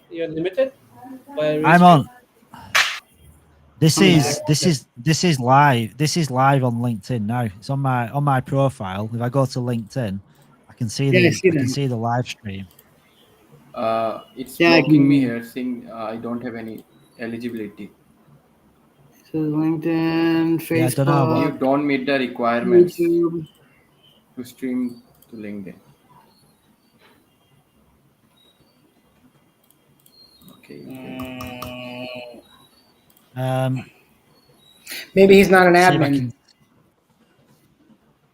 You're limited by I'm restream? on. This is live. This is live on LinkedIn now. It's on my profile. If I go to LinkedIn, I can see the live stream. It's Yeah, blocking me here, saying I don't have any eligibility. So LinkedIn, Yeah, I don't know Facebook, You don't meet the requirements YouTube. to stream to LinkedIn. Okay. Maybe he's not an see if I admin. can-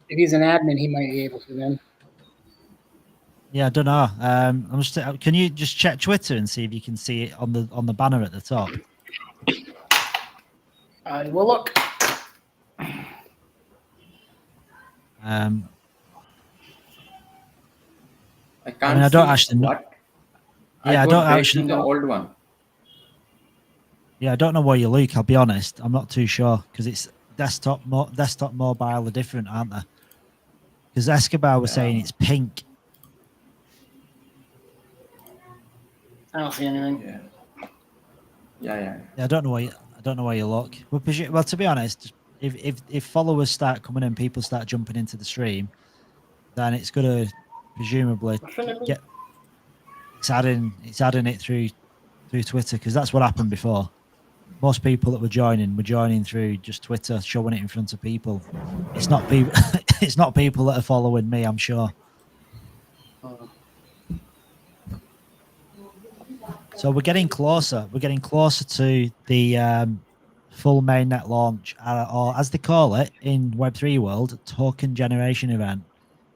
If he's an admin, he might be able to then. Yeah, I don't know. I'm just. Can you just check Twitter and see if you can see it on the banner at the top? I will look. I can't mean, I don't see actually know. what. Yeah, I got don't back actually to the know. old one. Yeah, I don't know where you look. I'll be honest. I'm not too sure because it's desktop, mobile are different, aren't they? Because Escobar was saying it's pink. I don't see anything. Yeah. I don't know where you look. Well, to be honest, if followers start coming in, people start jumping into the stream, then it's gonna presumably get it's adding it through Twitter because that's what happened before. Most people that were joining through just Twitter, showing it in front of people. It's not people. It's not people that are following me. I'm sure. So we're getting closer. We're getting closer to the full mainnet launch, or as they call it in Web3 world, token generation event,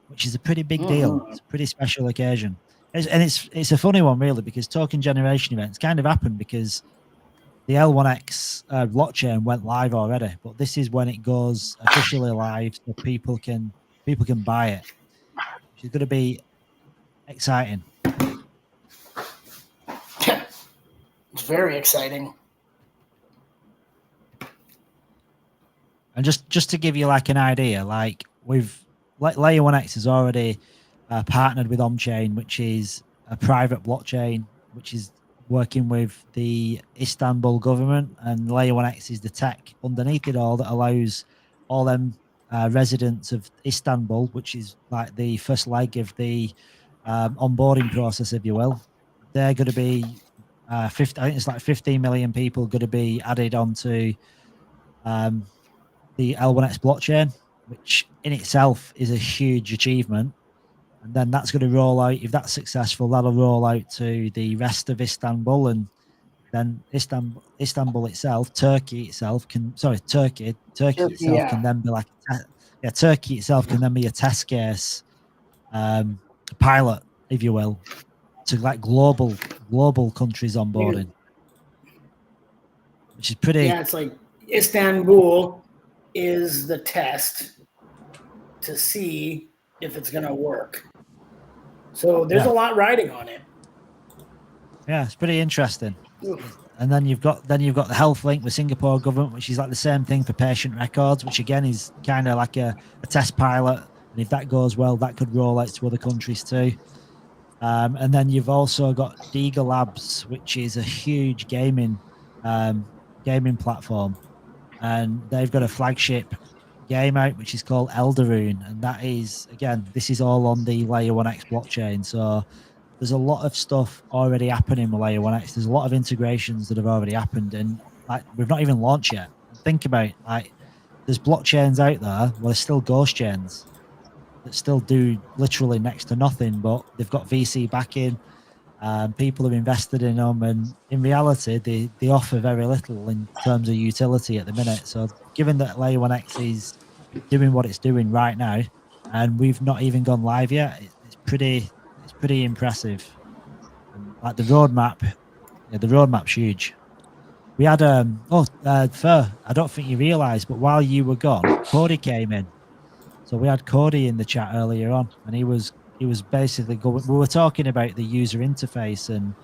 which is a pretty big deal. It's a pretty special occasion, it's a funny one really because token generation events kind of happened because the L1X blockchain went live already, but this is when it goes officially live, so people can buy it, which is going to be exciting. It's very exciting. And just to give you like an idea, like Layer 1X has already partnered with OnChain, which is a private blockchain, which is working with the Istanbul government, and Layer 1X is the tech underneath it all that allows all them residents of Istanbul, which is like the first leg of the onboarding process, if you will. They're going to be 50. I think it's like 15 million people going to be added onto the L1X blockchain, which in itself is a huge achievement. And then that's going to roll out. If that's successful, that'll roll out to the rest of Istanbul, and then Istanbul itself, Turkey itself can Turkey itself can then be like Turkey itself can then be a test case pilot, if you will, to like global countries onboarding, which is pretty. Yeah, it's like Istanbul is the test to see if it's going to work. So there's a lot riding on it. Yeah, it's pretty interesting. And then you've got the health link with Singapore government, which is like the same thing for patient records, which again is kind of like a test pilot. And if that goes well, that could roll out to other countries too. And then you've also got Diga Labs, which is a huge gaming platform, and they've got a flagship game out which is called Elderune, and that is, again, this is all on the Layer 1X blockchain. So there's a lot of stuff already happening with Layer 1X. There's a lot of integrations that have already happened, and like we've not even launched yet. Think about like there's blockchains out there, well, there's still ghost chains that still do literally next to nothing, but they've got VC backing. People have invested in them, and in reality, they offer very little in terms of utility at the minute. So, given that Layer 1X is doing what it's doing right now, and we've not even gone live yet, it's pretty impressive. And, like the roadmap's huge. We had Fur, I don't think you realised, but while you were gone, Cody came in. So we had Cody in the chat earlier on, and he was basically going. We were talking about the user interface and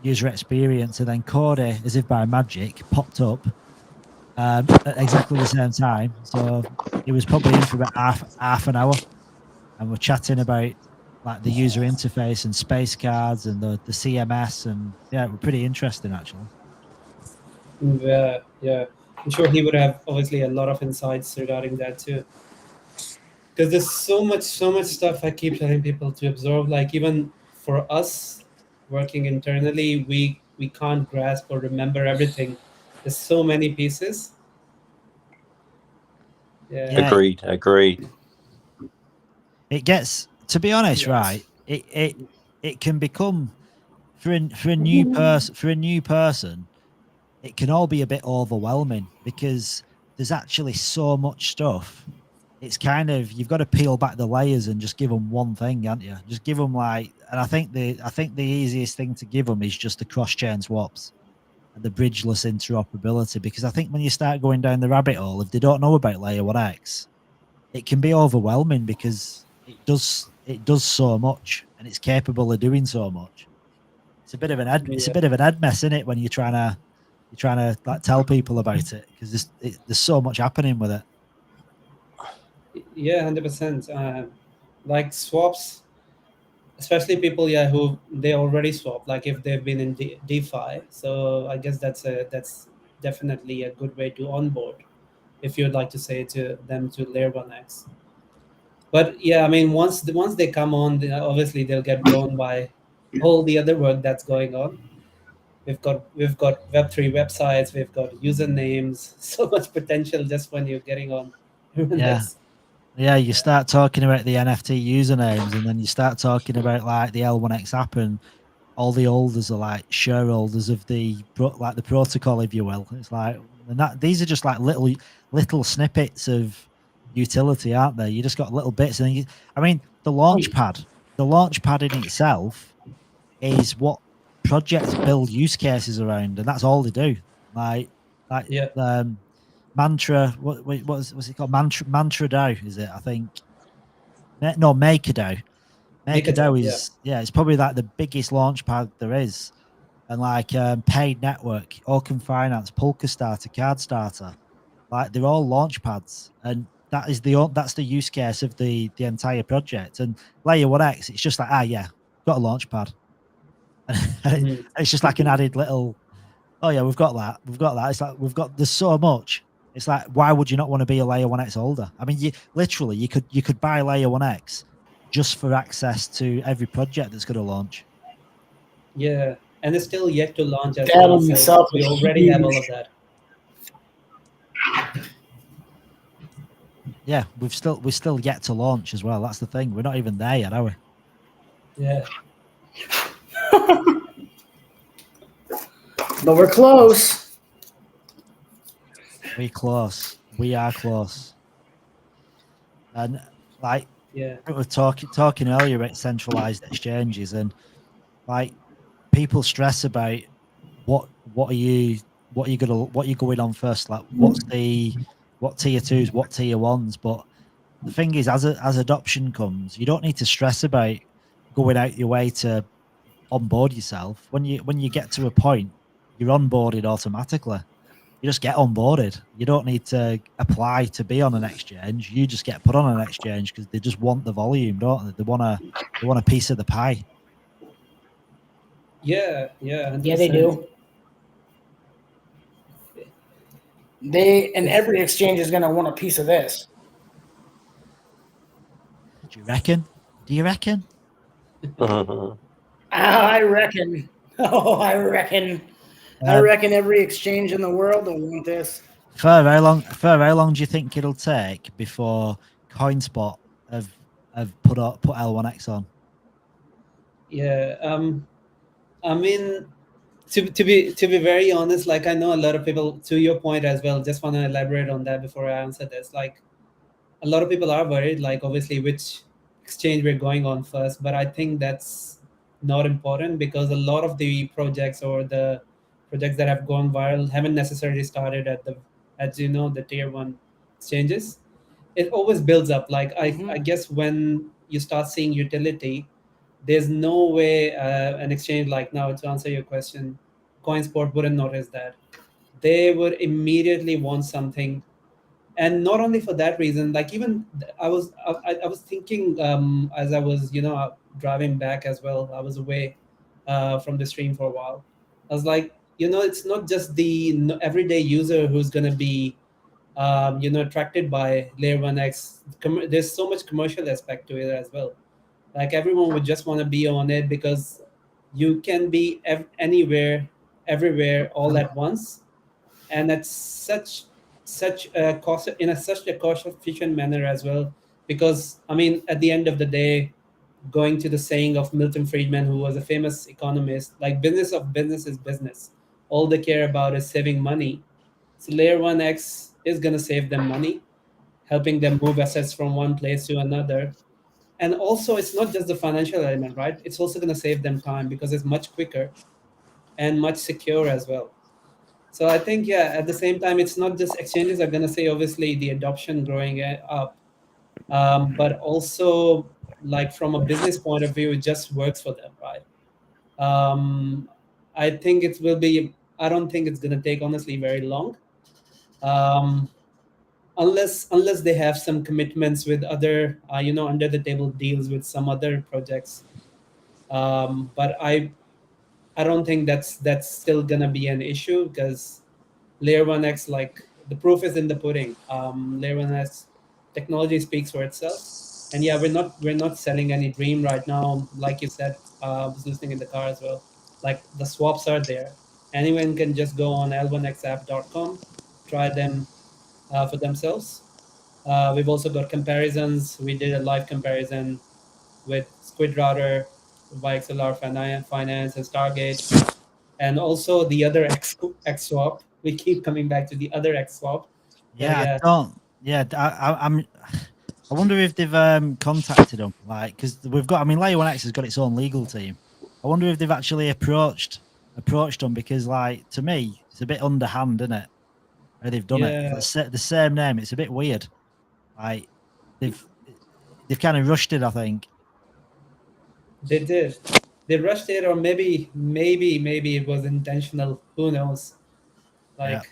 user experience, and then Cody, as if by magic, popped up at exactly the same time. So he was probably in for about half an hour, and we're chatting about like the user interface and space cards and the CMS, and yeah, it was pretty interesting actually. Yeah. I'm sure he would have obviously a lot of insights regarding that too. Because there's so much stuff I keep telling people to absorb. Like even for us working internally, we can't grasp or remember everything. There's so many pieces. Yeah. Agreed. It gets, to be honest, Yes. right? It can become for a new person, it can all be a bit overwhelming because there's actually so much stuff. It's kind of, you've got to peel back the layers and just give them one thing, haven't you? Just give them like, and I think the easiest thing to give them is just the cross-chain swaps and the bridgeless interoperability, because I think when you start going down the rabbit hole, if they don't know about layer 1x, it can be overwhelming because it does so much and it's capable of doing so much. It's a bit of an ad mess, isn't it, when you're trying to like tell people about it, because there's so much happening with it. Yeah, 100%. Like swaps, especially people, who they already swap, like if they've been in DeFi. So I guess that's definitely a good way to onboard, if you'd like to say to them to layer 1x. But yeah, I mean, once they come on, obviously they'll get blown by all the other work that's going on. We've got Web3 websites, we've got usernames, so much potential just when you're getting on. Yeah, you start talking about the NFT usernames, and then you start talking about like the L1X app, and all the holders are like shareholders of the protocol, if you will. It's like, and these are just like little snippets of utility, aren't they? You just got little bits, and I mean, the launchpad in itself is what projects build use cases around, and that's all they do. Mantra, what's it called? Mantra DAO, is it? I think. No, MakerDAO. MakerDAO is it's probably like the biggest launchpad there is, and like Paid Network, Orcan Finance, Polka Starter, Card Starter, like they're all launchpads, and that's the use case of the entire project. And Layer 1x, it's just like got a launchpad, and it's just like an added little. Oh yeah, we've got that. It's like there's so much. It's like, why would you not want to be a Layer 1x holder? I mean, you could buy Layer 1x just for access to every project that's going to launch. Yeah, and it's still yet to launch as That well. in So itself we is already have all huge. of that. Yeah, we're still yet to launch as well. That's the thing. We're not even there yet, are we? Yeah. But we're close. We're close. We are close. And like, we were talking earlier about centralized exchanges, and like people stress about what are you going on first? Like, what tier 2s, what tier 1s? But the thing is, as adoption comes, you don't need to stress about going out your way to onboard yourself. When you get to a point, you're onboarded automatically. You just get onboarded. You don't need to apply to be on an exchange. You just get put on an exchange because they just want the volume, don't they? They want a piece of the pie. Yeah, 100%. Yeah, they do. And every exchange is going to want a piece of this. Do you reckon? I reckon. Oh, I reckon. I reckon every exchange in the world will want this. For how long do you think it'll take before CoinSpot have put L1X on? Yeah, I mean, to be very honest, like I know a lot of people, to your point as well, just want to elaborate on that before I answer this. Like a lot of people are worried, like obviously which exchange we're going on first, but I think that's not important because a lot of the projects or the projects that have gone viral haven't necessarily started at the tier 1 exchanges. It always builds up. Like I guess when you start seeing utility, there's no way an exchange like now, to answer your question, CoinSpot wouldn't notice that. They would immediately want something, and not only for that reason. Like even I was thinking as I was driving back as well. I was away from the stream for a while. I was like, it's not just the everyday user who's going to be attracted by layer 1x. There's so much commercial aspect to it as well. Like everyone would just want to be on it because you can be anywhere, everywhere, all at once, and at such a cost such a cost efficient manner as well. Because I mean, at the end of the day, going to the saying of Milton Friedman, who was a famous economist, like business of business is business. All they care about is saving money. So layer 1x is going to save them money, helping them move assets from one place to another. And also, it's not just the financial element, right? It's also going to save them time because it's much quicker and much secure as well. So I think, yeah, at the same time, it's not just exchanges are going to say, obviously, the adoption growing up, but also, like from a business point of view, it just works for them, right? I think it will be, I don't think it's going to take, honestly, very long. Unless they have some commitments with other, under the table deals with some other projects. But I don't think that's still gonna be an issue because layer 1x, like the proof is in the pudding. Layer 1x technology speaks for itself, and yeah, we're not selling any dream right now. Like you said, I was listening in the car as well. Like the swaps are there. Anyone can just go on l1xapp.com, try them for themselves. We've also got comparisons. We did a live comparison with Squid Router, YXLR Finance, and Stargate, and also the other X swap. We keep coming back to the other X swap. Yeah, I'm. I wonder if they've contacted them, like, because we've got. I mean, Layer 1x has got its own legal team. I wonder if they've actually approached them, because, like, to me, it's a bit underhand, isn't it? How they've done it. The same name. It's a bit weird. Like they've kind of rushed it, I think. They did. They rushed it, or maybe it was intentional. Who knows? Like,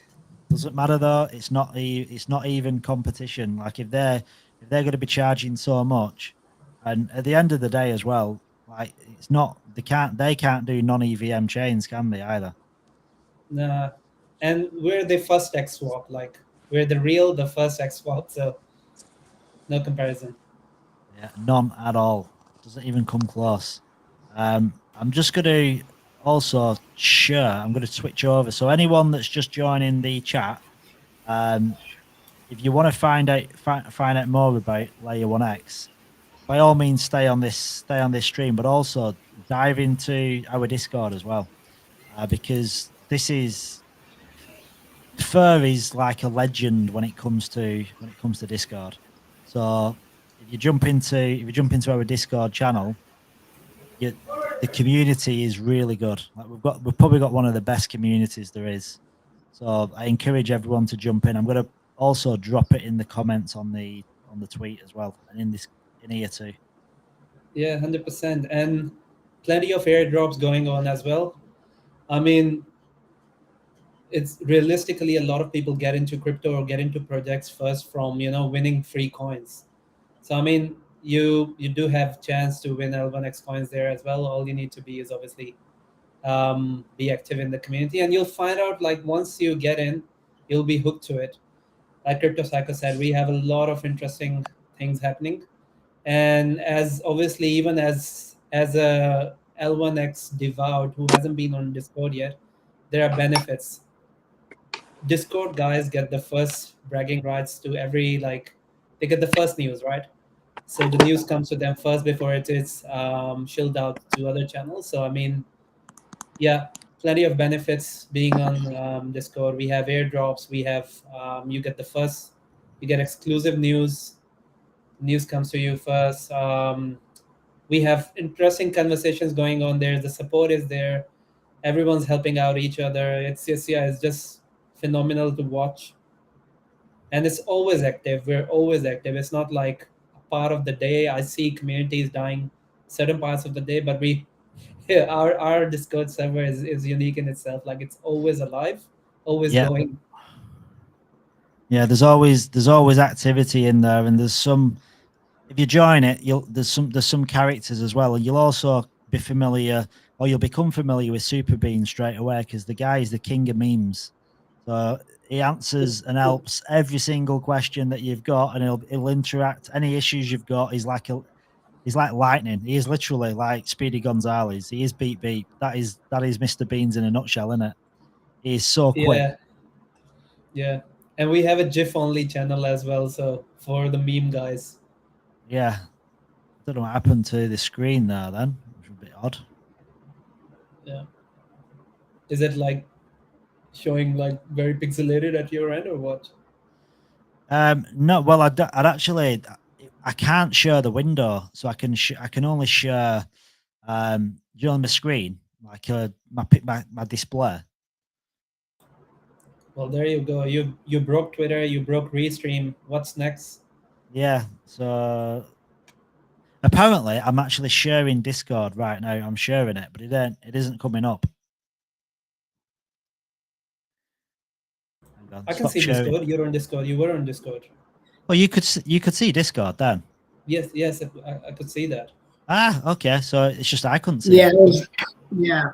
doesn't matter though. It's not even competition. Like if they're going to be charging so much, and at the end of the day as well, like it's not they can't do non-EVM chains, can they either? nah. And we're the first X swap. Like we're the first X swap. So no comparison. Yeah, none at all. Doesn't even come close. I'm just going to also share. I'm going to switch over. So anyone that's just joining the chat, if you want to find out more about Layer 1x, by all means stay on this stream, but also dive into our Discord as well, because Fur is like a legend when it comes to Discord. So if you jump into our Discord channel, the community is really good. Like we've probably got one of the best communities there is. So I encourage everyone to jump in. I'm going to also drop it in the comments on the tweet as well, and in here too. Yeah, 100%, and plenty of airdrops going on as well. I mean, it's realistically a lot of people get into crypto or get into projects first from winning free coins. So I mean, you do have chance to win L1x coins there as well. All you need to be is obviously be active in the community, and you'll find out, like, once you get in, you'll be hooked to it. Like Crypto Psycho said, we have a lot of interesting things happening, and as obviously, even as a L1x devout who hasn't been on Discord yet, there are benefits. Discord guys get the first bragging rights to every, like, they get the first news, right? So the news comes to them first before it is shilled out to other channels. So I mean, yeah, plenty of benefits being on Discord. We have airdrops. We have you get exclusive news. News comes to you first. We have interesting conversations going on there. The support is there. Everyone's helping out each other. It's just phenomenal to watch, and it's always active. We're always active. It's not like a part of the day. I see communities dying certain parts of the day, but our Discord server is unique in itself. Like it's always alive, always going. Yeah, there's always activity in there, and there's some. if you join it, there's some characters as well, and you'll also be familiar, or you'll become familiar with Super Bean straight away, because the guy is the king of memes. So he answers and helps every single question that you've got, and he'll interact. Any issues you've got, he's like lightning. He is literally like Speedy Gonzalez. He is beep beep. That is Mr. Beans in a nutshell, isn't it? He is so quick. Yeah, and we have a GIF only channel as well. So for the meme guys. Yeah. Don't know what happened to the screen there then. Which was a bit odd. Yeah. Is it like showing like very pixelated at your end or what? No, well, I'd actually, I can't share the window, so I can only share, on the screen, like my display. Well, there you go. You broke Twitter. You broke Restream. What's next? Yeah. So apparently, I'm actually sharing Discord right now. I'm sharing it, but it isn't coming up. Hang on, I can see sharing. Discord. You're on Discord. You were on Discord. Well, you could see Discord then. Yes, I could see that. Ah, okay. So it's just I couldn't see. Yeah, It. yeah.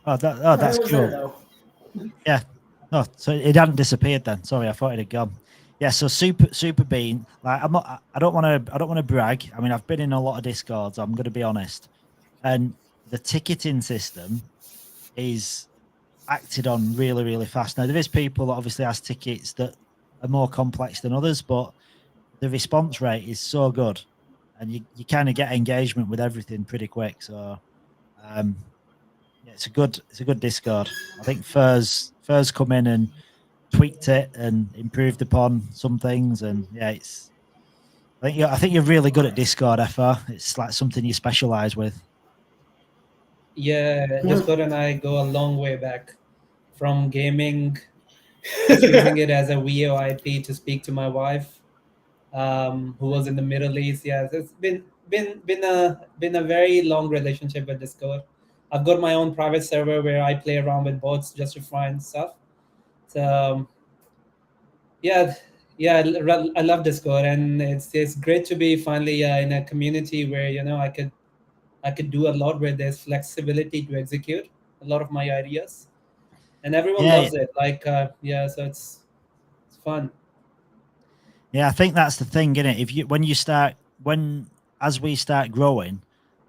Oh, that's was cool. there, though. Yeah. Oh, so it hadn't disappeared then. Sorry, I thought it had gone. Yeah. So Super Bean. Like I don't want to brag. I mean, I've been in a lot of Discords. I'm going to be honest, and the ticketing system is acted on really, really fast. Now there is people that obviously has tickets that are more complex than others, but the response rate is so good, and you kind of get engagement with everything pretty quick. So, yeah, it's a good Discord. I think Furs come in and tweaked it and improved upon some things, and yeah, I think you're really good at Discord, FR. It's like something you specialize with. Yeah, Discord and I go a long way back, from gaming, just using it as a VoIP to speak to my wife, who was in the Middle East. Yeah, so it's been a very long relationship with Discord. I've got my own private server where I play around with bots just to find stuff. So yeah, I love Discord, and it's great to be finally in a community where I could do a lot, where there's flexibility to execute a lot of my ideas, and everyone Yeah, loves it. Like so it's fun. yeah, I think that's the thing, isn't it? As we start growing,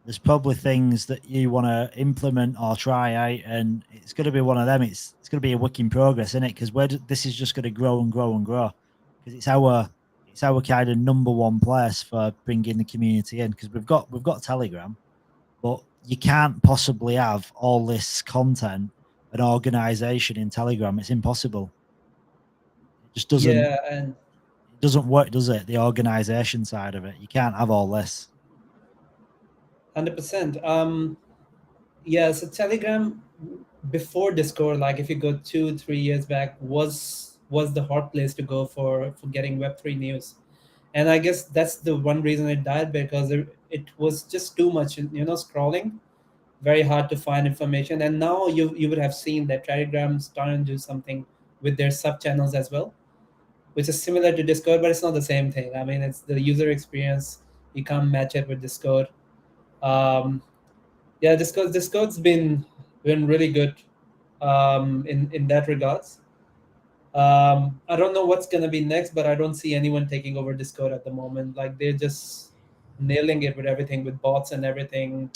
there's probably things that you want to implement or try out, and it's going to be one of them. It's going to be a work in progress, isn't it? Because this is just going to grow and grow and grow, because it's our kind of number one place for bringing the community in. Because we've got Telegram, but you can't possibly have all this content and organization in Telegram. It's impossible. It just doesn't. Yeah, and It doesn't work, does it? The organization side of it. You can't have all this. 100%. Yeah, so Telegram before Discord, like if you go 2-3 years back, was the hot place to go for getting Web3 news. And I guess that's the one reason it died, because it was just too much, scrolling, very hard to find information. And now you would have seen that Telegram starting to do something with their sub channels as well, which is similar to Discord, but it's not the same thing. I mean, it's the user experience. You can't match it with Discord. Yeah, Discord's been really good in that regards. I don't know what's gonna be next, but I don't see anyone taking over Discord at the moment. Like they're just nailing it with everything, with bots and everything.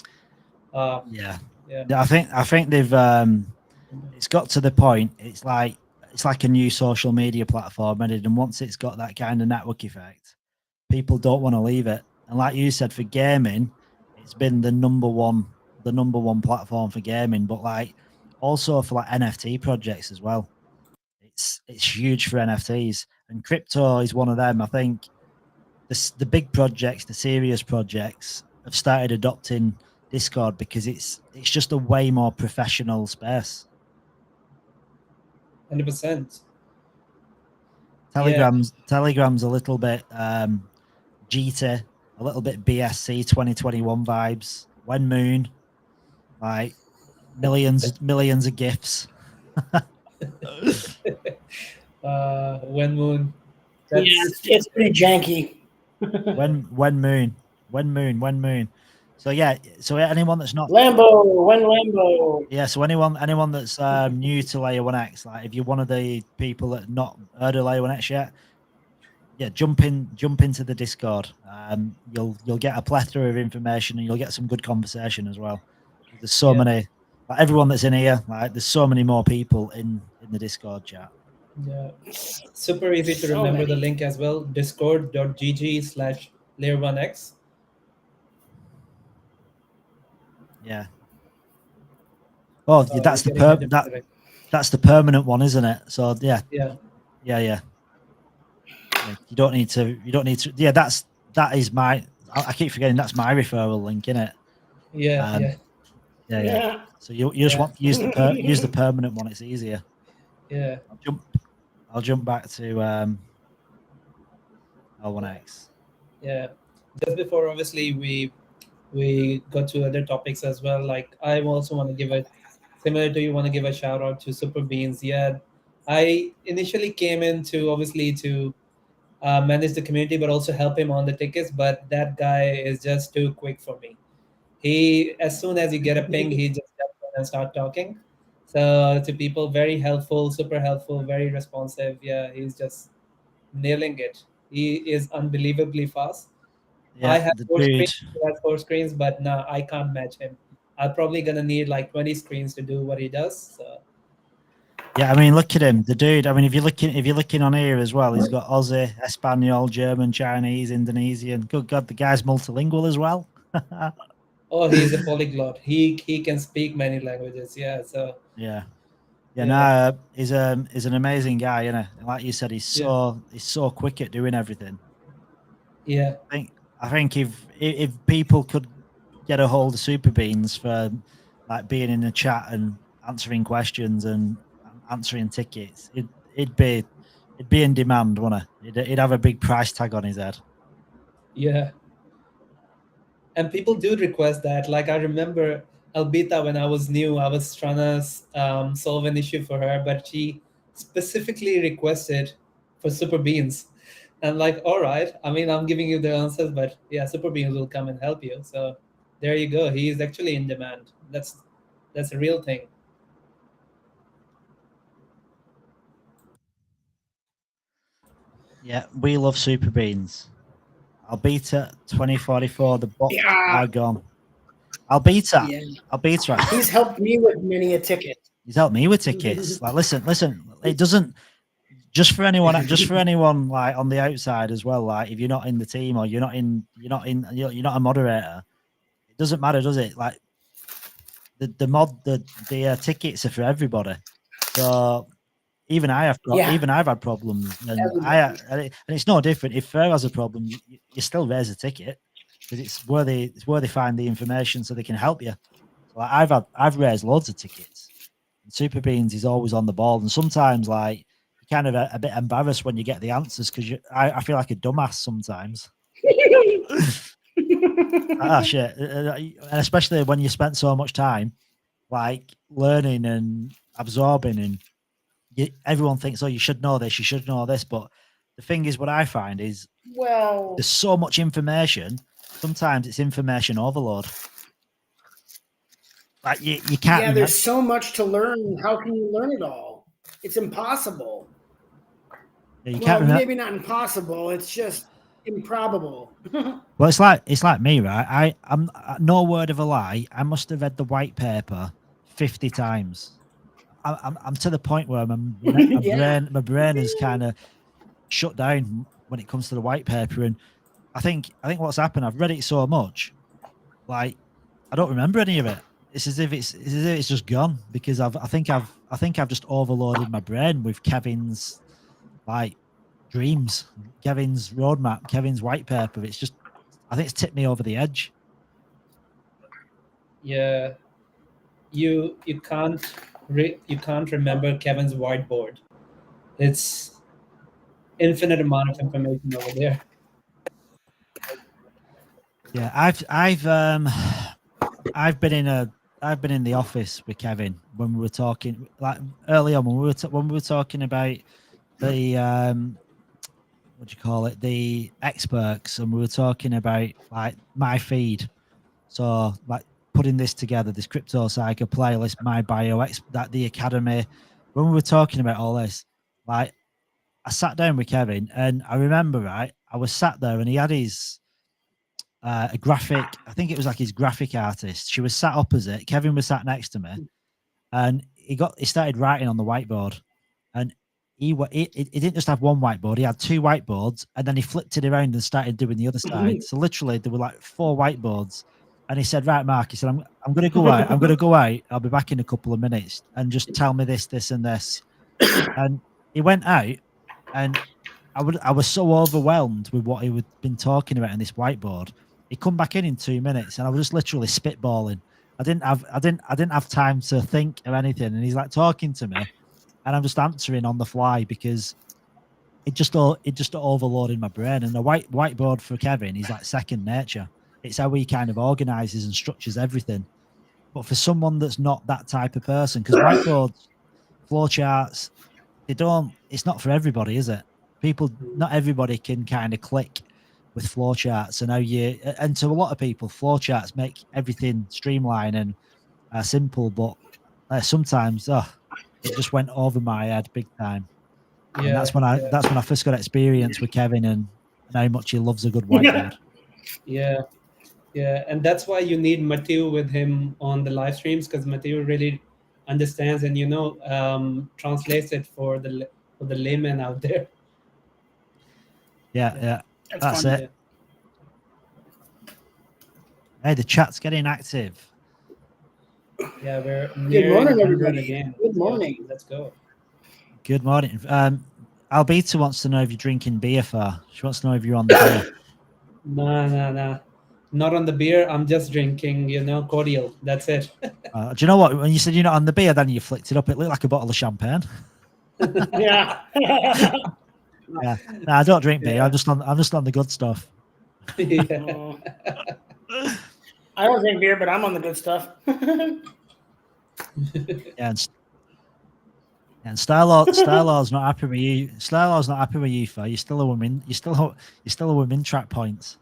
Yeah. Yeah. I think they've it's got to the point. It's like a new social media platform, and once it's got that kind of network effect, people don't want to leave it. And like you said, for gaming, it's been the number one platform for gaming, but like also for like NFT projects as well. It's huge for NFTs, and crypto is one of them. I think the big projects, the serious projects, have started adopting Discord because it's just a way more professional space. 100%. Telegram's a little bit GT, a little bit BSC 2021 vibes. When Moon, like millions of gifts. When Moon. Yeah, it's pretty janky. When moon. So yeah, so anyone that's not Lambo. yeah, so anyone that's new to Layer 1x, like if you're one of the people that not heard of Layer 1x yet, yeah, jump into the Discord. You'll get a plethora of information and you'll get some good conversation as well. There's so many, like everyone that's in here, like there's so many more people in the Discord chat. Yeah, super easy to So remember the many. link as well. Discord.gg/layer1x. Yeah. Oh, Oh, that's you're the getting it. that's the permanent one, isn't it? So yeah. Yeah. Yeah. You don't need to. Yeah, that is my. I keep forgetting that's my referral link, isn't it? Yeah. Yeah. So you just want to use the permanent one. It's easier. Yeah. I'll jump back to L1X. Yeah. Just before, obviously, we got to other topics as well. Like I also want to give a similar to you want to give a shout out to Super Beans. Yeah, I initially came in to obviously to manage the community, but also help him on the tickets. But that guy is just too quick for me. He, as soon as you get a ping, he just jumps in and start talking. So to people, very helpful, super helpful, very responsive. Yeah, he's just nailing it. He is unbelievably fast. Yeah, I have the 4 screens. dude. He has 4 screens, but no, I can't match him. I'm probably gonna need like 20 screens to do what he does. So Yeah, I mean, look at him, the dude. I mean, if you're looking on here as well, he's got Aussie, Espanol, German, Chinese, Indonesian. Good God, the guy's multilingual as well. oh, he's a polyglot. He can speak many languages. Yeah. So Yeah. Yeah. No, he's an amazing guy, isn't he? Like you said, he's so quick at doing everything. Yeah. I think if people could get a hold of Super Beans for like being in the chat and answering questions and answering tickets, it'd be in demand, wouldn't it? It'd have a big price tag on his head. Yeah. And people do request that. Like I remember Albita when I was new, I was trying to solve an issue for her, but she specifically requested for Super Beans. And like, all right, I mean, I'm giving you the answers, but yeah, Super Beans will come and help you. So there you go. He is actually in demand. That's a real thing. Yeah, we love Super Beans. Albita 2044. The bots are gone. Albita. Yeah. Albita. He's helped me with many a ticket. He's helped me with tickets. Like, listen. It doesn't just for anyone like on the outside as well. Like, if you're not in the team or you're not a moderator, it doesn't matter, does it? Like, the tickets are for everybody. So even I've had problems, and it's no different. If Fer has a problem, you still raise a ticket because it's where they find the information so they can help you. So like, I've raised loads of tickets. And Super Beans is always on the ball, and sometimes like you're kind of a bit embarrassed when you get the answers because I feel like a dumbass sometimes. Shit, and especially when you spent so much time like learning and absorbing, and everyone thinks, oh, you should know this, but the thing is, what I find is, well, there's so much information. Sometimes it's information overload. Like you can't. Yeah, there's so much to learn. How can you learn it all? It's impossible. Yeah, you can't maybe not impossible. It's just improbable. Well, it's like me, right? I'm no word of a lie. I must have read the white paper 50 times. I'm to the point where my brain is kind of shut down when it comes to the white paper, and I think what's happened, I've read it so much, like I don't remember any of it. It's as if it's just gone because I think I've just overloaded my brain with Kevin's like dreams, Kevin's roadmap, Kevin's white paper. It's just, I think it's tipped me over the edge. Yeah, you can't remember Kevin's whiteboard. It's infinite amount of information over there. Yeah, I've been in the office with Kevin when we were talking, like early on when we were talking about the what do you call it, the experts, and we were talking about like my feed. So like putting this together, this crypto cycle playlist, my bio, that the academy. When we were talking about all this, like I sat down with Kevin, and I remember, right, I was sat there, and he had his a graphic. I think it was like his graphic artist. She was sat opposite. Kevin was sat next to me, and he started writing on the whiteboard, and he didn't just have one whiteboard. He had two whiteboards, and then he flipped it around and started doing the other side. So literally, there were like 4 whiteboards. And he said, "Right, Mark," he said, I'm going to go out. I'm going to go out. I'll be back in a couple of minutes, and just tell me this, this, and this." And he went out, and I was so overwhelmed with what he had been talking about on this whiteboard. He come back in 2 minutes, and I was just literally spitballing. I didn't have time to think of anything. And he's like talking to me, and I'm just answering on the fly because it just overloaded my brain. And the whiteboard for Kevin is like second nature. It's how he kind of organizes and structures everything. But for someone that's not that type of person, because whiteboards, flowcharts, it's not for everybody, is it? Not everybody can kind of click with flowcharts. And to a lot of people, flowcharts make everything streamlined and simple, but sometimes it just went over my head big time. Yeah, and that's when I first got experience with Kevin and how much he loves a good whiteboard. Yeah, and that's why you need Matthew with him on the live streams, because Matthew really understands and translates it for the layman out there. Yeah, that's it. Yeah. Hey, the chat's getting active. Yeah, we're good morning, everybody. Again. Good morning. So let's go. Good morning. Albita wants to know if you're drinking beer. She wants to know if you're on the beer. No. Not on the beer. I'm just drinking, cordial. That's it. Do you know what? When you said you're not on the beer, then you flicked it up. It looked like a bottle of champagne. Yeah. Yeah. No, I don't drink beer. Yeah. I'm just on the good stuff. Yeah. I don't drink beer, but I'm on the good stuff. Yeah. And Starlaw's not happy with you. Starlaw's not happy with you, for you're still a woman. You're still a woman track points.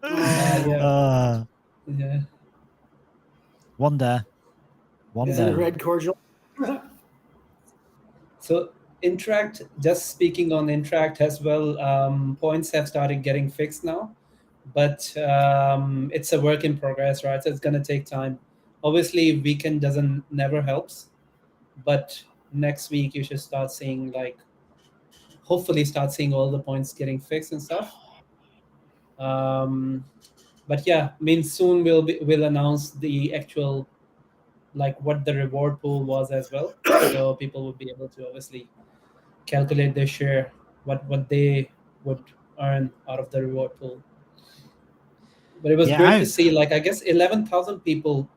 Yeah. One day. Is it a red cordial? So Interact, just speaking on Interact as well, points have started getting fixed now, but it's a work in progress, right? So it's going to take time. Obviously, weekend never helps, but next week you should start seeing hopefully start seeing all the points getting fixed and stuff. But yeah, soon we'll announce the actual what the reward pool was as well, so people will be able to obviously calculate their share, what they would earn out of the reward pool. But it was great to see, I guess 11,000 people,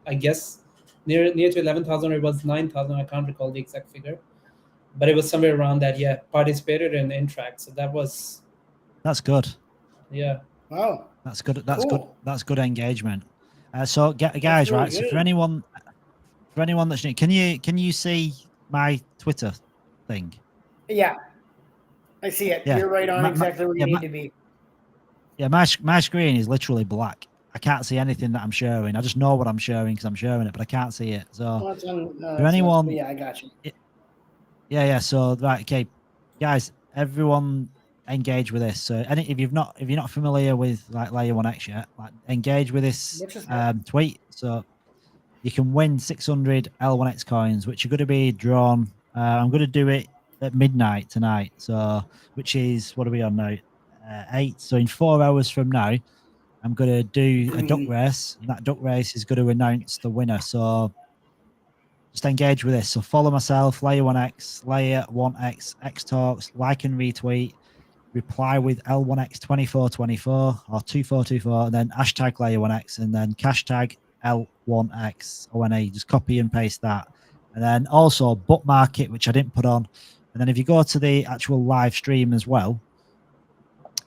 I guess near to 11,000, it was 9,000, I can't recall the exact figure, but it was somewhere around that. Yeah, participated in Interact, so that's good. Yeah. Wow. That's good. That's cool. Good. That's good engagement. So guys, really right? Good. So for anyone that's new, can you see my Twitter thing? Yeah, I see it. Yeah. You're right on exactly where you need to be. Yeah, my screen is literally black. I can't see anything that I'm showing. I just know what I'm showing because I'm showing it, but I can't see it. So for anyone, yeah, I got you. Yeah. So right, okay, guys, everyone engage with this. So if you're not familiar with Layer 1X yet, engage with this tweet. So you can win 600 L1X coins, which are going to be drawn. I'm going to do it at midnight tonight. So which is, what are we on now? 8. So in 4 hours from now, I'm going to do a duck race, and that duck race is going to announce the winner. So just engage with this. So follow myself, Layer 1X, Layer 1X, X Talks, like and retweet. Reply with L1X2424 or 2424, and then hashtag Layer 1X, and then hashtag L1X ONA. Just copy and paste that, and then also bookmark it, which I didn't put on. And then if you go to the actual live stream as well,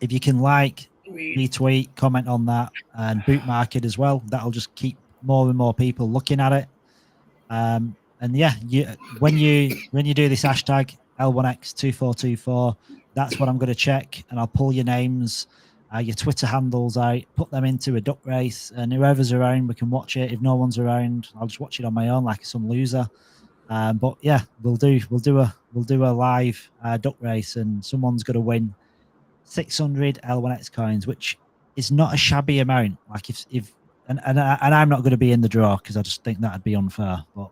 if you can retweet, comment on that, and bookmark it as well, that'll just keep more and more people looking at it. And yeah, when you do this hashtag, L1X2424. That's what I'm going to check, and I'll pull your names, your Twitter handles out, put them into a duck race, and whoever's around, we can watch it. If no one's around, I'll just watch it on my own like some loser. But yeah, we'll do a live duck race, and someone's going to win 600 L1X coins, which is not a shabby amount. Like if and I'm not going to be in the draw because I just think that'd be unfair. But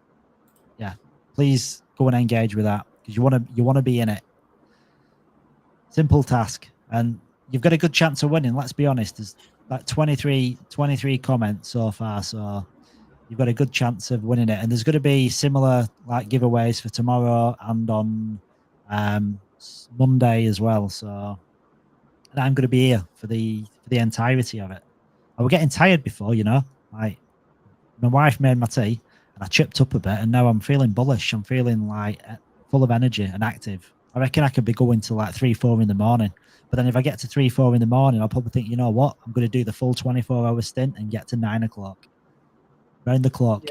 yeah, please go and engage with that because you want to be in it. Simple task, and you've got a good chance of winning. Let's be honest. There's like 23 comments so far, so you've got a good chance of winning it. And there's going to be similar like giveaways for tomorrow and on Monday as well. So, and I'm going to be here for the entirety of it. I was getting tired before, like my wife made my tea and I chipped up a bit, and now I'm feeling bullish. I'm feeling like full of energy and active. I reckon I could be going to like 3-4 in the morning. But then if I get to 3-4 in the morning, I'll probably think, you know what? I'm going to do the full 24-hour stint and get to 9 o'clock. Round the clock.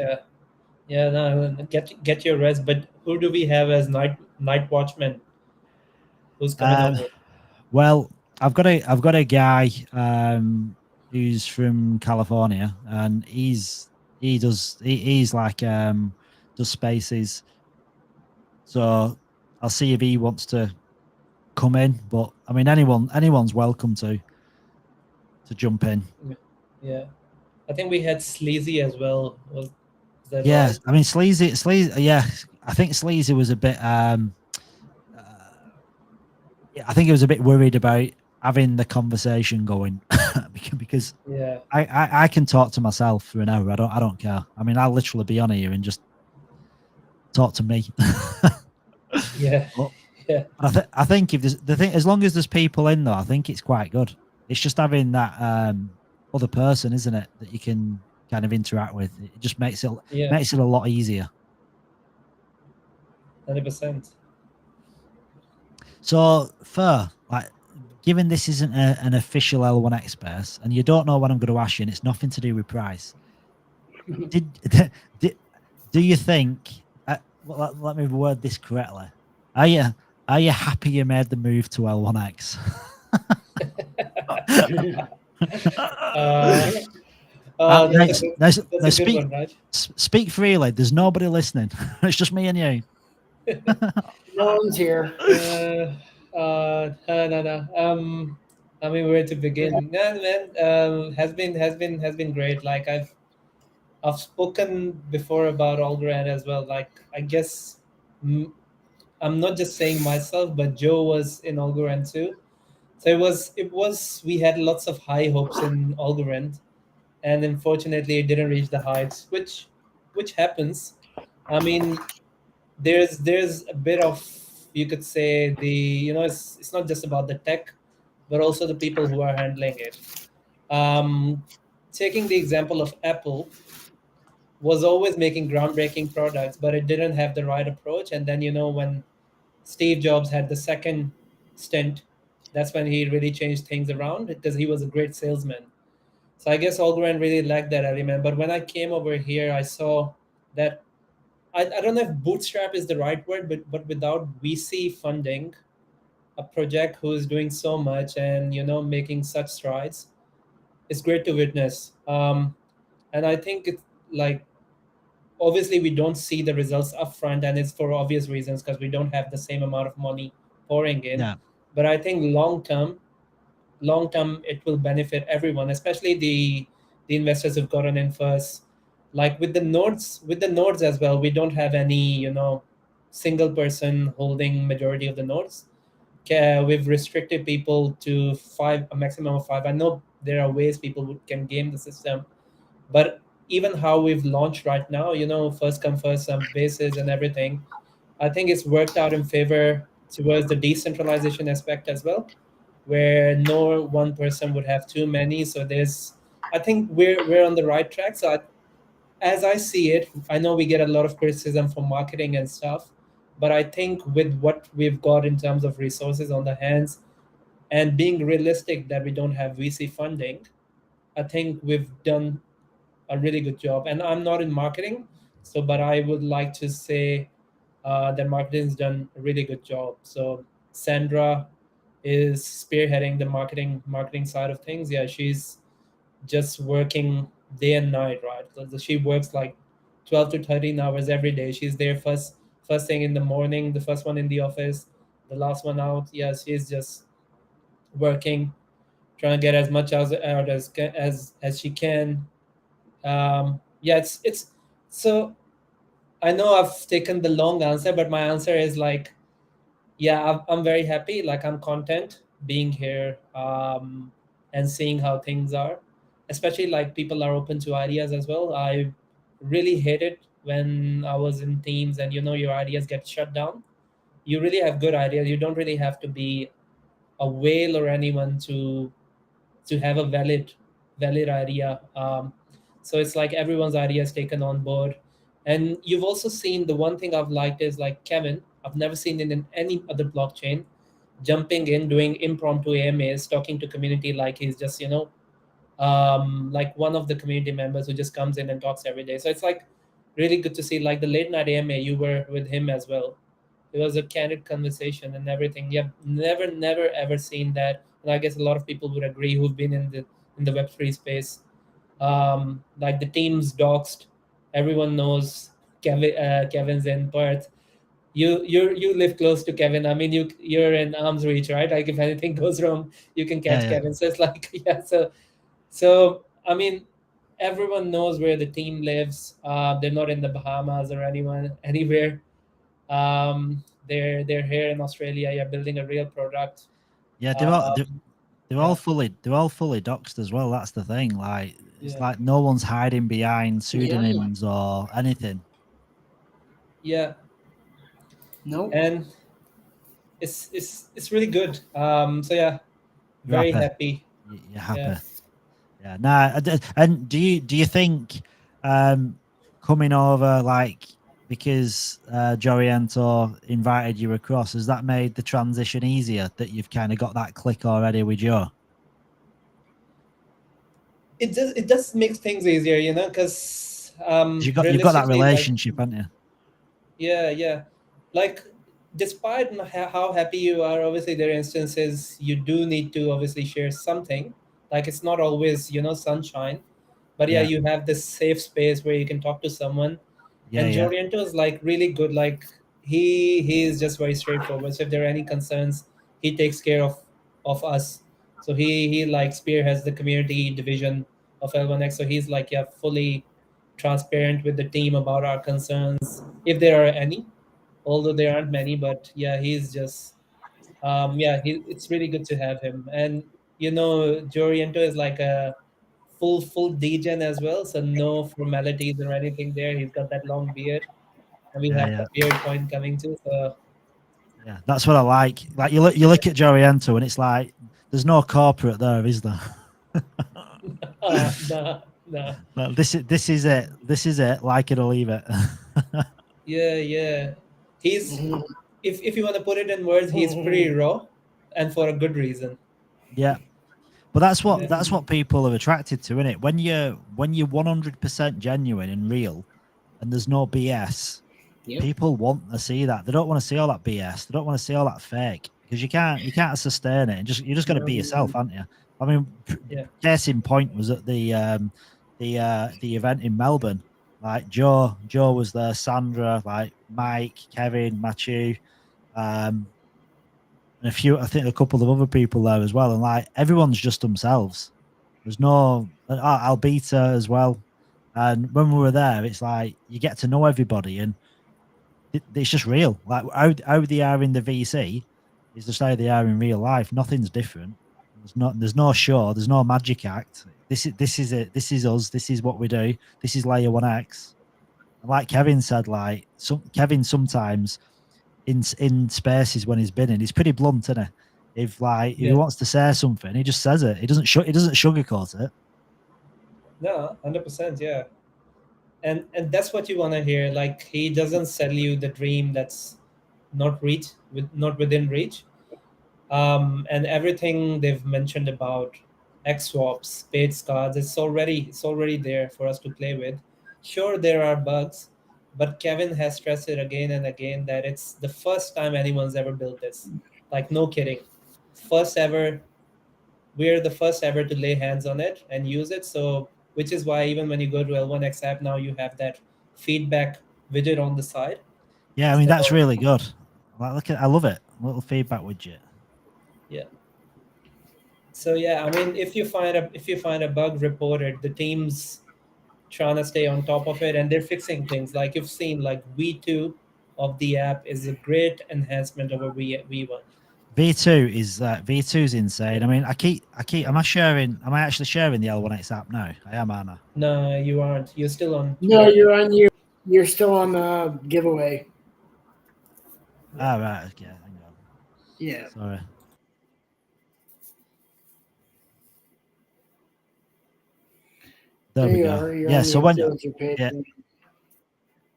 Yeah. No, get your rest. But who do we have as night watchman? Who's coming over? Well, I've got a guy who's from California, and he's like does spaces. So I'll see if he wants to come in. But I mean, anyone's welcome to jump in. Yeah, I think we had Sleazy as well. Was that Yeah, right? I mean Sleazy. Yeah, I think Sleazy was a bit. I think he was a bit worried about having the conversation going because Yeah. I can talk to myself for an hour. I don't care. I mean, I'll literally be on here and just talk to me. Yeah. But Yeah. I think if there's the thing, as long as there's people in though, I think it's quite good. It's just having that other person, isn't it, that you can kind of interact with. It just makes it a lot easier. 100%. So, like, given this isn't an official L1 Express, and you don't know what I'm going to ask you, and it's nothing to do with price, do you think? Let me word this correctly. Are you happy you made the move to L1X? That's a good one, right? Speak freely. There's nobody listening. It's just me and you. No one's here. No. I mean, where to begin? No, man. Has been great. Like I've spoken before about Algorand as well. Like I guess I'm not just saying myself, but Joe was in Algorand too. So it was we had lots of high hopes in Algorand, and unfortunately it didn't reach the heights, which happens. I mean, there's a bit of, you could say, it's not just about the tech, but also the people who are handling it. Taking the example of Apple, was always making groundbreaking products, but it didn't have the right approach. And then when Steve Jobs had the second stint, that's when he really changed things around because he was a great salesman. So I guess Algorand really lacked that element. But when I came over here, I saw that I don't know if bootstrap is the right word, but without VC funding, a project who is doing so much and making such strides, it's great to witness. And I think it's like, obviously we don't see the results upfront, and it's for obvious reasons because we don't have the same amount of money pouring in. Yeah. But I think long term it will benefit everyone, especially the investors who've gotten in first. Like with the nodes as well, we don't have any single person holding majority of the nodes. We've restricted people to a maximum of 5. I know there are ways people can game the system, but even how we've launched right now, first come first some basis and everything, I think it's worked out in favor towards the decentralization aspect as well, where no one person would have too many. So I think we're on the right track. So as I see it, I know we get a lot of criticism from marketing and stuff, but I think with what we've got in terms of resources on the hands and being realistic that we don't have VC funding, I think we've done a really good job. And I'm not in marketing, but I would like to say their marketing's done a really good job. So Sandra is spearheading the marketing side of things. Yeah, she's just working day and night, right? So she works like 12 to 13 hours every day. She's there first thing in the morning, the first one in the office, the last one out. Yeah, she's just working, trying to get as much out as she can. Yeah, it's so I know I've taken the long answer, but my answer is like, yeah, I'm very happy. Like I'm content being here, and seeing how things are. Especially like people are open to ideas as well. I really hate it when I was in teams and your ideas get shut down. You really have good ideas. You don't really have to be a whale or anyone to have a valid idea. So it's like everyone's idea is taken on board. And you've also seen the one thing I've liked is like Kevin. I've never seen it in any other blockchain, jumping in, doing impromptu AMAs, talking to community like he's just like one of the community members who just comes in and talks every day. So it's like really good to see like the late night AMA. You were with him as well. It was a candid conversation and everything. Yeah, never ever seen that. And I guess a lot of people would agree who've been in the Web3 space. Like the team's doxed. Everyone knows Kevin's in Perth. You live close to Kevin. I mean, you're in arm's reach, right? Like if anything goes wrong, you can catch Yeah. Kevin. So it's like yeah. So I mean, everyone knows where the team lives. They're not in the Bahamas or anywhere. They're here in Australia. You're building a real product. Yeah, Um, they're all fully doxed as well. That's the thing. Like it's Yeah. like no one's hiding behind pseudonyms or anything. Yeah, Nope. and it's really good. So yeah, You're very happy. happy. You're happy. Yeah. Yeah. Nah. And do you think coming over like because Joriento invited you across, has that made the transition easier that you've kind of got that click already with Joe? It just makes things easier, because You've got that realistically, like, relationship, haven't you? yeah. Like, despite how happy you are, obviously there are instances you do need to obviously share something. Like it's not always sunshine, but yeah, Yeah. you have this safe space where you can talk to someone. Yeah. And Yeah. Joriento is like really good. Like he is just very straightforward. So if there are any concerns, he takes care of us. So he like spearheads the community division of L1X. So he's like fully transparent with the team about our concerns if there are any, although there aren't many. But yeah, he's just it's really good to have him. And Joriento is like a full degen as well, so no formalities or anything there. He's got that long beard, and we have Yeah. the beard point coming too. So Yeah, that's what I like. Like you look at Joriento and it's like there's no corporate there, is there? nah. No, this is it. This is it. Like it or leave it. Yeah. He's if you want to put it in words, he's pretty raw, and for a good reason. Yeah, but that's Yeah. what people are attracted to, isn't it? When you're 100% genuine and real, and there's no BS. Yep. People want to see that. They don't want to see all that BS. They don't want to see all that fake because you can't sustain it. And you're just going to be yourself, aren't you? I mean, Yeah. case in point was at the event in Melbourne. Like Joe was there, Sandra, like Mike, Kevin, Matthew, and I think a couple of other people there as well. And like everyone's just themselves. There's no Albita as well. And when we were there, it's like you get to know everybody and it's just real. Like how they are in the VC is just how they are in real life. Nothing's different. There's no show. There's no magic act. This is it. This is us. This is what we do. This is Layer 1X. And like Kevin said, like Kevin sometimes in spaces when he's been in, he's pretty blunt, isn't he? If he wants to say something, he just says it. He doesn't sugarcoat it. No, 100%. Yeah. And that's what you want to hear. Like he doesn't sell you the dream that's not within reach. And everything they've mentioned about X swaps, spades cards, it's already there for us to play with. Sure, there are bugs, but Kevin has stressed it again and again that it's the first time anyone's ever built this. Like, no kidding. First ever, we're the first ever to lay hands on it and use it. So, which is why even when you go to L1X app now, you have that feedback widget on the side. Yeah, I mean, that's So- really good. Like, look at, I love it. Little feedback widget. Yeah. So yeah, I mean, if you find a bug, report it. The team's trying to stay on top of it, and they're fixing things. Like you've seen, like V2 of the app is a great enhancement over V1. V2 is V2 is insane. I mean, am I actually sharing the L1X app now? I am, aren't I? No, you aren't. You're still on No, Twitter. you're still on giveaway. Ah, right. Okay, hang on. Yeah. Sorry. There we you go. are. You're Yeah. on So the when influencer page.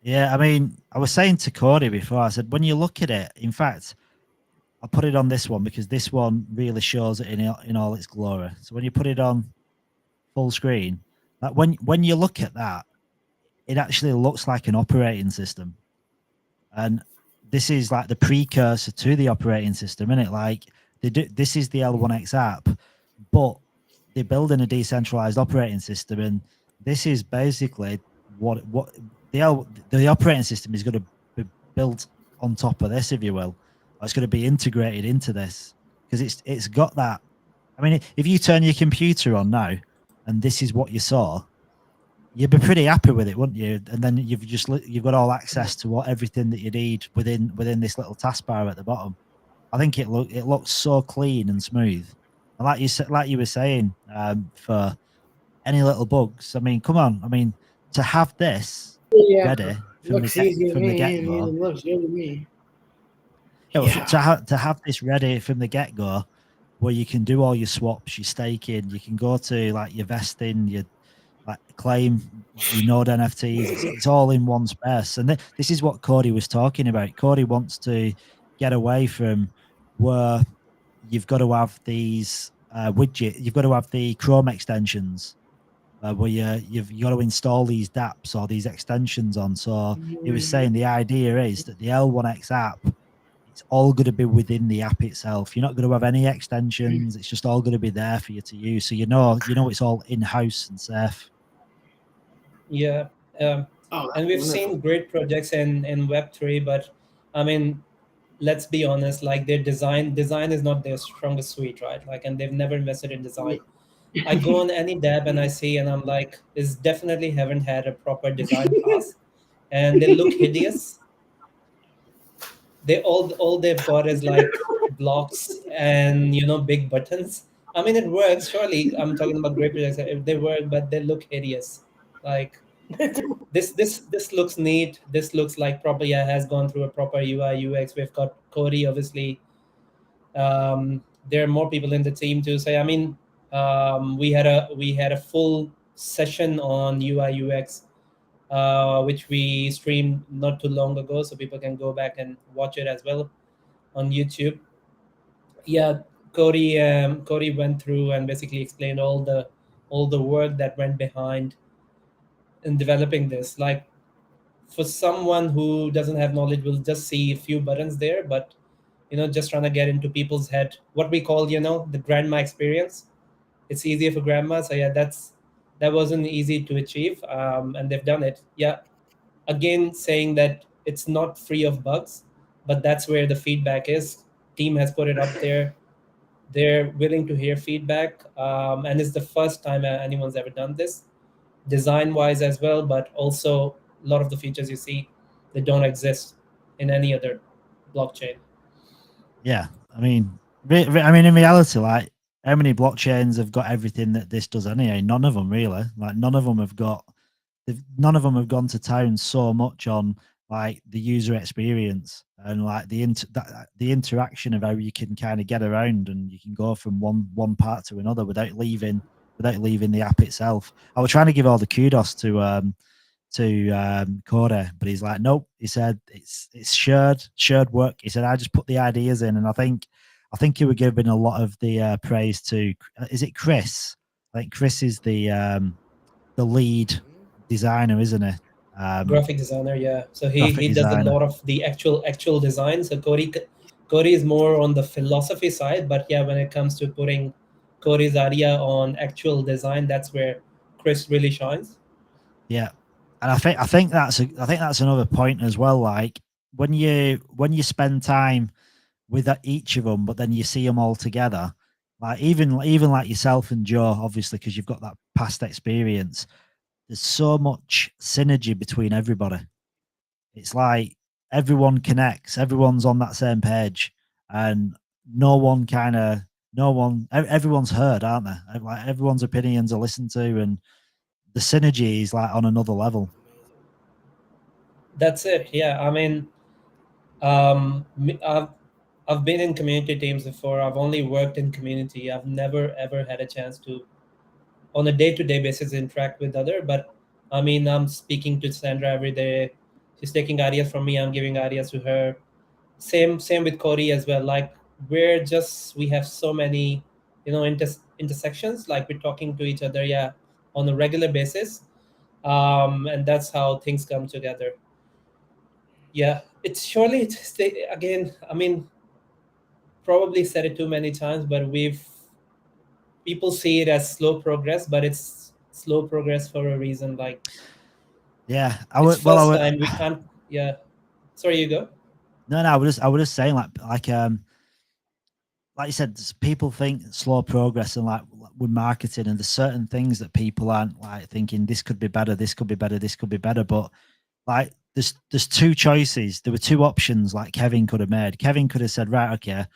yeah, I mean, I was saying to Corey before. I said when you look at it, in fact, I'll put it on this one because this one really shows it in all its glory. So when you put it on full screen, like when you look at that, it actually looks like an operating system, and this is like the precursor to the operating system, isn't it? Like this is the L1X app, but they're building a decentralized operating system, and this is basically what the operating system is going to be built on top of this, if you will. It's going to be integrated into this because it's got that. I mean, if you turn your computer on now, and this is what you saw, you'd be pretty happy with it, wouldn't you? And then you've got all access to everything that you need within this little taskbar at the bottom. I think it looks so clean and smooth. And like you were saying, for any little bugs, I mean, come on, I mean, to have this Yeah. ready Looks easy to from the me. get I mean, go. it looks good to me. Yeah. To have this ready from the get go, where you can do all your swaps, your staking, you can go to like your vesting, your like claim, like your node NFTs. It's all in one space, and this is what Cody was talking about. Cody wants to get away from where you've got to have these you've got to have the Chrome extensions. Where you've got to install these dApps or these extensions on. So he was saying the idea is that the L1X app, it's all going to be within the app itself. You're not going to have any extensions. It's just all going to be there for you to use. So you know it's all in-house and safe. Yeah. And we've seen great projects in Web3, but I mean, let's be honest, like their design is not their strongest suite, right? Like, and they've never invested in design. I go on any dApp and I see, and I'm like, this definitely haven't had a proper design pass, and they look hideous. They all they've got is like blocks and big buttons. I mean, it works. Surely, I'm talking about great projects. They work, but they look hideous. Like this looks neat. This looks like proper. Yeah, has gone through a proper UI UX. We've got Cody, obviously. There are more people in the team too. So I mean, we had a full session on UI UX, which we streamed not too long ago, so people can go back and watch it as well on YouTube. Yeah, Cody went through and basically explained all the work that went behind in developing this. Like, for someone who doesn't have knowledge, will just see a few buttons there, but just trying to get into people's head, what we call the grandma experience. It's easier for grandma. So yeah, that wasn't easy to achieve, and they've done it. Yeah, again, saying that it's not free of bugs, but that's where the feedback is. Team has put it up there. They're willing to hear feedback, and it's the first time anyone's ever done this, design wise as well, but also a lot of the features you see, they don't exist in any other blockchain. Yeah, I mean, in reality, like, how many blockchains have got everything that this does anyway? None of them really. Like, none of them have gone to town so much on like the user experience and like the interaction of how you can kind of get around and you can go from one part to another without leaving the app itself. I was trying to give all the kudos to Corey, but he's like, nope. He said it's shared work. He said I just put the ideas in, and I think he was giving a lot of the praise to. Is it Chris? I think Chris is the lead designer, isn't he? Graphic designer, yeah. So Graphic he does a designer. lot of the actual design. So Cody is more on the philosophy side, but yeah, when it comes to putting Cody's idea on actual design, that's where Chris really shines. Yeah, and I think that's another point as well. Like when you spend time with each of them, but then you see them all together, like even like yourself and Joe, obviously because you've got that past experience. There's so much synergy between everybody. It's like everyone connects, everyone's on that same page, and everyone's heard, aren't they? Like everyone's opinions are listened to, and the synergy is like on another level. That's it. Yeah, I mean, I've been in community teams before. I've only worked in community. I've never ever had a chance to, on a day-to-day basis, interact with other. But I mean, I'm speaking to Sandra every day. She's taking ideas from me. I'm giving ideas to her. Same with Cody as well. Like we have so many, intersections. Like we're talking to each other, yeah, on a regular basis, and that's how things come together. Yeah, again. I mean, probably said it too many times, but people see it as slow progress, but it's slow progress for a reason. Like Yeah, it's first time we can't. Yeah, sorry, you go. No, I was just saying like you said, people think slow progress and like with marketing, and there's certain things that people aren't like thinking this could be better, this could be better, this could be better. But like there's two choices. There were two options like Kevin could have made. Kevin could have said, right, okay,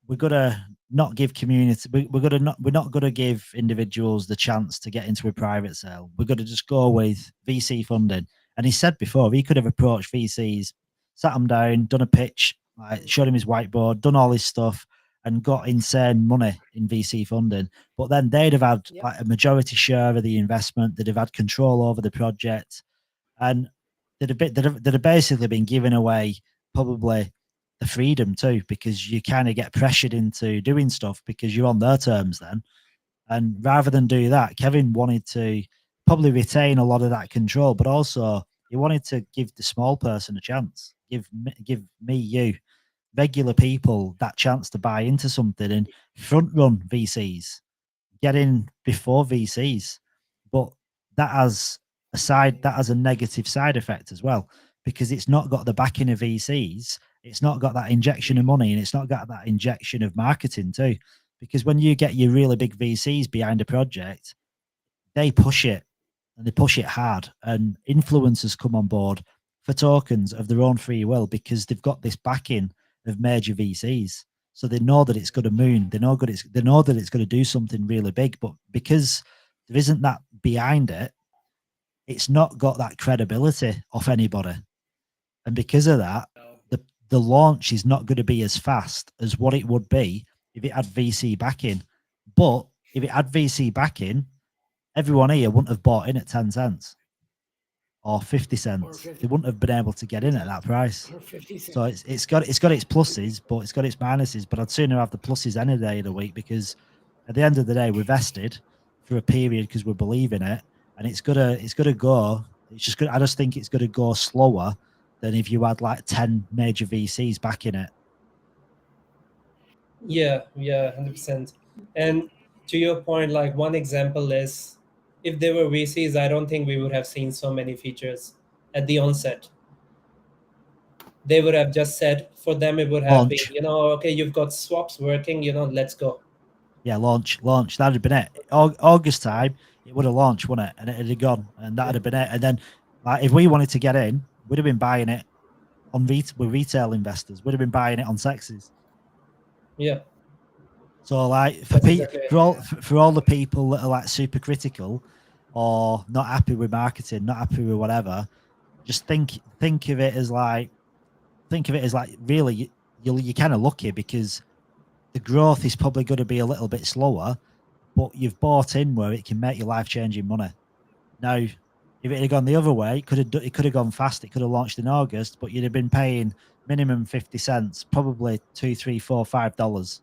we're gonna not give community. We're not gonna give individuals the chance to get into a private sale. We're gonna just go with VC funding. And he said before he could have approached VCs, sat them down, done a pitch, like showed him his whiteboard, done all his stuff, and got insane money in VC funding. But then they'd have had like a majority share of the investment. They'd have had control over the project, and they'd have basically been giving away probably the freedom too, because you kind of get pressured into doing stuff because you're on their terms then. And rather than do that, Kevin wanted to probably retain a lot of that control, but also he wanted to give the small person a chance, give me, you, regular people that chance to buy into something and front run VCs, get in before VCs. But that has a negative side effect as well, because it's not got the backing of VCs, it's not got that injection of money, and it's not got that injection of marketing too. Because when you get your really big VCs behind a project, they push it, and they push it hard, and influencers come on board for tokens of their own free will because they've got this backing of major VCs. So they know that it's going to moon. They know that it's going to do something really big. But because there isn't that behind it, it's not got that credibility off anybody. And because of that, the launch is not going to be as fast as what it would be if it had VC backing. But if it had VC backing, everyone here wouldn't have bought in at 10 cents or 50 cents. They wouldn't have been able to get in at that price. So it's got its pluses, but it's got its minuses. But I'd sooner have the pluses any day of the week, because at the end of the day, we're vested for a period because we believe in it, and it's gonna go. I just think it's gonna go slower than if you had like 10 major VCs backing it. Yeah, 100%. And to your point, like one example is, if there were VCs, I don't think we would have seen so many features at the onset. They would have just said, for them, it would have Launch. been, okay, you've got swaps working, let's go. Yeah, launch. That'd have been it. August time, it would have launched, wouldn't it? And it had gone, and that'd have been it. And then, like, if we wanted to get in, we'd have been buying it with retail investors. We'd have been buying it on sexes. Yeah. So, like, Exactly. for all the people that are like super critical or not happy with marketing, not happy with whatever, just think of it as like really you're kind of lucky, because the growth is probably going to be a little bit slower, but you've bought in where it can make your life changing money. Now, if it had gone the other way, it could have gone fast. It could have launched in August, but you'd have been paying minimum 50 cents, probably $2, $3, $4, $5,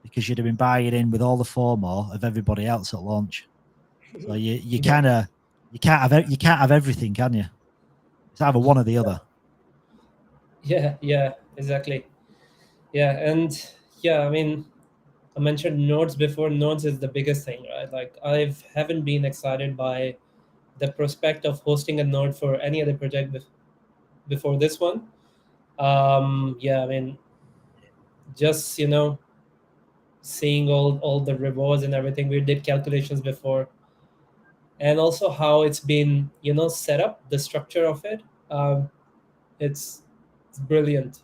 because you'd have been buying in with all the FOMO of everybody else at launch. So you can't have everything, can you? It's either one or the other. Yeah, exactly. Yeah, and yeah, I mean, I mentioned nodes before. Nodes is the biggest thing, right? Like haven't been excited by the prospect of hosting a node for any other project before this one. Yeah, I mean, just seeing all the rewards and everything. We did calculations before, and also how it's been set up, the structure of it. It's brilliant.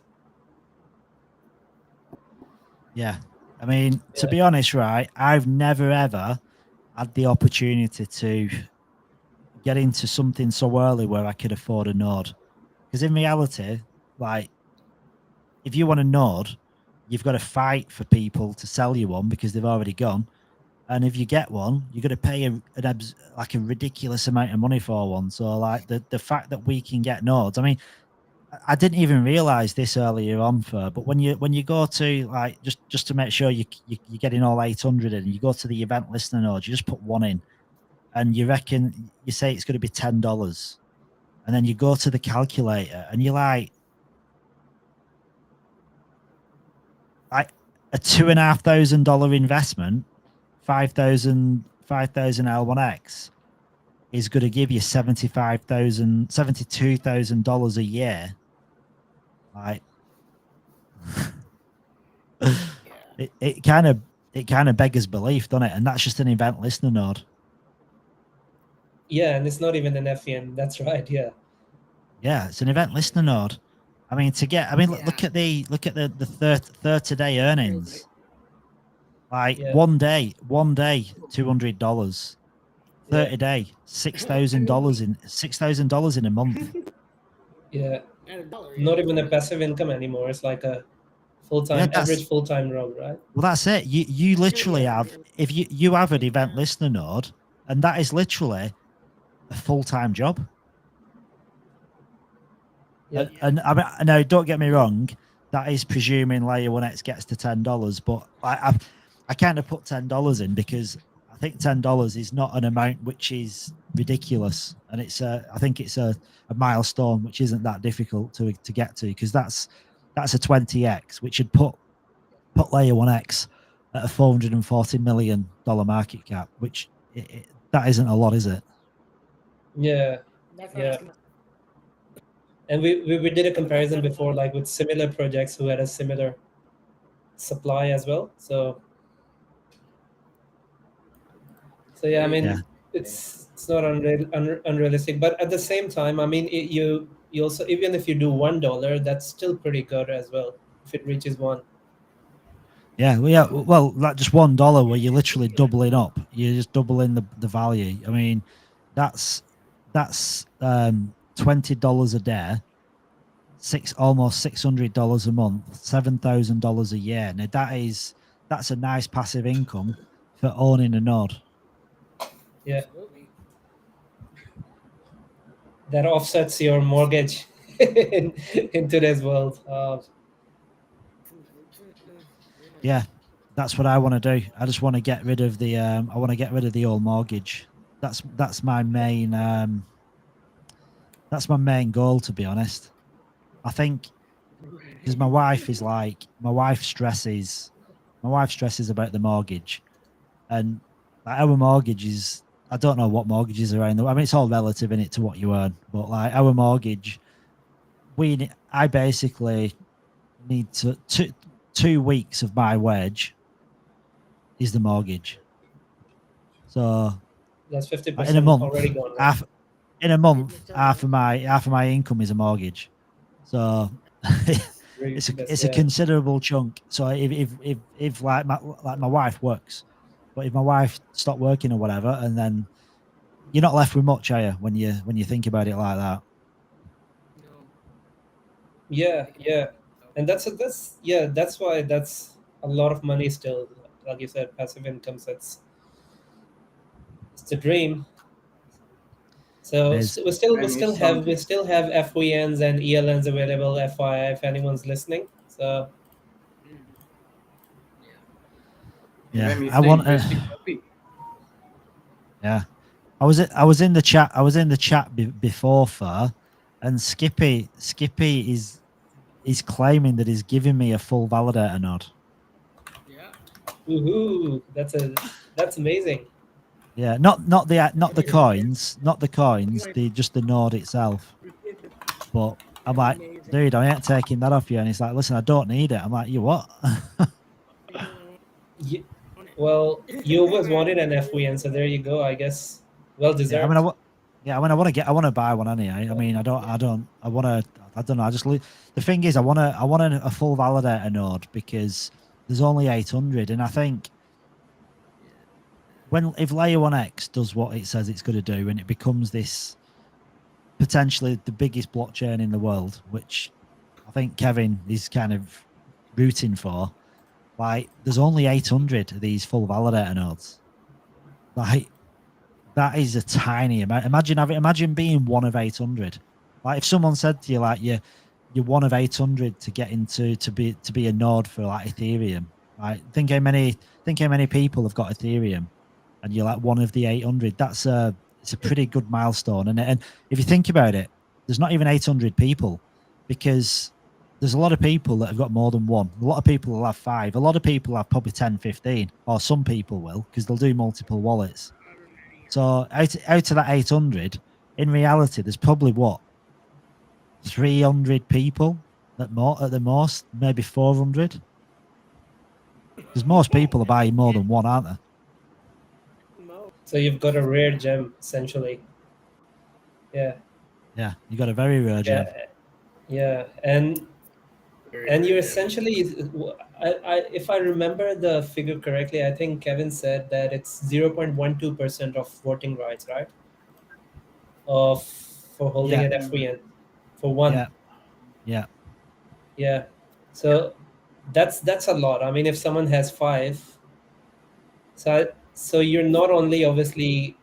Yeah. I mean, to Yeah. be honest, right, I've never ever had the opportunity to get into something so early where I could afford a node. Because in reality, like, if you want a node, you've got to fight for people to sell you one because they've already gone. And if you get one, you're going to pay a ridiculous amount of money for one. So, like, the fact that we can get nodes, I mean, I didn't even realize this earlier on, but when you go to, like, just to make sure you're getting all 800 in, you go to the event listener node, you just put one in, and you say it's going to be $10, and then you go to the calculator, and you're like a $2,500 investment, 5,000 L1X is going to give you $72,000 a year. Like, it kind of beggars belief, doesn't it? And that's just an event listener node. Yeah, and it's not even an FEN. That's right. Yeah. Yeah, it's an event listener node. I mean, look at the 30-day earnings. Like, one day, $200. 30-day, $6,000 in a month. Yeah. Not even a passive income anymore. It's like a full-time, average full-time role, right? Well, that's it. You literally have, if you have an event listener node, and that is literally a full-time job. Yeah. And I mean, no, don't get me wrong, that is presuming layer 1x gets to $10, but I kind of put $10 in because I think $10 is not an amount which is ridiculous, and I think it's a milestone which isn't that difficult to get to, because that's a 20x, which would put layer 1x at a $440 million market cap, which that isn't a lot, is it? Yeah. Yeah. And we did a comparison before, like with similar projects who had a similar supply as well. So yeah, I mean, it's not unrealistic, but at the same time, I mean, you also, even if you do $1, that's still pretty good as well if it reaches one. Yeah, well, like just $1 where you're literally doubling up. You're just doubling the value. I mean, that's $20 a day, almost $600 a month, $7,000 a year. Now that's a nice passive income for owning a node. Yeah, that offsets your mortgage in today's world. Yeah, that's what I want to do. I just want to get rid of the old mortgage. That's my main goal, to be honest. I think because my wife stresses about the mortgage, and like, our mortgage is, I don't know what mortgages are around. I mean, it's all relative in it to what you earn, but like our mortgage, I basically need to 2 weeks of my wage is the mortgage. So that's 50% in a month already gone. Right? half of my income is a mortgage. So it's a considerable chunk. So if like my wife works, but if my wife stopped working or whatever, and then you're not left with much, are you, when you think about it like that? Yeah, and that's why that's a lot of money still. Like you said, passive income. It's the dream. So we still have FVNs and ELNs available, FYI, if anyone's listening. So yeah, I want yeah. I was in the chat before, Fur, And Skippy is claiming that he's giving me a full validator node. Yeah. Woohoo! That's amazing. Yeah, not the coins, just the node itself. But I'm like, dude, I ain't taking that off you. And he's like, listen, I don't need it. I'm like, you what? Well, you always wanted an FVN, so there you go. I guess well deserved. Yeah, I want to buy one anyway. I mean, I don't know. I just the thing is, I want a full validator node because there's only 800, and I think if layer 1x does what it says it's going to do, and it becomes this potentially the biggest blockchain in the world, which I think Kevin is kind of rooting for, like there's only 800 of these full validator nodes. Like that is a tiny amount. Imagine being one of 800. Like if someone said to you, like you're one of 800 to get into to be a node for like Ethereum. Like think how many people have got Ethereum, and you're like one of the 800. It's a pretty good milestone. And if you think about it, there's not even 800 people, because there's a lot of people that have got more than one. A lot of people will have 5. A lot of people have probably 10, 15, or some people will, because they'll do multiple wallets. So out of that 800, in reality, there's probably 300 people at the most, maybe 400. Because most people are buying more than one, aren't they? So you've got a rare gem, essentially. Yeah. Yeah, you got a very rare gem. Yeah, and you're essentially, if I remember the figure correctly, I think Kevin said that it's 0.12% of voting rights, right? For holding an FVN for one. Yeah. So that's a lot. I mean, if someone has 5, so you're not only obviously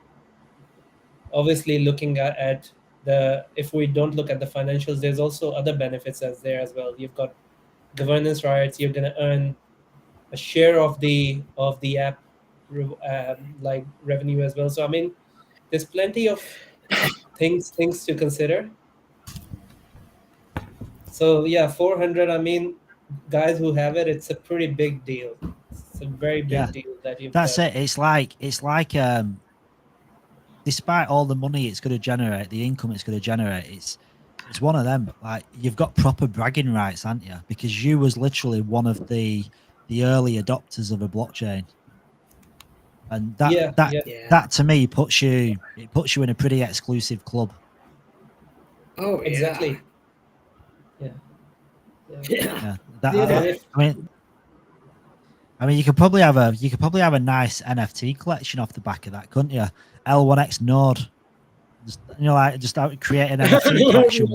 looking at the, if we don't look at the financials, there's also other benefits there as well. You've got governance rights. You're going to earn a share of the app like revenue as well. So I mean, there's plenty of things to consider. So yeah, 400. I mean, guys who have it, it's a pretty big deal. It's a very big deal that you've That's got. it. It's like despite all the money it's going to generate, the income it's going to generate, it's one of them. Like you've got proper bragging rights, haven't you? Because you was literally one of the early adopters of a blockchain, and that to me puts you in a pretty exclusive club. Oh, exactly. Yeah. I mean, you could probably have a nice NFT collection off the back of that, couldn't you? L1X node, just create an NFT collection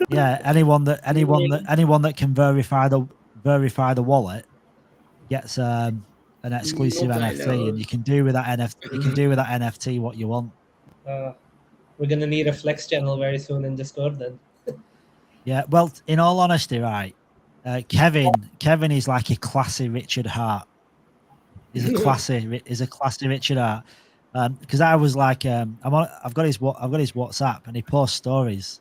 where, anyone that can verify the wallet gets an exclusive NFT, and you can do with that NFT what you want. We're gonna need a flex channel very soon in Discord then. Yeah, well, in all honesty, right, Kevin is like a classy Richard Hart. He's a classy Richard Hart. Because I was like, I've got his WhatsApp, and he posts stories,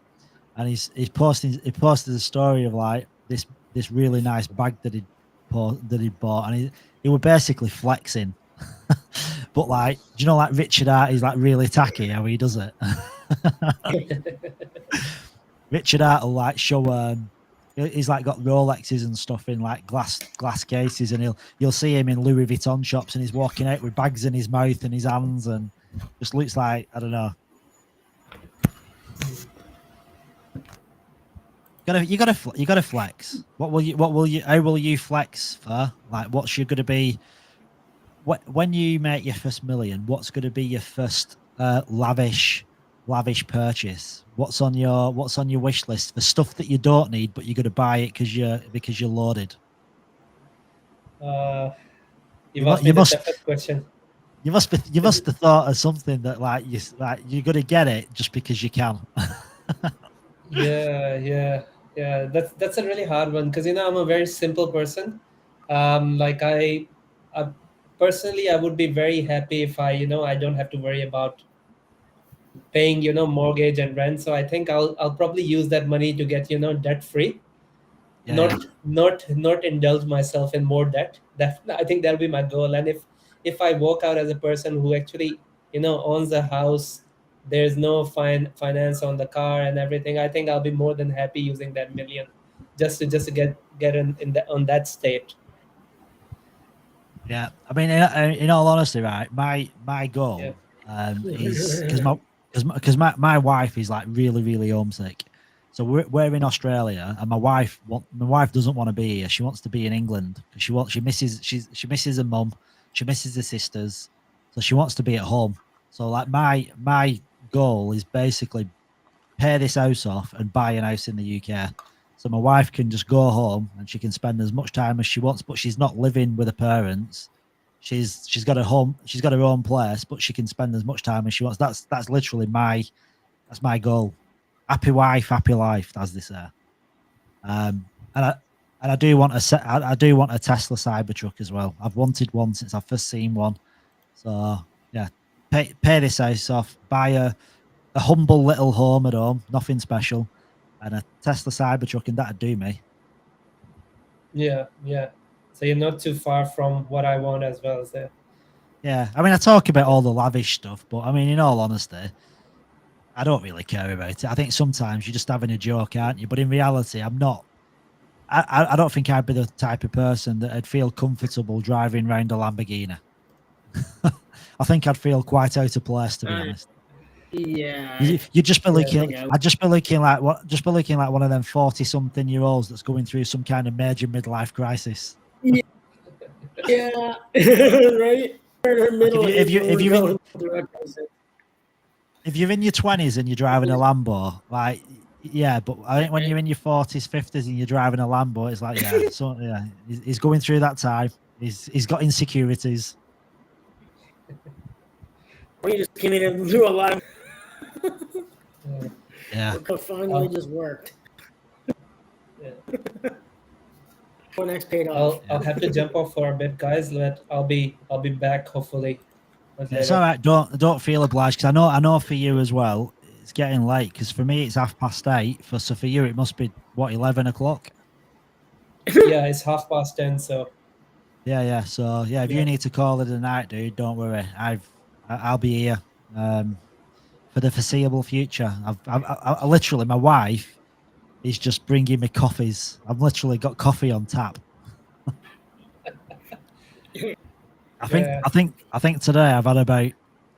and he's posted a story of like this really nice bag that he bought, and he was basically flexing. But like, do you know, like Richard Hart is like really tacky how he does it. Richard Hart will like show he's like got Rolexes and stuff in like glass cases, and you'll see him in Louis Vuitton shops, and he's walking out with bags in his mouth and his hands, and just looks like, I don't know. You gotta flex. How will you flex for? Like, what's you gonna be when you make your first million? What's gonna be your first lavish purchase? What's on your wish list for stuff that you don't need, but you're going to buy it because you're loaded? You must the toughest question. You must have thought of something that like you're going to get it just because you can. Yeah. That's a really hard one, because I'm a very simple person. Like I personally, I would be very happy if I don't have to worry about paying mortgage and rent. So I think I'll probably use that money to get debt free. Yeah, Not indulge myself in more debt. That I think that'll be my goal. And if I walk out as a person who actually owns a house, there's no finance on the car and everything, I think I'll be more than happy using that million just to get on that state. yeah. I mean, in all honesty, right, my goal is because my wife is like really really homesick. So we're in Australia, and my wife doesn't want to be here. She wants to be in England because she misses her mum, she misses her sisters, so she wants to be at home. So like my goal is basically pay this house off and buy an house in the UK. So my wife can just go home and she can spend as much time as she wants, but she's not living with her parents. She's got a home, she's got her own place, but she can spend as much time as she wants. That's literally my goal. Happy wife, happy life, as they say. And I do want I do want a Tesla Cybertruck as well. I've wanted one since I've first seen one. So yeah, pay this house off, buy a humble little home at home, nothing special, and a Tesla Cybertruck, and that'd do me. Yeah. So you're not too far from what I want as well. So Yeah, I mean, I talk about all the lavish stuff, but I mean, in all honesty, I don't really care about it. I think sometimes you're just having a joke, aren't you? But in reality, I'm not. I don't think I'd be the type of person that I'd feel comfortable driving around a Lamborghini. I think I'd feel quite out of place, to be honest. Yeah. You'd just be looking. yeah. I'd just be looking like one of them 40-something-year-olds that's going through some kind of major midlife crisis. Yeah. Right. If you're in your 20s and you're driving a Lambo, like, yeah, but I think when you're in your 40s, 50s and you're driving a Lambo, it's like, yeah, so yeah, he's going through that time. He's got insecurities. We just came in and do a lot of. Yeah. It finally just worked. Yeah. One X paid off. I'll have to jump off for a bit, guys. But I'll be back hopefully. It's all right. Don't feel obliged, because I know for you as well. It's getting late, because for me it's 8:30. So for you it must be what, 11 o'clock. Yeah, it's 10:30. So Yeah. So yeah, if you need to call it a night, dude, don't worry. I'll be here for the foreseeable future. I literally, my wife is just bringing me coffees. I've literally got coffee on tap. I think today I've had about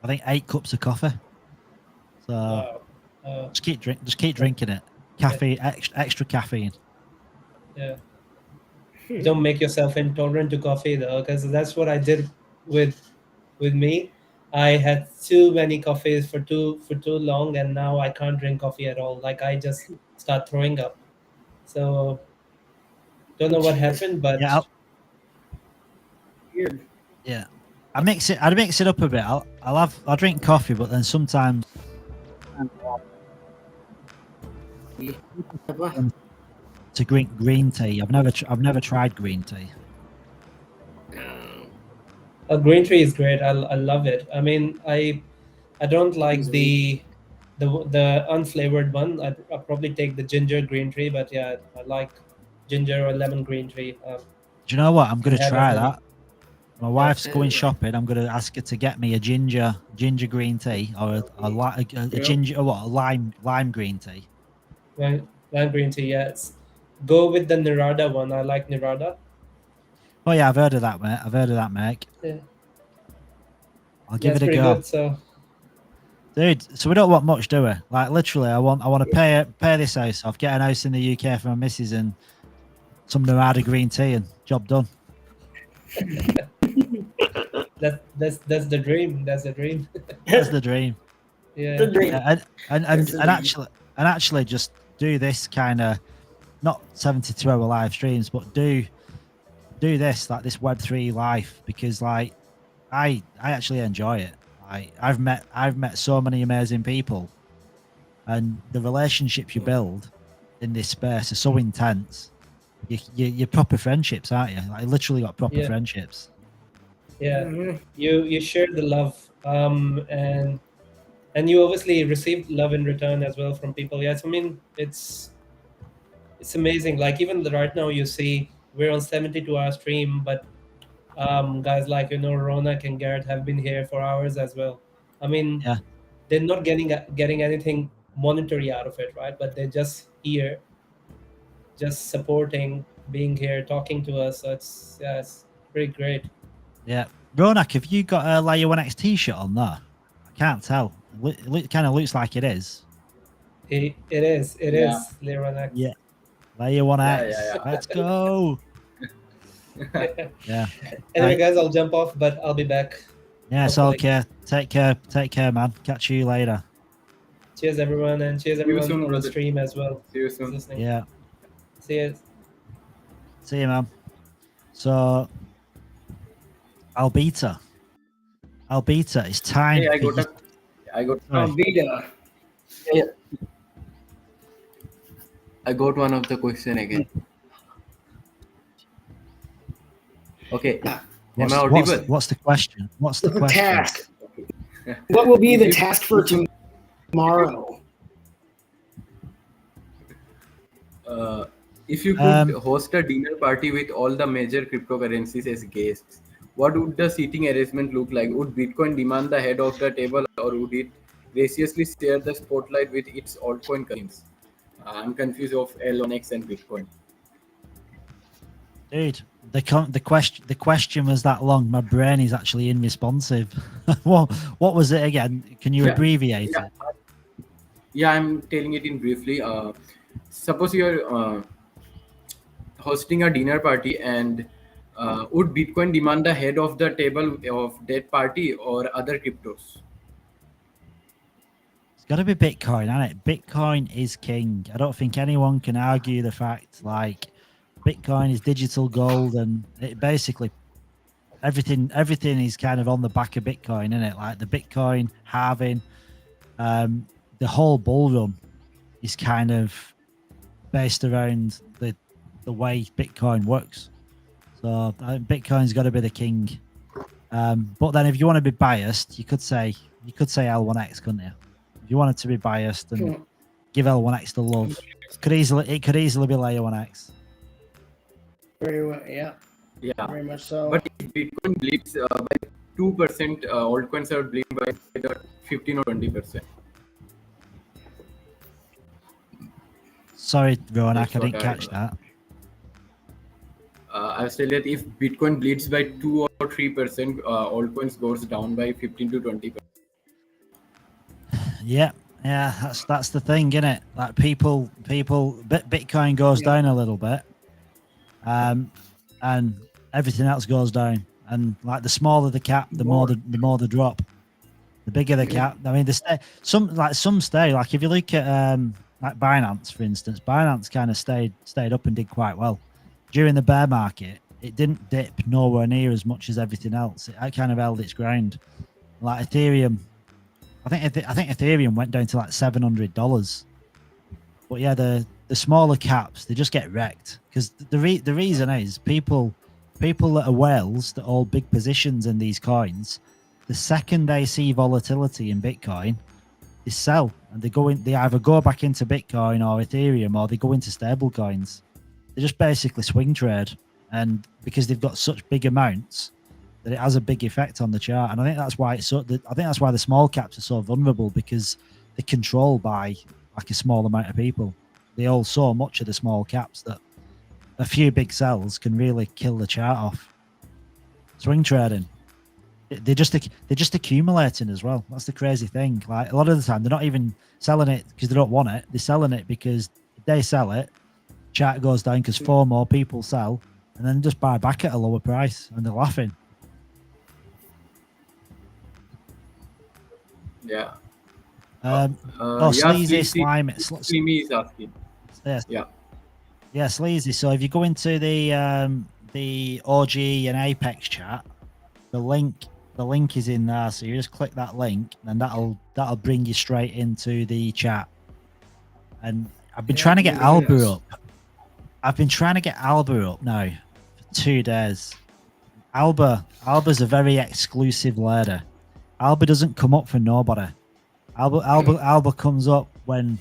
8 cups of coffee. So just keep drinking it. Caffeine, extra caffeine. Yeah. Don't make yourself intolerant to coffee though, because that's what I did with me. I had too many coffees for too long, and now I can't drink coffee at all. Like I just start throwing up. So don't know what happened, but Weird. Yeah, I'd mix it up a bit. I'll drink coffee, but then sometimes to drink green tea. I've never tried green tea. green tea is great. I love it. I mean, I don't like the unflavored one. I'll probably take the ginger green tea, but yeah, I like ginger or lemon green tea. Do you know what? I'm going to try that. My wife's going Yeah. shopping. I'm going to ask her to get me a ginger green tea, or a ginger, or what, a lime green tea. Lime green tea, yes. Go with the Nirada one. I like Nirada. Oh yeah, I've heard of that, mate. Yeah. I'll give it a pretty go. good, so Dude, so we don't want much, do we? Like literally, I want to pay this house off, get an house in the UK for my missus, and some Nirada green tea, and job done. that's the dream. That's the dream. That's the dream. Yeah. The dream. Yeah, and actually just do this kind of, not 72-hour live streams, but do this, like this Web3 life, because like I actually enjoy it. I've met so many amazing people, and the relationships you build in this space are so intense. You're proper friendships, aren't you? Like literally got proper friendships. Yeah. Mhm. You share the love, and and you obviously received love in return as well from people. Yes, I mean it's amazing. Like even right now, you see we're on 72-hour stream, but guys like Ronak and Garrett have been here for hours as well. I mean, Yeah. they're not getting anything monetary out of it, right? But they're just here, just supporting, being here, talking to us. So it's pretty great. Yeah. Ronak, have you got a Layer 1X t-shirt on there? I can't tell. It kind of looks like it is. It is Yeah. Ronak. Yeah. Layer 1X. Yeah. Let's go. Yeah. Anyway, Right. guys, I'll jump off, but I'll be back. Yeah, it's Hopefully. okay. Take care, man. Catch you later. Cheers, everyone, and cheers you everyone soon, on the brother. stream as well. See you who's soon. listening. Yeah. See you. See you, man. So, Albita, it's time. Hey, I for got Sorry. Vida. I got one of the question again. Okay. Am I audible? What's the question? What's the The question? task. What will be the task for tomorrow? If you could host a dinner party with all the major cryptocurrencies as guests, what would the seating arrangement look like? Would Bitcoin demand the head of the table, or would it graciously share the spotlight with its altcoin coins? I'm confused of L1X and Bitcoin. Dude, the question was that long. My brain is actually unresponsive. what was it again? Can you abbreviate it? Yeah, I'm telling it in briefly. Suppose you're hosting a dinner party, and would Bitcoin demand the head of the table of that party or other cryptos? It's got to be Bitcoin, hasn't it? Bitcoin is king. I don't think anyone can argue the fact like Bitcoin is digital gold, and it basically everything is kind of on the back of Bitcoin, isn't it? Like the Bitcoin halving, the whole bull run is kind of based around the way Bitcoin works. So Bitcoin's got to be the king. But then if you want to be biased, you could say L1X, couldn't you? If you wanted to be biased and give L1X the love, it could easily be Layer 1X. Very well, yeah, Yeah. very much so. But if Bitcoin bleeds by 2%, altcoins are bleed by either 15 or 20%. Sorry, Ronak, That's I what didn't catch that. I was telling that if Bitcoin bleeds by 2 or 3%, altcoins goes down by 15 to 20%. Yeah, that's the thing, isn't it? Like Bitcoin goes down a little bit, and everything else goes down. And like the smaller the cap, the more the drop. The bigger the cap. I mean, some stay. Like if you look at like Binance, for instance, Binance kind of stayed up and did quite well during the bear market. It didn't dip nowhere near as much as everything else. It kind of held its ground. Like Ethereum, I think Ethereum went down to like $700. But yeah, the smaller caps, they just get wrecked because the reason is people that are whales that hold big positions in these coins, the second they see volatility in Bitcoin, they sell and they either go back into Bitcoin or Ethereum, or they go into stable coins. They just basically swing trade, and because they've got such big amounts that it has a big effect on the chart. And I think that's why that's why the small caps are so vulnerable, because they're controlled by like a small amount of people. They hold so much of the small caps that a few big sells can really kill the chart off. Swing trading, they're just accumulating as well. That's the crazy thing. Like a lot of the time, they're not even selling it because they don't want it. They're selling it because if they sell it, chart goes down because 4 more people sell, and then just buy back at a lower price, and they're laughing. Yeah. Sleazy slime. Slimy is asking. Yes. Yeah. Yeah, Sleazy. So if you go into the OG and Apex chat, the link is in there. So you just click that link, and that'll bring you straight into the chat. And I've been trying to get Alba up. I've been trying to get Alba up now for 2 days. Alba's a very exclusive ladder. Alba doesn't come up for nobody. Alba comes up when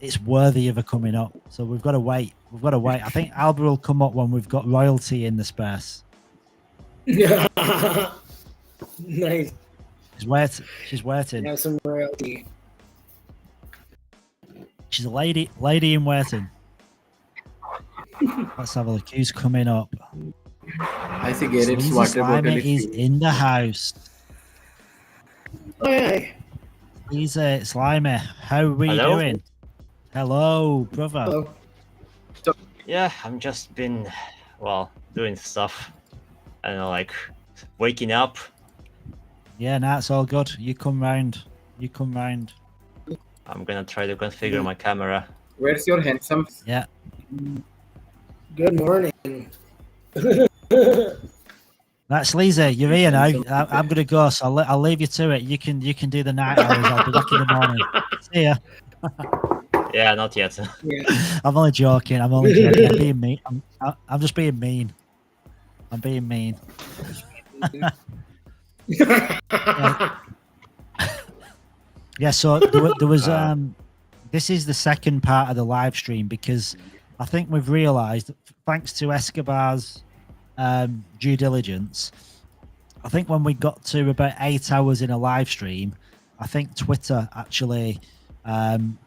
it's worthy of a coming up. So we've got to wait. I think Alba will come up when we've got royalty in the space. Nice. She's waiting. Have some royalty. She's a lady in waiting. Let's have a look. Who's coming up? I see Garrett's Sleazy water bottle Slimer is is full. in the house. Oh, yeah. Sleazy Slimer, how are we Hello? doing? Hello, brother. Hello. Yeah, I'm just been, well, doing stuff. I don't know, like waking up. Yeah, nah, it's all good. You come round. I'm gonna try to configure my camera. Where's your handsome? Yeah. Good morning. That's Sleazy. You're here now. I'm gonna go, so I'll leave you to it. You can do the night hours. I'll be back in the morning. See ya. Yeah, not yet. I'm only joking. I'm being mean. I'm just being mean. I'm being mean. Yeah, so there was this is the second part of the live stream because I think we've realized, thanks to Escobar's due diligence, I think when we got to about 8 hours in a live stream, I think Twitter actually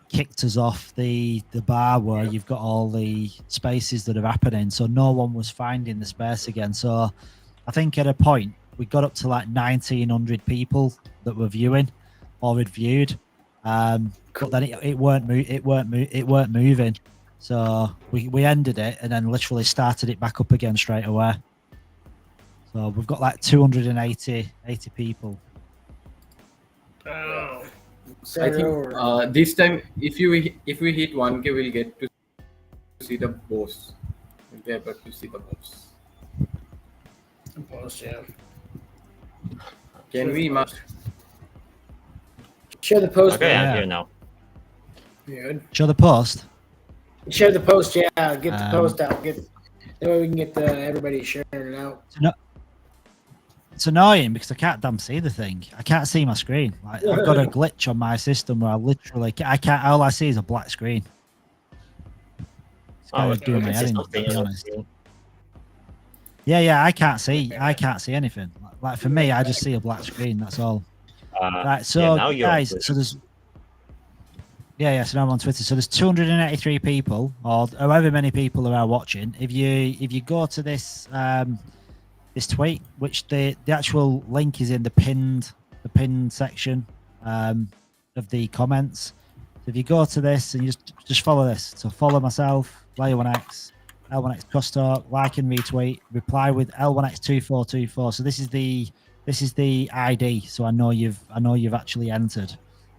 kicked us off the bar where you've got all the spaces that are happening, so no one was finding the space again. So I think at a point we got up to like 1,900 people that were viewing or had viewed, but then it weren't moving. So we ended it and then literally started it back up again straight away. So we've got like 280 people. Oh. I think this time, if we hit 1K, we'll get to see the boss. We'll be able to see the boss. Post, yeah. Can we? Share the post. Okay, Yeah. I'm here now. Good. Show the post. Share the post, yeah. Get the Um, post out. That way we can get everybody sharing it out. It's annoying because I can't damn see the thing. I can't see my screen. Like, I've got a glitch on my system where I can't. All I see is a black screen. It's kind of doing my head in, to be honest. Yeah, I can't see. I can't see anything. Like for me, I just see a black screen. That's all. Right. So now you're on guys, Twitter. so there's. Yeah. So now I'm on Twitter. So there's 283 people, or however many people are watching. If you go to this this tweet, which the actual link is in the pinned section of the comments. So if you go to this and you just follow this, so follow myself, Layer1X, L1X Crosstalk, like and retweet, reply with L1X2424. So this is the ID, so I know you've actually entered,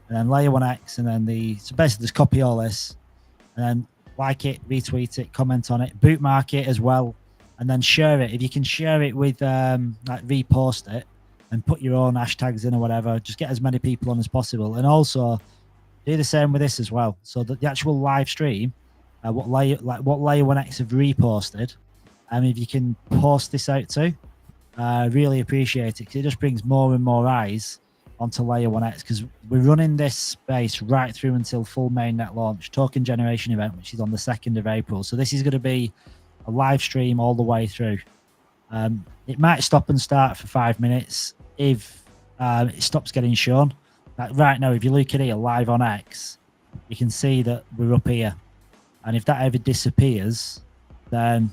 and then Layer1X, and then so basically just copy all this, and then like it, retweet it, comment on it, bookmark it as well. And then share it. If you can share it with, like repost it and put your own hashtags in or whatever, just get as many people on as possible. And also do the same with this as well. So that the actual live stream, what Layer1X have reposted, if you can post this out too, really appreciate it because it just brings more and more eyes onto Layer1X because we're running this space right through until full mainnet launch, token generation event, which is on the 2nd of April. So this is going to be a live stream all the way through. It might stop and start for 5 minutes if it stops getting shown. Like right now, if you look at here live on X, you can see that we're up here. And if that ever disappears, then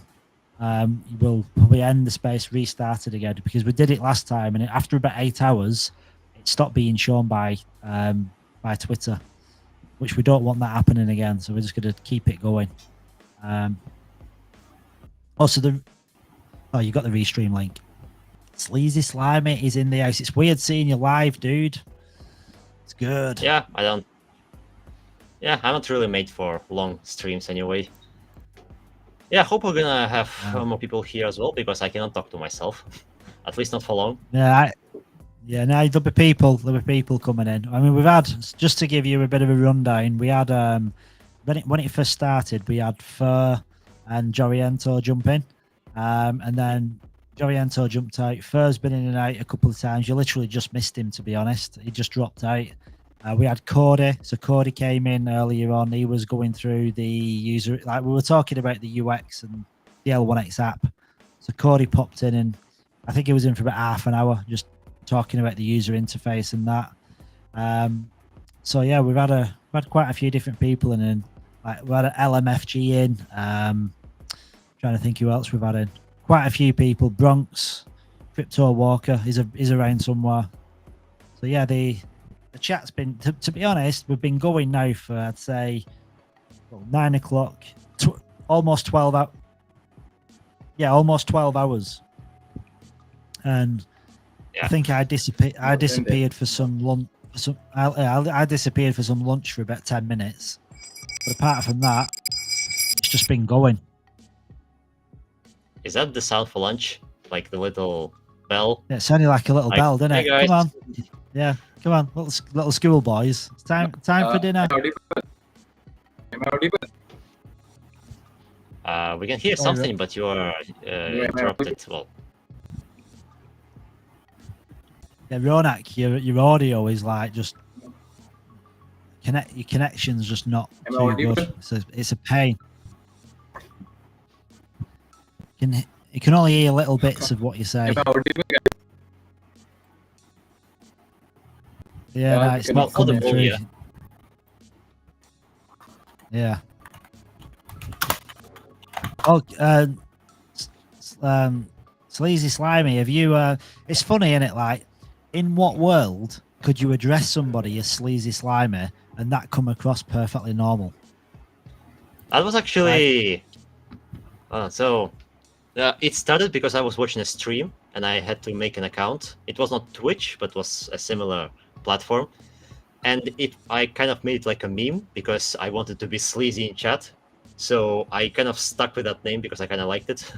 we'll probably end the space, restart it again, because we did it last time, and after about 8 hours, it stopped being shown by Twitter, which we don't want that happening again. So we're just going to keep it going. Also, you got the restream link. Sleazy Slimy is in the house. It's weird seeing you live, dude. It's good. Yeah, I'm not really made for long streams anyway. Yeah, hope we're gonna have more people here as well because I cannot talk to myself, at least not for long. Yeah, no, there'll be people coming in. I mean, we've had, just to give you a bit of a rundown, we had when it first started, we had Fur and Joriento jump in, and then Joey Ento jumped out. Fur's been in and out a couple of times. You literally just missed him, to be honest. He just dropped out. We had Cody. So Cody came in earlier on. He was going through the user, like we were talking about the UX and the L1X app. So Cody popped in, and I think he was in for about half an hour, just talking about the user interface and that. So yeah, we've had quite a few different people in, and like we had an LMFG in. Trying to think who else we've had in. Quite a few people. Bronx, Crypto Walker is around somewhere. So yeah, the chat's been, to be honest, we've been going now for, I'd say, 9 o'clock, almost 12 hours. Yeah, almost 12 hours. And Yeah. I think I disappeared for some lunch. I disappeared for some lunch for about 10 minutes. But apart from that, it's just been going. Is that the sound for lunch? Like the little bell? Yeah, it sounded like a little Like, bell, didn't "Hey, it? guys." Come on. Yeah, come on, little school boys. It's time for dinner. Am I audible? We can hear Sorry, something, but you are interrupted. Well, Yeah, Ronak, your audio is like just your connection's just not Am I too audible? good. It's a pain. You can only hear little bits of what you say. Am I audible, guys? Yeah, no, it's not Well, coming through. yeah. Yeah. Oh, Sleazy Slimy, have you? It's funny, isn't it? Like, in what world could you address somebody as Sleazy Slimy and that come across perfectly normal? that was actually. It started because I was watching a stream and I had to make an account. It was not Twitch, but was a similar platform. And I kind of made it like a meme because I wanted to be sleazy in chat. So I kind of stuck with that name because I kind of liked it.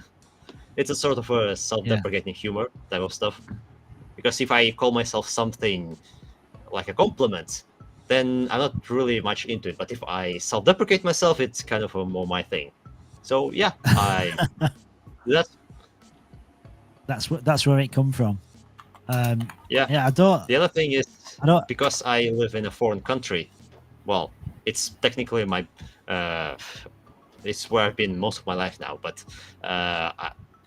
It's a sort of a self-deprecating humor type of stuff. Because if I call myself something like a compliment, then I'm not really much into it. But if I self-deprecate myself, it's kind of more my thing. So yeah, That's where it come from. Yeah. I don't. The other thing is, I don't. because I live in a foreign country, well, it's technically it's where I've been most of my life now, but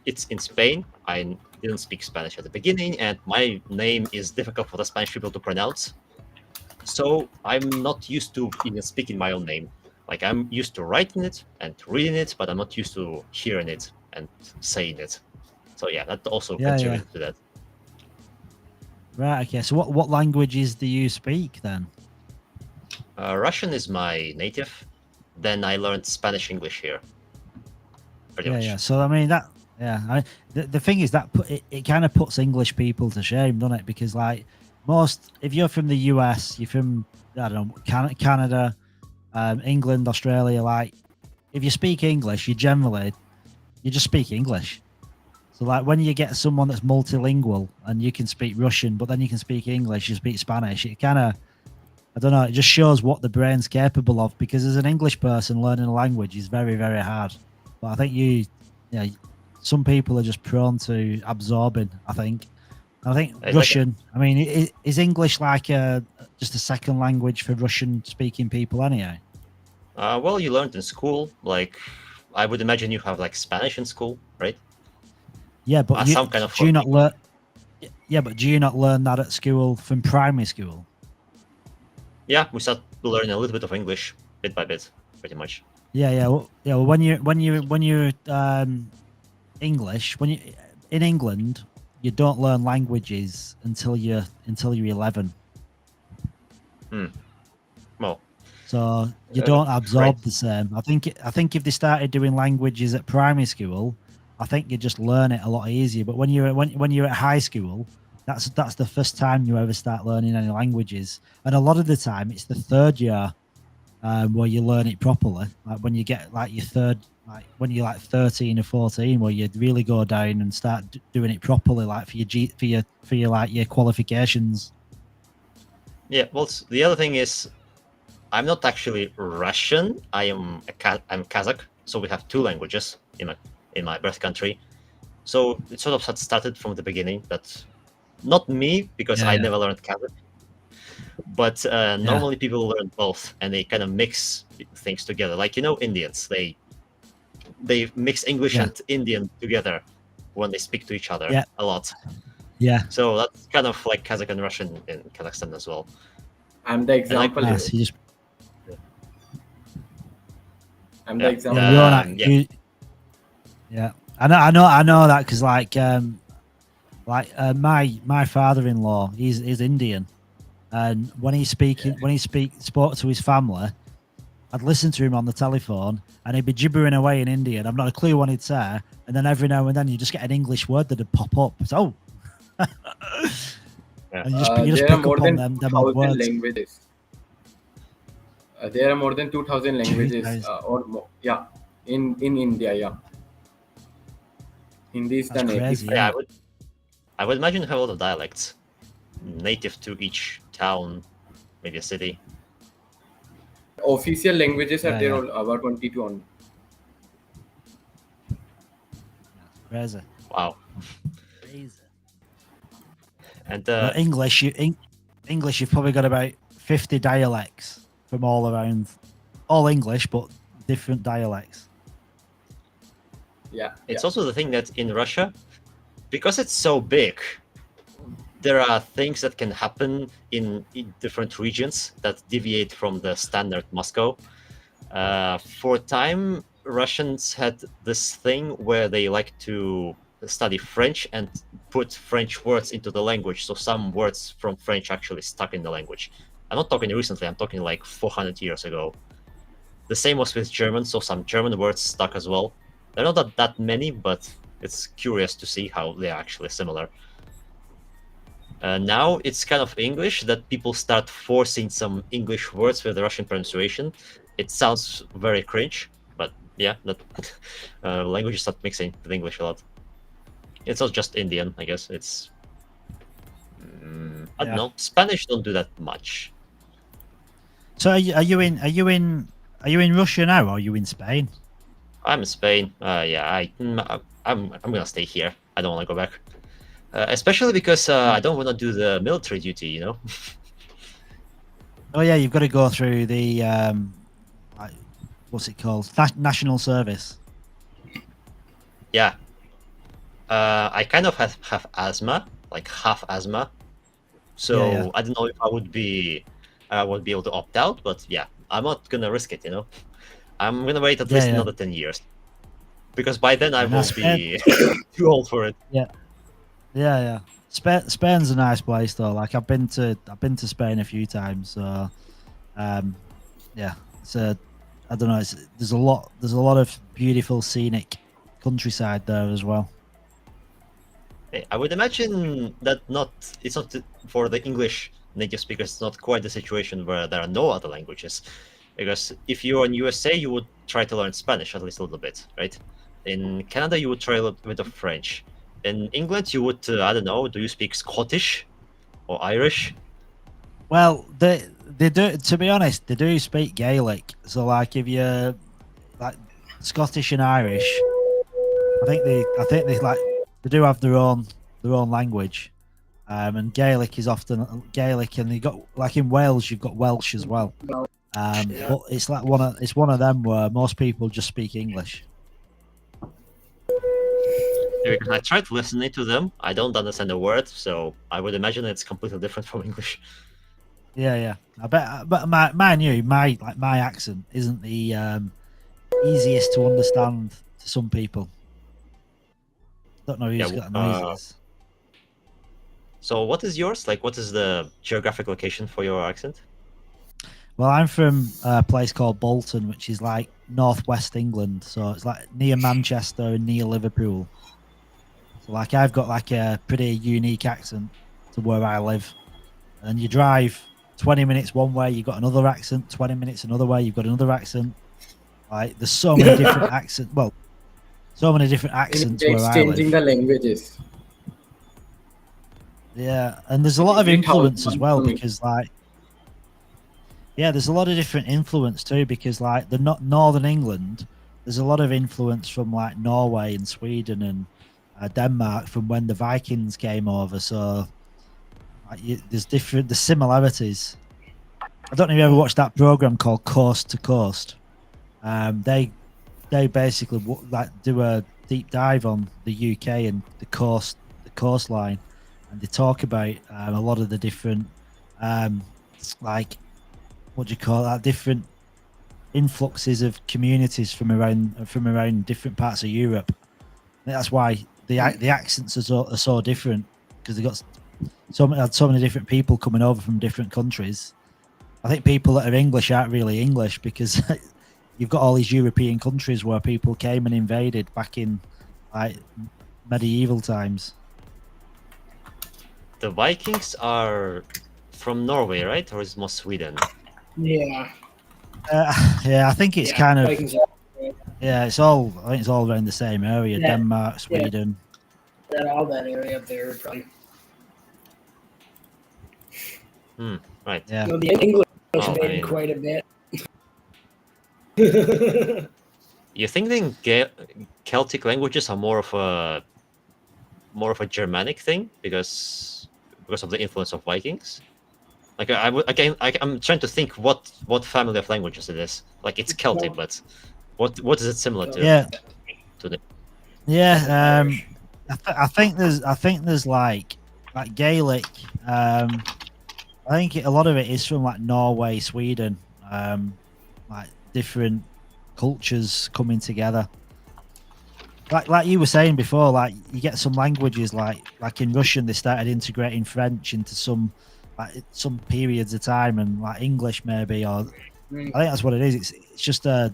it's in Spain. I didn't speak Spanish at the beginning, and my name is difficult for the Spanish people to pronounce. So I'm not used to even speaking my own name. Like, I'm used to writing it and reading it, but I'm not used to hearing it and saying it. So yeah, that also contributed to that. Right. Okay. So what languages do you speak then? Russian is my native. Then I learned Spanish, English here. Pretty much. Yeah. So I mean that. Yeah. The thing is that it kind of puts English people to shame, doesn't it? Because like if you're from the US, you're from, I don't know, Canada, England, Australia. Like, if you speak English, you just speak English. So like when you get someone that's multilingual and you can speak Russian, but then you can speak English, you speak Spanish, it kind of, I don't know, it just shows what the brain's capable of, because as an English person, learning a language is very, very hard. But I think some people are just prone to absorbing, I think. Russian, I mean, is English like just a second language for Russian speaking people anyhow? Well, you learned in school, like, I would imagine you have like Spanish in school, right? Yeah, but some kind of do you not learn? Yeah, but do you not learn that at school, from primary school? Yeah, we start learning a little bit of English bit by bit, pretty much. Yeah. Well, when you're English, when you in England, you don't learn languages until you're 11. Well, so you don't absorb right. the same. I think if they started doing languages at primary school, I think you just learn it a lot easier. But when you're at high school, that's the first time you ever start learning any languages. And a lot of the time, it's the third year where you learn it properly. Like when you get like your third, like when you're like 13 or 14, where you really go down and start doing it properly, like for your like your qualifications. Yeah. Well, the other thing is, I'm not actually Russian. I'm Kazakh, so we have two languages in my birth country. So it sort of had started from the beginning. That not me, because Yeah, I yeah. never learned Kazakh, but normally people learn both, and they kind of mix things together. Like Indians, they mix English Yeah. and Indian together when they speak to each other Yeah. a lot. Yeah. So that's kind of like Kazakh and Russian in Kazakhstan as well. I'm the example. Nice. You just I'm Yeah. the example. yeah, Yeah. Yeah, I know that because my father-in-law, he's Indian, and when he spoke to his family, I'd listen to him on the telephone, and he'd be gibbering away in Indian. I've not a clue what he'd say, and then every now and then you just get an English word that'd pop up. So, and you just There are pick more up on than them odd 2,000 words. languages. There are more than 2,000 languages, Jeez. or more. Yeah, in India. Yeah, Hindi is the That's native. crazy. Yeah, Yeah. I would imagine you have a lot of dialects native to each town, maybe a city. Official languages are Yeah, there yeah. all about 22 only. Crazy. Wow. Crazy. And But English, you've probably got about 50 dialects from all around, all English, but different dialects. Yeah, it's yeah. also the thing that in Russia, because it's so big, there are things that can happen in different regions that deviate from the standard Moscow. For a time, Russians had this thing where they like to study French and put French words into the language. So some words from French actually stuck in the language. I'm not talking recently, I'm talking like 400 years ago. The same was with German, so some German words stuck as well. They're not that many, but it's curious to see how they're actually similar. Now it's kind of English that people start forcing some English words with the Russian pronunciation. It sounds very cringe, but yeah, that languages start mixing with English a lot. It's not just Indian, I guess. It's I don't know. Spanish don't do that much. So are you in Russia now, or are you in Spain? I'm in Spain. Yeah, I'm gonna stay here. I don't want to go back. Especially because I don't want to do the military duty, you know. Oh yeah, you've got to go through the what's it called? National service. Yeah. I kind of have asthma, like half asthma. So Yeah. I don't know if I would be able to opt out, but yeah, I'm not gonna risk it, you know. I'm gonna wait at least another 10 years. Because by then I will be too old for it. Yeah. Spain's a nice place though. Like I've been to Spain a few times, so yeah. So I don't know. There's a lot of beautiful scenic countryside there as well. I would imagine that it's not for the English native speakers. It's not quite the situation where there are no other languages, because if you're in USA, you would try to learn Spanish at least a little bit, right? In Canada, you would try a little bit of French. In England, you would I don't know. Do you speak Scottish or Irish? Well, they do. To be honest, they do speak Gaelic. So like, if you're like Scottish and Irish, I think they like they do have their own language. And Gaelic is often Gaelic, and you got like in Wales, you've got Welsh as well. But it's like one of them where most people just speak English. Because I tried listening to them, I don't understand a word, so I would imagine it's completely different from English. Yeah. I bet, but my accent isn't the easiest to understand to some people. Don't know who's got noises. So what is yours? Like, what is the geographic location for your accent? Well, I'm from a place called Bolton, which is like northwest England. So it's like near Manchester and near Liverpool. So like I've got like a pretty unique accent to where I live. And you drive 20 minutes one way, you've got another accent. 20 minutes another way, you've got another accent. Like there's so many different accents. Well, so many different accents where I live. Exchanging the languages. Yeah, and there's a lot of influence as well because like, yeah, there's a lot of different influence too because like the Northern England, there's a lot of influence from like Norway and Sweden and Denmark from when the Vikings came over. So there's the similarities. I don't know if you ever watched that program called Coast to Coast. They basically do a deep dive on the UK and the coastline, and they talk about a lot of the different like, what do you call that, different influxes of communities from around different parts of Europe. That's why the accents are so different, because they got so many different people coming over from different countries. I think people that are English aren't really English, because you've got all these European countries where people came and invaded back in like medieval times. The Vikings are from Norway, right? Or is it more Sweden? Yeah. Yeah, I think it's kind of Vikings are- I think it's all around the same area. Yeah. Denmark, Sweden. all that area up there probably. Right. Yeah. The English Oh, made quite a bit. You think then Celtic languages are more of a Germanic thing because of the influence of Vikings? Like I'm trying to think what family of languages it is. Like it's Celtic, but what is it similar to? Yeah. To the Yeah. I think there's like Gaelic. I think a lot of it is from like Norway, Sweden, like different cultures coming together. Like you were saying before, like you get some languages like in Russian, they started integrating French into some periods of time, and like English maybe, or I think that's what it is. It's just a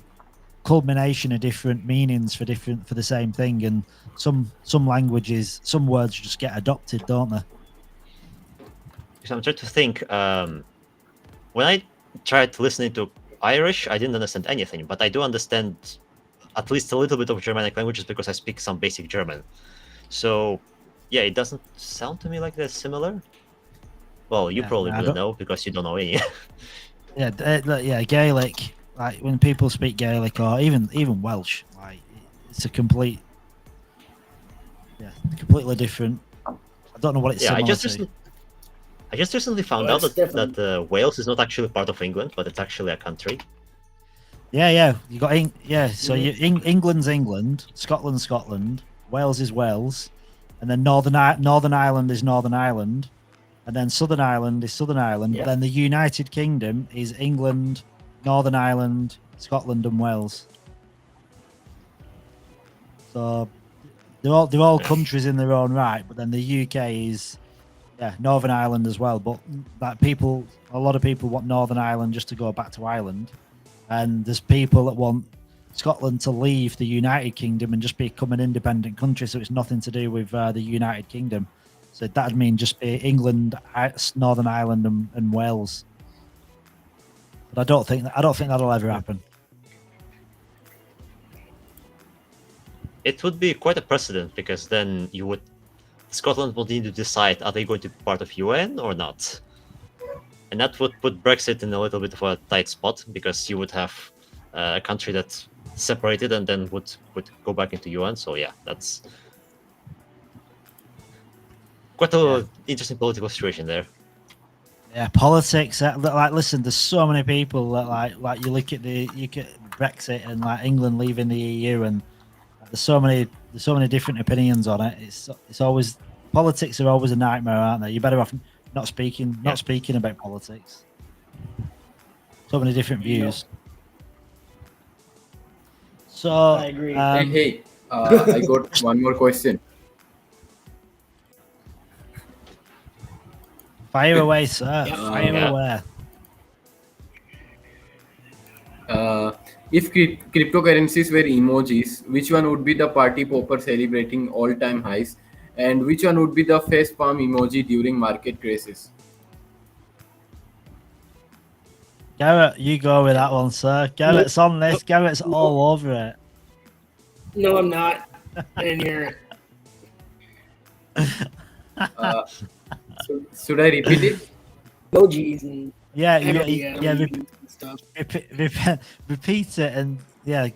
culmination of different meanings for the same thing, and some languages, some words just get adopted, don't they? So I'm trying to think. When I tried listening to Irish, I didn't understand anything, but I do understand at least a little bit of Germanic languages because I speak some basic German. So, yeah, it doesn't sound to me like they're similar. Well, you probably wouldn't know because you don't know any. Yeah, Gaelic. Like when people speak Gaelic or even Welsh, like it's a completely different. I don't know what it's similar to. I just recently found out that Wales is not actually part of England, but it's actually a country. Yeah. You got So England's England, Scotland's Scotland, Wales is Wales, and then Northern Ireland is Northern Ireland, and then Southern Ireland is Southern Ireland. Yeah. Then the United Kingdom is England, Northern Ireland, Scotland, and Wales. So they're all countries in their own right, but then the UK is Northern Ireland as well. But a lot of people want Northern Ireland just to go back to Ireland, and there's people that want Scotland to leave the United Kingdom and just become an independent country, so it's nothing to do with the United Kingdom. So that'd mean just be England, Northern Ireland, and Wales. But I don't think that'll ever happen. It would be quite a precedent because then Scotland would need to decide, are they going to be part of UN or not? And that would put Brexit in a little bit of a tight spot because you would have a country that's separated and then would go back into UN. So yeah, that's quite a interesting political situation there. Yeah, politics. Listen, there's so many people that like you look at Brexit and like England leaving the EU, and there's so many different opinions on it. It's always, politics are always a nightmare, aren't they? You're better off not speaking about politics. So many different views. So I agree. Hey, I got one more question. Fire away, sir. Fire Yeah. away. If cryptocurrencies were emojis, which one would be the party popper celebrating all-time highs, and which one would be the face palm emoji during market crashes? Garrett, you go with that one, sir. Garrett's on this. Garrett's all over it. No, I'm not. I didn't hear it. Should I repeat it? Emojis and stuff. Repeat it and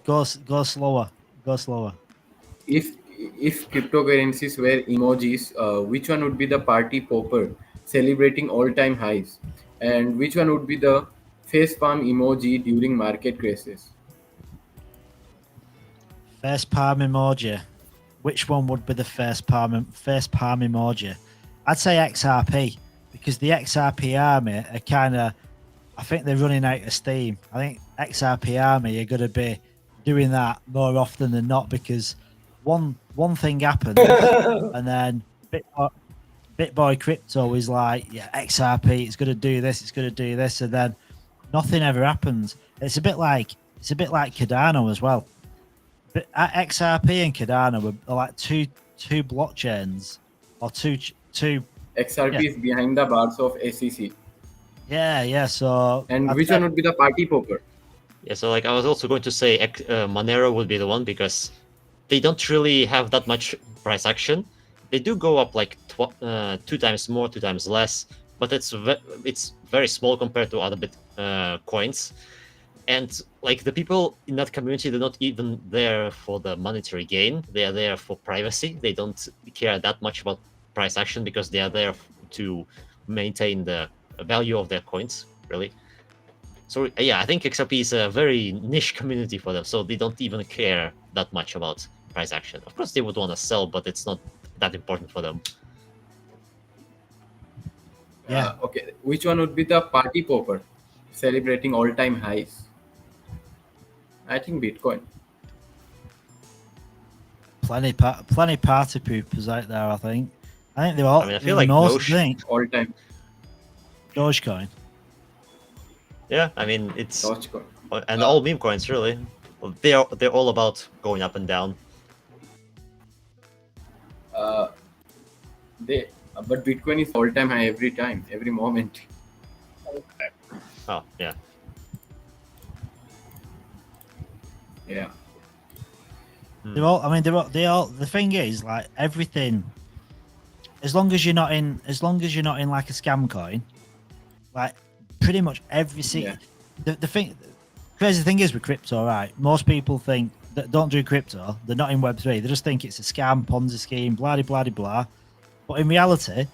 go slower. Go slower. If if cryptocurrencies were emojis, which one would be the party popper celebrating all-time highs, and which one would be the face palm emoji during market crashes? Face palm emoji. Which one would be the face palm emoji? I'd say XRP, because the XRP army are kind of, I think they're running out of steam. I think XRP army are going to be doing that more often than not, because one thing happened and then BitBoy Crypto is like, yeah, XRP, it's going to do this, it's going to do this, and then nothing ever happens. It's a bit like Cardano as well. But XRP and Cardano are like two blockchains, or two. XRP is behind the bars of SEC. Yeah. So, and which one would be the party popper? Yeah, so like I was also going to say Monero would be the one, because they don't really have that much price action. They do go up like 2 times more, 2 times less, but it's very small compared to other coins. And like the people in that community, they're not even there for the monetary gain. They are there for privacy. They don't care that much about price action, because they are there to maintain the value of their coins, really. So yeah, I think XRP is a very niche community for them, so they don't even care that much about price action. Of course, they would want to sell, but it's not that important for them. Yeah. Okay. Which one would be the party popper celebrating all-time highs? I think Bitcoin. Plenty party poopers out there. I think they're all. I mean, I feel like all-time Dogecoin. Yeah, I mean it's Dogecoin. And all meme coins really. They're all about going up and down. But Bitcoin is all-time high every time, every moment. Okay. Oh yeah. Yeah. They're all. I mean, they all. The thing is, like everything, as long as you're not in like a scam coin, like pretty much every Yeah. the crazy thing is with crypto, right? Most people think that don't do crypto, they're not in Web3. They just think it's a scam, Ponzi scheme, blah blah blah. But in reality,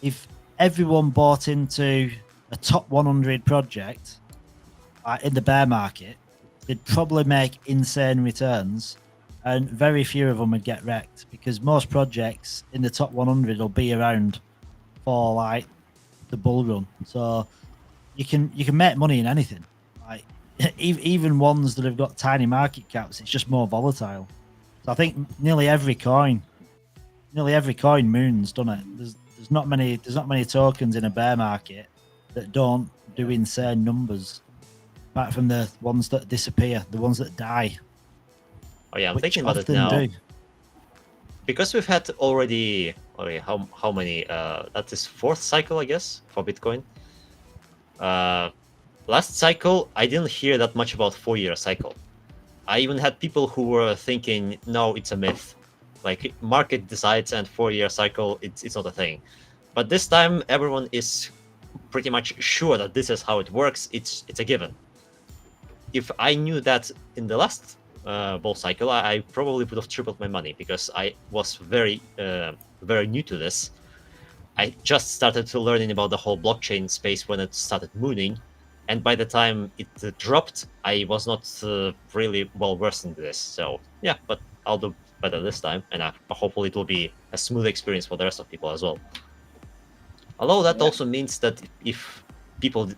if everyone bought into a top 100 project in the bear market, they'd probably make insane returns, and very few of them would get wrecked, because most projects in the top 100 will be around for like the bull run. So you can make money in anything, like even ones that have got tiny market caps. It's just more volatile. So I think nearly every coin moons, doesn't it? There's not many tokens in a bear market that don't do insane numbers, apart from the ones that disappear, the ones that die. Oh yeah, I'm which thinking about it often now. do. Because we've had already how many that is 4th cycle, I guess, for Bitcoin. Last cycle I didn't hear that much about 4-year cycle. I even had people who were thinking, no, it's a myth, like market decides and 4-year cycle, it's not a thing. But this time everyone is pretty much sure that this is how it works. It's a given. If I knew that in the last bull cycle, I probably would have tripled my money, because I was very new to this. I just started to learning about the whole blockchain space when it started mooning, and by the time it dropped, I was not really well versed in this. So yeah, but I'll do better this time, and hopefully it will be a smooth experience for the rest of people as well. Although that also means that if people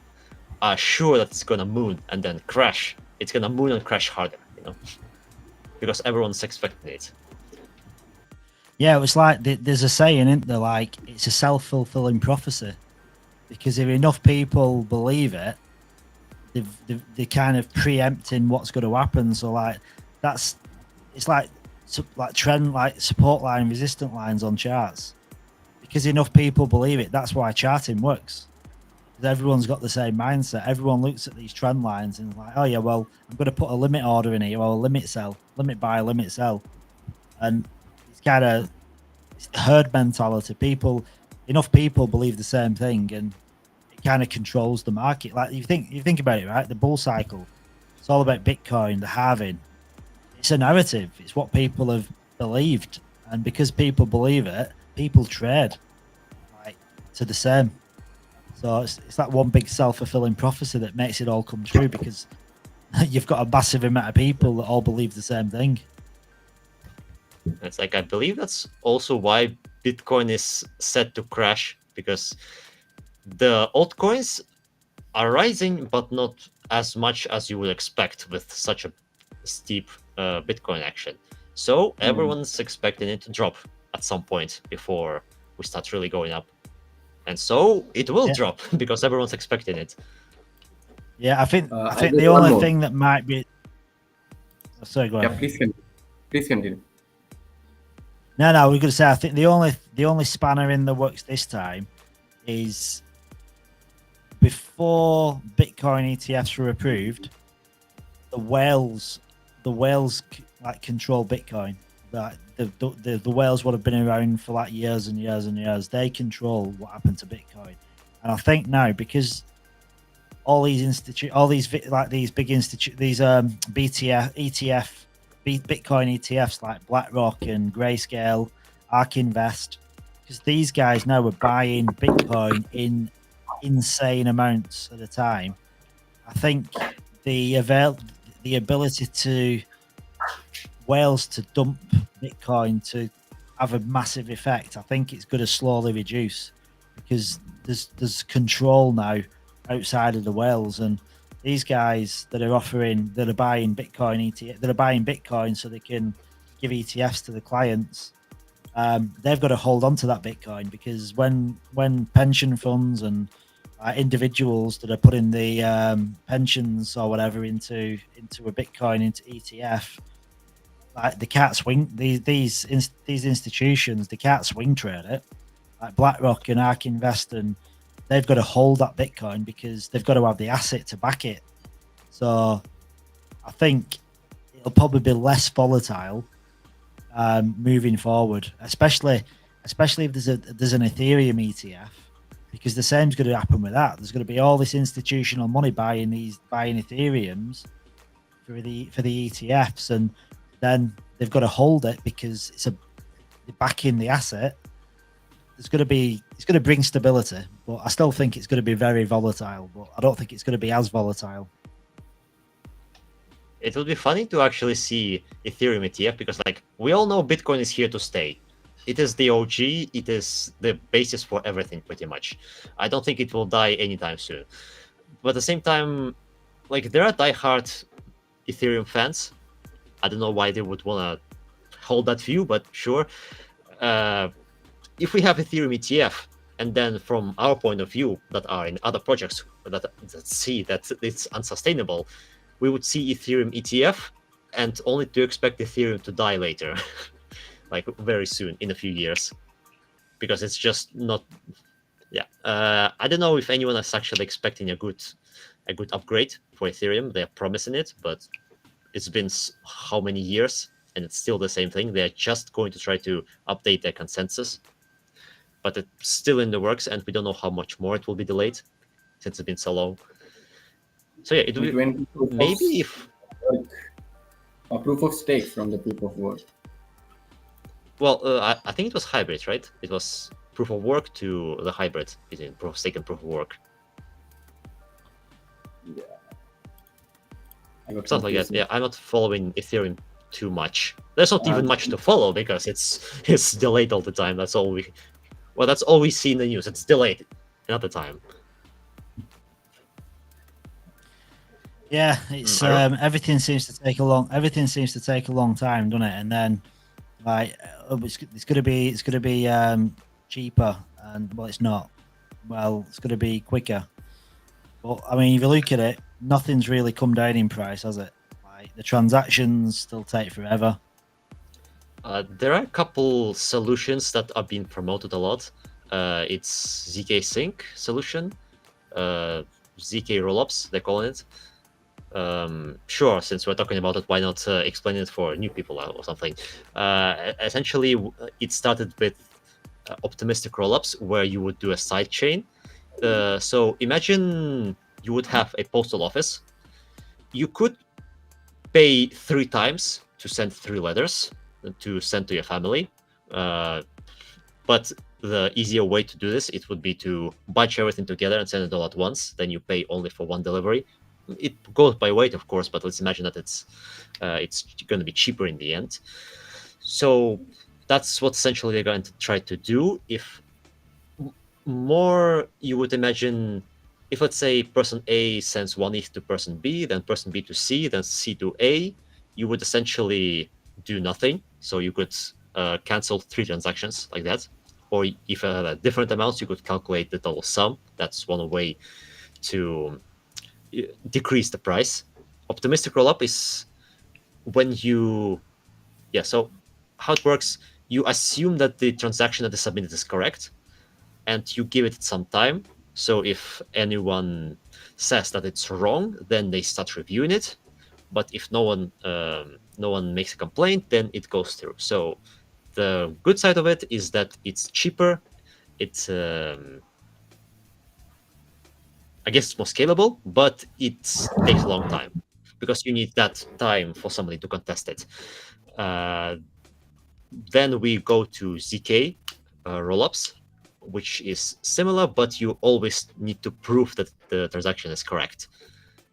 are sure that it's gonna moon and then crash, it's gonna moon and crash harder, because everyone's expecting it. Yeah, it was like there's a saying, isn't there? Like, it's a self-fulfilling prophecy, because if enough people believe it, they're kind of preempting what's going to happen. So like it's like trend, like support line, resistant lines on charts, because enough people believe it. That's why charting works. Everyone's got the same mindset. Everyone looks at these trend lines and is like, oh yeah, well, I'm going to put a limit order in here, or a limit sell, limit buy, limit sell. And it's kind of herd mentality. Enough people believe the same thing, and it kind of controls the market. Like you think about it, right? The bull cycle, it's all about Bitcoin, the halving. It's a narrative. It's what people have believed, and because people believe it, people trade like to the same. So it's that one big self-fulfilling prophecy that makes it all come true, because you've got a massive amount of people that all believe the same thing. It's like, I believe that's also why Bitcoin is set to crash, because the altcoins are rising, but not as much as you would expect with such a steep Bitcoin action. So everyone's expecting it to drop at some point before we start really going up. And so it will drop because everyone's expecting it. Yeah, I think I the just only one more. thing that might be. Oh, sorry, go Yeah, ahead. please continue. No, we're going to say I think the only spanner in the works this time is before Bitcoin ETFs were approved, the whales like control Bitcoin. Like the whales would have been around for like years and years and years. They control what happened to Bitcoin, and I think now, because all these Bitcoin ETFs like BlackRock and Grayscale, ARK Invest, because these guys now are buying Bitcoin in insane amounts at a time. I think the ability to whales to dump Bitcoin to have a massive effect, I think it's going to slowly reduce, because there's control now outside of the whales, and these guys that are buying Bitcoin so they can give ETFs to the clients, they've got to hold on to that Bitcoin, because when pension funds and individuals that are putting the pensions or whatever into a Bitcoin, into ETF, like they can't swing these institutions, they can't swing trade it. Like BlackRock and ARK Invest, and they've got to hold that Bitcoin because they've got to have the asset to back it. So I think it'll probably be less volatile moving forward, especially if there's an Ethereum ETF, because the same's going to happen with that. There's going to be all this institutional money buying Ethereums for the ETFs, and then they've got to hold it because they're backing the asset. It's going to bring stability, but I still think it's going to be very volatile. But I don't think it's going to be as volatile. It will be funny to actually see Ethereum ETF, because like we all know Bitcoin is here to stay. It is the OG, it is the basis for everything pretty much. I don't think it will die anytime soon. But at the same time, like there are diehard Ethereum fans. I don't know why they would want to hold that view, but sure. If we have Ethereum ETF, and then from our point of view that are in other projects that see that it's unsustainable, we would see Ethereum ETF, and only to expect Ethereum to die later, like very soon, in a few years, because it's just not. Yeah, I don't know if anyone is actually expecting a good upgrade for Ethereum. They're promising it, but it's been how many years, and it's still the same thing. They're just going to try to update their consensus, but it's still in the works, and we don't know how much more it will be delayed since it's been so long. So yeah, it will be maybe if a proof of stake from the proof of work. Well, I think it was hybrid, right? It was proof of work to the hybrid between proof of stake and proof of work. Yeah. Something like that. Yeah, I'm not following Ethereum too much. There's not even much to follow because it's delayed all the time. That's all we see in the news. It's delayed another time. Yeah, it's everything seems to take a long time, doesn't it? And then like it's gonna be cheaper, and well, it's not. Well, it's gonna be quicker. But I mean, if you look at it, nothing's really come down in price, has it? Like the transactions still take forever. There are a couple solutions that are being promoted a lot. It's ZK Sync solution, ZK rollups, they call it. Sure, since we're talking about it, why not explain it for new people or something? Essentially, it started with optimistic rollups where you would do a side chain. So imagine you would have a postal office. You could pay 3 times to send 3 letters, to send to your family. But the easier way to do this, it would be to bunch everything together and send it all at once. Then you pay only for one delivery. It goes by weight, of course, but let's imagine that it's going to be cheaper in the end. So that's what essentially they're going to try to do. If more, you would imagine, if let's say person A sends one ETH to person B, then person B to C, then C to A, you would essentially do nothing. So you could cancel 3 transactions like that. Or if different amounts, you could calculate the total sum. That's one way to decrease the price. Optimistic rollup is when you, so how it works, you assume that the transaction that is submitted is correct, and you give it some time. So if anyone says that it's wrong, then they start reviewing it. But if no one makes a complaint, then it goes through. So the good side of it is that it's cheaper. It's I guess it's more scalable, but it takes a long time because you need that time for somebody to contest it. Then we go to ZK rollups, which is similar, but you always need to prove that the transaction is correct.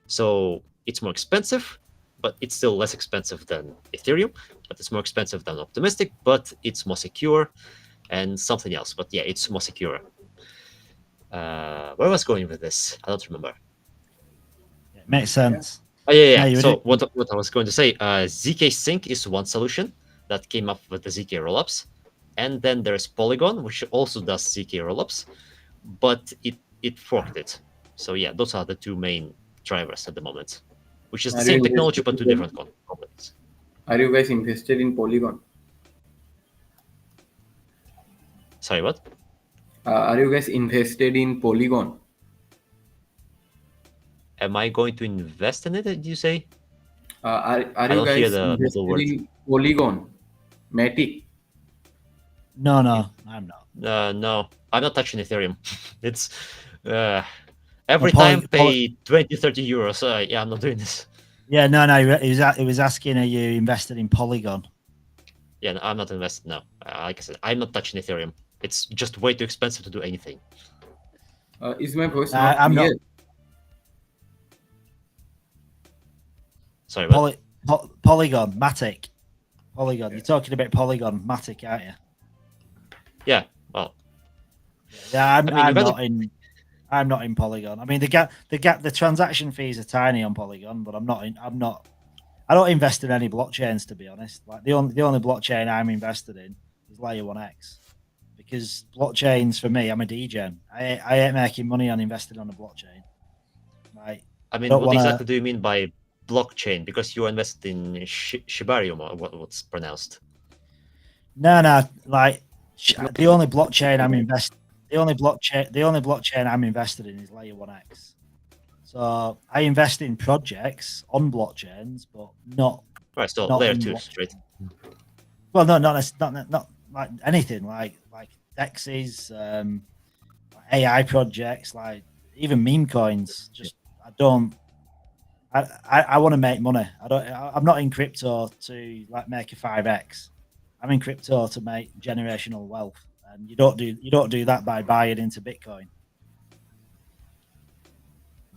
So it's more expensive, but it's still less expensive than Ethereum, but it's more expensive than Optimistic, but it's more secure and something else. But yeah, it's more secure. Where was I going with this? I don't remember. It makes sense. Oh, yeah. No, So what I was going to say, ZK Sync is one solution that came up with the ZK rollups. And then there's Polygon, which also does ZK rollups, but it forked it. So yeah, those are the 2 main drivers at the moment, which is the same technology but 2 different components. Are you guys invested in Polygon? Sorry, what? Are you guys invested in Polygon? Am I going to invest in it, did you say? Are I you don't hear guys the middle invested word. in Polygon? Matic? No, I'm not. No, I'm not touching Ethereum. It's every Well, time pay 20, 30 euros. Yeah, I'm not doing this. Yeah, no. It was asking, are you invested in Polygon? Yeah, no, I'm not invested now. Like I said, I'm not touching Ethereum. It's just way too expensive to do anything. Is my voice I'm clear? not. Sorry, what? Polygon, Matic. Polygon. You're talking about Polygon, Matic, aren't you? Yeah, well. Yeah, I'm not in Polygon. I mean, the transaction fees are tiny on Polygon, but I don't invest in any blockchains, to be honest. Like the only blockchain I'm invested in is Layer 1x, because blockchains for me, I'm a DJ. I ain't making money on investing on a blockchain. Like, I mean, what exactly do you mean by blockchain? Because you invested in Shibarium, or what's pronounced? No, like the only blockchain I'm invested in is Layer 1x. So I invest in projects on blockchains, but not. Right, so not Layer in 2 straight. Well, no, not like anything like DEXs, AI projects, like even meme coins. Just I don't. I want to make money. I'm not in crypto to like make a 5x. I'm in crypto to make generational wealth, and you don't do that by buying into Bitcoin.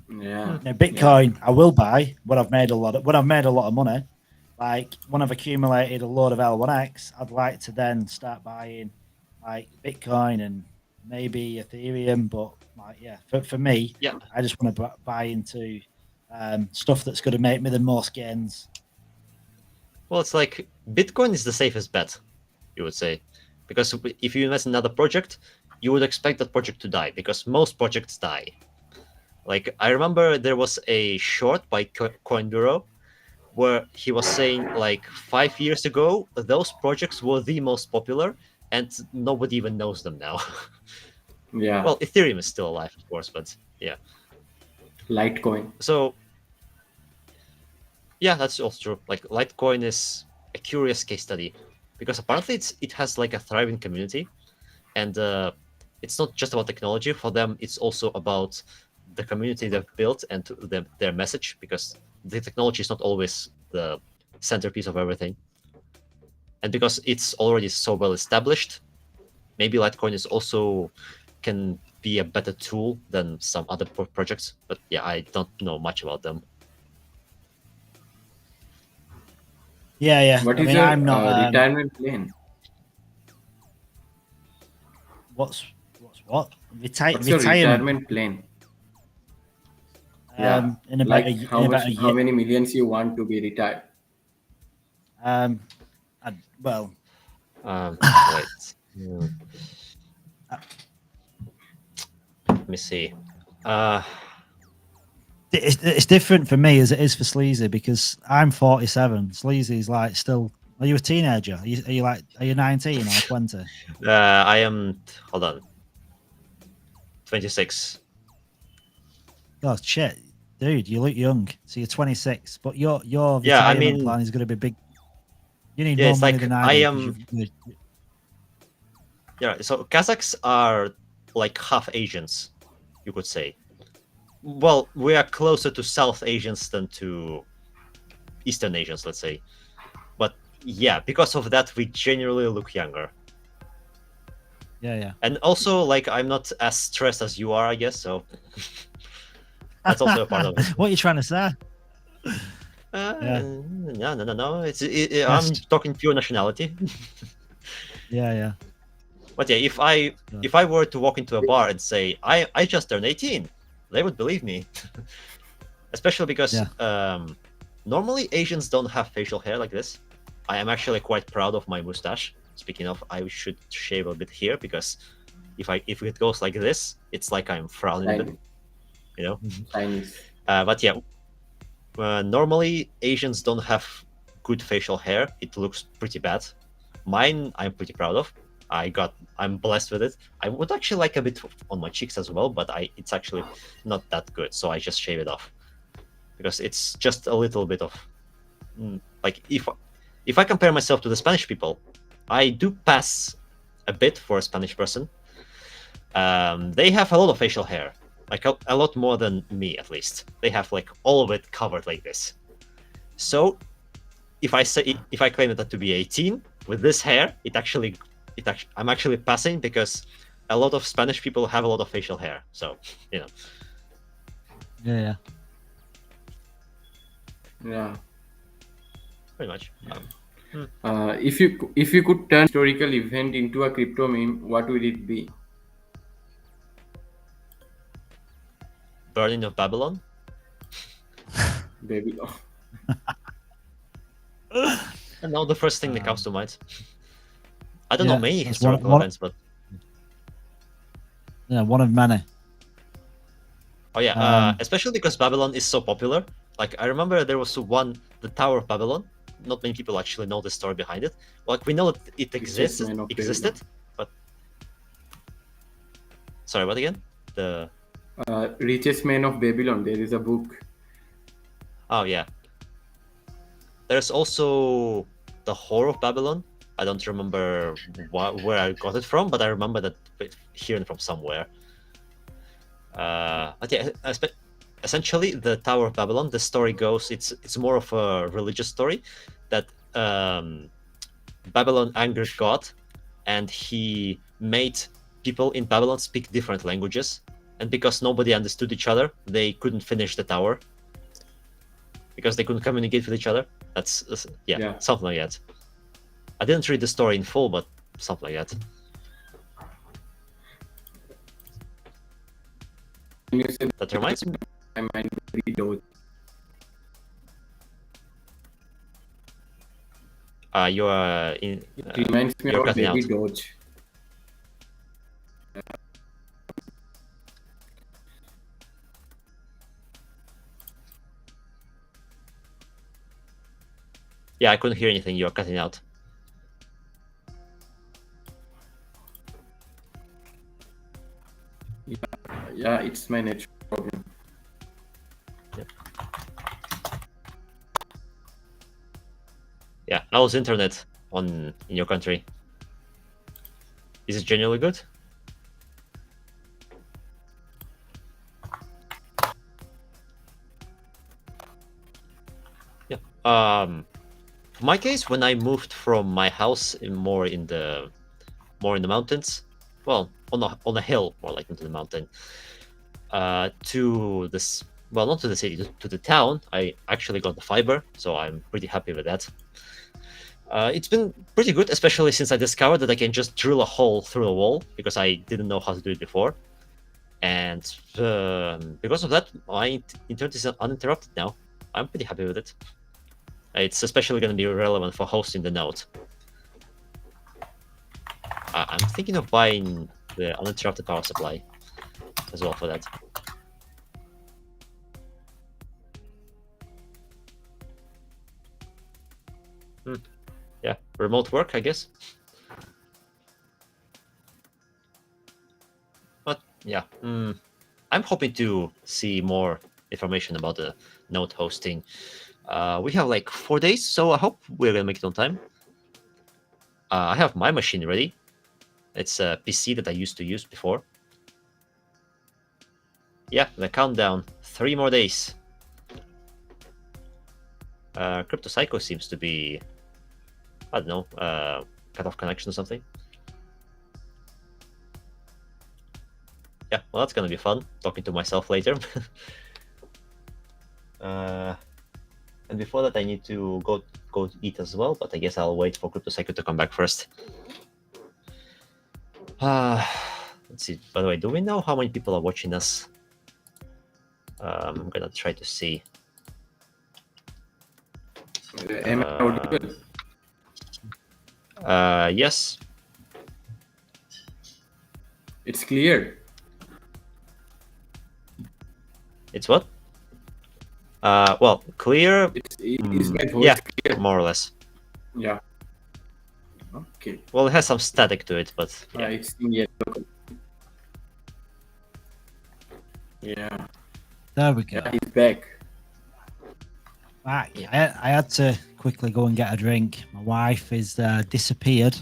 Yeah. Now, Bitcoin, I will buy when I've made a lot of money. Like when I've accumulated a load of L1X, I'd like to then start buying like Bitcoin and maybe Ethereum. But like, yeah, for me, Yeah, I just want to buy into stuff that's going to make me the most gains. well, it's like Bitcoin is the safest bet, you would say, because if you invest in another project, you would expect that project to die, because most projects die. Like, I remember there was a short by Coin Bureau where he was saying, like, 5 years ago, those projects were the most popular, and nobody even knows them now. Yeah. Well, Ethereum is still alive, of course, but yeah. Litecoin. So, yeah, that's also true. Like, Litecoin is a curious case study, because apparently it has like a thriving community, and it's not just about technology. For them, it's also about the community they've built and their message, because the technology is not always the centerpiece of everything. and because it's already so well established, maybe Litecoin is also can be a better tool than some other projects. But yeah, I don't know much about them. Yeah. What I is mean, your I'm not. retirement plan? What's what? What's your Retirement. retirement plan? Yeah, In about like a, how in about much, a how year. many millions you want to be retired? Well, Wait. Let me see. it's different for me as it is for Sleazy because I'm 47. Sleazy's like still. Are you a teenager? Are you 19 or 20? I am. Hold on. 26. Oh shit, dude, you look young. So you're 26, but your Yeah, I retirement mean, plan is going to be big. You need yeah, more it's money like than I I do. am. Yeah, so Kazakhs are like half Asians, you could say. Well, we are closer to South Asians than to Eastern Asians, let's say. But yeah, because of that, we generally look younger. Yeah. And also, like, I'm not as stressed as you are, I guess. So that's also a part of it. What are you trying to say? No. Yes. I'm talking pure nationality. Yeah. But yeah, if I were to walk into a bar and say I just turned 18, they would believe me. Especially because normally Asians don't have facial hair like this. I am actually quite proud of my mustache. Speaking of, I should shave a bit here because if it goes like this, it's like I'm frowning a bit, you know. Chinese. But yeah, normally Asians don't have good facial hair. It looks pretty bad. Mine, I'm pretty proud of. I'm blessed with it. I would actually like a bit on my cheeks as well, but it's actually not that good. So I just shave it off because it's just a little bit of like if I compare myself to the Spanish people, I do pass a bit for a Spanish person. They have a lot of facial hair, like a lot more than me at least. They have like all of it covered like this. So if I claim that to be 18 with this hair, I'm actually passing because a lot of Spanish people have a lot of facial hair. So Yeah. Yeah. Pretty much. If you could turn historical event into a crypto meme, what would it be? Burning of Babylon. Baby. And now the first thing that comes to mind. I don't know many that's historical events, but one of many. oh yeah, especially because Babylon is so popular. Like I remember there was the Tower of Babylon. Not many people actually know the story behind it. Like we know that it existed, but sorry, what again? The Richest Man of Babylon. There is a book. Oh yeah. There's also the Whore of Babylon. I don't remember where I got it from, but I remember that hearing from somewhere. But yeah, essentially the Tower of Babylon. The story goes, it's more of a religious story that Babylon angered God, and he made people in Babylon speak different languages, and because nobody understood each other, they couldn't finish the tower because they couldn't communicate with each other. That's something like that. I didn't read the story in full, but something like that. That reminds me. My mind very low. You are in. It reminds me you're of cutting Baby out. Doge. Yeah, I couldn't hear anything. You're cutting out. Yeah, it's my network problem. Yeah, how's internet in your country? Is it genuinely good? Yeah. for my case, when I moved from my house more in the mountains, well, on a hill, more like into the mountain, to this, well, not to the city, to the town, I actually got the fiber, so I'm pretty happy with that. It's been pretty good, especially since I discovered that I can just drill a hole through a wall, because I didn't know how to do it before. And because of that, my internet is uninterrupted now. I'm pretty happy with it. It's especially going to be relevant for hosting the node. I'm thinking of buying the uninterrupted power supply as well for that. Yeah, remote work, I guess. But yeah, I'm hoping to see more information about the node hosting. We have like 4 days, so I hope we're gonna make it on time. I have my machine ready. It's a PC that I used to use before. Yeah, the countdown, 3 more days. Crypto Psycho seems to be, I don't know, cut off connection or something. Yeah, well, that's gonna be fun, talking to myself later. And before that, I need to go eat as well, but I guess I'll wait for Crypto Psycho to come back first. Let's see. By the way, do we know how many people are watching us? I'm gonna try to see. Am I audible? Yes. It's clear. It's what? Well, clear. Is my voice Yeah, clear? more or less. Yeah. Okay. Well, it has some static to it, but yeah. It's in yellow. Yeah. There we go. Yeah, he's back. Back. I had to quickly go and get a drink. My wife is disappeared,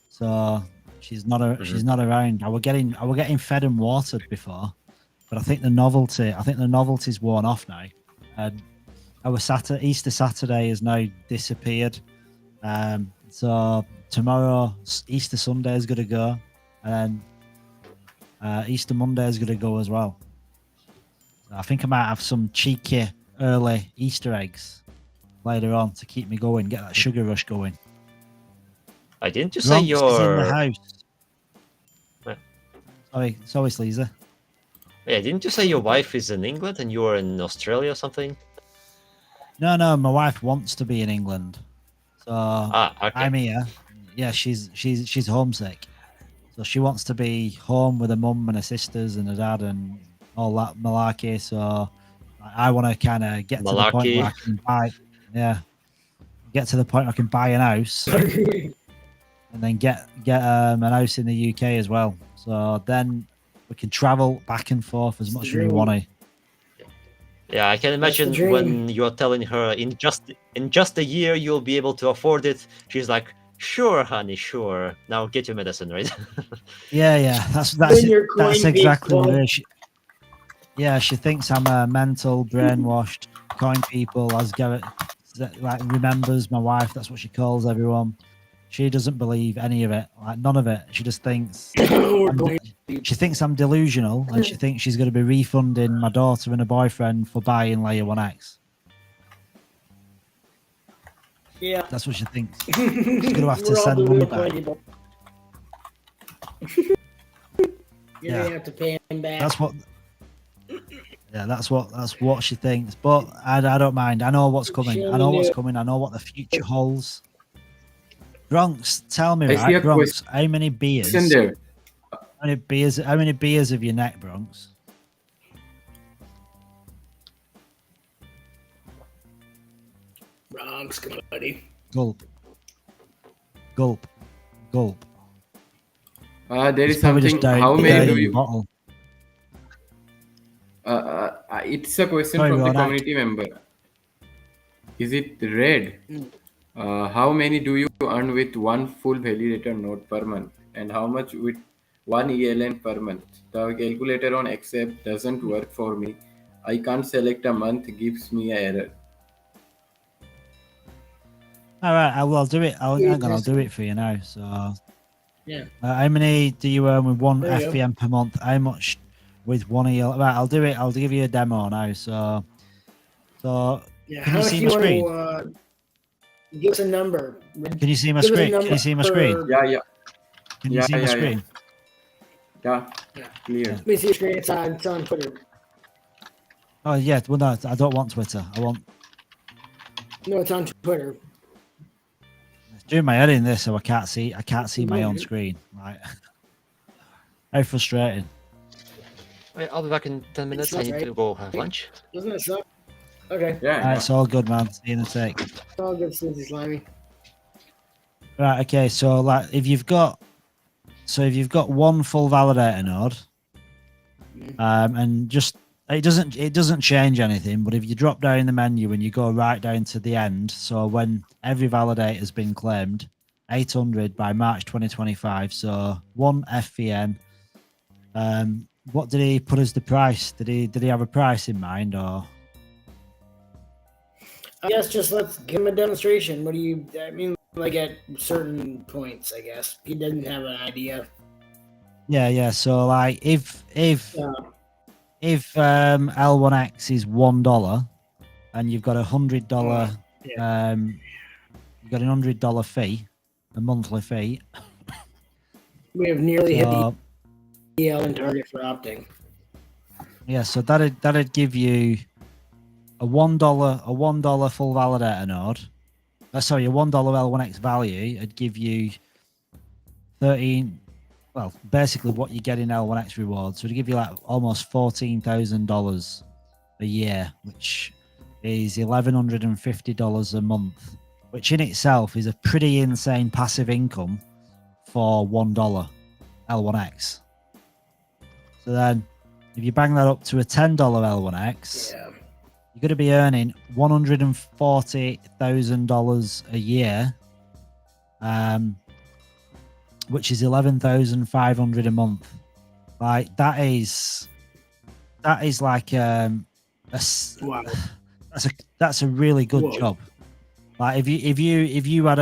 so she's not she's not around. I were getting fed and watered before, but I think the novelty's worn off now. And our Easter Saturday has now disappeared. So tomorrow Easter Sunday is gonna go, and then Easter Monday is gonna go as well. So I think I might have some cheeky early Easter eggs later on to keep me going, get that sugar rush going. I didn't you say Bronx is in the your house. What? Sorry, Sleazer. Yeah, didn't you say your wife is in England and you are in Australia or something? No, my wife wants to be in England, so Okay. I'm here. Yeah, she's homesick, so she wants to be home with her mum and her sisters and her dad and all that malarkey. So I want to kind of get to the point where I can buy an house and then get an house in the UK as well. So then we can travel back and forth as much as we want to. Yeah, I can imagine when you're telling her in just a year you'll be able to afford it. She's like, "Sure, honey, sure. Now get your medicine, right?" Yeah. That's exactly what it is. She thinks I'm a mental, brainwashed coin people, as Garrett remembers my wife. That's what she calls everyone. She doesn't believe any of it, like none of it. She just thinks she thinks I'm delusional, and she thinks she's going to be refunding my daughter and her boyfriend for buying Layer 1X. Yeah, that's what she thinks. She's going to have to send money back. You're gonna have to pay him back. That's what. Yeah, that's what she thinks. But I don't mind. I know what's coming. I know what's coming. I know what the future holds. Bronx, tell me, right, Bronx, how many beers? How many beers have you neck, Bronx? Bronx, buddy. Gulp. There is something. How many do you? Bottle. It's a question from the community member. Is it red? How many do you earn with one full validator node per month, and how much with one ELN per month? The calculator on accept doesn't work for me. I can't select a month, gives me an error. All right, I'll do it. I'll do it for you now. So, Yeah. how many do you earn with one There you go. FPM per month? How much with one of your? Right, I'll do it. I'll give you a demo now. So, Yeah. can How you much see do my you screen? want to give us a number? Can you see my Give us a screen? Can number you see my screen? per- Yeah, yeah, Can you yeah, see my yeah, yeah. screen? yeah. Yeah. Clear. Yeah. Let me see your screen. It's on Twitter. Oh yeah. Well, no, I don't want Twitter. I want. No, it's on Twitter. It's doing my head in this, so I can't see. I can't see my own screen. Right. How frustrating. Right, I'll be back in 10 minutes. I not need right. to go have lunch. Doesn't it suck? Okay. Yeah, Right, it's all good, man. See you in a sec. It's all good, Susie Slimy. Right. Okay. So, like, if you've got one full validator node, and just it doesn't change anything. But if you drop down the menu and you go right down to the end, so when every validator has been claimed, 800 by March 2025. So one FVN. What did he put as the price? Did he have a price in mind, or? I guess just let's give him a demonstration. What do you? I mean, like at certain points, I guess he didn't have an idea. Yeah. So like if Yeah. L1X is $1 and you've got $100 you've got $100 fee, a monthly fee. We have nearly hit So, the EL and target for opting. yeah, so that'd give you a $1 full validator node. Sorry, a $1 L1X value. It'd give you 13. Well, basically what you get in L1X rewards. So it'd give you like almost $14,000 a year, which is $1,150 a month, which in itself is a pretty insane passive income for $1 L1X. So then if you bang that up to a $10 L1X, Yeah. you're going to be earning $140,000 a year, which is $11,500 a month. Like that is like Wow. that's a really good Whoa. job. Like if you were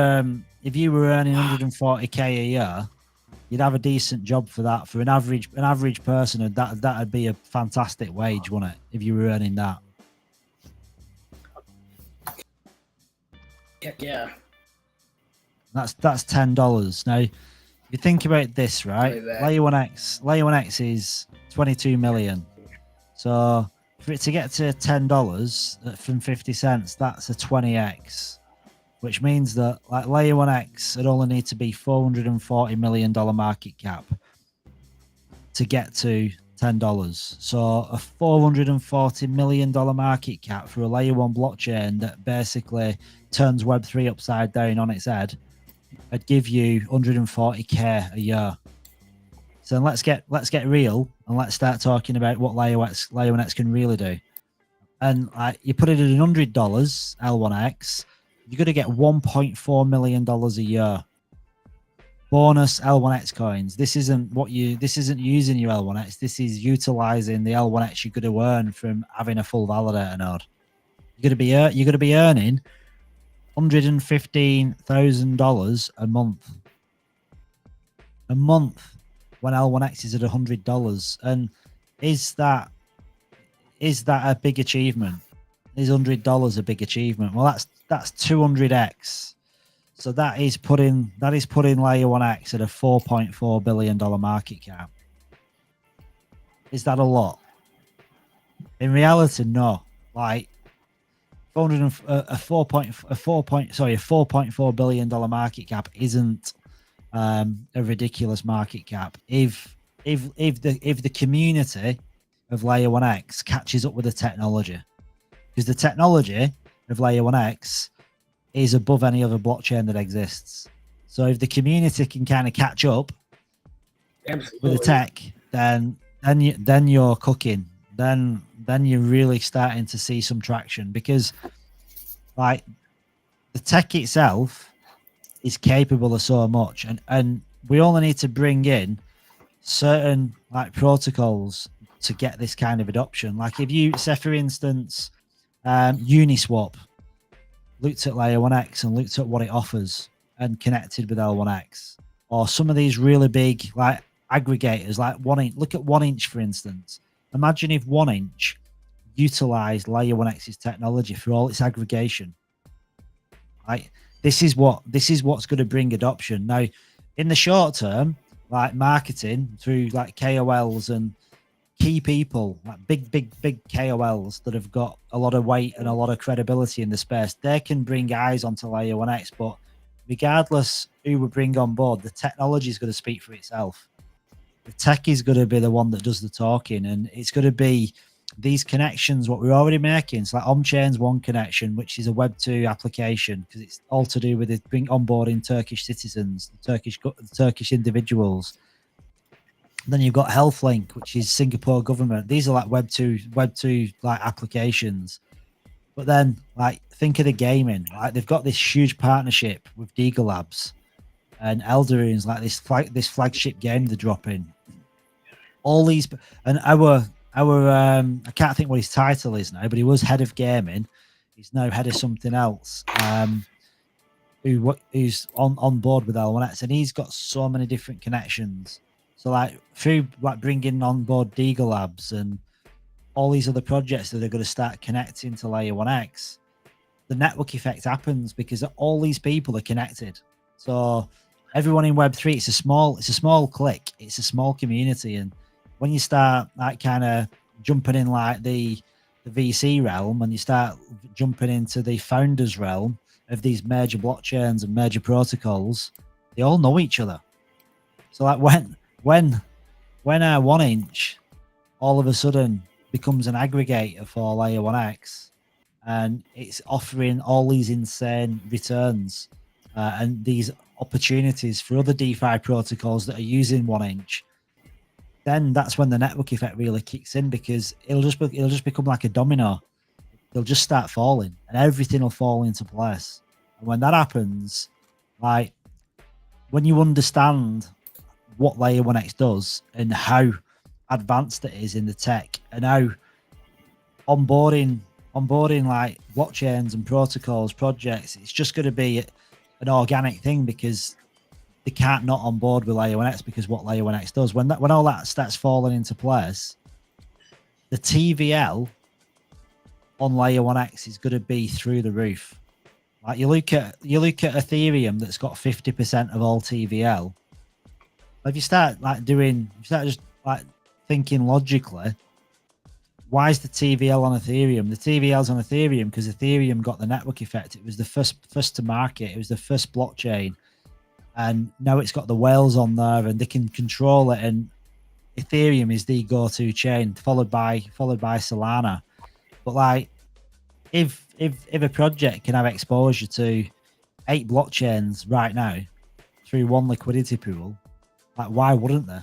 earning 140k a year, you'd have a decent job for that. For an average person, that'd be a fantastic wage, wouldn't it? If you were earning that. Heck yeah. That's $10. Now, if you think about this, right? Way back. Layer 1X is 22 million. So for it to get to $10 from 50 cents, that's a 20x, which means that like Layer 1X would only need to be $440 million market cap to get to $10. So a $440 million market cap for a Layer 1 blockchain that basically turns Web3 upside down on its head, I'd give you 140k a year. So let's get real and let's start talking about what Layer 1X can really do. And you put it at $100 L1X, you're going to get $1.4 million a year. Bonus L1X coins. This isn't using your L1X. This is utilizing the L1X you're going to earn from having a full validator node. You're going to be earning $115,000 a month. A month when L1X is at $100. And is that a big achievement? Is $100 a big achievement? Well, that's 200x. So that is putting Layer 1X at a $4.4 billion market cap. Is that a lot? In reality, no. Like a $4.4 billion market cap isn't a ridiculous market cap. If the community of Layer 1X catches up with the technology, because the technology of Layer 1X is above any other blockchain that exists. So if the community can kind of catch up with the tech, then you're cooking. Then you're really starting to see some traction, because like the tech itself is capable of so much, and we only need to bring in certain like protocols to get this kind of adoption. Like if you say, for instance, Uniswap. looked at layer 1x and looked at what it offers and connected with L1x, or some of these really big like aggregators like 1inch, look at 1inch for instance. Imagine if 1inch utilized layer 1x's technology for all its aggregation. Like this is what's going to bring adoption. Now in the short term, like marketing through like KOLs and key people, like big KOLs that have got a lot of weight and a lot of credibility in the space, they can bring eyes onto layer 1x. But regardless who we bring on board, the technology is going to speak for itself. The tech is going to be the one that does the talking, and it's going to be these connections, what we're already making. It's like OnChain's one connection, which is a Web 2 application, because it's all to do with it bring onboarding Turkish citizens, Turkish individuals. Then you've got HealthLink, which is Singapore government. These are like Web 2 like applications. But then, like, think of the gaming. Like, they've got this huge partnership with Deagle Labs, and Elderoon's like this flagship game they're dropping. All these, and our I can't think what his title is now, but he was head of gaming. He's now head of something else. Who's on board with L1X, and he's got so many different connections. So like through like bringing on board Deagle Labs and all these other projects that are going to start connecting to layer 1x, the network effect happens because all these people are connected. So everyone in Web3, it's a small clique, it's a small community, and when you start like kind of jumping in like the VC realm, and you start jumping into the founders realm of these major blockchains and major protocols, they all know each other. So like when 1inch all of a sudden becomes an aggregator for layer 1x, and it's offering all these insane returns and these opportunities for other DeFi protocols that are using 1inch, then that's when the network effect really kicks in, because it'll just become like a domino. They'll just start falling, and everything will fall into place. And when that happens, like when you understand what layer 1x does and how advanced it is in the tech, and how onboarding like blockchains and protocols, projects, it's just going to be an organic thing, because they can't not on board with layer 1x, because what layer 1x does, when all that starts falling into place, the TVL on layer 1x is going to be through the roof. Like you look at Ethereum, that's got 50% of all TVL. If you start just like thinking logically, why is the TVL on Ethereum? The TVL's on Ethereum because Ethereum got the network effect. It was the first to market. It was the first blockchain, and now it's got the whales on there, and they can control it. And Ethereum is the go-to chain, followed by Solana. But like, if a project can have exposure to 8 blockchains right now through one liquidity pool, like why wouldn't they?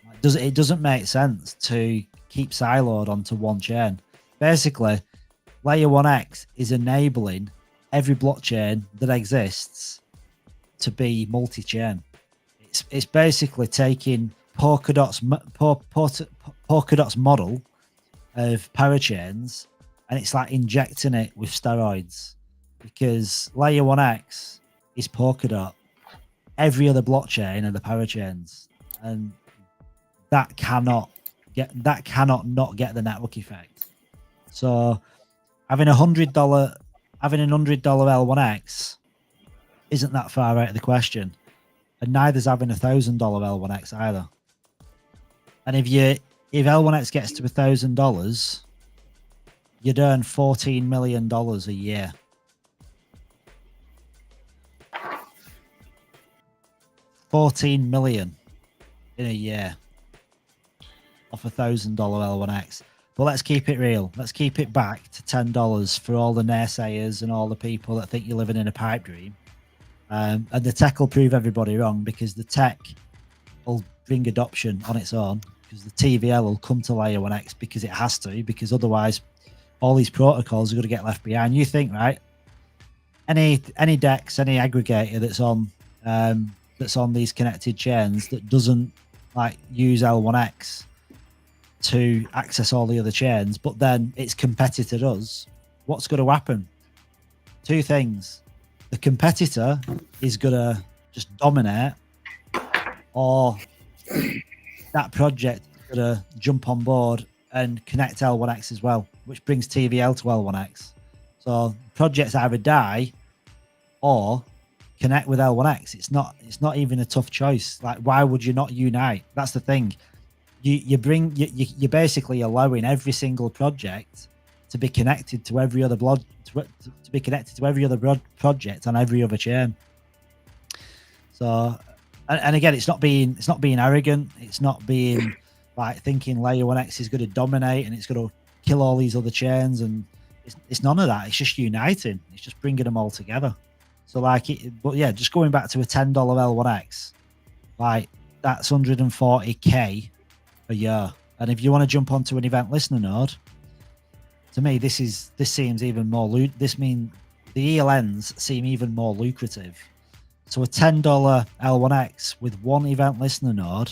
Like, it doesn't make sense to keep siloed onto one chain. Basically, layer 1x is enabling every blockchain that exists to be multi-chain. It's basically taking Polkadot's model of parachains, and it's like injecting it with steroids, because layer 1x is Polkadot. Every other blockchain are the parachains, and that cannot not get the network effect. So having $100 L1x isn't that far out of the question, and neither's having $1,000 L1x either. And if L1x gets to $1,000, you'd earn $14 million a year. $14 million in a year off $1,000 L1x. But let's keep it real. Let's keep it back to $10 for all the naysayers and all the people that think you're living in a pipe dream. And the tech will prove everybody wrong, because the tech will bring adoption on its own, because the TVL will come to layer 1x because it has to, because otherwise all these protocols are going to get left behind. You think, right? Any DEX, any aggregator that's on these connected chains that doesn't like use L1x to access all the other chains, but then its competitor does, what's going to happen? two things: the competitor is gonna just dominate, or that project is gonna jump on board and connect L1X as well, which brings TVL to L1X. So projects either die or connect with L1X. It's not even a tough choice. Like, why would you not unite? That's the thing. You're basically allowing every single project to be connected to every other project on every other chain. So, and again, it's not being arrogant. It's not being like thinking layer 1X is going to dominate and it's going to kill all these other chains, and it's none of that. It's just uniting. It's just bringing them all together. So but yeah, just going back to a $10 L1X, like that's 140k a year. And if you want to jump onto an event listener node, to me, this seems even more the ELNs seem even more lucrative. So a $10 L1X with one event listener node,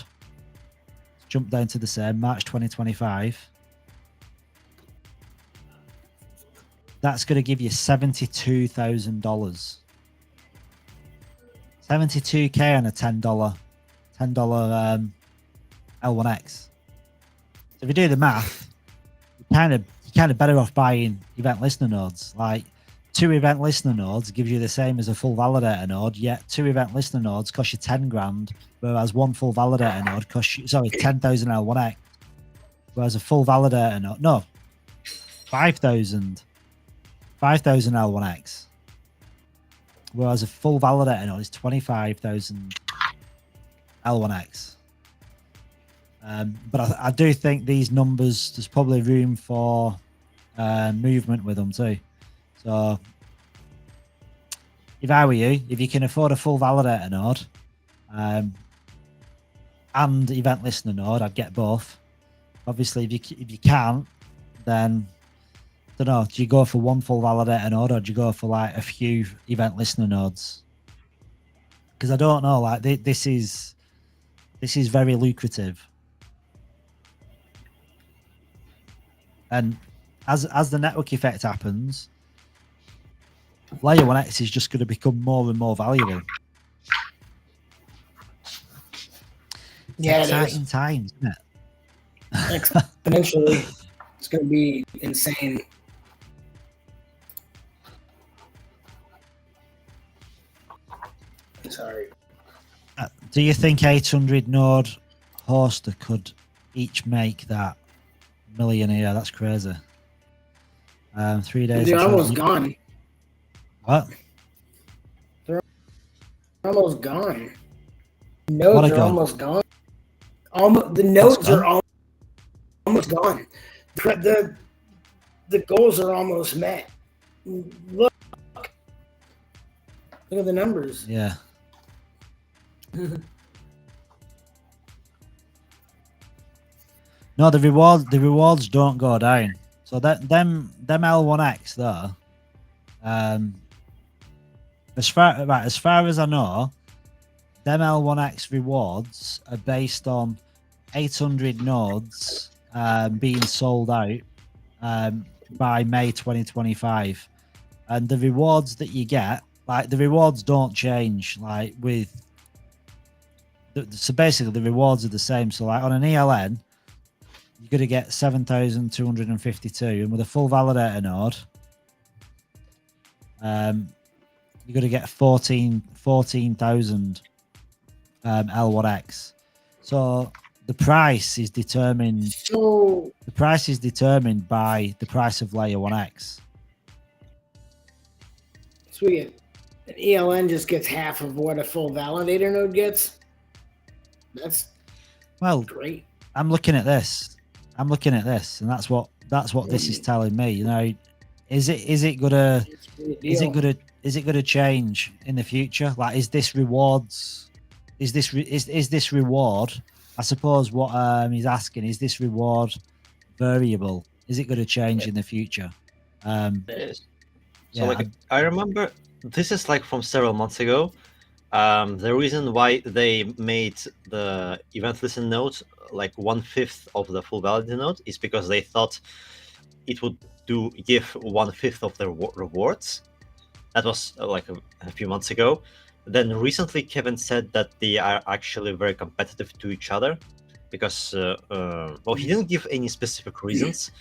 jump down to the same March 2025. That's going to give you $72,000. 72k on a $10 L1X. So if you do the math, you're kind of better off buying event listener nodes. Like 2 event listener nodes gives you the same as a full validator node, yet 2 event listener nodes cost you 10 grand, whereas 1 full validator node costs you 10,000 L1X, whereas a full validator node 5,000 L1X, whereas a full validator node is 25,000 L1X. But I do think these numbers, there's probably room for movement with them too. So if I were you, if you can afford a full validator node and event listener node, I'd get both. Obviously, if you can't, then I don't know, do you go for one full validator node or do you go for like a few event listener nodes? Because I don't know, like this is very lucrative. And as the network effect happens, layer 1X is just going to become more and more valuable. Yeah, Exciting times, isn't it? Exponentially, it's going to be insane. Sorry. Do you think 800 node hoster could each make that $1 million a year? That's crazy. 3 days. They're almost gone. What? They're almost gone. Nodes are almost gone. The nodes are almost gone. The goals are almost met. Look at the numbers. Yeah. No, the rewards don't go down. So that them L1X there, as far as I know, them L1X rewards are based on 800 nodes being sold out by May 2025, and the rewards that you get, like the rewards don't change. Like so basically the rewards are the same. So like on an ELN, you're going to get 7,252, and with a full validator node, you're going to get 14,000 L1X. So the price is determined. The price is determined by the price of layer 1X. Sweet. An ELN just gets half of what a full validator node gets. That's great. I'm looking at this, and that's what this is telling me. You know, is it gonna change in the future? Like, is this reward? I suppose what he's asking, is this reward variable? Is it going to change in the future? I remember this is like from several months ago. The reason why they made the event listen node like 1/5 of the full validator node is because they thought it would give 1/5 of the rewards. That was like a few months ago. Then recently, Kevin said that they are actually very competitive to each other because, well, he didn't give any specific reasons,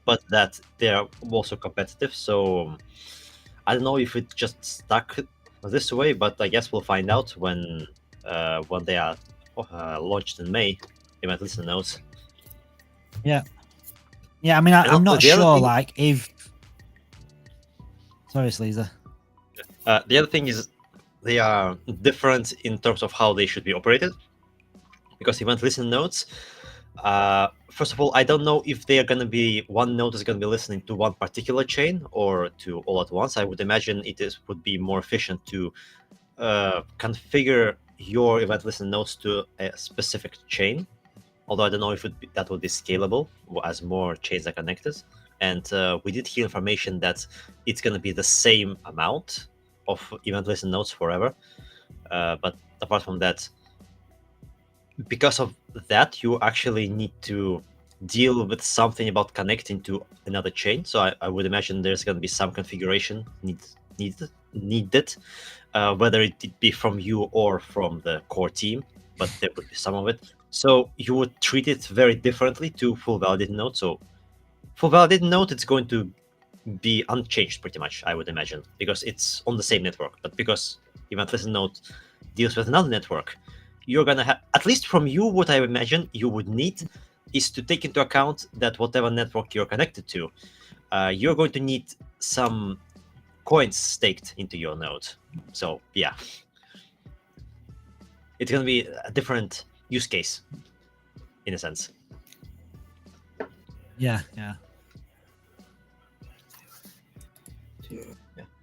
but that they are also competitive. So I don't know if it just stuck this way, but I guess we'll find out when they are launched in May. You might listen notes. Yeah. Yeah, I mean, I'm not the other sure, thing- like, if... Sorry, Sleazer. The other thing is they are different in terms of how they should be operated. Because event listen nodes, first of all, I don't know if they are going to be, one node is going to be listening to one particular chain or to all at once. I would imagine would be more efficient to configure your event listen nodes to a specific chain. Although I don't know if that would be scalable as more chains are connected. And we did hear information that it's going to be the same amount of event listen nodes forever. But apart from that, because of that, you actually need to deal with something about connecting to another chain. So I would imagine there's going to be some configuration needed, whether it be from you or from the core team, but there would be some of it. So you would treat it very differently to full validated node. So full validated node, it's going to be unchanged pretty much, I would imagine, because it's on the same network. But because event listen node deals with another network, you're gonna have, at least from you, what I imagine you would need is to take into account that whatever network you're connected to, you're going to need some coins staked into your node. So yeah, it's gonna be a different use case in a sense. Yeah.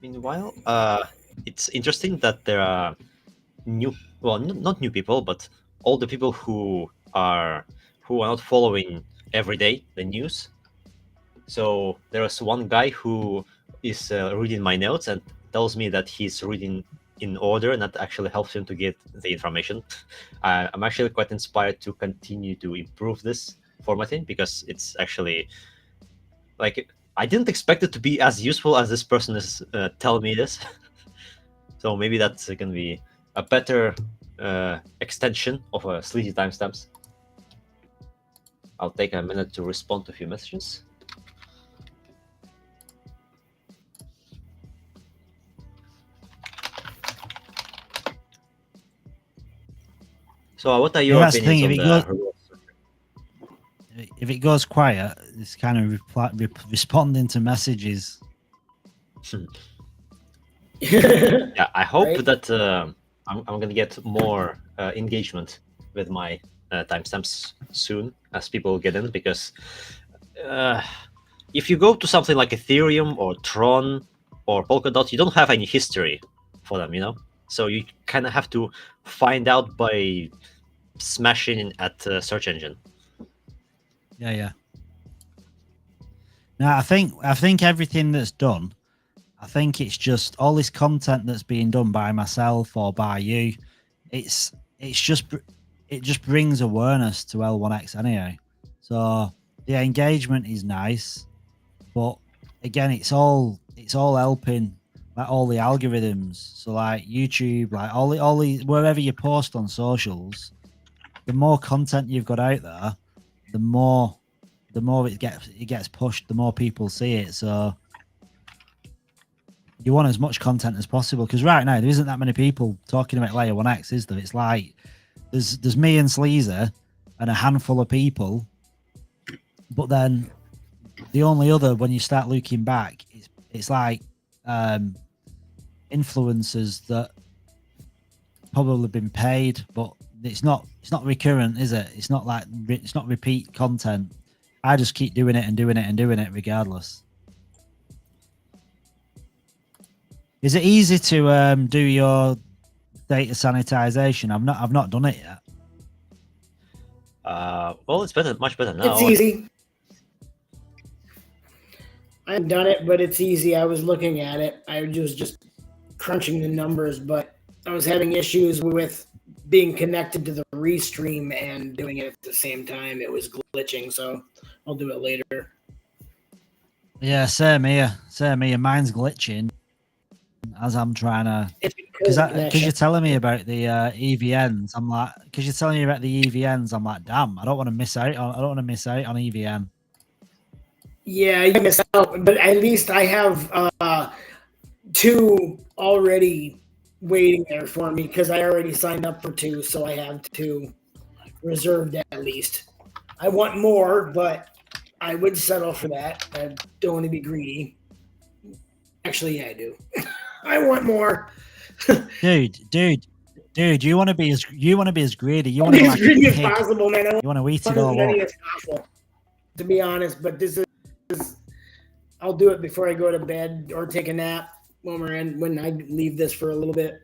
Meanwhile, it's interesting that there are not new people, but all the people who are not following every day the news. So there is one guy who is reading my notes and tells me that he's reading in order, and that actually helps him to get the information. I'm actually quite inspired to continue to improve this formatting, because it's actually like, I didn't expect it to be as useful as this person is telling me this. So maybe that's going to be a better extension of a Sleazy timestamps. I'll take a minute to respond to a few messages. So what are your that's the opinions thing, on the... if it goes quiet, it's kind of responding to messages. Yeah, I hope Right. that I'm going to get more engagement with my timestamps soon as people get in, because if you go to something like Ethereum or Tron or Polkadot, you don't have any history for them, So you kind of have to find out by smashing at the search engine. Yeah. Now, I think everything that's done, I think it's just all this content that's being done by myself or by you. It just brings awareness to L1X anyway. So the engagement is nice, but again, it's all helping like all the algorithms. So like YouTube, like all the wherever you post on socials, the more content you've got out there, the more it gets pushed, the more people see it. So you want as much content as possible, because right now there isn't that many people talking about Layer 1X, is there? It's like there's me and Sleazer and a handful of people, but then the only other, when you start looking back, it's like influencers that probably been paid, but it's not recurrent, is it? It's not like it's not repeat content. I just keep doing it and doing it and doing it regardless. Is it easy to do your data sanitization? I've not done it yet. Well, it's much better now. It's easy. I haven't done it, but it's easy. I was looking at it. I was just crunching the numbers, but I was having issues with being connected to the restream and doing it at the same time. It was glitching, so I'll do it later. Yeah, same here. Mine's glitching. as I'm trying to, It's because connection. you're telling me about the EVNs. I'm like, because you're telling me about the EVNs. I'm like, damn, I don't want to miss out on. I don't want to miss out on EVN. Yeah, you missed out, but at least I have 2 already waiting there for me because I already signed up for 2, so I have 2 reserved at least. I want more, but I would settle for that. I don't want to be greedy. Actually, yeah, I do. I want more. Dude, you want to be as greedy. You want Be to as like greedy a as pig. possible, man. I You want to eat want it as all many up. as possible, to be honest. But this is, I'll do it before I go to bed or take a nap when I leave this for a little bit.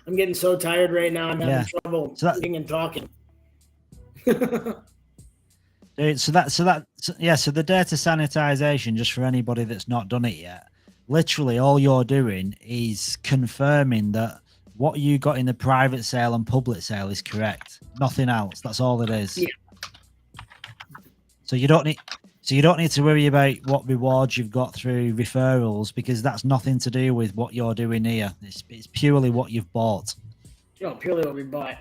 I'm getting so tired right now. I'm having trouble thinking and talking. Dude, so the data sanitization, just for anybody that's not done it yet, literally all you're doing is confirming that what you got in the private sale and public sale is correct. Nothing else. That's all it is. Yeah. So you don't need to worry about what rewards you've got through referrals, because that's nothing to do with what you're doing here. It's purely what you've bought. Purely what we bought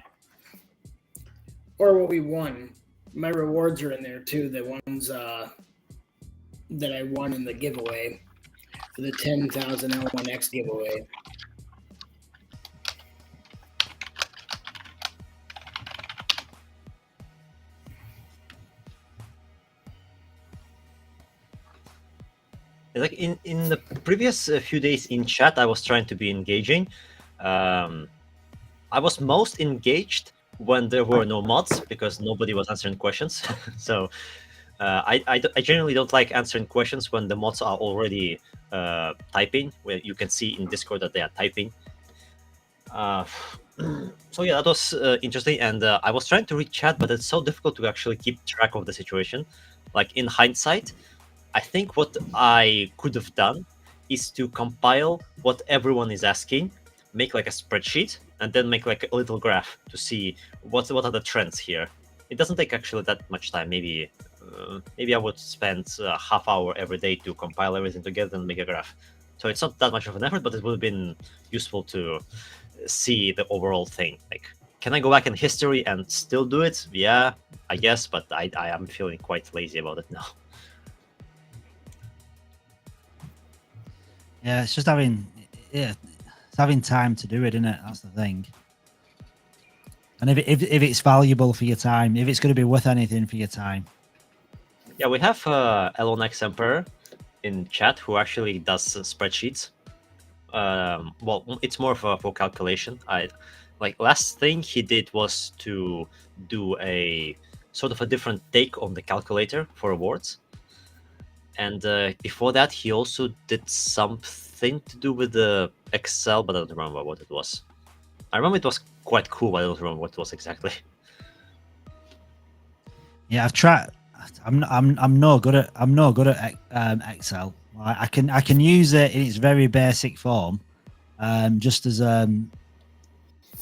or what we won. My rewards are in there too. The ones that I won in the giveaway for the 10,000 L1X giveaway. Like in the previous few days in chat, I was trying to be engaging. I was most engaged when there were no mods because nobody was answering questions. So I generally don't like answering questions when the mods are already typing, where you can see in Discord that they are typing. So yeah, that was interesting, and I was trying to read chat, but it's so difficult to actually keep track of the situation. Like in hindsight, I think what I could have done is to compile what everyone is asking, make like a spreadsheet, and then make like a little graph to see what are the trends here. It doesn't take actually that much time. Maybe I would spend a half hour every day to compile everything together and make a graph. So it's not that much of an effort, but it would have been useful to see the overall thing. Like, can I go back in history and still do it? Yeah, I guess, but I am feeling quite lazy about it now. Yeah, it's just having time to do it, isn't it? That's the thing. And if it's valuable for your time, if it's going to be worth anything for your time. Yeah, we have L1X Emperor in chat who actually does spreadsheets. Well, it's more for calculation. Like last thing he did was to do a sort of a different take on the calculator for awards. And before that, he also did something to do with the Excel, but I don't remember what it was. I remember it was quite cool, but I don't remember what it was exactly. Yeah, I've tried. I'm no good at Excel. I can use it in its very basic form, just as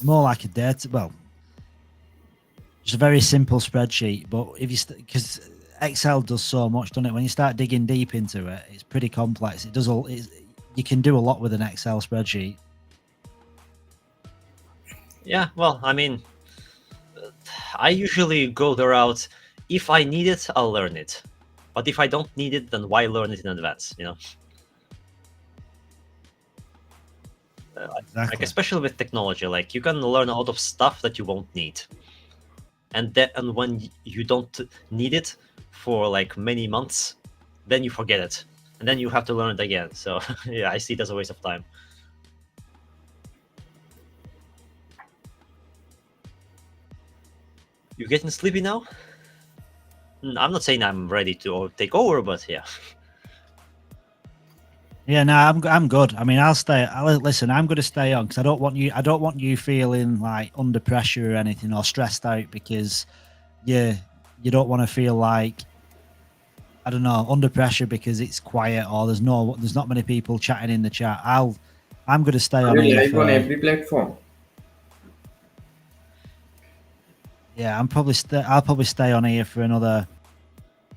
more like a data. Well, just a very simple spreadsheet. But if you because Excel does so much, doesn't it? When you start digging deep into it, it's pretty complex. It does all. You can do a lot with an Excel spreadsheet. Yeah, well, I mean, I usually go the route, if I need it, I'll learn it. But if I don't need it, then why learn it in advance, you know? Exactly. Like, especially with technology, like, you can learn a lot of stuff that you won't need. And when you don't need it for, like, many months, then you forget it. And then you have to learn it again. So, yeah, I see it as a waste of time. You getting sleepy now? I'm not saying I'm ready to take over, but yeah. Yeah, no, I'm good. I mean, listen. I'm going to stay on because I don't want you feeling like under pressure or anything or stressed out because you don't want to feel like, I don't know, under pressure because it's quiet or there's not many people chatting in the chat. I'm going to stay on here live on every platform. Yeah, I'll probably stay on here for another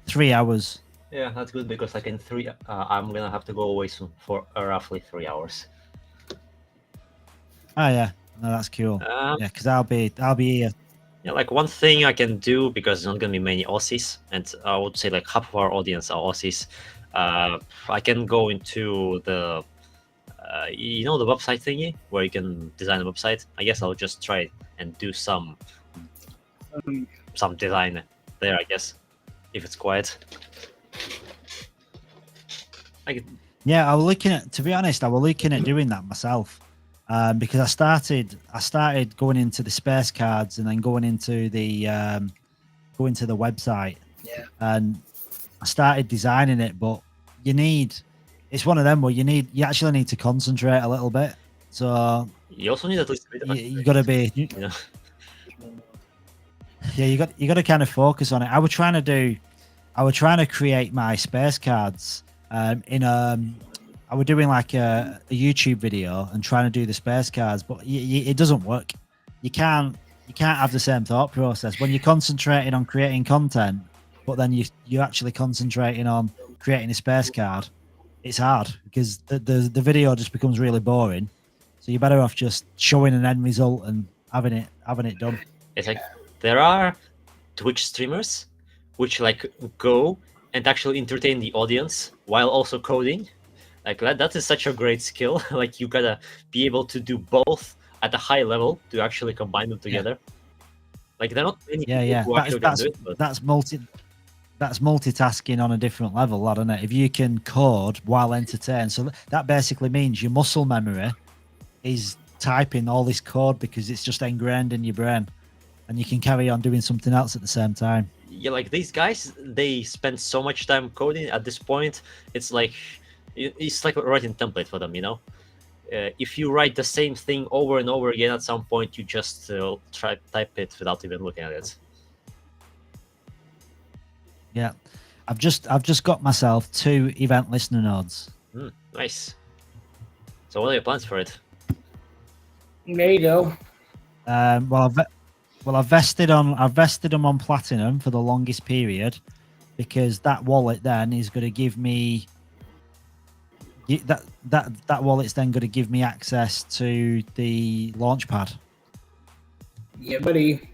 3 hours. Yeah, that's good because like in I'm gonna have to go away soon for roughly 3 hours. Oh yeah, no, that's cool. Yeah, because I'll be here. Yeah, like one thing I can do because there's not gonna be many Aussies, and I would say like half of our audience are Aussies. I can go into the the website thingy where you can design a website. I guess I'll just try and do some design there. I guess if it's quiet. Yeah, I was looking at. To be honest, I was looking at doing that myself, because I started going into the space cards and then going into the website. Yeah. And I started designing it, but it's one of them where you actually need to concentrate a little bit. So you also need at least a bit of you got to be, yeah, you got to kind of focus on it. I was trying to create my space cards I was doing like a YouTube video and trying to do the space cards, but it doesn't work. You can't have the same thought process when you're concentrating on creating content, but then you're actually concentrating on creating a space card. It's hard because the video just becomes really boring. So you're better off just showing an end result and having it done. It's like there are Twitch streamers which like go and actually entertain the audience while also coding. Like that is such a great skill. Like you gotta be able to do both at a high level to actually combine them together. Like they're not many people who actually can do it. But... That's multitasking on a different level, isn't it? If you can code while entertain, so that basically means your muscle memory is typing all this code because it's just ingrained in your brain, and you can carry on doing something else at the same time. Yeah, like these guys, they spend so much time coding. At this point, it's like writing template for them. If you write the same thing over and over again, at some point you just type it without even looking at it. Yeah, I've just got myself 2 event listener nodes. Nice. So what are your plans for it? There you go. I've vested them on platinum for the longest period, because that wallet then is going to give me that wallet's then going to give me access to the launchpad. Yeah, buddy.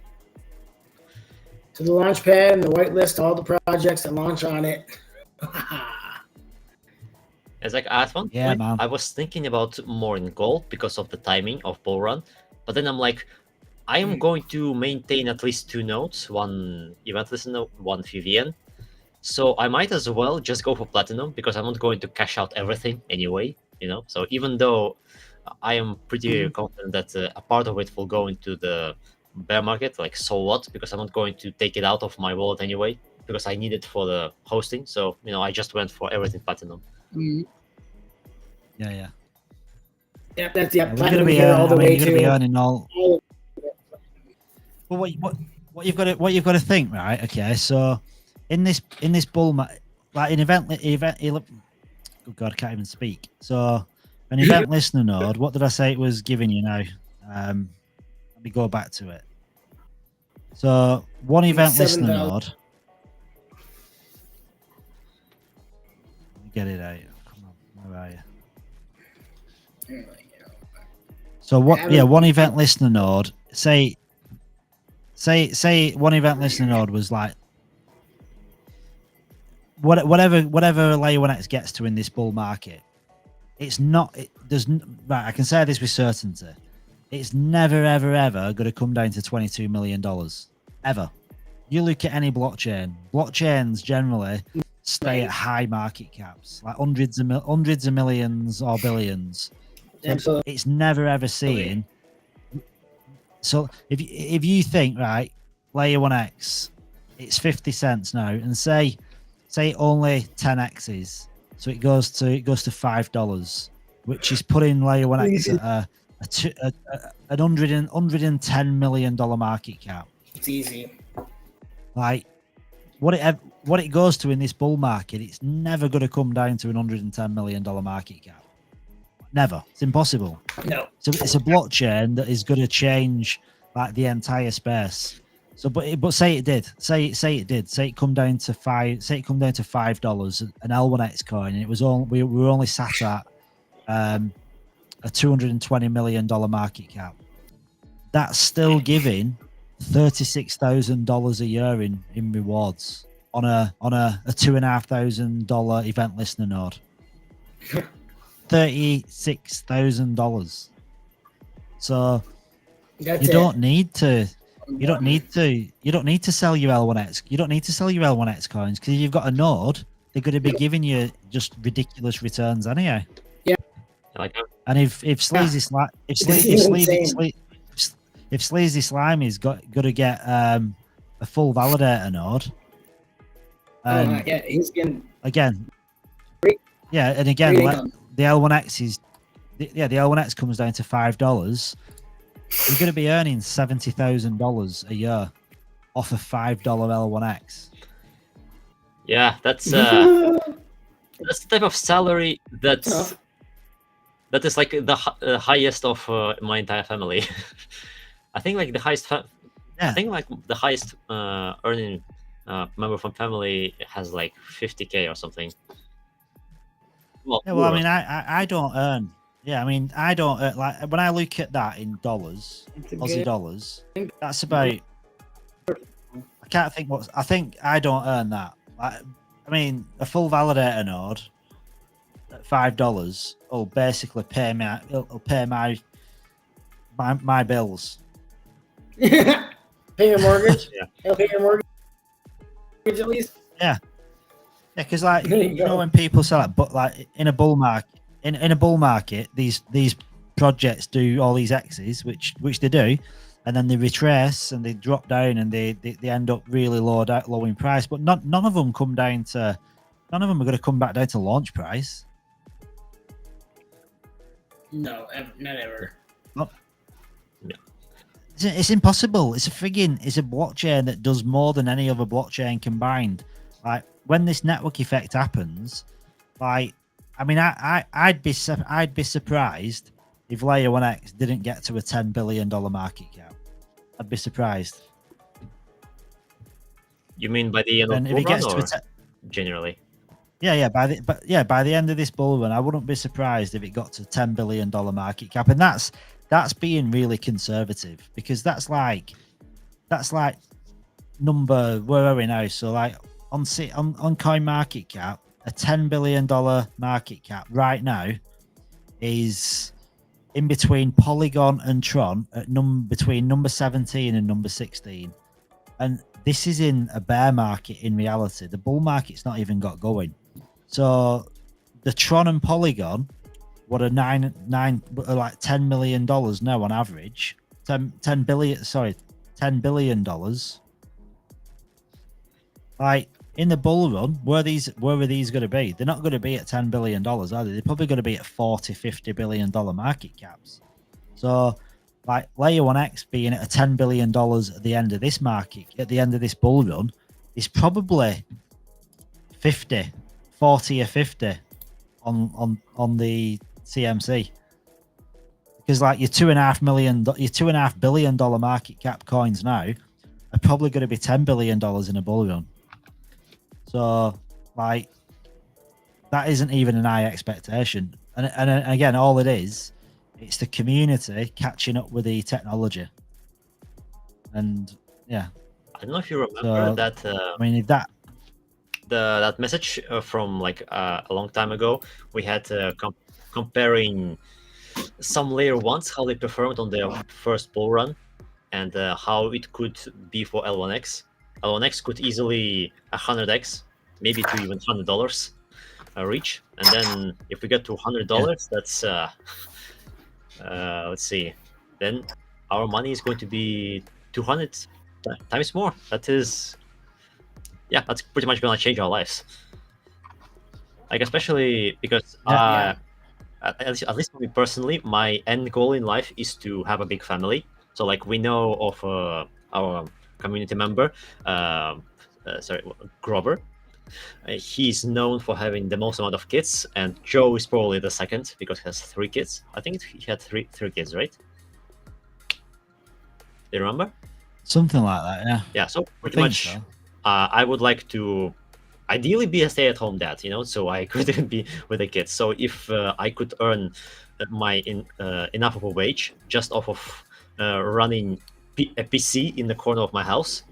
To the launchpad and the whitelist all the projects that launch on it. It's like at one point, man. I was thinking about more in gold because of the timing of bull run, but then I'm like, I am going to maintain at least 2 nodes, one event listener, one VVN. So I might as well just go for platinum because I'm not going to cash out everything anyway, So even though I am pretty confident that a part of it will go into the bear market, like so what? Because I'm not going to take it out of my wallet anyway because I need it for the hosting. So I just went for everything platinum. Yeah. Yeah, that's we're going to be all the way to earning all. Well, what you've got to think, right? Okay, so in this bull market, like an event, oh God, I can't even speak. So an event listener node. What did I say it was giving you now? Let me go back to it. So one event listener node. Get it out. Come on, where are you? So what? Yeah, one event listener node. Say one event listener node was like whatever layer 1x gets to in this bull market. It's not. Right. I can say this with certainty. It's never, ever, ever going to come down to $22 million. Ever. You look at any blockchain. Blockchains generally stay at high market caps, like hundreds of millions or billions. So it's never, ever seen. So if you think, right, layer 1x, it's 50 cents now, and say only 10x's, so it goes to $5, which is putting layer 1x at a $110 million market cap. It's easy. Like what it goes to in this bull market, it's never going to come down to an $110 million market cap. Never. It's impossible. No. So it's a blockchain that is going to change like the entire space. So, but say it did. Say it did. Say it come down to $5. Say it come down to $5 an L1X coin, and it was all we were only sat at a $220 million market cap. That's still giving $36,000 a year in rewards on a $2,500 event listener node. $36,000. So That's you don't need to sell your L1X. You don't need to sell your L1X coins because you've got a node. They're going to be giving you just ridiculous returns anyway. Like, And if Sleazy Slime is going to get a full validator node, yeah, he's getting again, Great. yeah, and again, Great income. the L1X is, the L1X comes down to $5. You're going to be earning $70,000 a year off a $5 L1X. yeah, that's the type of salary that is like the highest of my entire family. I think like the highest. I think like the highest earning member from family has like 50K or something. Well, Yeah, well, I mean, I don't earn. Yeah, I mean, I don't earn, like when I look at that in dollars, Aussie dollars. That's about. I can't think what I think. I don't earn that. I mean, a full validator node at $5 will basically pay me. It'll pay my bills. Pay your mortgage. Yeah. He'll pay your mortgage at least. Yeah, because like There you you know go. when people sell it, but like in a bull market, in a bull market, these projects do all these X's, which they do, and then they retrace and they drop down and they end up really low in price. But none of them come down to, none of them are going to come back down to launch price. No, not ever. It's impossible. It's a blockchain that does more than any other blockchain combined. Like when this network effect happens, like I mean, I'd be surprised if Layer 1X didn't get to a $10 billion market cap. I'd be surprised. you mean by the end of And if bull it gets run, to or generally? by the end of this bull run, I wouldn't be surprised if it got to $10 billion market cap, and that's being really conservative because that's like number, where are we now? So like on coin market cap, a $10 billion market cap right now is in between Polygon and Tron at between number 17 and number 16, and this is in a bear market. In reality, the bull market's not even got going. So the Tron and Polygon, what are like $10 million now on average. $10 billion. Like in the bull run, where are these going to be? They're not going to be at $10 billion, are they? They're probably going to be at $40-50 billion market caps. So like Layer 1X being at a $10 billion at the end of this bull run is probably 40 or 50 on the CMC, because like your $2.5 billion market cap coins now are probably going to be $10 billion in a bull run. So like that isn't even an high expectation, and again, all it's the community catching up with the technology. And yeah, I don't know if you remember that. I mean, if that that message from like a long time ago, we had comparing some layer ones, how they performed on their first bull run, and how it could be for L1X. L1X could easily 100x, maybe to even $100 reach. And then if we get to $100, that's let's see, then our money is going to be 200 times more. That is, yeah, that's pretty much gonna change our lives. Like especially because at least for me personally, my end goal in life is to have a big family. So like we know of our community member, Grover. He's known for having the most amount of kids, and Joe is probably the second because he has 3 kids. I think he had three kids, right? Do you remember? Something like that, yeah. Yeah, so pretty think much, so. I would like to ideally be a stay-at-home dad, so I could be with the kids. So if I could earn enough of a wage just off of running a PC in the corner of my house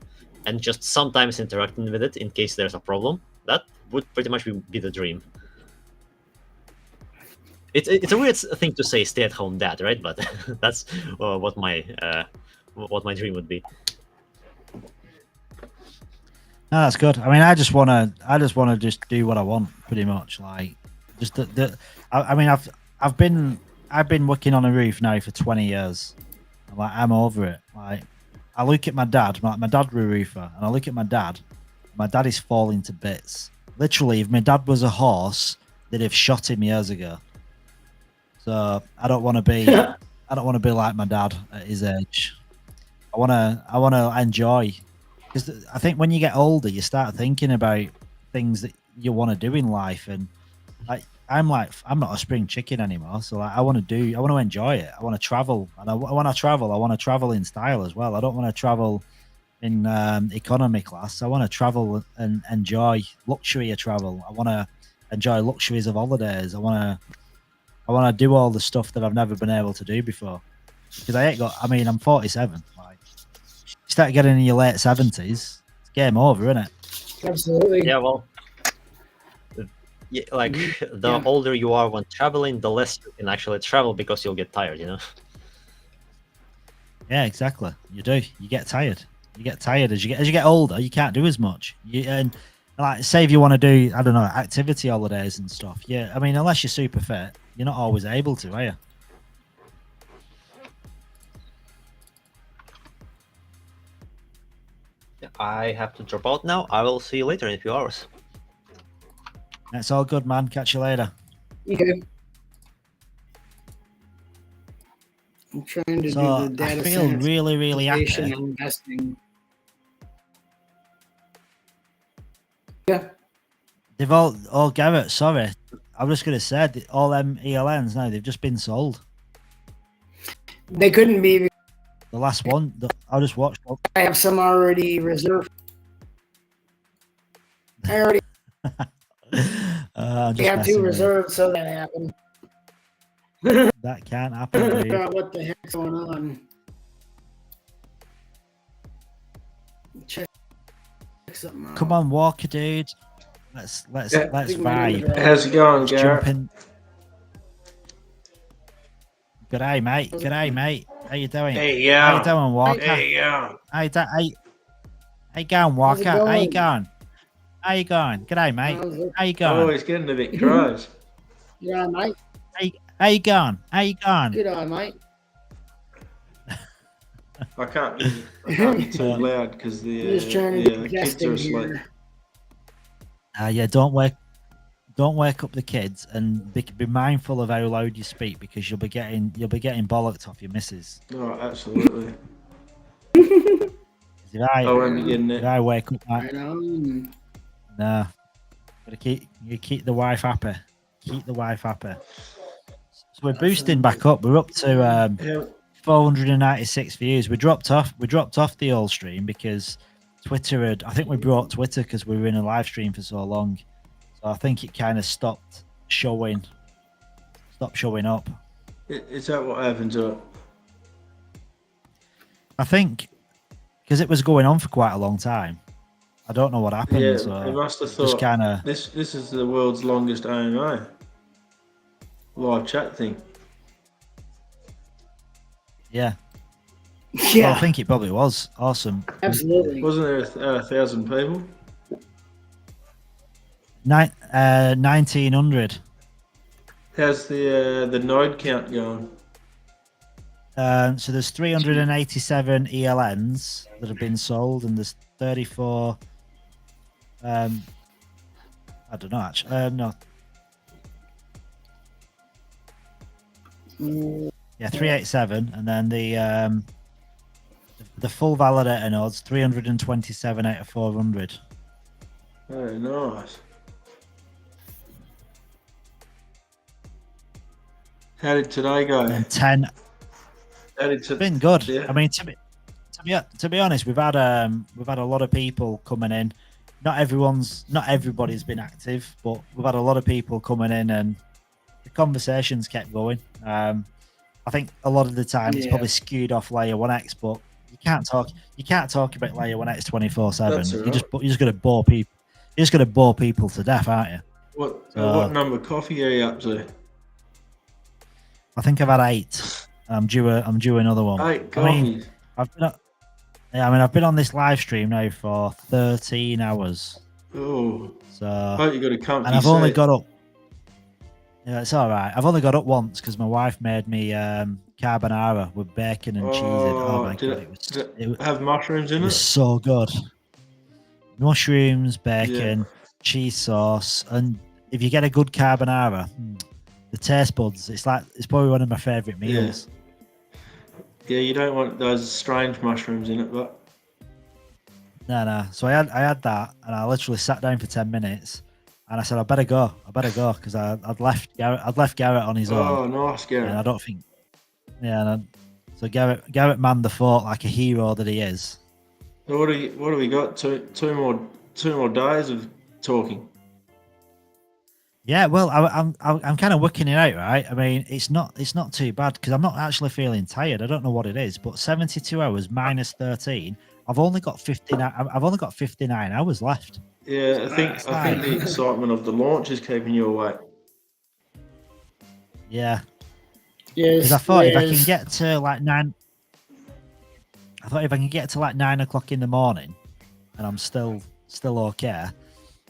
and just sometimes interacting with it in case there's a problem, that would pretty much be the dream. It's a weird thing to say, stay-at-home dad, right? But that's what my dream would be. No, that's good. I mean, I just want to just do what I want, pretty much. Like, just I mean, I've been working on a roof now for 20 years. I'm over it. Like, I look at my dad. My dad was a roofer, and I look at my dad. My dad is falling to bits. Literally, if my dad was a horse, they'd have shot him years ago. So I don't want to be. I don't want to be like my dad at his age. I want to enjoy. Because I think when you get older, you start thinking about things that you want to do in life, and I'm not a spring chicken anymore. So I want to enjoy it. I want to travel, and I want to travel in style as well. I don't want to travel in economy class. I want to travel and enjoy luxury of travel. I want to enjoy luxuries of holidays. I want to do all the stuff that I've never been able to do before. Because I'm 47. Like, you start getting in your late 70s, it's game over, isn't it? Absolutely. Yeah, well, like the older you are when traveling, the less you can actually travel because you'll get tired, Yeah, exactly. You do. You get tired. You get tired as you get older. You can't do as much. And like, say if you want to do, I don't know, activity holidays and stuff. Yeah, I mean, unless you're super fit, you're not always able to, are you? I have to drop out now. I will see you later in a few hours. That's all good, man. Catch you later. Okay. I'm trying to So do the data I feel science really, really happy. and investing. Yeah. They've all Garrett, sorry. I was just going to say that all them ELNs now, they've just been sold. They couldn't be. The last one, I just watched. I have some already reserved. I already have two reserved, so that happened. That can't happen, dude. What the heck's going on? Check something out. Come on, Walker, dude. Let's vibe. How's it going, Garrett? Good day, mate. Good day, mate. How you doing? Hey, yeah. How you doing, Walker? Hey, yeah. How you going, Walker? How you going? How you going? Good day, mate. How you going? Oh, he's getting a bit cross. Yeah, mate. How you going? How you going? Good on, mate. I can't be too loud because the kids are asleep. Yeah, don't wake up the kids, and be mindful of how loud you speak, because you'll be getting bollocked off your missus. Oh, absolutely. I won't be getting it. Did I wake up? I know. No. Gotta keep the wife happy. Keep the wife happy. So we're boosting back up. We're up to 496 views. We dropped off the old stream because Twitter I think we brought Twitter because we were in a live stream for so long. So I think it kind of stopped showing up. Is that what happens? I think because it was going on for quite a long time. I don't know what happened. Yeah, so they must have thought this is the world's longest AMA live chat thing. Yeah. Yeah. Well, I think it probably was. Awesome. Absolutely. Wasn't there 1,000 people? 1900. How's the node count going? So there's 387 ELNs that have been sold, and there's 34. I don't know actually. No. Yeah, 387, and then the full validator nodes 327 out of 400. Oh, nice. How did today go? And 10. How did Been good. Yeah. I mean, to to be honest, we've had a lot of people coming in. Not everybody's been active, but we've had a lot of people coming in, and the conversations kept going. I think a lot of the time it's probably skewed off layer 1x, but you can't talk about layer 1x 24/7. You're just gonna bore people. You're just gonna bore people to death, aren't you? What number coffee are you up to? I think I've had 8. I'm due another one. 8 coffees. I've been on this live stream now for 13 hours. Oh, so hope you got a comfy and I've seat. only got up. Yeah, it's all right. I've only got up once because my wife made me carbonara with bacon and cheese in. Oh my god, it was have mushrooms in it it? was so good. Mushrooms, bacon, cheese sauce, and if you get a good carbonara, the taste buds. It's probably one of my favourite meals. Yeah, you don't want those strange mushrooms in it, but No. So I had that, and I literally sat down for 10 minutes, and I said I better go because I'd left Garrett on his own. Oh, nice, Garrett. And I don't think, so Garrett manned the fort like a hero that he is. So what do we got? Two more days of talking. Yeah, well, I'm kind of working it out, right? I mean, it's not too bad because I'm not actually feeling tired. I don't know what it is, but 72 hours minus 13, I've only got 59 hours left. Yeah, I think the excitement of the launch is keeping you awake. Yeah. Yes. Because I thought if I can get to like 9, I thought if I can get to like 9 o'clock in the morning, and I'm still okay,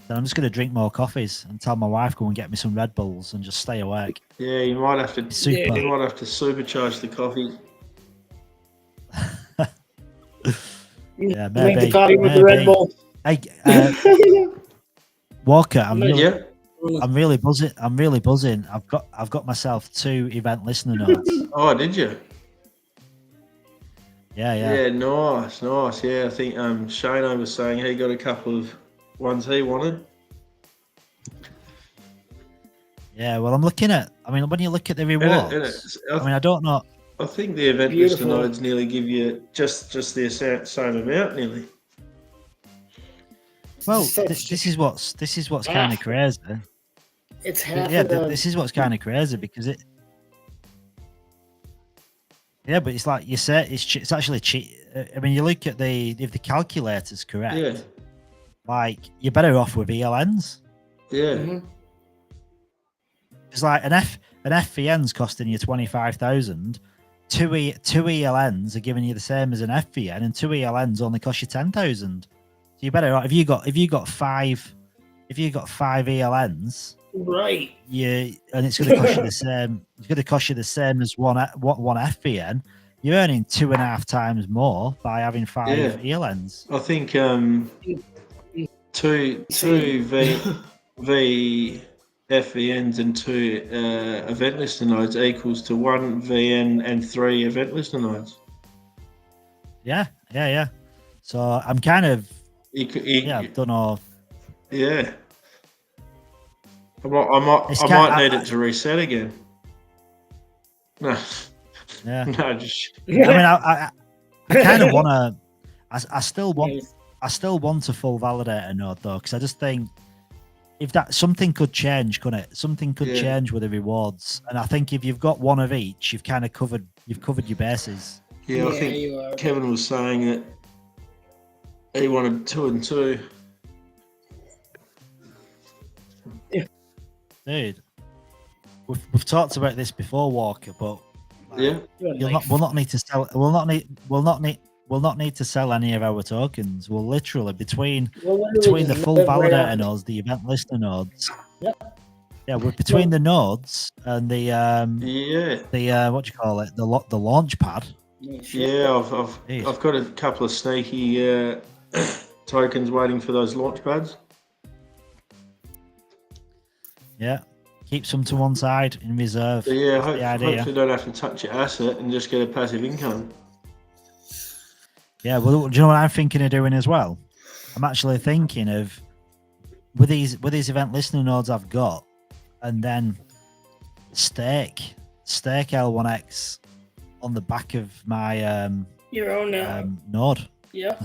then I'm just going to drink more coffees and tell my wife go and get me some Red Bulls and just stay awake. Yeah, you might have to supercharge the coffee. Yeah, maybe. Drink the coffee with the Red Bull. Hey, Walker, I'm really buzzing. I've got myself 2 event listener notes. Oh, did you? Yeah. Yeah, nice. Yeah, I think Shane was saying he got a couple of ones he wanted. Yeah, well, I'm looking at. I mean, when you look at the rewards, I don't know. I think the event listener nodes nearly give you just the same amount, nearly. Well, this is what's kind of crazy. It's half. Yeah, this is what's kind of crazy because it. Yeah, but it's like you say, it's actually cheap. I mean, you look at if the calculator's correct, like you're better off with ELNs. Yeah. Mm-hmm. It's like an FVN's costing you 25,000. Two ELNs are giving you the same as an FVN, and 2 ELNs only cost you 10,000. So you're better off if you got 5 ELNs. Right. Yeah, and it's going to cost you the same. It's going to cost you the same as one FVN. You're earning 2.5 times more by having 5 ELNs. I think two V FVNs and 2 event listener nodes equals to 1 VN and 3 event listener nodes. Yeah. So I'm kind of I don't know. Yeah. I might need it to reset again. No. Yeah. No, just. I mean, I kind of want to. I still want a full validator node though, because I just think if that something could change, couldn't it? Something could change with the rewards, and I think if you've got one of each, you've kind of covered your bases. Yeah, I think Kevin was saying that he wanted 2 and 2. Dude, we've talked about this before, Walker, but we'll not need to sell. We'll not need to sell any of our tokens. We'll literally between the full validator nodes, the event listener nodes. Yep. Yeah, we're between the nodes and the what do you call it? The launch pad. Yeah, I've got a couple of sneaky tokens waiting for those launch pads. Yeah, keep some to one side in reserve. So yeah, hopefully don't have to touch your asset and just get a passive income. Yeah, well, do you know what I'm thinking of doing as well? I'm actually thinking of with these event listener nodes I've got, and then stake L1X on the back of my Your own node. Yep.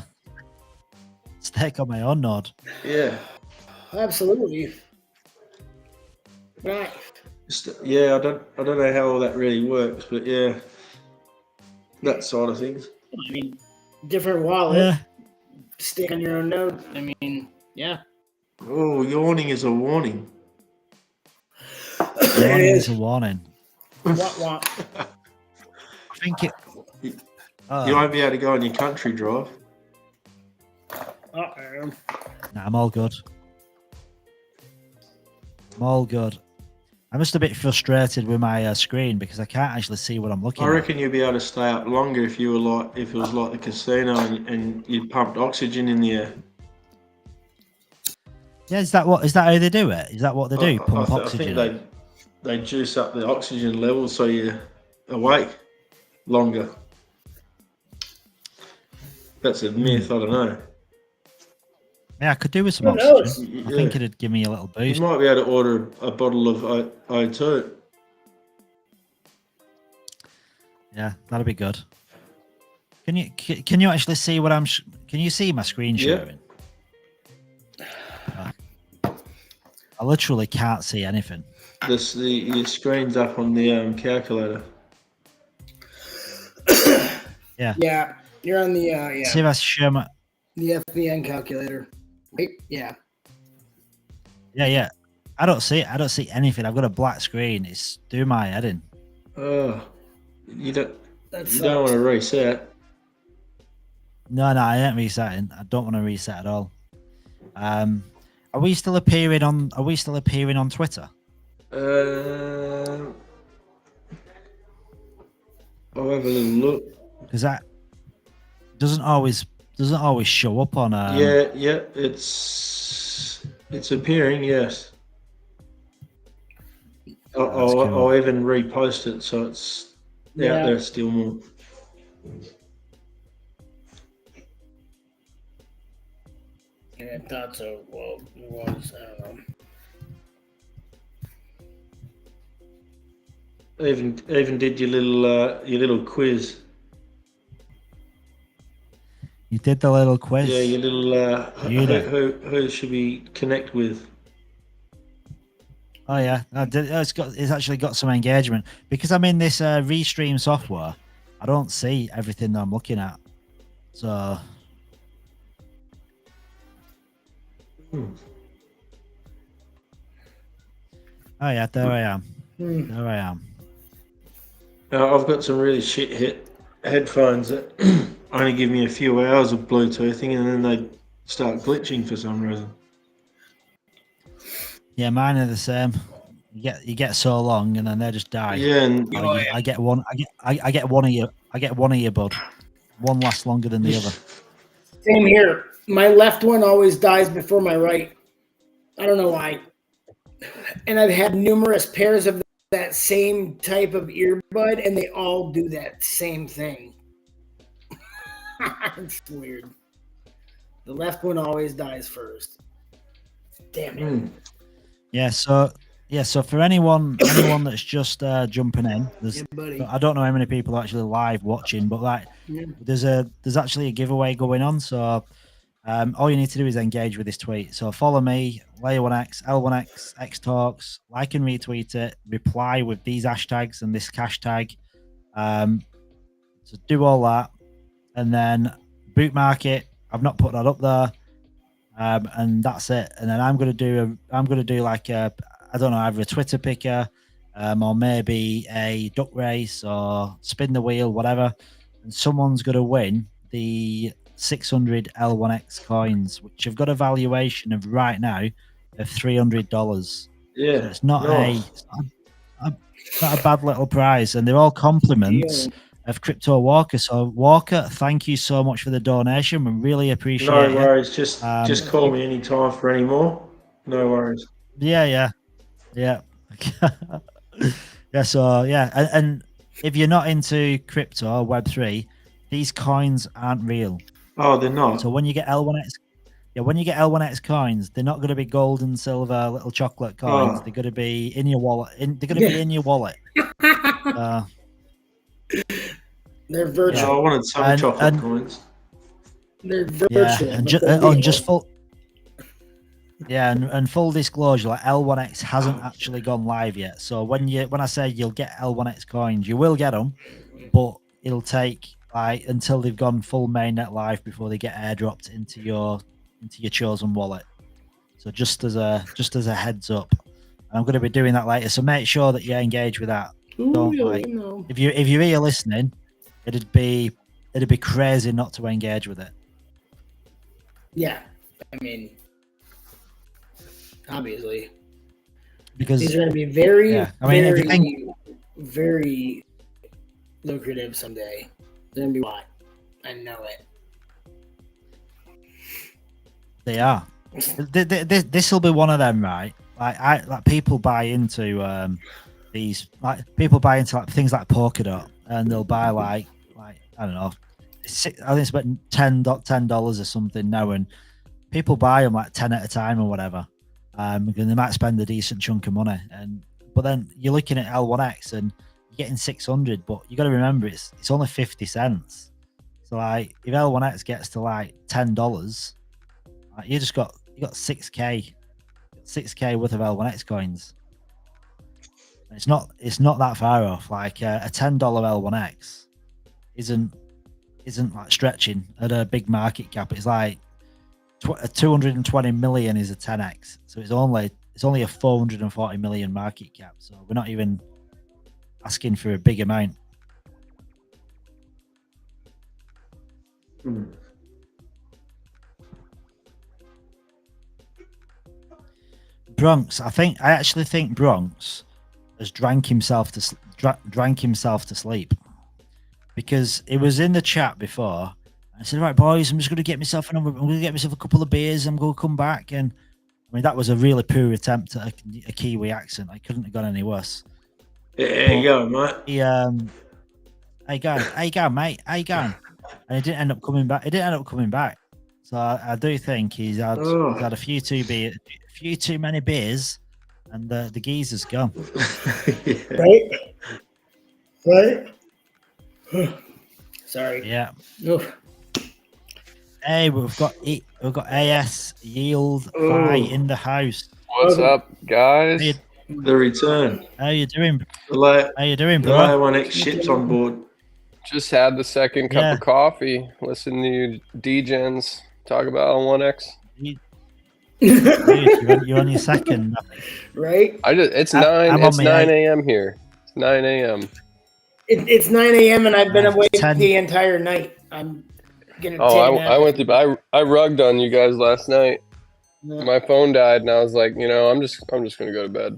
Stake on my own node. Yeah. Absolutely. Right. Yeah, I don't know how all that really works, but yeah, that side of things. I mean, different wallet. Yeah. Stake on your own node. I mean, yeah. Oh, yawning is a warning. Warning is a warning. What? I think it. You won't be able to go on your country drive. Uh-oh. Nah, I'm all good. I'm all good. I'm just a bit frustrated with my screen because I can't actually see what I'm looking I at. reckon you'd be able to stay up longer if you were like, if it was like the casino and you'd pumped oxygen in the air. Yeah, is that how they do it? Is that what they do? Pump I oxygen? think they juice up the oxygen level so you're awake longer. That's a myth. I don't know. Yeah, I could do with some Who knows? oxygen. I think it'd give me a little boost. You might be able to order a bottle of O2. Yeah, that'd be good. Can you actually see what can you see my screen sharing? I literally can't see anything. Your screen's up on the calculator. Yeah. Yeah. You're on the See if I share my. the FBN calculator. Wait, yeah. Yeah. I don't see anything. I've got a black screen. It's doing my head in. Oh, you don't That's want to reset. No, I ain't resetting. I don't want to reset at all. Are we still appearing on Twitter? I'll have a little look. Because that doesn't always show up on. Yeah, it's appearing. Yes. I'll even repost it so it's out there still more. Yeah, I thought so. Well, it was. I don't know. Even did your little quiz. You did the little quiz. Yeah, your little who should we connect with? Oh yeah, it's actually got some engagement because I'm in this Restream software. I don't see everything that I'm looking at, so. Oh yeah, there I am. There I am. I've got some really shit headphones that only give me a few hours of Bluetoothing, and then they start glitching for some reason. Yeah, mine are the same. You get so long, and then they just die. Yeah, and I get one. I get one of you. I get one of you, bud. One lasts longer than the other. Same here. My left one always dies before my right. I don't know why. And I've had numerous pairs of that same type of earbud, and they all do that same thing. It's weird. The left one always dies first. Damn it. Yeah. So for anyone that's just jumping in, I don't know how many people are actually live watching, but there's actually a giveaway going on. So all you need to do is engage with this tweet. So follow me, Layer1X, L1X, X Talks, like and retweet it, reply with these hashtags and this cash tag. So do all that, and then boot market. I've not put that up there, and that's it. And then I'm gonna do like I don't know, either a Twitter picker, or maybe a duck race or spin the wheel, whatever. And someone's gonna win the 600 L1X coins, which have got a valuation of right now of $300. yeah, So it's not nice. not a bad little prize, and they're all compliments of Crypto Walker. So Walker, thank you so much for the donation. We really appreciate it. No worries. Just call me anytime for any more. No worries. Yeah. Yeah. So and if you're not into crypto or Web3, these coins aren't real. Oh, they're not. So when you get L1X coins, they're not going to be gold and silver little chocolate coins. They're going to be in your wallet. They're going to be in your wallet. They're No, virtual. I wanted some And- chocolate and- coins. They're Yeah, virtual. and but just they're on real. just full. Yeah, and full disclosure, like L1X hasn't actually gone live yet. So when I say you'll get L1X coins, you will get them, but it'll take like until they've gone full mainnet live before they get airdropped into your chosen wallet. So just as a heads up, and I'm going to be doing that later. So make sure that you engage with that. Ooh, Don't you like know. if you're here listening, it'd be crazy not to engage with it. Yeah, I mean, obviously, Because these are going to be very, Yeah, I mean, if you very, think- very lucrative someday. They're going to be what? I know it. They are. This will be one of them, right? Like people buy into these, like people buy into like things like Polkadot, and they'll buy like I don't know, I think it's about $10 or something now, and people buy them like 10 at a time or whatever, and they might spend a decent chunk of money, but then you're looking at L1X and you're getting 600, but you got to remember it's only 50 cents. So like if L1X gets to like $10, like, you got 6k worth of L1X coins. It's not that far off. Like a $10 L1X isn't like stretching at a big market cap. It's like 220 million is a 10x. So it's only a 440 million market cap. So we're not even asking for a big amount. Bronx, I actually think Bronx has drank himself to sleep, because it was in the chat before. I said, right, boys, I'm just going to get myself a couple of beers. I'm going to come back. And I mean, that was a really poor attempt at a Kiwi accent. I couldn't have gone any worse. There you go, mate. He, how you going, mate? How you going? And he didn't end up coming back. So I do think he's had a few too many beers, and the geezer's gone. Right? Sorry. Yeah. Oof. Hey, we've got AS Yield Fi in the house. What's up, guys? The return. How you doing? The How you doing, the bro? layer 1X ships on board. Just had the second cup of coffee. Listen to you D-Gens talk about L1X. Dude, you're on your second. Right? It's I'm 9 on it's my 9 eight. a.m. here. It's 9 a.m. It's 9 a.m. and I've been It's awake 10. the entire night. I'm getting I went to I rugged on you guys last night. Yeah. My phone died and I was like, I'm just gonna go to bed.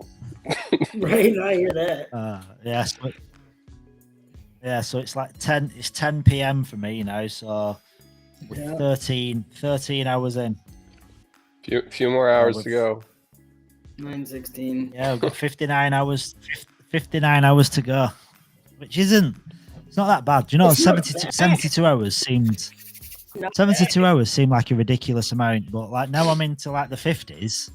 Right, I hear that. So it's like 10. It's 10 p.m. for me now. So we're 13 hours in. Few more hours to go. 9:16. Yeah, we've got 59 hours. 59 hours to go, which isn't. It's not that bad. You know, It's not 72 hours seemed. 72 hours seemed like a ridiculous amount, but like now I'm into like the 50s.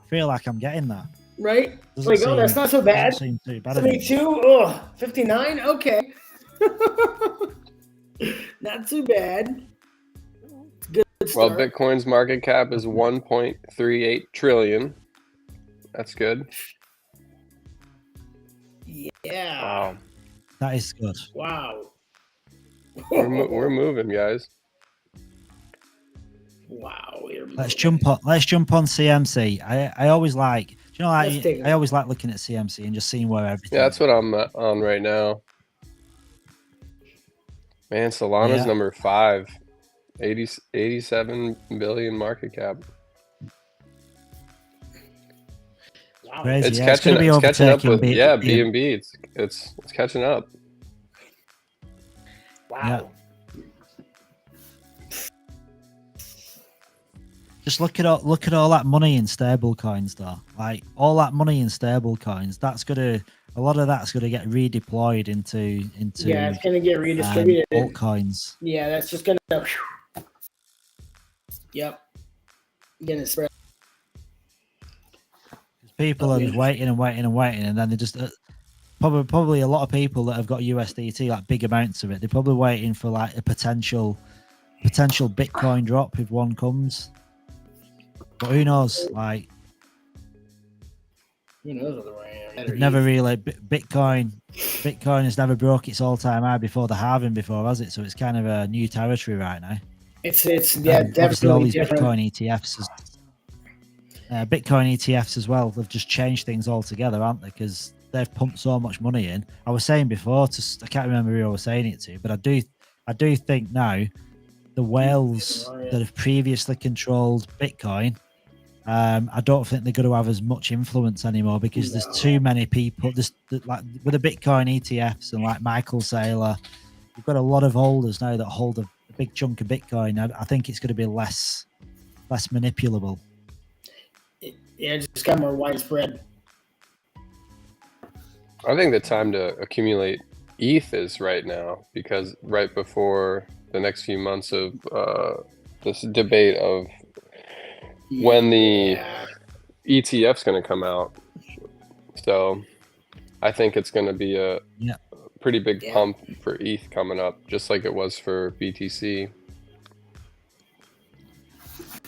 I feel like I'm getting that. Right? Doesn't Like, that's not so bad. doesn't seem too bad anymore. 72? Oh, 59? Okay. Not too bad. It's good Well, start. Bitcoin's market cap is 1.38 trillion. That's good. Yeah. Wow. That is good. Wow. We're moving, guys. Wow. Let's jump on CMC. I always like. Do you know? Let's take it. I always like looking at CMC and just seeing where everything. Yeah, that's what I'm on right now. Man, Solana's Yeah. number 5. 87 billion market cap. Wow. Crazy. It's Yeah, catching gonna be it's catching up overtaking with BNB. It's catching up. Wow. Just look at all that money in stable coins, though. Like all that money in stable coins, a lot of that's gonna get redeployed into Yeah, it's gonna get redistributed. altcoins. Yeah, that's just gonna. Yep. Gonna spread. People are just waiting, and then they just probably a lot of people that have got USDT, like big amounts of it, they're probably waiting for like a potential Bitcoin drop if one comes. But who knows? Like, Who knows what the way? never really Bitcoin has never broke its all-time high before the halving before, has it? So it's kind of a new territory right now. It's Obviously all definitely these different. Bitcoin ETFs as well have just changed things altogether, aren't they? Because they've pumped so much money in. I was saying before I can't remember who I was saying it to, but I do think now the whales that have previously controlled Bitcoin, I don't think they're going to have as much influence anymore because there's too many people. Like with the Bitcoin ETFs and like Michael Saylor, you've got a lot of holders now that hold a big chunk of Bitcoin. I think it's going to be less manipulable. Yeah, it's just got more widespread. I think the time to accumulate ETH is right now, because right before the next few months of this debate of when the ETF's going to come out. So I think it's going to be a pretty big pump for ETH coming up, just like it was for BTC.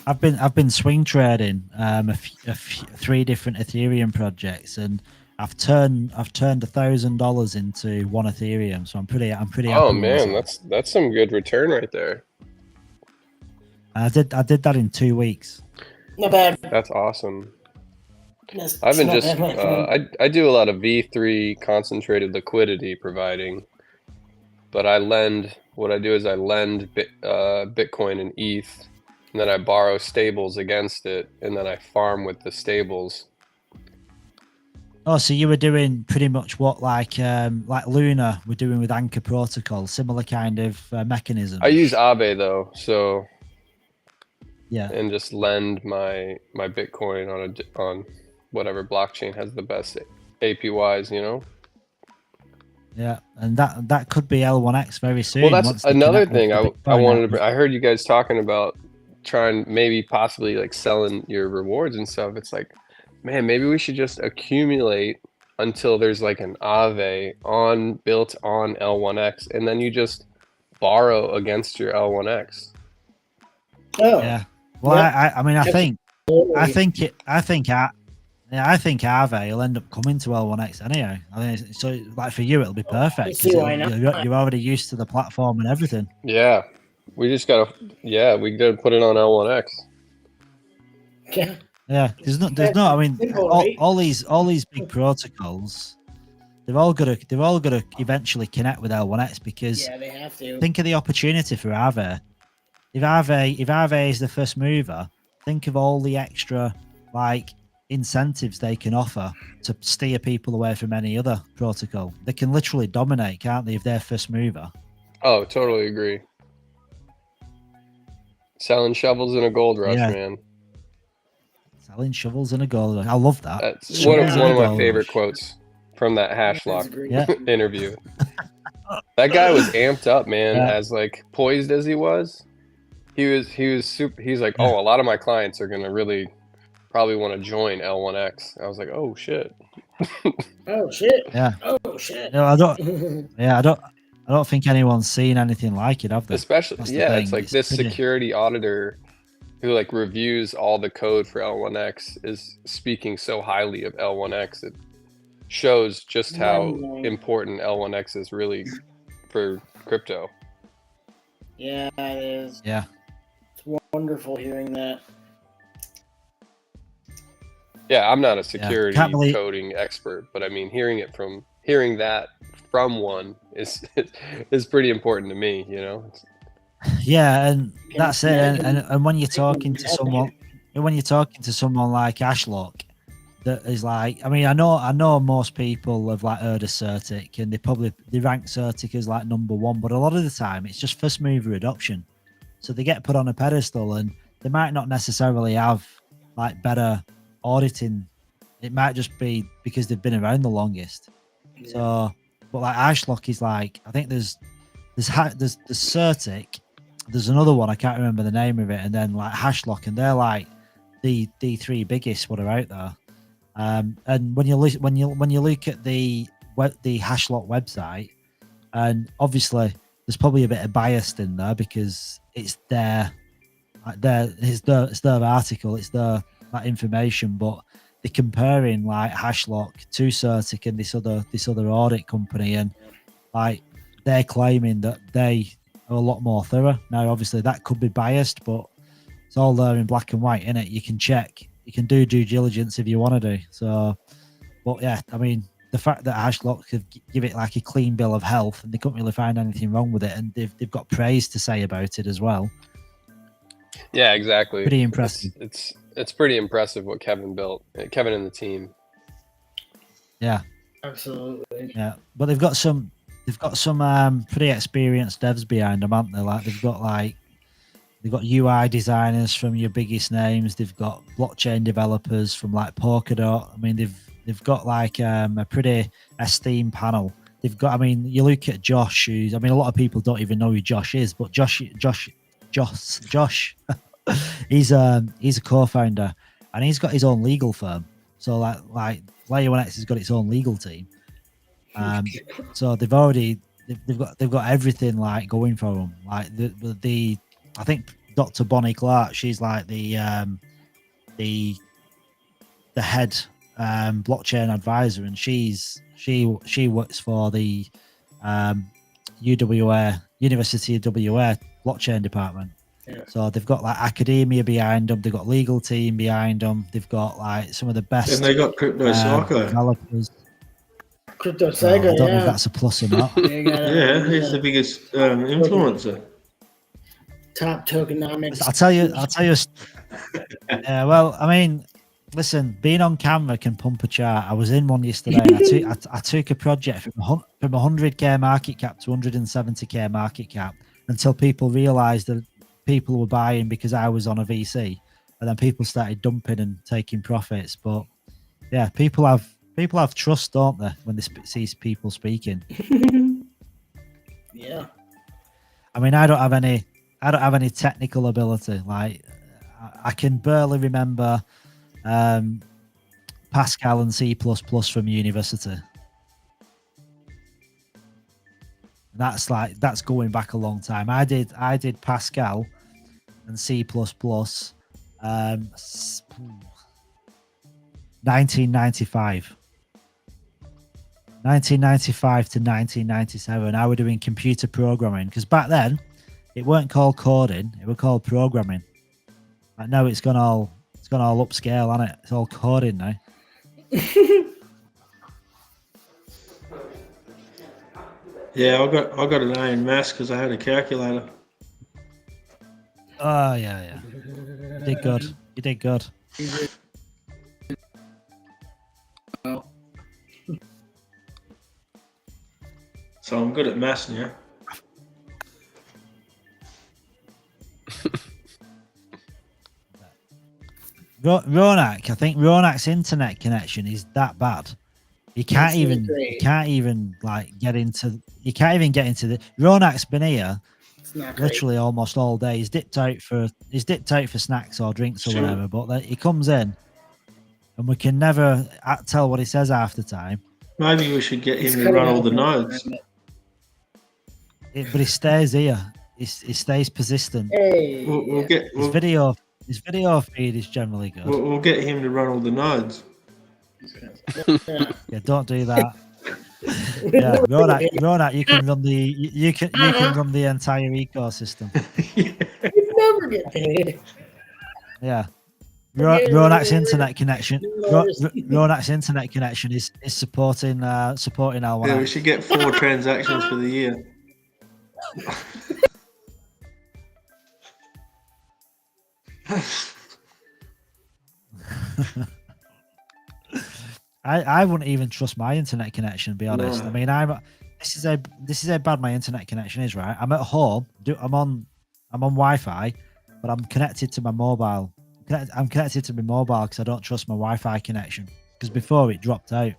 I've been swing trading three different Ethereum projects, and I've turned $1,000 into one Ethereum. So I'm pretty happy. Oh man, that's some good return right there. I did that in 2 weeks. Not bad. That's awesome. I've been just I do a lot of V3 concentrated liquidity providing, but what I do is I lend Bitcoin and ETH, and then I borrow stables against it, and then I farm with the stables. Oh, so you were doing pretty much what like Luna were doing with Anchor Protocol, similar kind of mechanism. I use Aave though, so yeah, and just lend my Bitcoin on whatever blockchain has the best APYs, you know. Yeah, and that could be L1X very soon. Well, that's another thing I wanted to. I heard you guys talking about trying maybe possibly like selling your rewards and stuff. It's like, man, maybe we should just accumulate until there's like an Aave built on L1X, and then you just borrow against your L1X. Oh yeah. Well, yeah. I think Aave will end up coming to L1X anyhow. I think so. Like for you, it'll be perfect because you're already used to the platform and everything. Yeah, we just gotta put it on L1X. Yeah. Yeah, there's no. I mean, all these big protocols, they've all got to eventually connect with L1X because they have to. Think of the opportunity for Aave. If Aave is the first mover, think of all the extra like incentives they can offer to steer people away from any other protocol. They can literally dominate, can't they, if they're first mover? Oh, totally agree. Selling shovels in a gold rush, man. Selling shovels in a gold rush. I love that. That's one of my favorite quotes from that Hashlock interview. That guy was amped up, man, as like poised as he was. He was super. He's like, oh, a lot of my clients are gonna really probably want to join L1X. I was like, oh shit. Oh shit. Yeah. Oh shit. No, I don't. Yeah, I don't think anyone's seen anything like it, have they? Especially, it's like this security auditor who like reviews all the code for L1X is speaking so highly of L1X. It shows just how important L1X is really for crypto. Yeah, it is. Yeah. It's wonderful hearing that. Yeah, I'm not a security coding expert, but I mean, hearing that from one is pretty important to me, you know. Yeah, and that's it. And when you're talking to someone, like Ashlock, that is like, I mean, I know most people have like heard of Certic, and they rank Certic as like number one, but a lot of the time it's just first mover adoption. So they get put on a pedestal, and they might not necessarily have like better auditing. It might just be because they've been around the longest. Yeah. So, but like Ashlock is like, I think there's Certic, there's another one, I can't remember the name of it, and then like Hashlock, and they're like the three biggest what are out there. And when you look at the Hashlock website, and obviously there's probably a bit of bias in there because it's their article, it's their that information, but they're comparing like Hashlock to Certic and this other audit company, and like they're claiming that they are a lot more thorough. Now, obviously, that could be biased, but it's all there in black and white, innit? You can check, you can do due diligence if you want to do. So, but yeah, I mean, the fact that Hashlock could give it like a clean bill of health and they couldn't really find anything wrong with it, and they've got praise to say about it as well. Yeah, exactly. Pretty impressive. It's pretty impressive what Kevin built. Kevin and the team. Yeah, Absolutely. yeah, but they've got some pretty experienced devs behind them, haven't they? Like they've got UI designers from your biggest names. They've got blockchain developers from like Polkadot. I mean, they've got like a pretty esteemed panel. They've got, I mean, you look at Josh, who's, I mean, a lot of people don't even know who Josh is, but Josh, he's a co-founder, and he's got his own legal firm. So like Layer 1X has got its own legal team. So they've got everything like going for them. Like the I think Dr. Bonnie Clark, she's like the head blockchain advisor, and she works for the UWA University of WA blockchain department. Yeah. So they've got like academia behind them, they've got legal team behind them, they've got like some of the best. And they got Crypto Psycho. Developers. Crypto I Psycho, don't know if that's a plus or not. Yeah, he's the biggest influencer. Top tokenomics. I'll tell you. Well, I mean, listen, being on camera can pump a chart. I was in one yesterday. I took a project from 100k market cap to 170k market cap until people realised that people were buying because I was on a VC, and then people started dumping and taking profits. But yeah, people have trust, don't they, when they see people speaking? Yeah. I mean, I don't have any technical ability. Like, I can barely remember Pascal and C++ from university. That's going back a long time. I did Pascal and C++, 1995. 1995 to 1997, I was doing computer programming, because back then it weren't called coding; it was called programming. Like now it's gone all upscale, hasn't it? It's all coding now. Yeah, I got an A in maths because I had a calculator. Oh yeah. You did good. You did good. So I'm good at maths now. Ronak, I think Ronak's internet connection is that bad. You can't even like get into the Ronak's been here literally almost all day. He's dipped out for snacks or drinks or whatever, but he comes in and we can never tell what he says half the time. Maybe we should get him to run all the nodes. But he stays here. He stays persistent. Hey, His video feed is generally good. We'll get him to run all the nodes. Yeah, don't do that. Yeah, Ronak, you can run the entire ecosystem. you never get paid. Yeah. Ronak's internet connection. Ronak's internet connection is supporting L1. Yeah, we should get 4 transactions for the year. I wouldn't even trust my internet connection, to be honest. No. I mean, this is how bad my internet connection is, right? I'm at home. I'm on Wi-Fi, but I'm connected to my mobile. I'm connected to my mobile because I don't trust my Wi-Fi connection, because before it dropped out.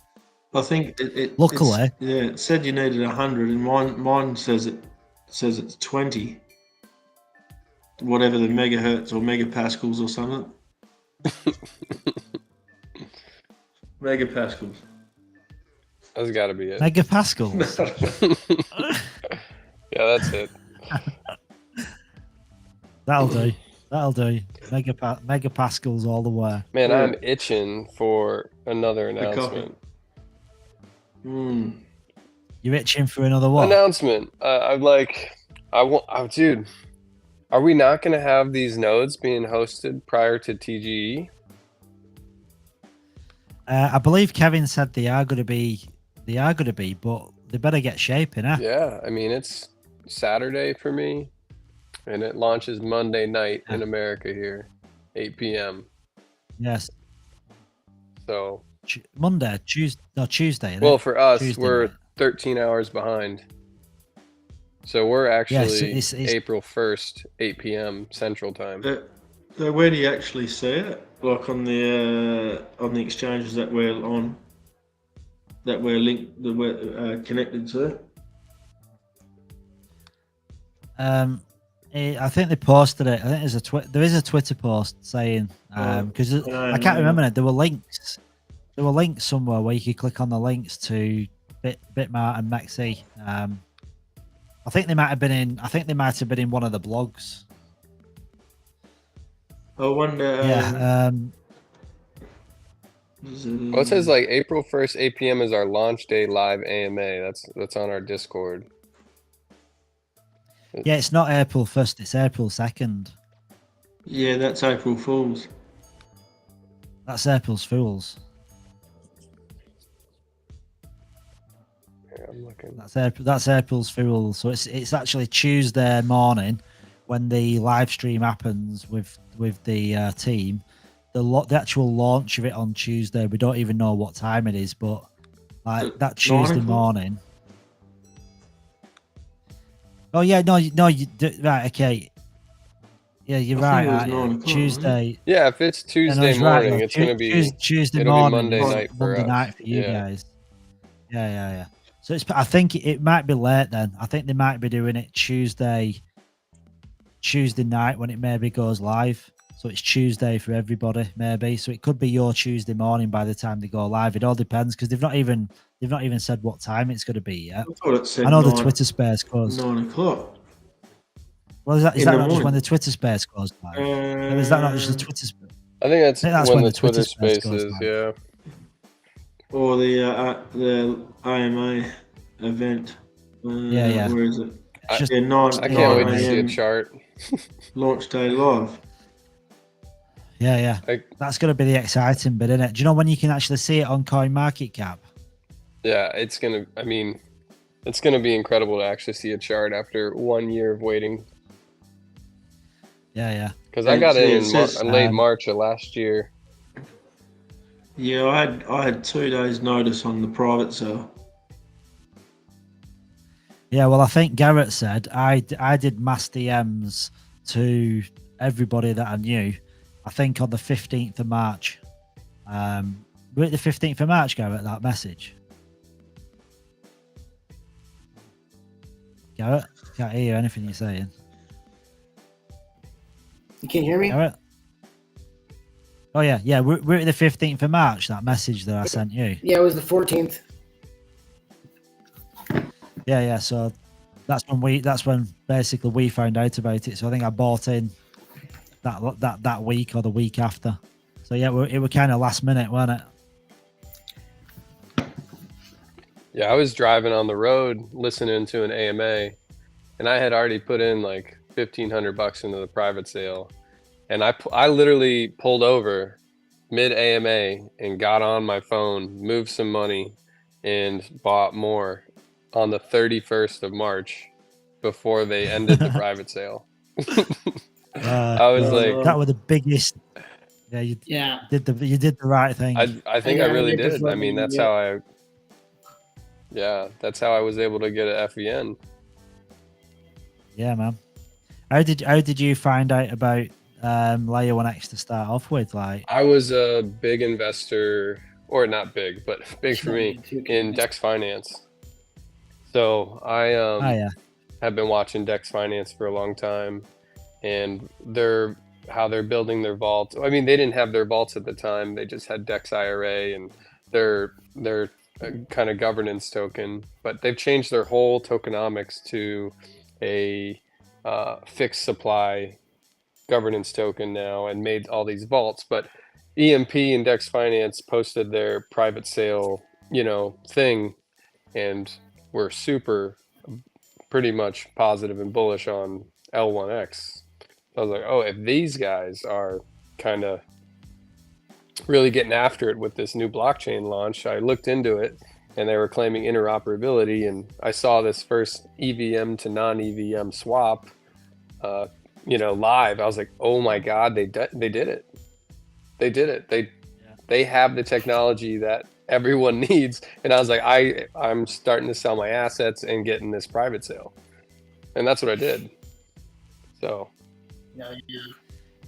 I think luckily, it said you needed 100, and mine says it's 20. Whatever the megahertz or megapascals or something. Megapascals. That's got to be it. Megapascals. Yeah, that's it. That'll do. Megapascals all the way. Man, Yeah. I'm itching for another The coffee. announcement. You're itching for another what? Announcement. I'm like, dude. Are we not going to have these nodes being hosted prior to TGE? I believe Kevin said they are going to be, but they better get shaping, huh? Yeah, I mean, it's Saturday for me, and it launches Monday night in America here, 8 p.m. Yes. So Tuesday. well, for us, Tuesday we're night. 13 hours behind. So we're actually it's- April 1st, 8 p.m. Central Time. So where do you actually see it? Like on the exchanges that we're on, that we're linked, that we're connected to. I think they posted it. I think there is a Twitter post saying because I can't remember it. There were links. There were links somewhere where you could click on the links to Bitmart and Mexi. I think they might have been in. I think they might have been in one of the blogs. I wonder. Yeah. Well, it says like April 1st, 8 p.m. is our launch day live AMA. That's on our Discord. Yeah, it's not April 1st. It's April 2nd. Yeah, that's April Fools. That's April's Fools. Yeah, I'm looking. That's April's Fools. So it's actually Tuesday morning when the live stream happens with the team. The actual launch of it on Tuesday, we don't even know what time it is, but like that Tuesday morning. Oh yeah, no, right, okay. Yeah, you're right. Tuesday. Yeah, if it's Tuesday morning, it's going to be Tuesday it'll morning. be Monday night for us. Night for you Yeah. guys. Yeah. So I think it might be late then. I think they might be doing it Tuesday night when it maybe goes live. So it's Tuesday for everybody, maybe. So it could be your Tuesday morning by the time they go live. It all depends because they've not even said what time it's going to be yet. I know the Twitter space goes 9 o'clock. Well, is that not just when the Twitter space goes live? Is that not just the Twitter space? I think that's when the Twitter space is, yeah. Or the AMA event. Yeah. Where is it? I just- can't wait to see a chart. Launch day live. Yeah. That's going to be the exciting bit, isn't it? Do you know when you can actually see it on CoinMarketCap? Yeah, it's going to be incredible to actually see a chart after 1 year of waiting. Yeah. Because I got in late March of last year. Yeah, I had 2 days notice on the private sale. Yeah, well, I think Garrett said I did mass DMs to everybody that I knew. I think on the 15th of March. We're at the 15th of March, Garrett, that message. Garrett, can't hear anything you're saying. You can't hear me? Garrett? Oh, yeah. We're at the 15th of March, that message that I sent you. Yeah, it was the 14th. Yeah. So that's when basically we found out about it. So I think I bought in that week or the week after. So yeah, it was kind of last minute, wasn't it? Yeah, I was driving on the road listening to an AMA, and I had already put in like $1,500 into the private sale, and I literally pulled over mid AMA and got on my phone, moved some money, and bought more on the 31st of March before they ended the private sale. I was like, that was the biggest. Yeah, you did the right thing. I think I really did. I mean, that's how I was able to get an FEN. Yeah, man. How did you find out about Layer 1X to start off with? Like, I was a big investor, or not big, but big for me, in Dex Finance. So I have been watching Dex Finance for a long time, and how they're building their vault. I mean, they didn't have their vaults at the time; they just had Dex IRA, and their kind of governance token, but they've changed their whole tokenomics to a fixed supply governance token now and made all these vaults. But EMP and Dex Finance posted their private sale, thing, and we're pretty much positive and bullish on L1X. I was like, oh, if these guys are kind of really getting after it with this new blockchain launch, I looked into it and they were claiming interoperability, and I saw this first EVM to non-EVM swap live. I was like, oh my god, they did it. They have the technology that everyone needs. And I was like, I'm starting to sell my assets and getting this private sale, and that's what I did. So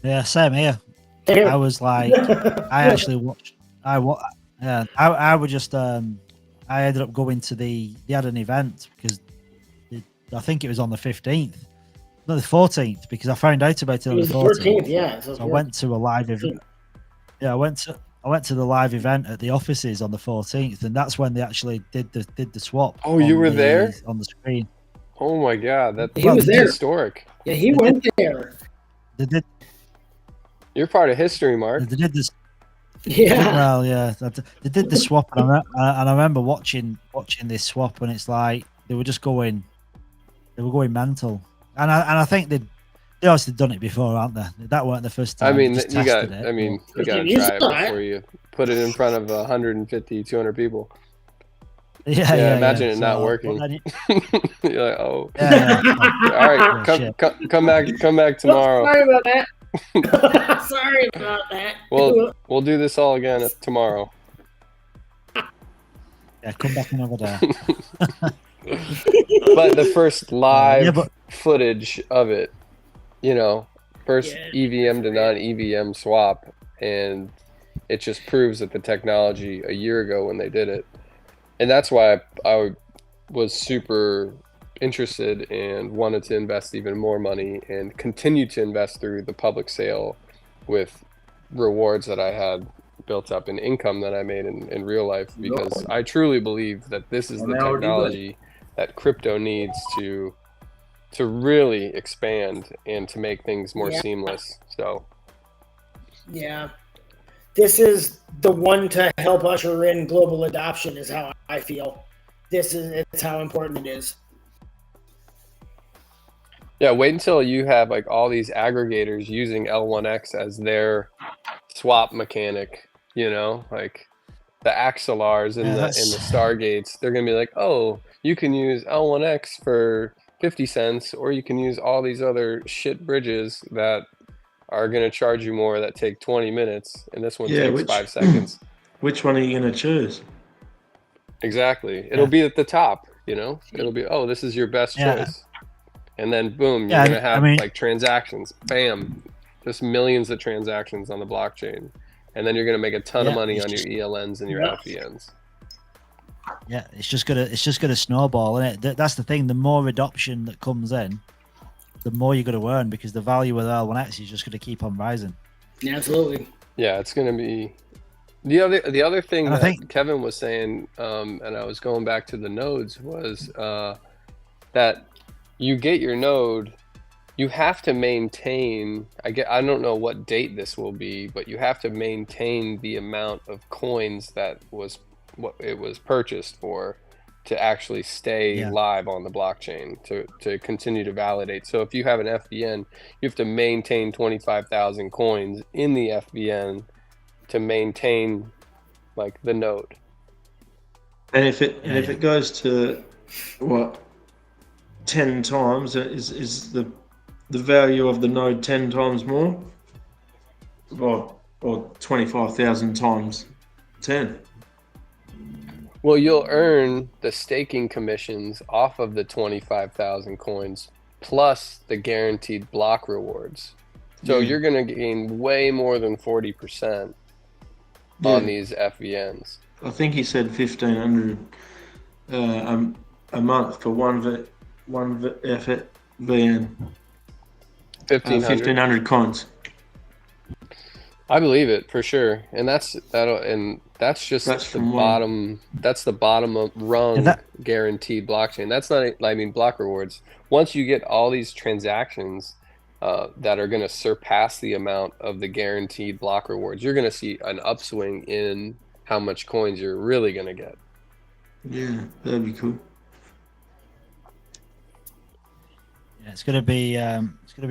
yeah, same here. I was like, I actually watched. I would just. I ended up going to they had an event because I think it was on the 15th, no, the 14th, because I found out about it on the 14th. Yeah, so I went to a live event. Yeah, I went to the live event at the offices on the 14th, and that's when they actually did the swap. Oh, you were there on the screen. Oh my god, he was there. Historic. Yeah, he went there. They did. You're part of history, Mark. They did this. Yeah. Well, yeah, they did the swap, and I remember watching this swap, and it's like they were going mental, and I think they obviously done it before, aren't they? That weren't the first time. I mean, you got to try it before you put it in front of 150, 200 people. Yeah. Imagine it not working. You're like, oh, yeah. All right, come back tomorrow. Sorry about that. Sorry about that. We'll do this all again tomorrow. Yeah, come back another day. But the first live footage of it, first EVM to non-EVM swap, and it just proves that the technology a year ago when they did it, and that's why I was super interested and wanted to invest even more money and continue to invest through the public sale with rewards that I had built up and income that I made in real life, because I truly believe that this is the technology that crypto needs to really expand and to make things more seamless. So yeah, this is the one to help usher in global adoption, is how I feel. It's how important it is. Yeah, wait until you have like all these aggregators using L1X as their swap mechanic, like the Axelars and the Stargates. They're gonna be like, oh, you can use L1X for 50 cents, or you can use all these other shit bridges that are gonna charge you more, that take 20 minutes, and this one takes 5 seconds. Which one are you gonna choose? Exactly. It'll be at the top, It'll be, oh, this is your best choice. And then boom, you're gonna have like transactions, bam, just millions of transactions on the blockchain, and then you're gonna make a ton of money on your ELNs and your FENs. Yeah, it's just gonna snowball, isn't it? That's the thing. The more adoption that comes in, the more you're gonna earn, because the value of the L1X is just gonna keep on rising. Absolutely. Yeah, it's gonna be the other thing that I think Kevin was saying, and I was going back to the nodes, was that you get your node, you have to maintain, I don't know what date this will be, but you have to maintain the amount of coins that was what it was purchased for to actually stay live on the blockchain, to continue to validate. So if you have an FVN, you have to maintain 25,000 coins in the FVN to maintain like the node. And if it goes to what, 10 times, is the value of the node 10 times more, or 25,000 times 10? Well, you'll earn the staking commissions off of the 25,000 coins plus the guaranteed block rewards. So you're going to gain way more than 40% on these FVNs. I think he said 1,500 a month for one FVN. 1,500 coins. I believe it for sure, and that's just That's the from one. bottom. That's the bottom of rung that- guaranteed blockchain. That's not. I mean, block rewards. Once you get all these transactions that are going to surpass the amount of the guaranteed block rewards, you're going to see an upswing in how much coins you're really going to get. Yeah, that'd be cool. Yeah, it's gonna be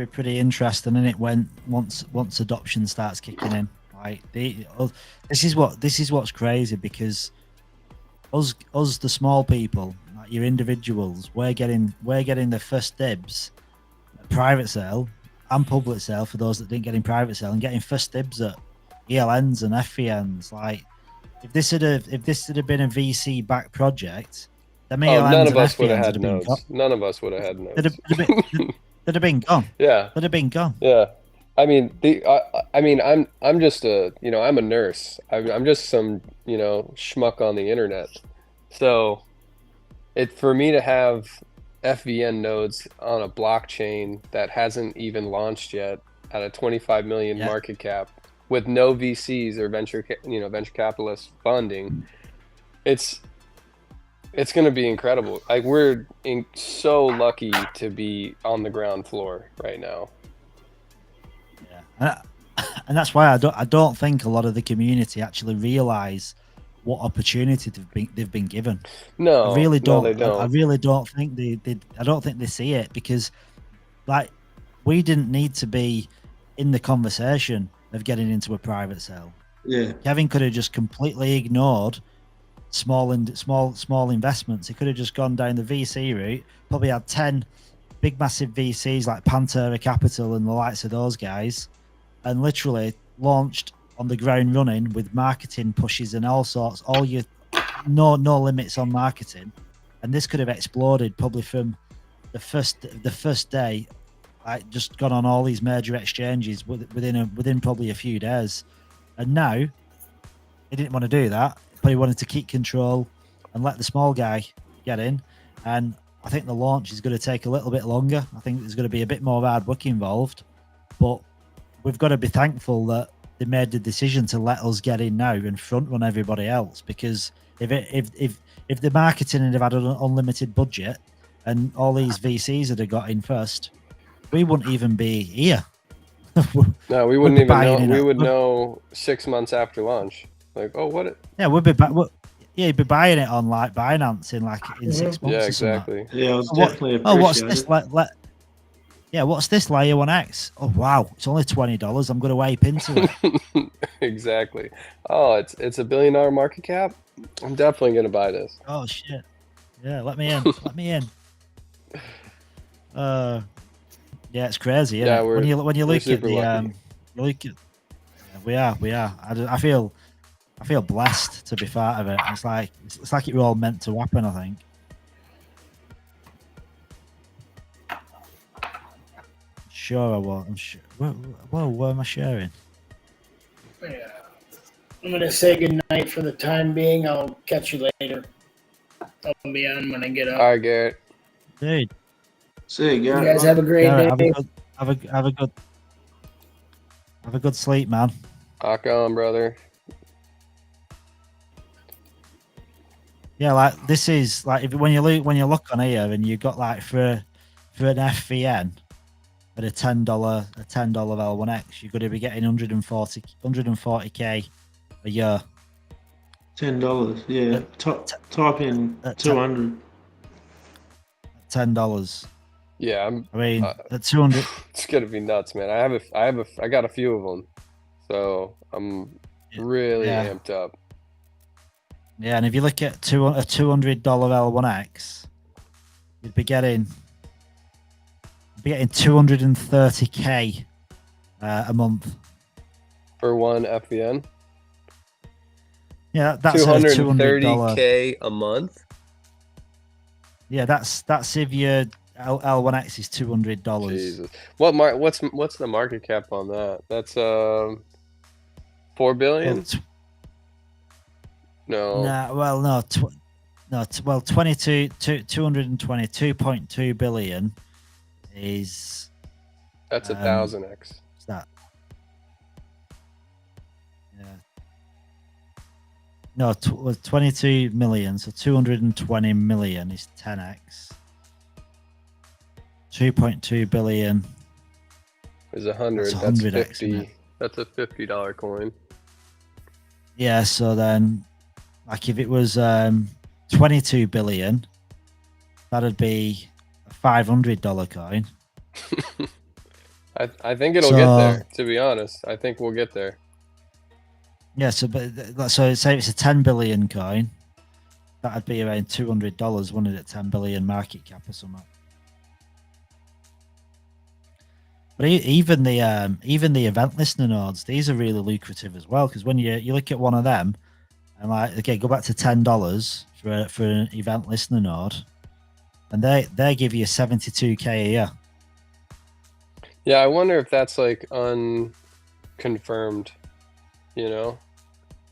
pretty interesting, isn't it? When once adoption starts kicking in, like this is what's crazy, because us the small people, like your individuals, we're getting the first dibs at private sale and public sale for those that didn't get in private sale, and getting first dibs at ELNs and FVNs. Like if this had been a VC backed project, them ELNs None and of us would have FVNs had nodes. None of us would have had nodes. They'd have been gone. Yeah. They'd have been gone. Yeah. I mean, I'm just I'm a nurse. I'm just some, schmuck on the internet. So for me to have FVN nodes on a blockchain that hasn't even launched yet at a 25 million market cap with no VCs or venture capitalist funding, it's going to be incredible. Like we're so lucky to be on the ground floor right now. Yeah, and that's why I don't think a lot of the community actually realize what opportunity they've been given. No, I really don't. No, they don't. I really don't think I don't think they see it, because, like, we didn't need to be in the conversation of getting into a private sale. Yeah. Kevin could have just completely ignored small investments. He could have just gone down the VC route. Probably had 10 big massive VCs like Pantera Capital and the likes of those guys, and literally launched on the ground running with marketing pushes and all sorts. No limits on marketing, and this could have exploded probably from the first day. Like, just gone on all these major exchanges within probably a few days. And now he didn't want to do that, but he wanted to keep control and let the small guy get in. And I think the launch is going to take a little bit longer. I think there's going to be a bit more hard work involved, but we've got to be thankful that they made the decision to let us get in now and front run everybody else. Because if the marketing had had an unlimited budget and all these VCs had got in first, we wouldn't even be here. No, we wouldn't even know. We would know 6 months after launch. Like, oh, what? Yeah, we'd be back. Yeah, you'd be buying it on like Binance in 6 months. Yeah, or exactly. Something. Yeah, I was definitely appreciated. What's this? Yeah, what's this layer 1x? Oh wow, it's only $20. I'm going to ape into it. Exactly. Oh, it's $1 billion market cap. I'm definitely going to buy this. Oh shit. Yeah, let me in. Let me in. Yeah, it's crazy. Yeah, when you look at the we are. I feel blessed to be part of it. It's like it was all meant to happen, I think. Sure I was. I'm sure. Whoa, what am I sharing? Yeah. I'm going to say goodnight for the time being. I'll catch you later. I'll be on when I get up. All right, Garrett. Dude. See you, Garrett. You guys have a great day. Have a good sleep, man. Rock on, brother. Yeah, like this is like when you look on here and you got like for an FVN at a $10 L1X, you're going to be getting 140k a year. $10, yeah. Type in 200. $10. Yeah, I mean, at 200. It's gonna be nuts, man. I got a few of them, so I'm really amped up. Yeah, and if you look at a $200 L1X, you'd be getting 230k a month For one FVN. Yeah, that's $230k a month. Yeah, that's if your L1X is $200. Jesus, what's the market cap on that? That's 4 billion. No. Well, 222.2 billion is. That's 1,000x. What's that? Yeah. No, 22 million. So 220 million is 10x. 2.2 billion is 100. That's That's 100x, 50. isn't it? That's a $50 coin. Yeah, so then, like, if it was 22 billion, that'd be a $500 coin. I think it'll So- get there. To be honest, I think we'll get there. Yeah, so so say it's a 10 billion coin, that'd be around $200, wouldn't it? At 10 billion market cap or something. But even the event listener nodes, these are really lucrative as well, because when you look at one of them, and like, okay, go back to $10 for an event listener node, and they give you 72k a year. Yeah, I wonder if that's like unconfirmed, you know,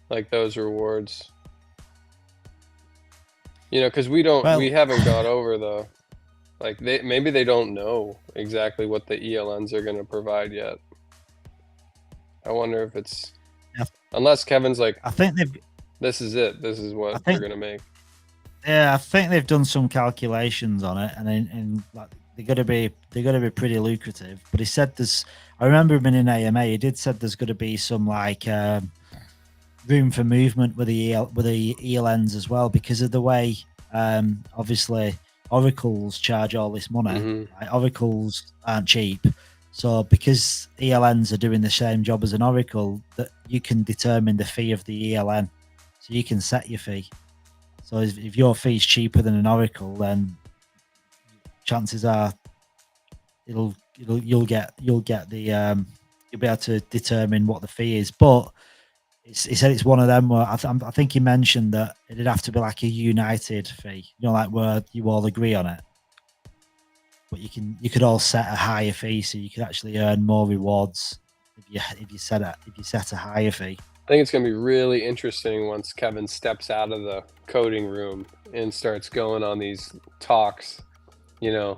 like those rewards. You know, because we haven't gone over the, like maybe they don't know exactly what the ELNs are going to provide yet. I wonder if it's, unless Kevin's like, I think they've, this is it, this is what they're going to make. yeah, I think they've done some calculations on it, and like, they're gonna be pretty lucrative. But he said there's, I remember him in an AMA, he did said there's gonna be some like room for movement with the ELNs as well, because of the way obviously oracles charge all this money. Mm-hmm. Like, oracles aren't cheap, so because ELNs are doing the same job as an oracle, that you can determine the fee of the ELN, so you can set your fee. So if your fee's cheaper than an oracle, then chances are you'll get the you'll be able to determine what the fee is. But he said it's one of them where I think he mentioned that it'd have to be like a united fee, you know, like where you all agree on it. But you could all set a higher fee, so you could actually earn more rewards if you set a higher fee. I think it's going to be really interesting once Kevin steps out of the coding room and starts going on these talks, you know,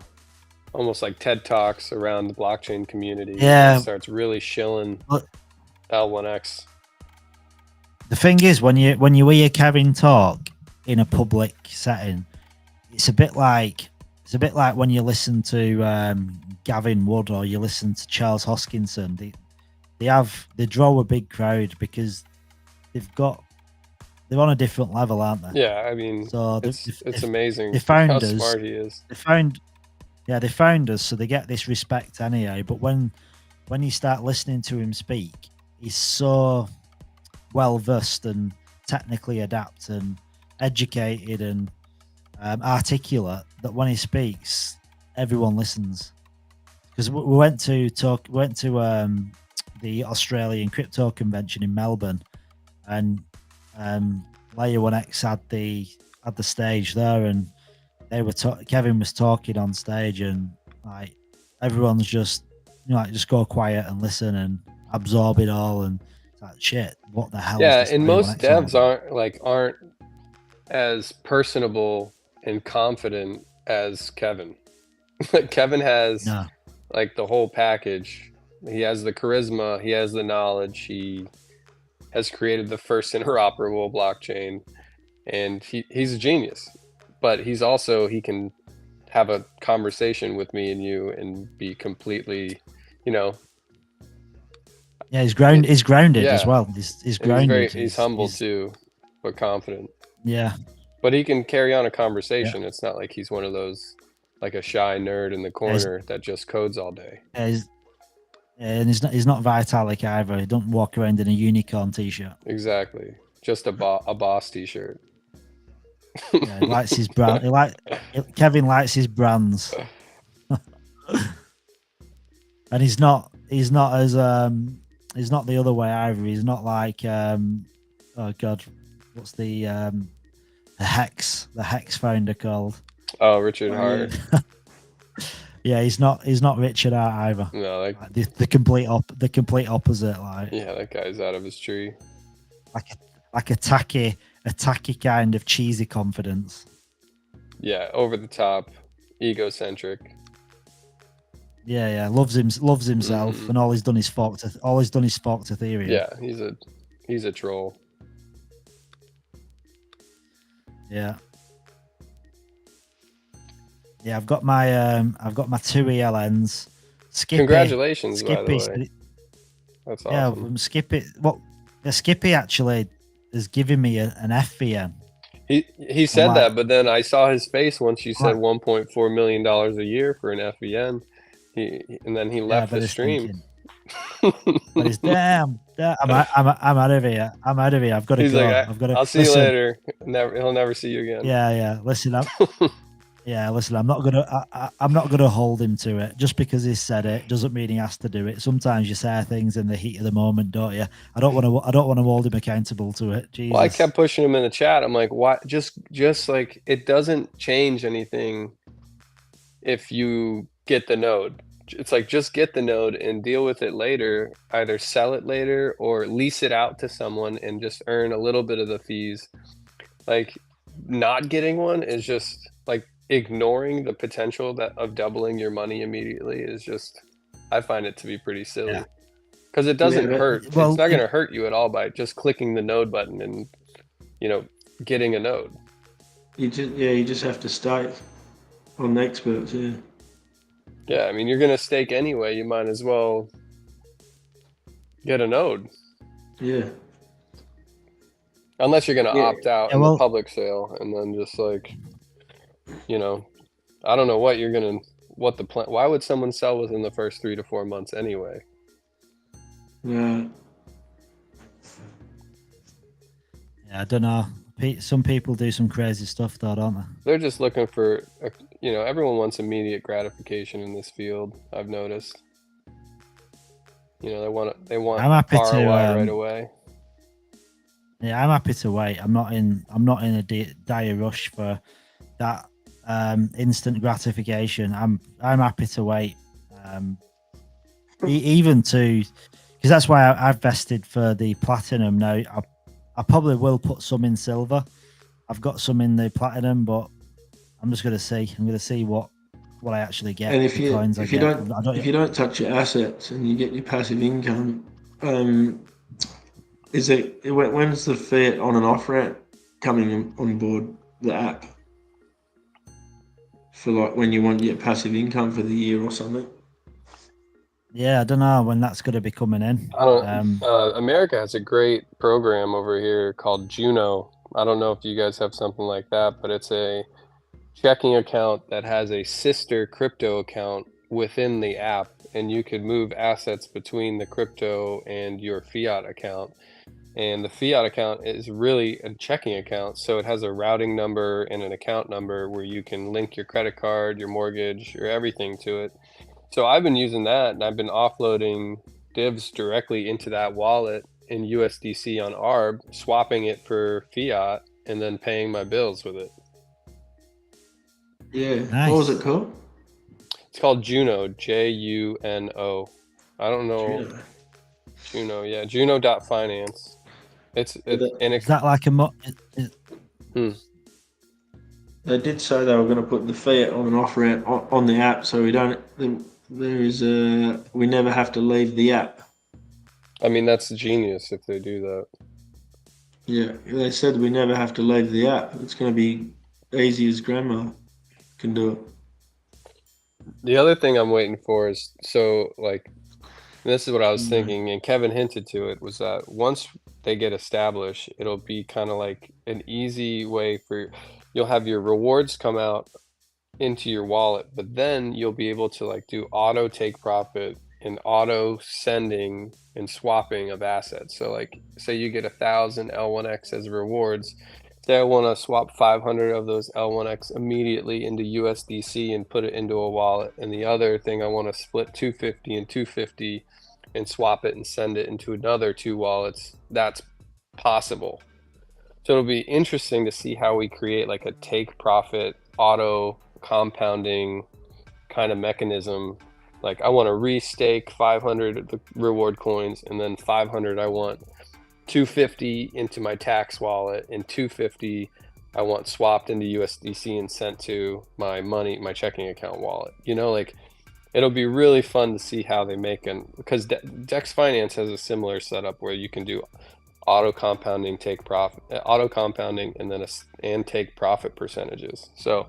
almost like TED Talks around the blockchain community. Yeah. And starts really shilling L1X. The thing is, when you hear Kevin talk in a public setting, it's a bit like when you listen to Gavin Wood or you listen to Charles Hoskinson. They draw a big crowd because they're on a different level, aren't they? Yeah, I mean, so it's amazing how smart he is. They found us, so they get this respect anyway. But when you start listening to him speak, he's so well versed and technically adept and educated and articulate that when he speaks, everyone listens. Because we went to the Australian crypto convention in Melbourne, and Layer 1X had the stage there, and they were Kevin was talking on stage, and like everyone's just, you know, like, just go quiet and listen and absorb it all, and like, shit, what the hell? Yeah, is this and Layer most 1X devs aren't as personable and confident as Kevin. Kevin has like the whole package. He has the charisma, he has the knowledge, he has created the first interoperable blockchain, and he's a genius. But he can have a conversation with me and you and be completely, you know. Yeah, he's grounded yeah. as well. He's grounded. He's humble too, but confident. Yeah. But he can carry on a conversation. Yeah. It's not like he's one of those, like a shy nerd in the corner that just codes all day. And he's not Vitalik either. He don't walk around in a unicorn t-shirt. Exactly. Just a boss t-shirt. Yeah, he likes his brand. Kevin likes his brands. And he's not the other way either. He's not like oh god, what's the Hex founder called? Oh, Richard Hart. Yeah, he's not Richard Hart either. No, like the complete opposite. Like, yeah, that guy's out of his tree. Like a tacky kind of cheesy confidence. Yeah, over the top, egocentric. Yeah, loves himself, and all he's done is forked Ethereum. Yeah, He's a troll. Yeah. Yeah, I've got my 2 ELNs. Skippy. Congratulations, by the Skippy. way. That's Yeah, awesome. from Skippy. Well, the Skippy actually has given me an FVM. He said like- that, but then I saw his face once you said Right. $1.4 million a year for an FVN. And then he left but the he's thinking. But it's damn. I'm out of here. I'm out of here. I've got to He's go. like, I've got to. I'll see you later. He'll never see you again. Yeah. Listen, I'm not gonna hold him to it. Just because he said it doesn't mean he has to do it. Sometimes you say things in the heat of the moment, don't you? I don't want to hold him accountable to it. Jesus. Well, I kept pushing him in the chat. I'm like, why? Just like, it doesn't change anything if you get the node. It's like, just get the node and deal with it later. Either sell it later or lease it out to someone and just earn a little bit of the fees. Like, not getting one is just like ignoring the potential of doubling your money immediately is just, I find it to be pretty silly. Because it doesn't hurt. Well, it's not going to hurt you at all by just clicking the node button and, getting a node. You just have to stake on experts. Yeah, I mean, you're going to stake anyway. You might as well get a node. Yeah. Unless you're going to opt out in well- the public sale and then just like, I don't know what the plan. Why would someone sell within the first 3 to 4 months anyway? Yeah. Yeah, I don't know. Some people do some crazy stuff, though, don't they? They're just looking for, everyone wants immediate gratification in this field. I've noticed. They want I'm happy ROI to, right away. Yeah, I'm happy to wait. I'm not in a dire rush for that instant gratification. I'm happy to wait. Even to, because that's why I've vested for the platinum now. I probably will put some in silver. I've got some in the platinum, but I'm just gonna see. I'm gonna see what I actually get. And if you don't touch your assets and you get your passive income, when's the fiat on and off ramp coming on board the app for like when you want your passive income for the year or something? Yeah, I don't know when that's going to be coming in. America has a great program over here called Juno. I don't know if you guys have something like that, but it's a checking account that has a sister crypto account within the app, and you could move assets between the crypto and your fiat account. And the fiat account is really a checking account, so it has a routing number and an account number where you can link your credit card, your mortgage, your everything to it. So I've been using that, and I've been offloading divs directly into that wallet in USDC on Arb, swapping it for fiat, and then paying my bills with it. Yeah. Nice. What was it called? It's called Juno, Juno. I don't know. Juno, yeah, Juno.finance. Is that like a They did say they were going to put the fiat on and off ramp on the app, so we never have to leave the app. I mean, that's genius if they do that. Yeah, they said we never have to leave the app. It's going to be easy as grandma can do it. The other thing I'm waiting for is, this is what I was thinking, and Kevin hinted to it, was that once they get established, it'll be kind of like an easy way you'll have your rewards come out into your wallet, but then you'll be able to do auto take profit and auto sending and swapping of assets. So say you get 1,000 L1X as rewards. Say I want to swap 500 of those L1X immediately into USDC and put it into a wallet. And the other thing, I want to split 250 and 250 and swap it and send it into another 2 wallets. That's possible. So it'll be interesting to see how we create a take profit auto compounding kind of mechanism. I want to restake 500 of the reward coins, and then 500 I want 250 into my tax wallet, and 250 I want swapped into USDC and sent to my checking account wallet. It'll be really fun to see how they make because Dex Finance has a similar setup where you can do auto compounding, auto compounding, and then and take profit percentages. So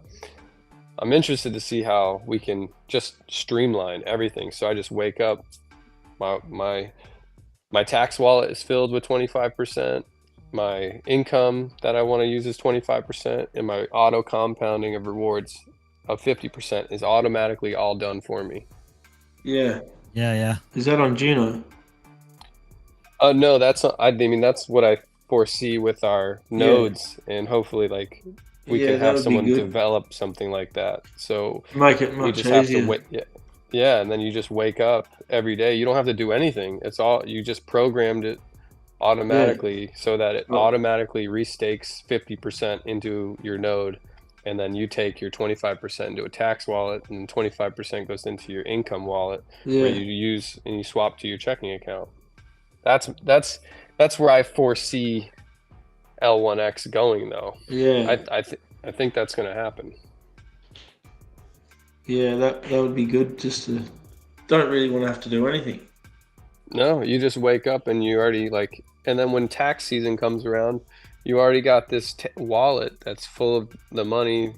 I'm interested to see how we can just streamline everything. So I just wake up, my tax wallet is filled with 25%. My income that I want to use is 25%, and my auto compounding of rewards of 50% is automatically all done for me. Yeah. Yeah. Is that on Juno? No, that's not, I mean, that's what I foresee with our nodes, and hopefully like we can have someone develop something like that. So make it much easier. Have to wait. Yeah, and then you just wake up every day. You don't have to do anything. It's all, you just programmed it automatically so that it automatically restakes 50% into your node, and then you take your 25% into a tax wallet, and 25% goes into your income wallet, where you use and you swap to your checking account. That's where I foresee L1X going, though. Yeah, I think that's going to happen. Yeah, that would be good. Just to don't really want to have to do anything. No, you just wake up and you already like, and then when tax season comes around, you already got this wallet that's full of the money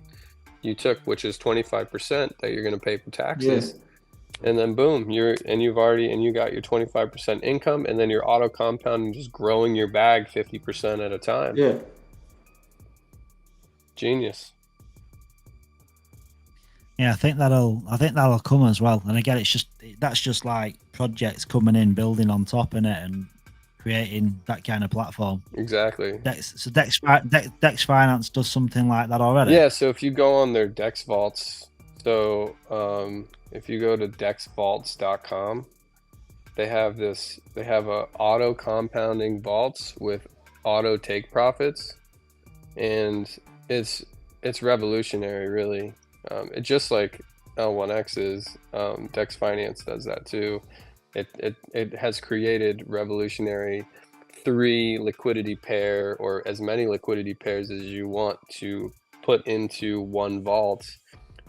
you took, which is 25% that you're going to pay for taxes. Yeah. And then boom, you got your 25% income, and then your auto compounding, just growing your bag 50% at a time. Yeah. Genius. Yeah, I think that'll come as well. And again, that's just like projects coming in, building on top in it, and creating that kind of platform. Exactly. Dex Finance does something like that already. Yeah. So if you go on their Dex Vaults, if you go to dexvaults.com, they have a auto compounding vaults with auto take profits, and it's revolutionary, really. It's just like L1X is. Dex Finance does that too. It has created revolutionary 3 liquidity pair, or as many liquidity pairs as you want to put into one vault,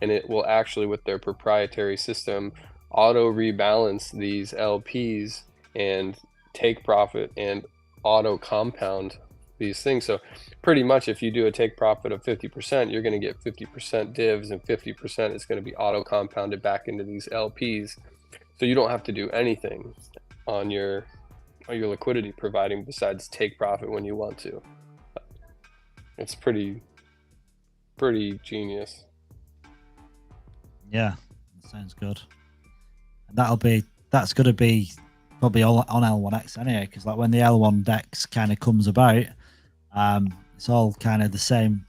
and it will actually, with their proprietary system, auto rebalance these LPs and take profit and auto compound these things. So pretty much if you do a take profit of 50%, you're going to get 50% divs, and 50% is going to be auto compounded back into these LPs. So you don't have to do anything on your liquidity providing besides take profit when you want to. It's pretty genius. Yeah, that sounds good. And that's going to be probably all on L1X anyway, because like when the L1 Dex kind of comes about, it's all kind of the same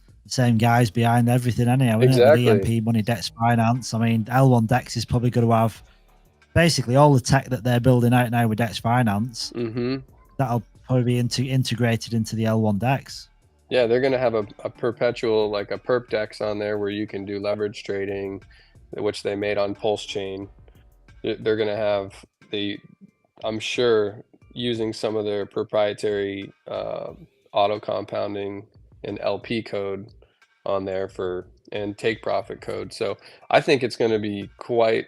guys behind everything anyway. Exactly. With EMP Money, Dex Finance. I mean, L1 Dex is probably going to have basically all the tech that they're building out now with Dex Finance. Mm-hmm. That'll probably be integrated into the L1 Dex. Yeah, they're going to have a perpetual, like a perp Dex on there where you can do leverage trading, which they made on Pulse Chain. They're going to have I'm sure, using some of their proprietary auto compounding and LP code on there and take profit code. So I think it's going to be quite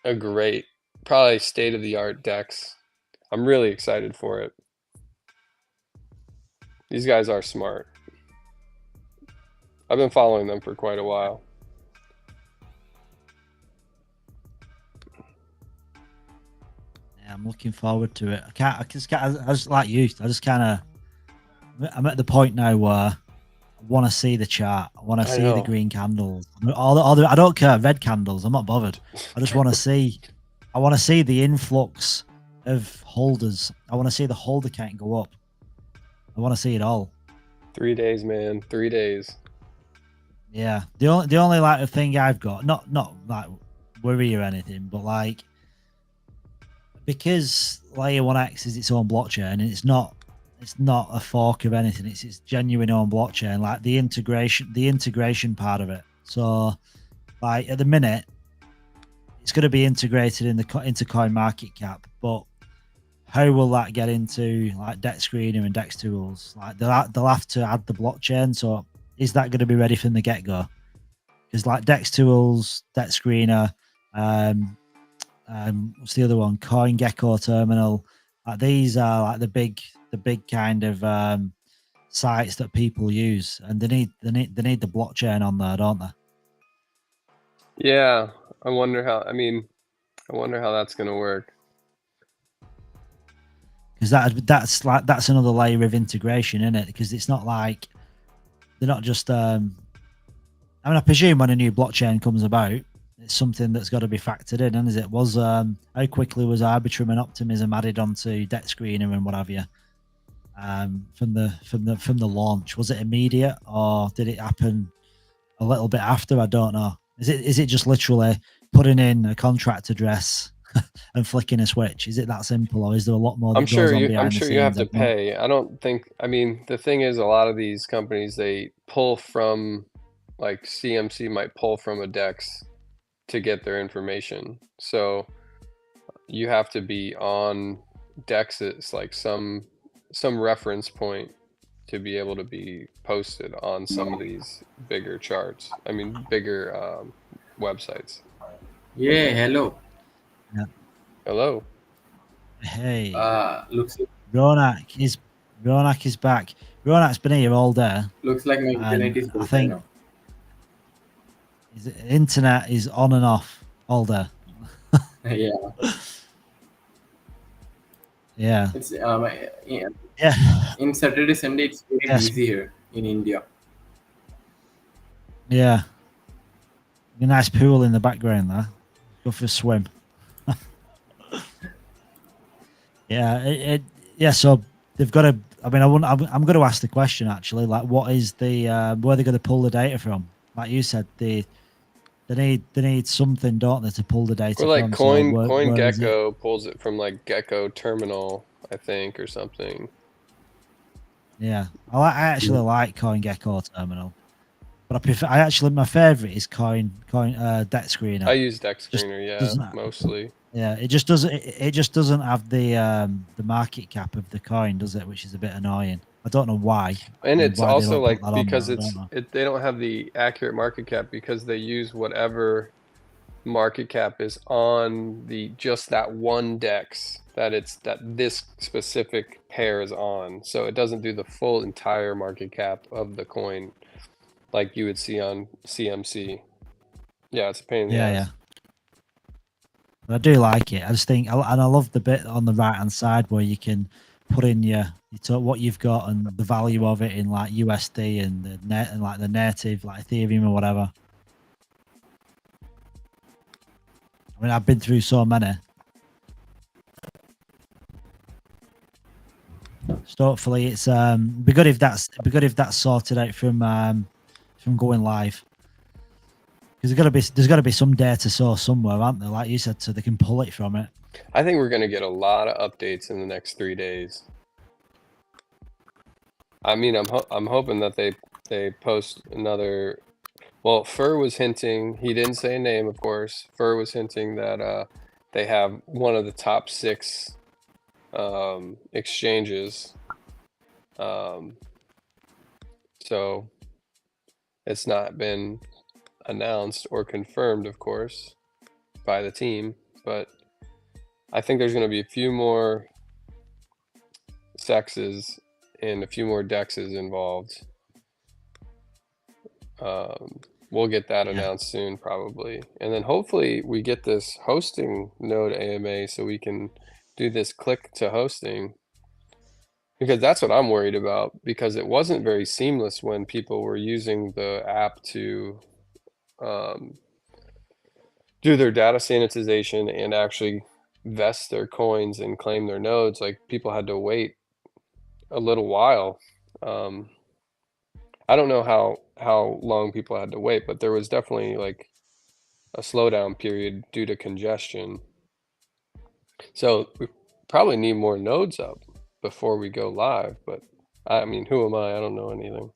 a great, probably state-of-the-art Dex. I'm really excited for it. These guys are smart. I've been following them for quite a while. Yeah, I'm looking forward to it. I just like you. I'm at the point now where I want to see the chart. I want to see the green candles. I don't care, red candles. I'm not bothered. I just want to see. I want to see the influx of holders. I want to see the holder count go up. I want to see it all. 3 days, man. 3 days. Yeah. The only like thing I've got, not like worry or anything, but like, because Layer 1X is its own blockchain, and it's not a fork of anything. It's its genuine own blockchain. Like the integration part of it. So, like at the minute, it's going to be integrated into CoinMarketCap, but how will that get into like Dex Screener and Dex Tools? Like they'll have to add the blockchain. So is that going to be ready from the get go? Because like Dex Tools, Dex Screener, what's the other one? CoinGecko Terminal. Like these are like the big big kind of sites that people use, and they need the blockchain on there, don't they? Yeah, I wonder how. I mean, I wonder how that's going to work. Because that's another layer of integration, isn't it? Because it's not like they're not just. I mean, I presume when a new blockchain comes about, it's something that's got to be factored in, and as it was, how quickly was Arbitrum and Optimism added onto Debt Screener and what have you? From the launch, was it immediate or did it happen a little bit after? I don't know. Is it just literally putting in a contract address and flicking a switch? Is it that simple, or is there a lot more that goes on behind I'm the sure scenes? you have to pay. I don't think. I mean, the thing is, a lot of these companies, they pull from, like CMC might pull from a DEX to get their information. So you have to be on DEXs, like some reference point, to be able to be posted on some of these bigger charts. I mean, bigger websites. Yeah, hello. Hello. Hey, Looks Ronak is back. Ronak's been here all day. like my internet is I good think now. his internet is on and off all day. Yeah, Yeah. it's Yeah. in Saturday Sunday it's very Yes. busy here in India. Yeah. A nice pool in the background there. Go for a swim. Yeah. So they've got to. I mean, I'm going to ask the question actually. Like, what is the where they're going to pull the data from? Like you said, they need something, don't they, to pull the data Or like from? CoinGecko pulls it from like Gecko Terminal, I think, or something. Yeah, I actually like CoinGecko Terminal, but I prefer. My favorite is Debt Screener. I use Debt Screener, mostly. Yeah, it just doesn't have the market cap of the coin, does it? Which is a bit annoying. I don't know why. And it's also like because they don't have the accurate market cap because they use whatever market cap is on just that one DEX that this specific pair is on. So it doesn't do the full entire market cap of the coin like you would see on CMC. Yeah, it's a pain in the ass. Yeah. But I do like it. I just think, and I love the bit on the right hand side where you can put in what you've got and the value of it in like USD and the net and like the native like Ethereum or whatever. I mean, I've been through so many. So hopefully it's be good if that's sorted out from going live. Because there's got to be some data source somewhere, aren't there? Like you said, so they can pull it from it. I think we're going to get a lot of updates in the next 3 days. I mean, I'm hoping that they post another. Well, Fur was hinting. He didn't say a name, of course. Fur was hinting that they have one of the top 6 exchanges. So it's not been announced or confirmed, of course, by the team, but I think there's going to be a few more sexes and a few more dexes involved. We'll get that announced soon, probably, and then hopefully we get this hosting node AMA so we can do this click to hosting, because that's what I'm worried about, because it wasn't very seamless when people were using the app to do their data sanitization and actually vest their coins and claim their nodes. Like, people had to wait a little while. I don't know how long people had to wait, but there was definitely like a slowdown period due to congestion. So we probably need more nodes up before we go live, but I mean, who am I? I don't know anything.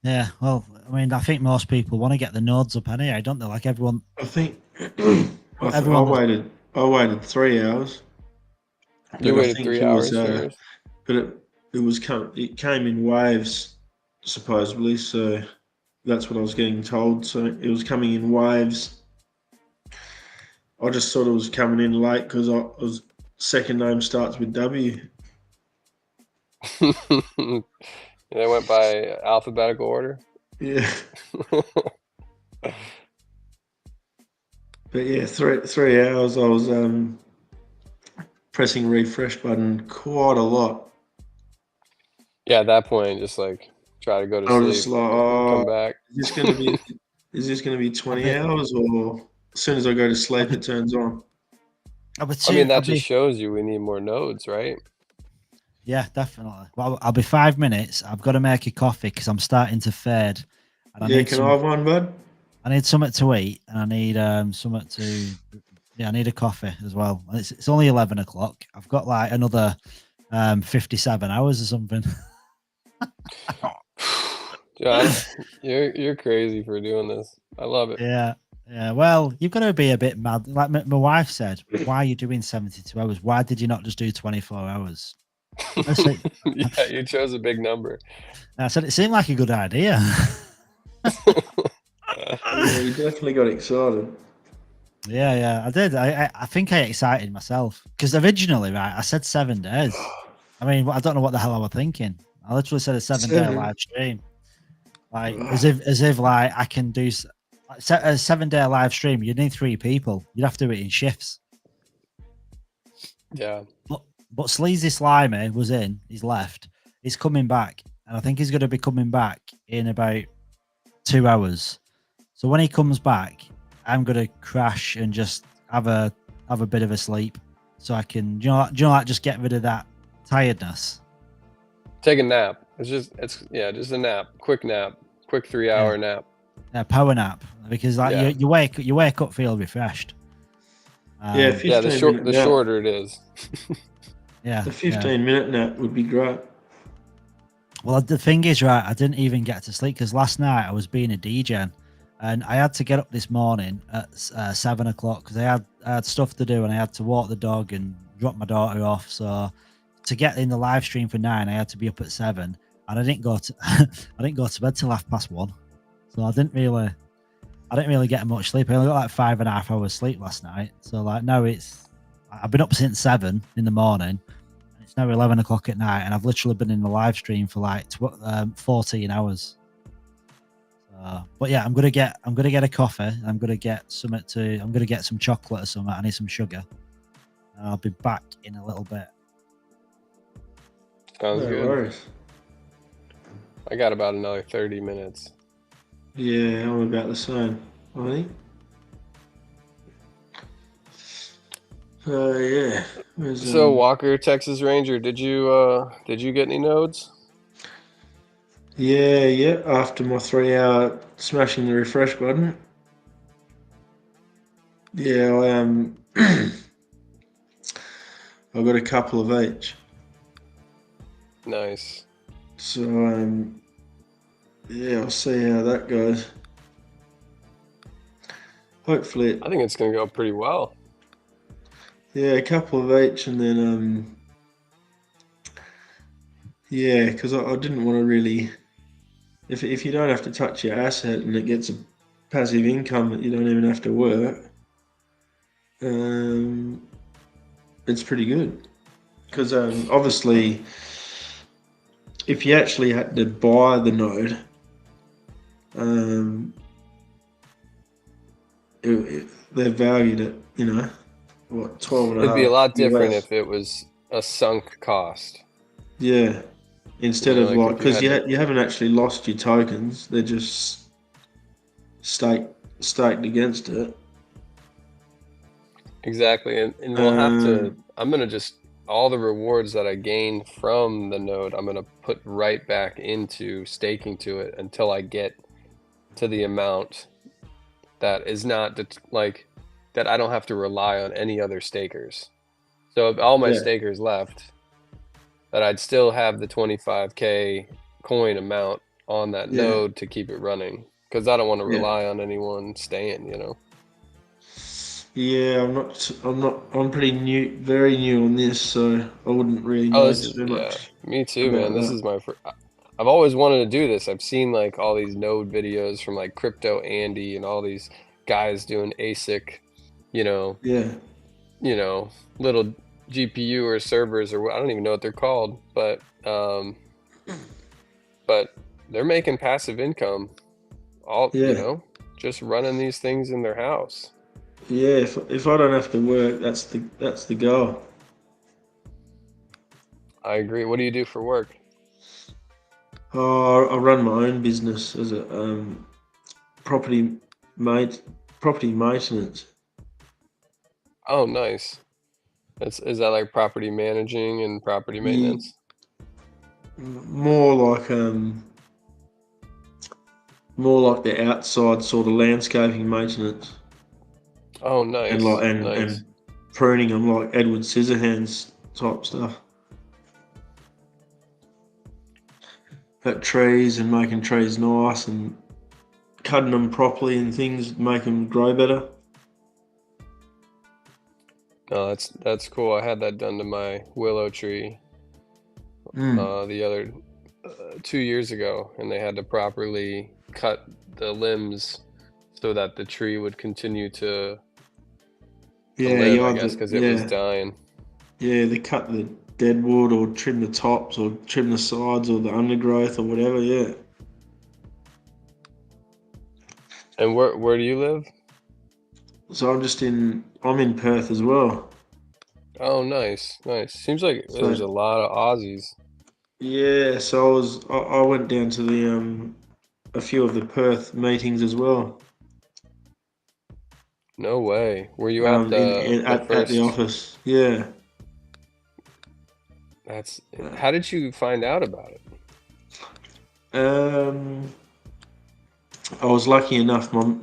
Yeah, well, I mean, I think most people want to get the nodes up anyway, don't they? Like everyone. I think I waited 3 hours. You waited 3 hours for yours? But it came in waves, supposedly. So that's what I was getting told. So it was coming in waves. I just thought it was coming in late because second name starts with W. They went by alphabetical order. Yeah. But yeah, 3 hours I was pressing refresh button quite a lot. Yeah, at that point, just like try to go to I was sleep, just like, come back. is this gonna be 20 hours, or as soon as I go to sleep it turns on? I mean, that just shows you we need more nodes, right? Yeah, definitely. Well, I'll be 5 minutes. I've got to make a coffee because I'm starting to fade. And Yeah, can I have one, bud? I need something to eat, and I need something to. Yeah, I need a coffee as well. And it's only 11 o'clock. I've got like another 57 hours or something. John, you're crazy for doing this. I love it. Yeah. Yeah, well, you've got to be a bit mad. Like my wife said, why are you doing 72 hours? Why did you not just do 24 hours? Yeah, you chose a big number. I said it seemed like a good idea. Yeah, you definitely got excited. Yeah, I did. I think I excited myself because originally, right, I said 7 days. I mean, I don't know what the hell I was thinking. I literally said a 7-day live stream, like as if like I can do a 7-day live stream. You need 3 people. You'd have to do it in shifts. Yeah. But Sleazy Slimy was in. He's left. He's coming back, and I think he's going to be coming back in about 2 hours. So when he comes back, I'm going to crash and just have a bit of a sleep, so I can, like just get rid of that tiredness. Take a nap. Just a nap. Quick 3-hour nap. Yeah, power nap, because like you wake up feel refreshed. Yeah, the shorter it is. Yeah, the 15-minute nap would be great. Well, the thing is, right, I didn't even get to sleep because last night I was being a DJ, and I had to get up this morning at 7 o'clock because I had stuff to do and I had to walk the dog and drop my daughter off. So to get in the live stream for 9, I had to be up at 7, and I didn't go to bed till 1:30. So I didn't really get much sleep. I only got like 5.5 hours sleep last night. So like now I've been up since 7 in the morning. It's now 11 o'clock at night, and I've literally been in the live stream for like 14 hours. But yeah, I'm gonna get a coffee. I'm gonna get some chocolate or something. I need some sugar. And I'll be back in a little bit. Sounds No good. worries. I got about another 30 minutes. Yeah, I'm about the same, I think. Yeah. So Walker, Texas Ranger, did you get any nodes? Yeah. After my 3-hour smashing the refresh button. Yeah, I I got a couple of each. Nice. So yeah, I'll see how that goes. Hopefully, I think it's gonna go pretty well. yeah, a couple of each, and then yeah, because I didn't want to really. If you don't have to touch your asset and it gets a passive income that you don't even have to work, it's pretty good. Because obviously, if you actually had to buy the node, they're valued at, what, 12.5. It'd be a lot different US. if it was a sunk cost. Yeah. Instead of like because you haven't actually lost your tokens, they're just staked against it. Exactly, and we'll have to. I'm gonna just all the rewards that I gain from the node, I'm gonna put right back into staking to it until I get to the amount that is not like that. I don't have to rely on any other stakers. So if all my stakers left, that I'd still have the 25K coin amount on that node to keep it running, because I don't want to rely on anyone staying, Yeah, I'm pretty new, very new on this, so I wouldn't really know too much. Me too, man. This is my first. I've always wanted to do this. I've seen like all these node videos from like Crypto Andy and all these guys doing ASIC, little GPU or servers, or I don't even know what they're called, but they're making passive income, all Yeah. you know, just running these things in their house. Yeah, if I don't have to work, that's the goal. I agree. What do you do for work? I run my own business as a property maintenance. Oh, nice. Is that like property managing and property maintenance? More like the outside sort of landscaping maintenance. Oh, nice. And like nice. and pruning them, like Edward Scissorhands type stuff. At trees and making trees nice and cutting them properly and things, make them grow better. No, that's cool. I had that done to my willow tree the other 2 years ago, and they had to properly cut the limbs so that the tree would continue to live, I guess, because it was dying. Yeah, they cut the dead wood or trim the tops or trim the sides or the undergrowth or whatever, yeah. And where do you live? So I'm in Perth as well. Oh, nice. Seems like there's a lot of Aussies. Yeah, so I went down to the a few of the Perth meetings as well. No way. Were you at at the office? Yeah. How did you find out about it? I was lucky enough. My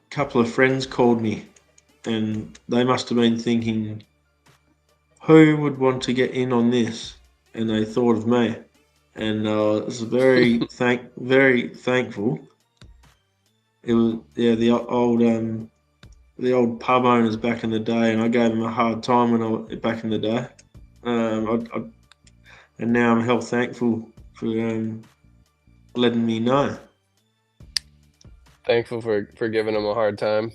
couple of friends called me, and they must have been thinking, who would want to get in on this? And they thought of me, and I was very very thankful. It was the old pub owners back in the day, and I gave them a hard time back in the day. And now I'm hell thankful for letting me know. Thankful for giving them a hard time.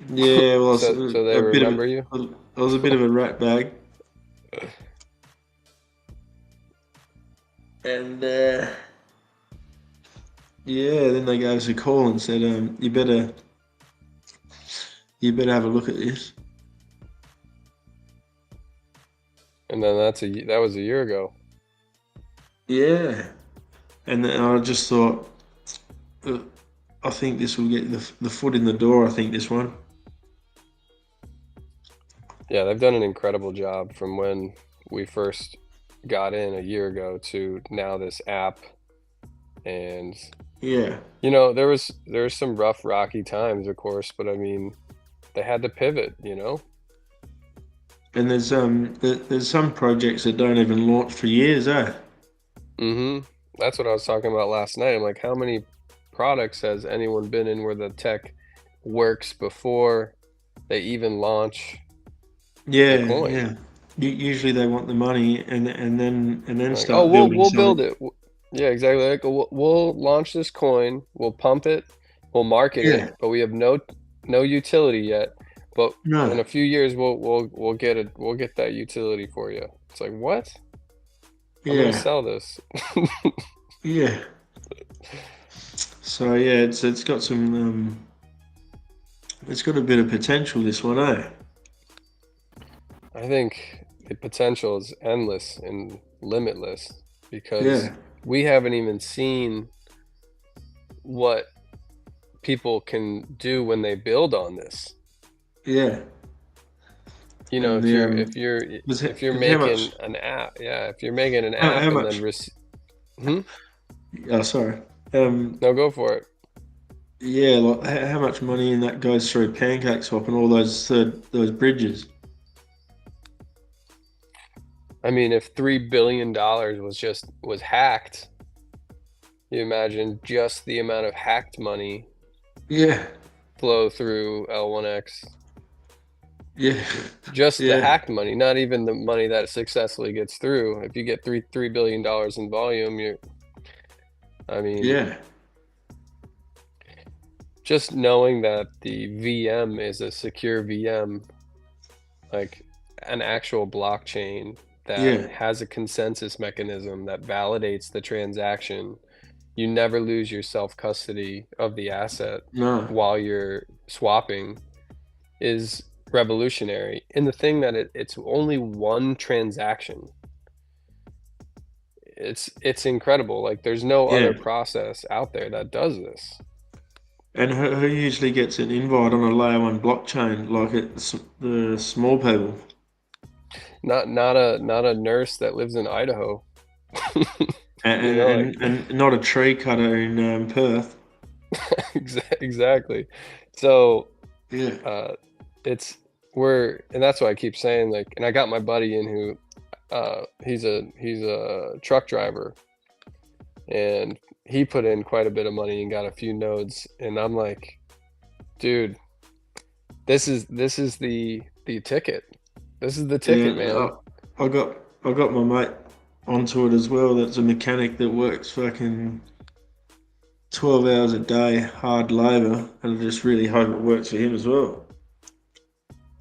Yeah, well, so they remember you. I was a bit of a rat bag, and then they gave us a call and said, "You better have a look at this." And then that was a year ago. Yeah, and then I just thought, I think this will get the foot in the door. I think this one. Yeah, they've done an incredible job from when we first got in a year ago to now this app. And yeah, you know, there was some rough, rocky times, of course, but I mean, they had to pivot, you know. And there's some projects that don't even launch for years, eh? That's what I was talking about last night. I'm like, how many products has anyone been in where the tech works before they even launch? Yeah, the coin? yeah. Usually they want the money and then Like, start building. We'll build it. Yeah, exactly. Like we'll launch this coin, we'll pump it, we'll market it, but we have no utility yet. But in a few years, we'll get it. We'll get that utility for you. It's like, what? I'm gonna sell this. Yeah. So yeah, it's got some it's got a bit of potential, this one, eh? I think the potential is endless and limitless because we haven't even seen what people can do when they build on this. Yeah. You know, if you're making an app, if you're making an app and then sorry. No, go for it. Yeah, like how much money in that goes through PancakeSwap and all those bridges? I mean, if $3 billion was hacked, you imagine just the amount of hacked money flow through L1X. Yeah. Just the hacked money, not even the money that successfully gets through. If you get $3 billion in volume, just knowing that the VM is a secure VM, like an actual blockchain that Yeah. has a consensus mechanism that validates the transaction, you never lose your self-custody of the asset No. while you're swapping, is revolutionary. And the thing that it's only one transaction. It's incredible. Like there's no Yeah. other process out there that does this. And who usually gets an invite on a layer 1 blockchain, like it's the small people? Not a nurse that lives in Idaho. And, You know, like- and not a tree cutter in Perth. Exactly. So Yeah. and that's why I keep saying, like, and I got my buddy in who he's a truck driver, and he put in quite a bit of money and got a few nodes, and I'm like, dude, this is the ticket. This is the ticket, man. I got my mate onto it as well. That's a mechanic that works fucking 12 hours a day, hard labor, and I just really hope it works for him as well.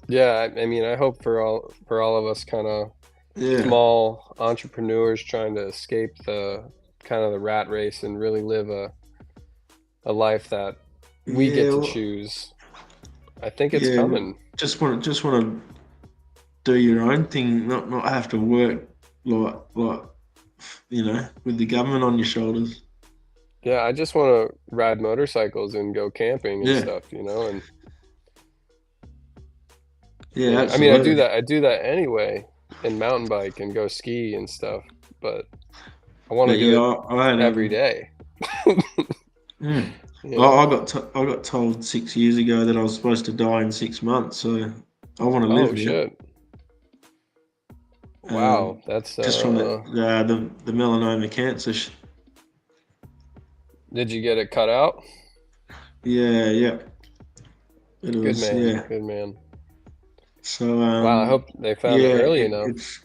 Yeah, I mean, I hope for all of us kind of Yeah. small entrepreneurs trying to escape the kind of the rat race and really live a life that we get to choose. I think it's coming. Just want to do your own thing, not have to work like with the government on your shoulders. Yeah, I just want to ride motorcycles and go camping and stuff, and yeah, I mean, I do that anyway, and mountain bike and go ski and stuff, but I want to do it every day. Yeah. I got told 6 years ago that I was supposed to die in 6 months, so I want to live. Oh shit! Wow, that's just from the melanoma cancer. Did you get it cut out? Yeah. It Good was, man. yeah. Good man. So wow, I hope they found it early enough.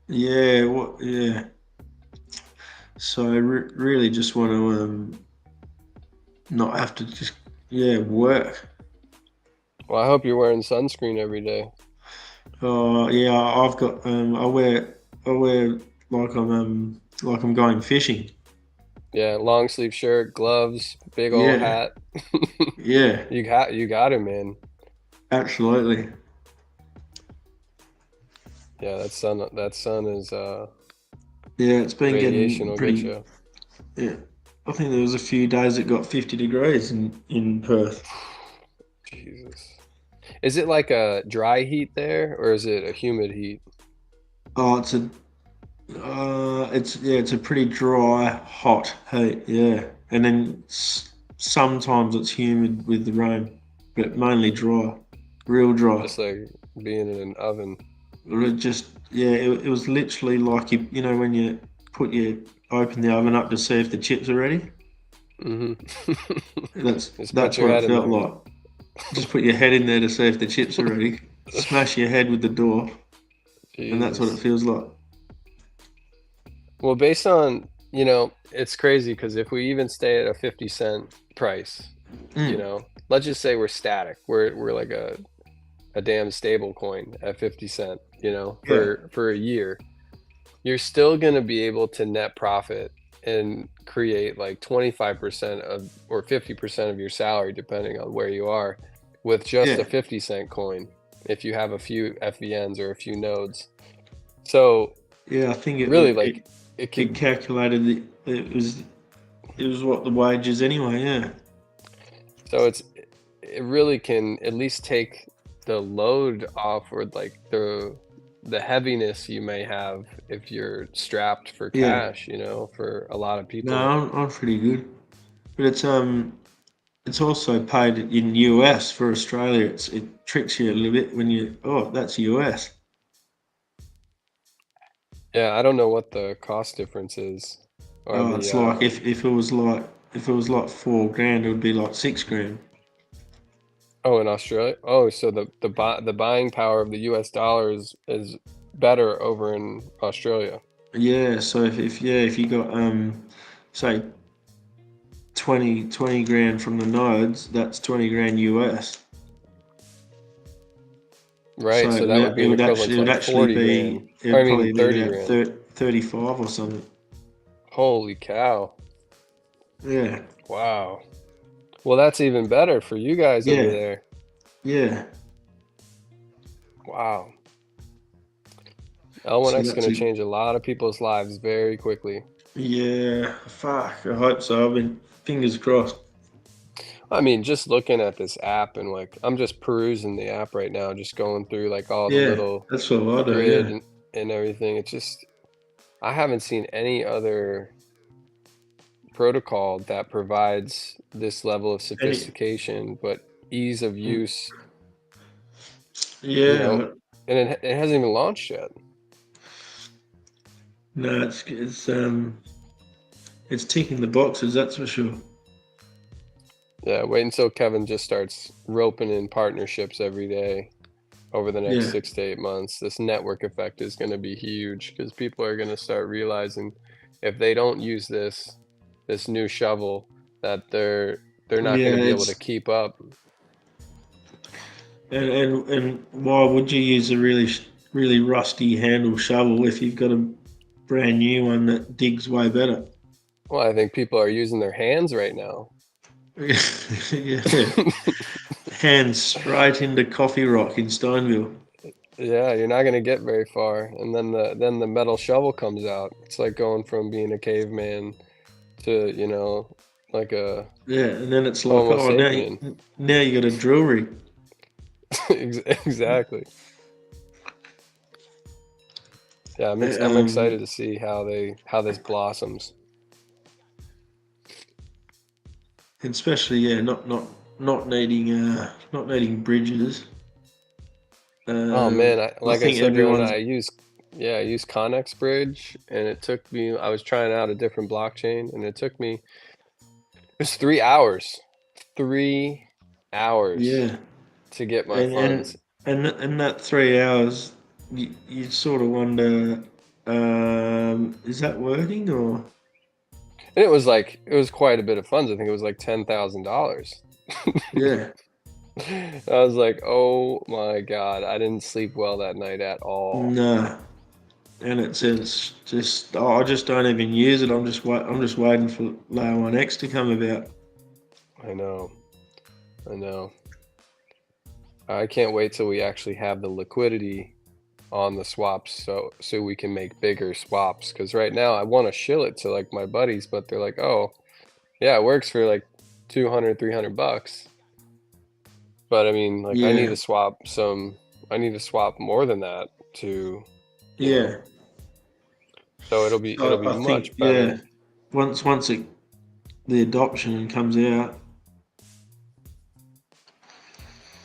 Yeah. So I really just want to not have to just work. Well, I hope you're wearing sunscreen every day. Oh yeah, I've got I wear like I'm going fishing. Yeah, long sleeve shirt, gloves, big old hat. Yeah. You got it, man. Absolutely. Yeah, that sun is yeah, it's been radiation will getting pretty. Get you. Yeah, I think there was a few days it got 50 degrees in Perth. Jesus. Is it like a dry heat there, or is it a humid heat? Oh, it's a pretty dry, hot heat. Yeah, and then sometimes it's humid with the rain, but mainly dry, real dry. Just like being in an oven. It was literally like you know when you open the oven up to see if the chips are ready. Mm-hmm. That's what it felt like. Just put your head in there to see if the chips are ready. Smash your head with the door, and that's what it feels like. Well, based on, it's crazy because if we even stay at a 50-cent price, let's just say we're static. We're like a damn stable coin at 50 cent, for a year. You're still going to be able to net profit and create like 25% of or 50% of your salary, depending on where you are, with just a 50-cent coin if you have a few FVNs or a few nodes. So I think it calculated it was what the wage is anyway. Yeah. So it really can at least take the load off, or like the heaviness you may have if you're strapped for cash, for a lot of people. No, I'm pretty good, but it's also paid in US. For Australia, it tricks you a little bit when that's US. Yeah, I don't know what the cost difference is. It's like if it was like $4,000, it would be like $6,000. Oh, in Australia. Oh, so the buying power of the US dollar is better over in Australia. Yeah. So if you got say 20 grand from the nodes, that's $20,000 US. Right. So that would be it an would equivalent to like 40 grand. it would I mean, probably be 30 about grand. 35 or something. Holy cow. Yeah. Wow. Well, that's even better for you guys over Yeah. there. Yeah. Wow. So L1X is that's going to it. change a lot of people's lives very quickly. Yeah. Fuck. I hope so. I've been fingers crossed. I mean, just looking at this app and like, I'm just perusing the app right now, just going through like all the Yeah. little That's what I do. grid Yeah. and everything. It's just, I haven't seen any other protocol that provides this level of sophistication, but ease of use, Yeah. you know, and it hasn't even launched yet. No, it's ticking the boxes. That's for sure. Yeah, wait until Kevin just starts roping in partnerships every day over the next Yeah. 6 to 8 months. This network effect is going to be huge because people are going to start realizing if they don't use this new shovel, that they're not going to be able to keep up. And why would you use a really rusty handle shovel if you've got a brand new one that digs way better? Well, I think people are using their hands right now. Yeah. Hands straight into coffee rock in Stoneville. Yeah, you're not going to get very far. And then the metal shovel comes out. It's like going from being a caveman to, you know, like a and then it's like, Homo oh, sapien. now you got a drill rig. Exactly. Yeah, I'm excited to see how this blossoms. Especially, not needing bridges. Oh man, I think said the other night, I used Connex Bridge, and it took me. I was trying out a different blockchain, and it was 3 hours. 3 hours. Yeah. To get my funds. And that 3 hours, you sort of wonder, is that working or? And it was quite a bit of funds. I think it was like $10,000. Yeah. I was like, oh my God, I didn't sleep well that night at all. No. And it's just, I just don't even use it. I'm just waiting for Layer 1X to come about. I know. I can't wait till we actually have the liquidity on the swaps so we can make bigger swaps, because right now I want to shill it to like my buddies, but they're like, oh yeah, it works for like $200-300, but I mean, like, I need to swap more than that to know. So it'll be much better. Once the adoption comes out.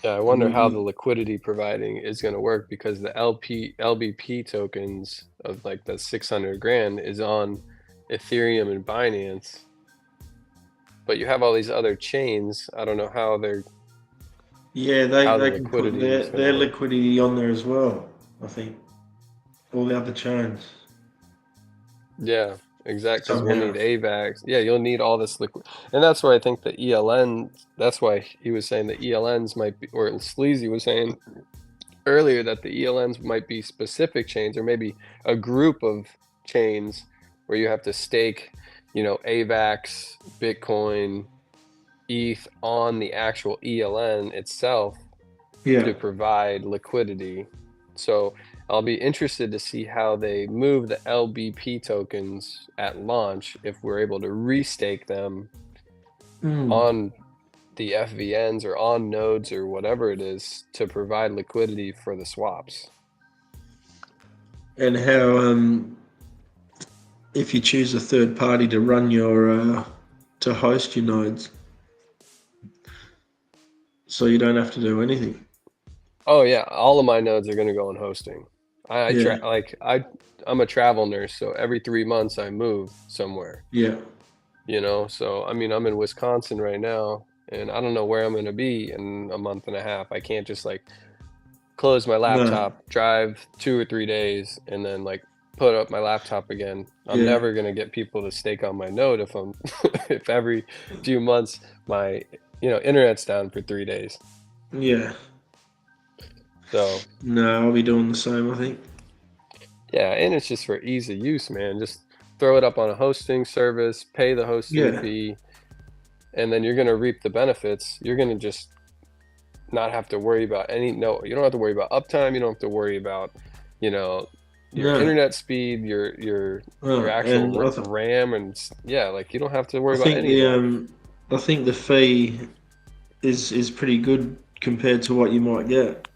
Yeah, I wonder how the liquidity providing is going to work, because the LBP tokens of like the 600 grand is on Ethereum and Binance, but you have all these other chains. I don't know how they're. Yeah, they can put their liquidity on there as well, I think. All the other chains. Yeah, exactly. Because we'll need AVAX. Yeah, you'll need all this liquid. And that's why I think the ELN, that's why he was saying the ELNs might be, or Sleazy was saying earlier that the ELNs might be specific chains, or maybe a group of chains where you have to stake, you know, AVAX, Bitcoin, ETH on the actual ELN itself to provide liquidity. So I'll be interested to see how they move the LBP tokens at launch, if we're able to restake them on the FVNs or on nodes or whatever it is to provide liquidity for the swaps. And how if you choose a third party to run your to host your nodes, so you don't have to do anything. Oh yeah, all of my nodes are going to go on hosting. I'm a travel nurse, so every 3 months I move somewhere. Yeah. You know, so I mean, I'm in Wisconsin right now, and I don't know where I'm going to be in a month and a half. I can't just like close my laptop, drive 2 or 3 days, and then like put up my laptop again. I'm never going to get people to stake on my node if I'm if every few months my internet's down for 3 days. Yeah. So No, I'll be doing the same, I think. yeah, and it's just for ease of use, man. Just throw it up on a hosting service, pay the hosting fee, and then you're going to reap the benefits. You're going to just not have to worry about you don't have to worry about uptime. You don't have to worry about, your internet speed, your actual RAM, and like you don't have to worry about any of that. I think the fee is pretty good compared to what you might get.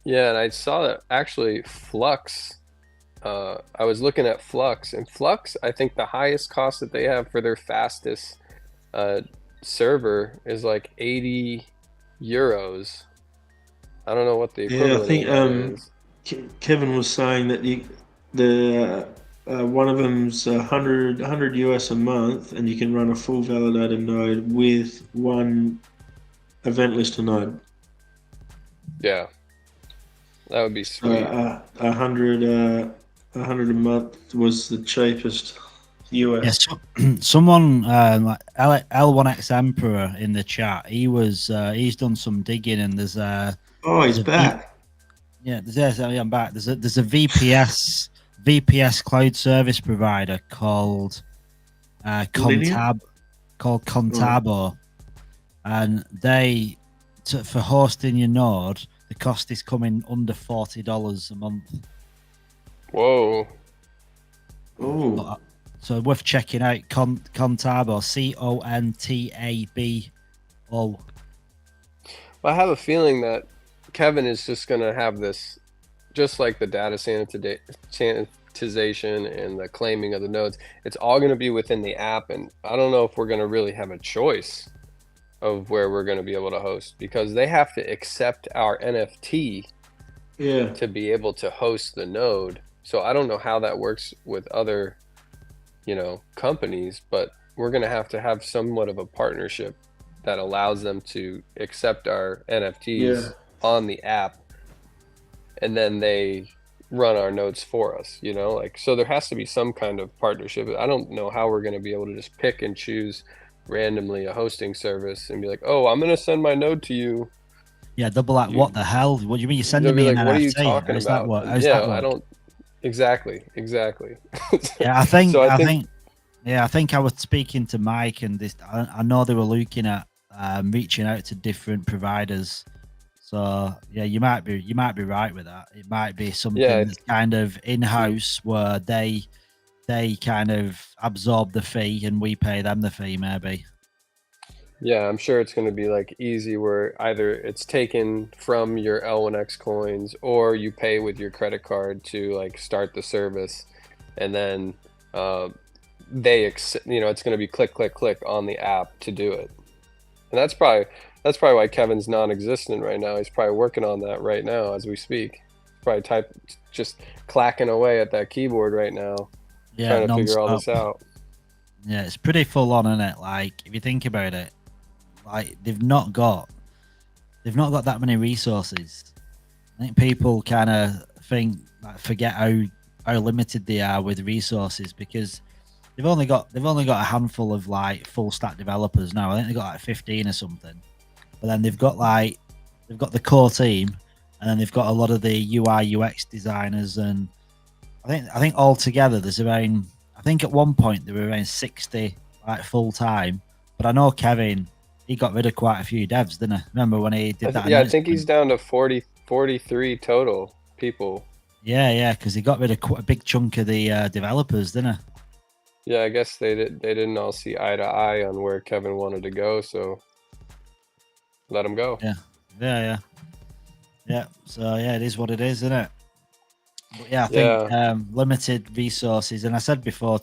Yeah, and I saw that actually Flux. I was looking at Flux, and Flux, I think the highest cost that they have for their fastest server is like 80 euros. I don't know what the equivalent I think is. Kevin was saying that one of them's 100 US a month, and you can run a full validated node with one event lister node. Yeah, that would be sweet. 100 a month was the cheapest US. Yes, someone like L1X Emperor in the chat. He's done some digging, and there's he's back. I'm back. There's a VPS cloud service provider called Contabo, and they for hosting your node, the cost is coming under $40 a month. Whoa! Oh. So worth checking out. Contabo, Contabo. Well, I have a feeling that Kevin is just going to have this, just like the data sanitization and the claiming of the nodes. It's all going to be within the app, and I don't know if we're going to really have a choice of where we're going to be able to host, because they have to accept our NFT to be able to host the node. So I don't know how that works with other, companies, but we're going to have somewhat of a partnership that allows them to accept our NFTs on the app, and then they run our nodes for us, so there has to be some kind of partnership. I don't know how we're going to be able to just pick and choose randomly a hosting service and be like, oh, I'm going to send my node to you. Yeah, they'll be like, what the hell? What do you mean you're sending me an NFT? What are you talking about? I don't. Exactly. Yeah, I think I was speaking to Mike, and I know they were looking at reaching out to different providers. So yeah, you might be right with that. It might be something that's kind of in-house where they kind of absorb the fee and we pay them the fee, maybe. Yeah, I'm sure it's going to be like easy, where either it's taken from your L1X coins, or you pay with your credit card to like start the service, and then it's going to be click on the app to do it. And that's probably why Kevin's non-existent right now. He's probably working on that right now as we speak. Probably just clacking away at that keyboard right now, trying to figure all this out. Yeah, it's pretty full on, isn't it? Like, if you think about it, like they've not got that many resources. I think people kind of forget how limited they are with resources, because they've only got a handful of like full stack developers now. I think they've got like 15 or something. But then they've got the core team, and then they've got a lot of the UI UX designers, and I think altogether there's around, I think at one point there were around 60 like full time. But I know Kevin, he got rid of quite a few devs, didn't he? Remember when he did that? Yeah, I think he's down to 43 total people. Yeah, because he got rid of quite a big chunk of the developers, didn't he? Yeah, I guess they didn't all see eye to eye on where Kevin wanted to go, so let him go. Yeah. So yeah, it is what it is, isn't it? But yeah, I think limited resources, and I said before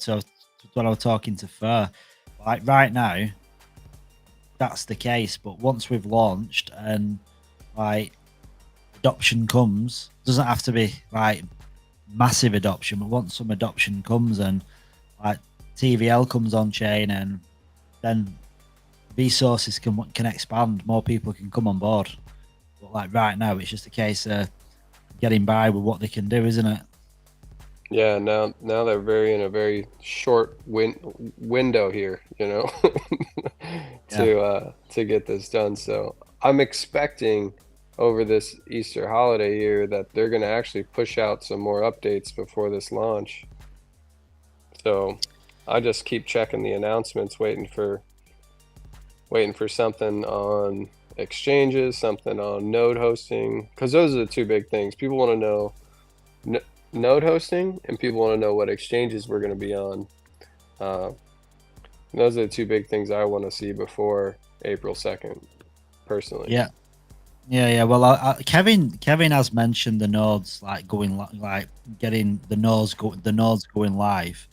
when I was talking to Fur, like right now, that's the case. But once we've launched and like adoption comes, doesn't have to be like massive adoption, but once some adoption comes and like TVL comes on chain, and then resources can expand, more people can come on board. But like right now, it's just a case of getting by with what they can do, isn't it? Yeah, now they're in a very short window here, to get this done. So I'm expecting over this Easter holiday here that they're going to actually push out some more updates before this launch. So I just keep checking the announcements, waiting for something on exchanges, something on node hosting, because those are the two big things. People want to know node hosting, and people want to know what exchanges we're going to be on. Those are the two big things I want to see before April 2nd, personally. Yeah. Well, Kevin has mentioned the nodes like going like getting the nodes going live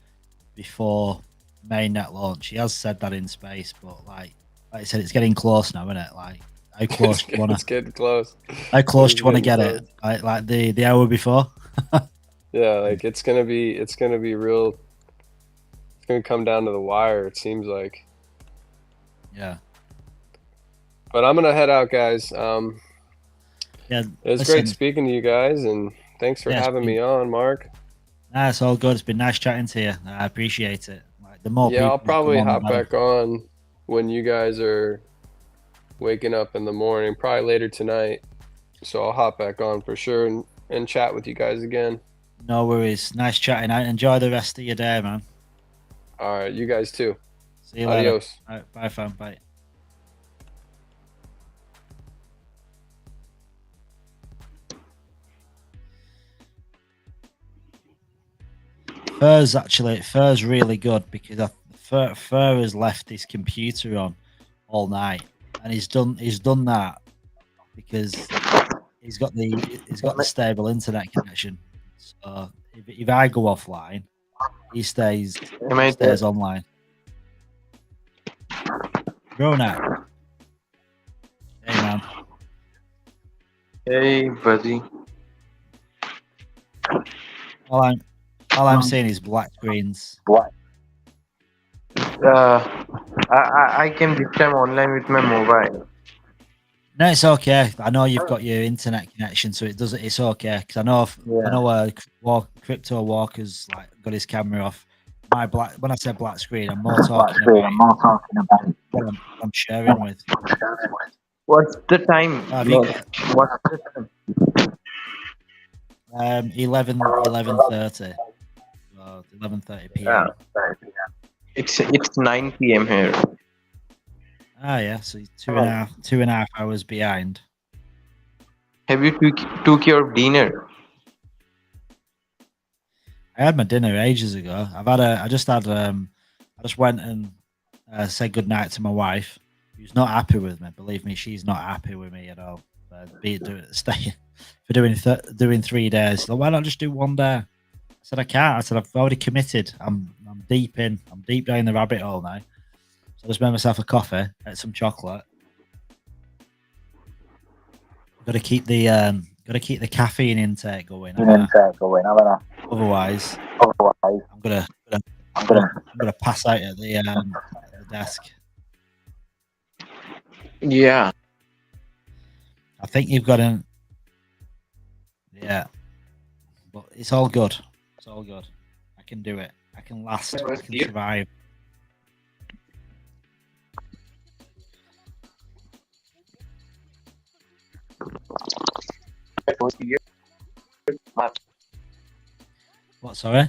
before mainnet launch. He has said that in space, but like I said, it's getting close now, isn't it? Like how close do you want to? It's getting close. How close do you want to get close. it? Like the hour before? Yeah, like it's gonna be real. It's gonna come down to the wire. It seems like. Yeah. But I'm gonna head out, guys. Yeah, it was great speaking to you guys, and thanks for having me on, Mark. Nah, it's all good. It's been nice chatting to you. I appreciate it. Like the more people I'll probably come on, hop back on when you guys are waking up in the morning, probably later tonight. So I'll hop back on for sure and chat with you guys again. No worries. Nice chatting out. Enjoy the rest of your day, man. All right, you guys too. See you Adios. later. All right, bye, fam. Bye. Fur's really good because Fur has left his computer on all night, and he's done that because he's got the stable internet connection. So if I go offline, he stays online. Ronak. Hey man. Hey buddy. All I'm seeing is black screens. I came this time online with my mobile. No, it's okay. I know you've got your internet connection, so it's okay. Because I know Crypto Walker's like got his camera off. When I say black screen, I'm more talking about what I'm sharing with. What's the time? What's the time? 11:30. 11:30 p.m. It's 9 p.m. here. Ah, yeah. So two and a half hours behind. Have you took your dinner? I had my dinner ages ago. I just went and said goodnight to my wife, who's not happy with me. Believe me, she's not happy with me at all. Doing 3 days. So why not just do 1 day? I said I can't. I said I've already committed. I'm deep down the rabbit hole now. So I just made myself a coffee, ate some chocolate. Got to keep the caffeine intake going. Otherwise, I'm gonna pass out at the desk. Yeah. I think you've got an. Yeah, but it's all good. It's all good. I can do it. I can last. I can survive. What, sorry?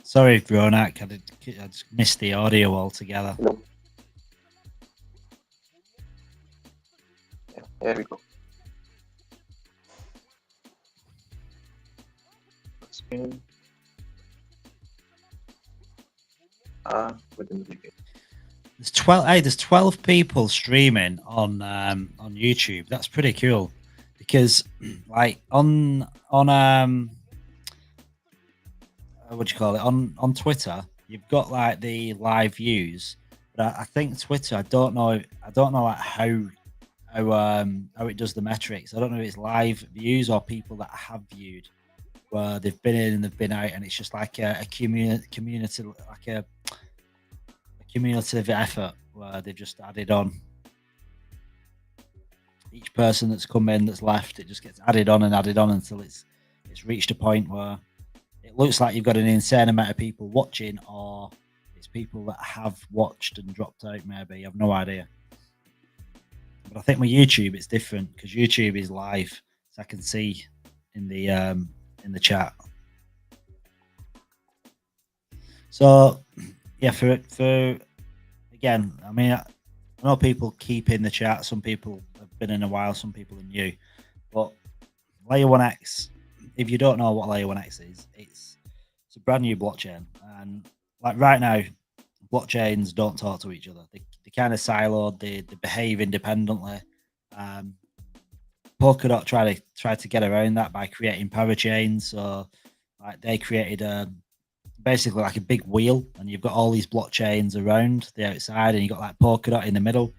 Sorry, Ronak. I just missed the audio altogether. There we go. There's 12. Hey, there's 12 people streaming on YouTube. That's pretty cool, because like on what do you call it, on Twitter, you've got like the live views, but I think Twitter, I don't know like how it does the metrics. I don't know if it's live views or people that have viewed, where they've been in and they've been out, and it's just like a community, like a cumulative effort where they've just added on each person that's come in, that's left. It just gets added on until it's reached a point where it looks like you've got an insane amount of people watching or It's people that have watched and dropped out. Maybe, I've no idea. But I think with YouTube it's different because YouTube is live, so I can see in the chat. So yeah, for again, I mean, I know people keep in the chat. Some people have been in a while, some people are new. But Layer 1x, if you don't know what Layer 1x is, it's a brand new blockchain, and like right now, blockchains don't talk to each other. They kind of siloed. They behave independently. Polkadot tried to get around that by creating parachains. So like they created basically like a big wheel, and you've got all these blockchains around the outside, and you've got like Polkadot in the middle,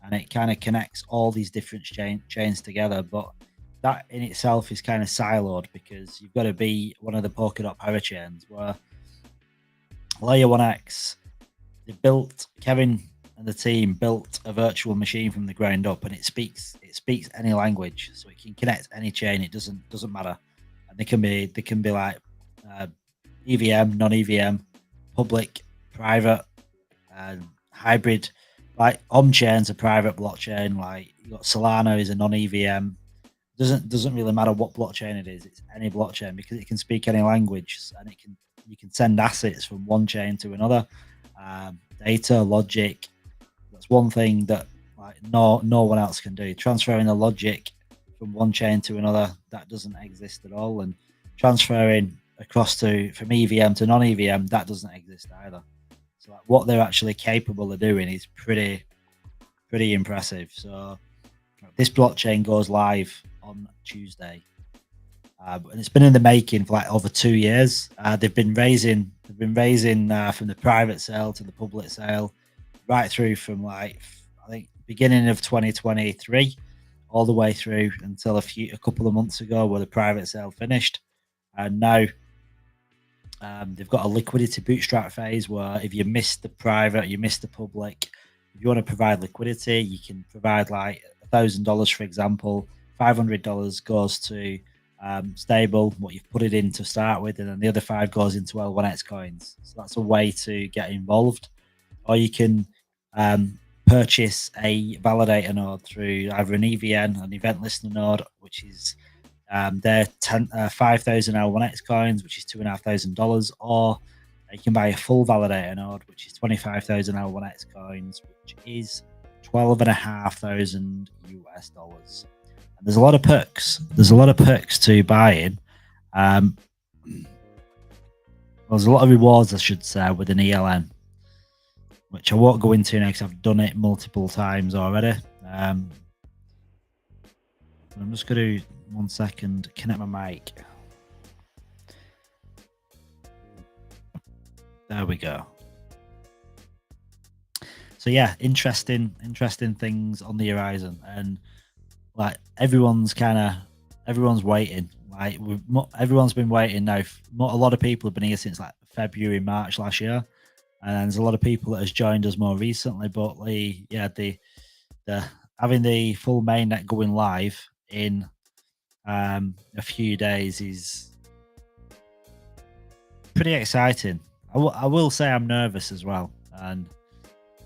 and it kind of connects all these different chains together. But that in itself is kind of siloed because you've got to be one of the Polkadot parachains. Where Layer 1x, Kevin and the team built a virtual machine from the ground up, and it speaks any language, so it can connect any chain. It doesn't matter, and they can be like EVM, non-EVM, public, private, hybrid. Like on-chain's a private blockchain. Like you got Solana is a non-EVM. Doesn't really matter what blockchain it is. It's any blockchain because it can speak any language, and you can send assets from one chain to another. Data, logic. That's one thing that like no one else can do. Transferring the logic from one chain to another, that doesn't exist at all. And transferring across from EVM to non-EVM, that doesn't exist either. So like, what they're actually capable of doing is pretty impressive. So this blockchain goes live on Tuesday, and it's been in the making for like over 2 years. They've been raising from the private sale to the public sale, right through from like I think beginning of 2023, all the way through until a couple of months ago, where the private sale finished, and now they've got a liquidity bootstrap phase where if you miss the private, you miss the public. If you want to provide liquidity, you can provide like $1,000, for example. $500 goes to stable, what you've put it in to start with, and then the other 5 goes into L1X coins. So that's a way to get involved. Or you can purchase a validator node through either an EVN, an event listener node, which is they're 5,000 L1X coins, which is $2,500, or you can buy a full validator node, which is 25,000 L1X coins, which is $12,500 US. And there's a lot of perks. There's a lot of perks to buying. There's a lot of rewards, I should say, with an ELN, which I won't go into now because I've done it multiple times already. I'm just going to, 1 second, connect my mic. There we go. So yeah, interesting things on the horizon, and like everyone's waiting. Like everyone's been waiting now. A lot of people have been here since like February, March last year, and there's a lot of people that has joined us more recently. But the having the full mainnet going live in a few days is pretty exciting. I will say I'm nervous as well, and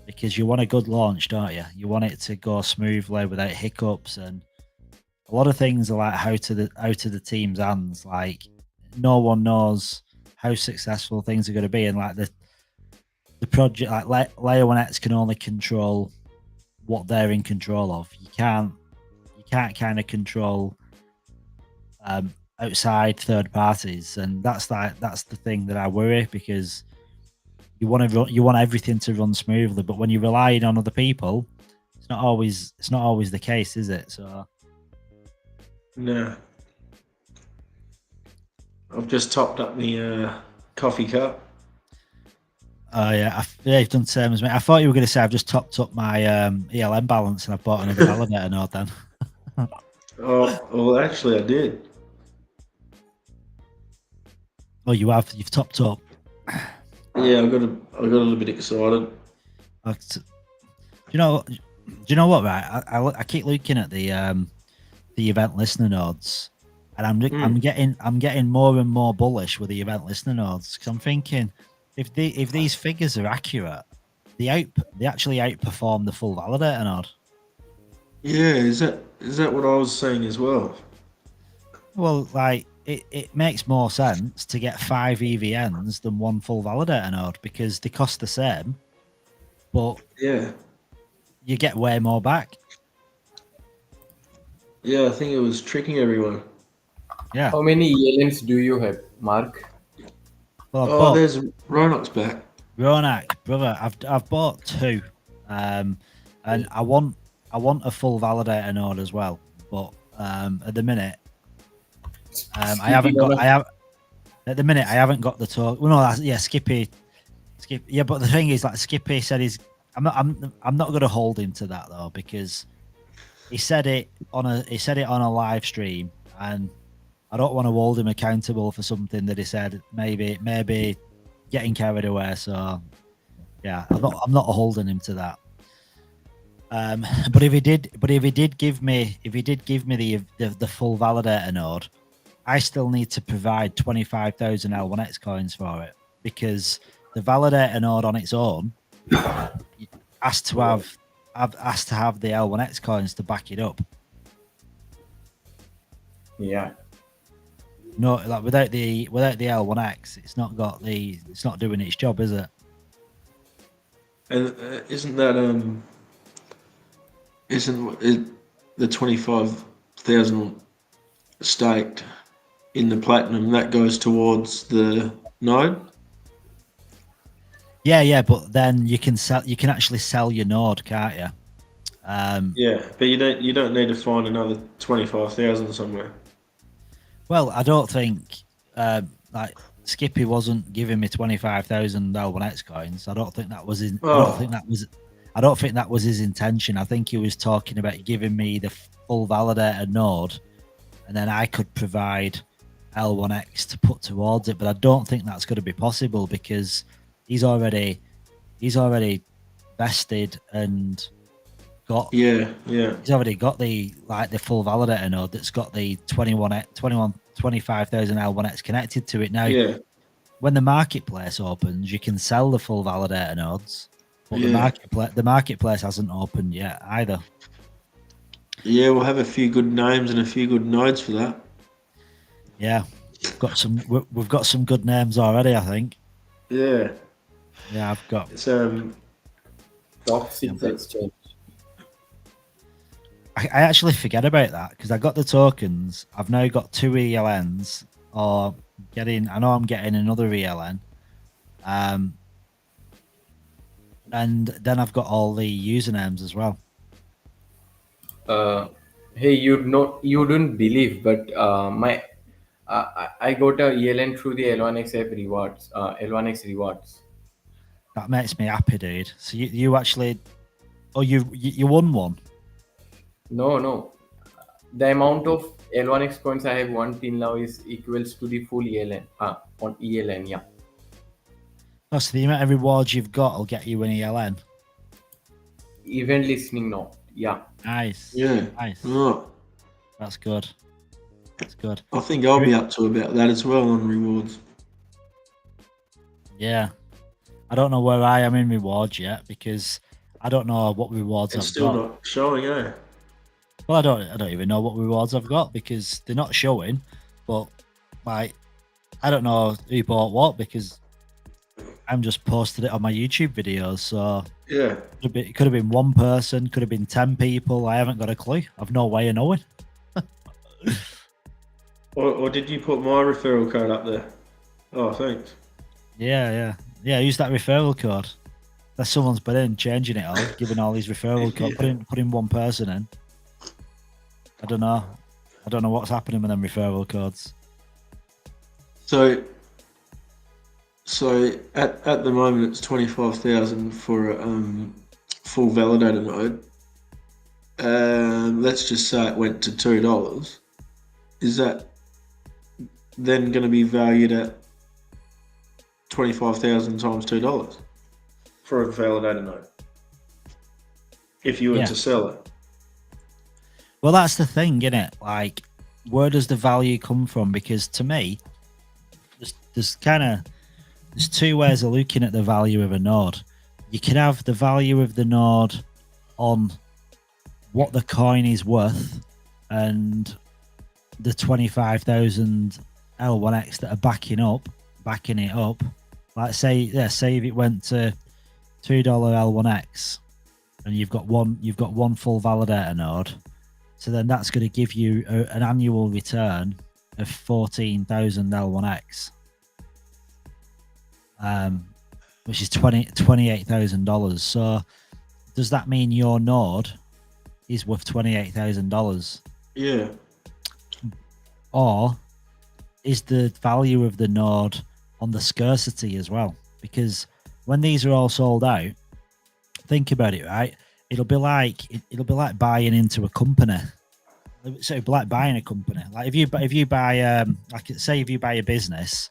because you want a good launch, don't you? You want it to go smoothly without hiccups, and a lot of things are like out of the team's hands. Like no one knows how successful things are going to be, and like the project, like Layer 1x can only control what they're in control of. You can't kind of control outside third parties, and that's the thing that I worry, because you want everything to run smoothly, but when you're relying on other people, it's not always the case, is it? So no, I've just topped up the coffee cup. Oh yeah, you've done the same as me. I thought you were going to say I've just topped up my ELM balance and I've bought another validator node then. Oh, well, actually, I did. Oh, you have? You've topped up? Yeah, I got a little bit excited. Do you know what? Right, I keep looking at the event listener nodes, and I'm getting more and more bullish with the event listener nodes, because I'm thinking if these figures are accurate, they actually outperform the full validator node. Yeah, is that what I was saying as well? Well, like it makes more sense to get 5 EVNs than one full validator node because they cost the same, but Yeah. you get way more back. Yeah, I think it was tricking everyone. Yeah. How many ELNs do you have, Mark? Well, I've Oh, bought there's Ronox back. Ronak, brother. I've bought 2, and I want a full validator node as well. But at the minute, I haven't got. At the minute, I haven't got the talk. Well, no, yeah, Skippy. Yeah, but the thing is, like Skippy said, I'm not going to hold him to that though because he said it on a live stream, and I don't want to hold him accountable for something that he said. Maybe getting carried away. So yeah, I'm not holding him to that. But if he did give me the full validator node, I still need to provide 25,000 L1X coins for it because the validator node on its own has to have the L1X coins to back it up. Yeah. No, like without the L1X, it's not doing its job, is it? And isn't it the 25,000 staked in the platinum that goes towards the node? Yeah, but then you can actually sell your node, can't you? Yeah, but you don't need to find another 25,000 somewhere. Well, I don't think like Skippy wasn't giving me 25,000 L1X coins. I don't think that was I don't think that was his intention. I think he was talking about giving me the full validator node, and then I could provide L1X to put towards it. But I don't think that's going to be possible because he's already vested and got he's already got the full validator node that's got the 25,000 L1X connected to it now. Yeah. When the marketplace opens, you can sell the full validator nodes, but the marketplace hasn't opened yet either. Yeah, we'll have a few good names and a few good nodes for that. Yeah, we've got some good names already, I think. Yeah. Yeah, I've got. It's Top 6 exchange. I actually forget about that because I got the tokens. I've now got 2 ELNs, or I know I'm getting another ELN, and then I've got all the usernames as well. Hey, you don't believe, but I got a ELN through the L1X app rewards. L1X rewards. That makes me happy, dude. So you actually, you won one. No. The amount of L1X coins I have won till now is equals to the full ELN. On ELN, yeah. Oh, so the amount of rewards you've got will get you an ELN. Event listening now, yeah. Nice. Yeah. Nice. Right. That's good. That's good. I think I'll be up to about that as well on rewards. Yeah. I don't know where I am in rewards yet because I don't know what rewards It's I've still got. not showing, eh? Well, I don't even know what rewards I've got because they're not showing. But like, I don't know who bought what because I'm just posted it on my YouTube videos. So Yeah. it could have been one person, could have been 10 people. I haven't got a clue. I've no way of knowing. Or did you put my referral code up there? Oh, thanks. Yeah. Use that referral code. That someone's been in changing it all, giving all these referral codes, putting one person in. I don't know what's happening with them referral codes. So at the moment it's 25,000 for a full validator node. Let's just say it went to $2. Is that then going to be valued at 25,000 times $2 for a validator node? If you were to sell it. Well, that's the thing, isn't it? Like, where does the value come from? Because to me, there's kind of there's two ways of looking at the value of a node. You can have the value of the node on what the coin is worth and the 25,000 L1X that are backing it up. Like say if it went to $2 L1X and you've got one full validator node, so then that's going to give you an annual return of 14,000 L1X, which is $28,000. So does that mean your node is worth $28,000? Yeah. Or is the value of the node on the scarcity as well? Because when these are all sold out, think about it, right? It'll be like buying into a company. So it'd be like buying a company. Like if you buy like say if you buy a business,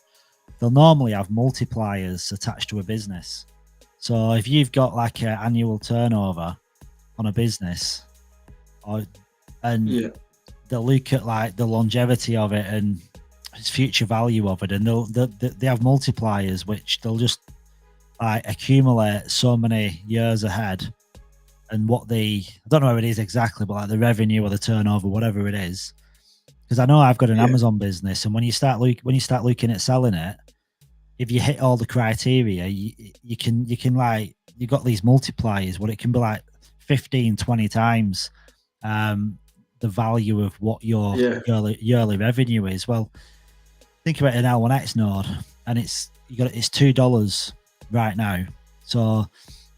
they'll normally have multipliers attached to a business. So if you've got like an annual turnover on a business, they'll look at like the longevity of it and its future value of it, and they have multipliers which they'll just like accumulate so many years ahead. And I don't know what it is exactly, but like the revenue or the turnover, whatever it is. Because I know I've got an Amazon business, and when you start looking at selling it, if you hit all the criteria, you can like, you've got these multipliers where it can be like 15, 20 times the value of what your yearly revenue is. Well, think about an L1X node, and it's $2 right now. So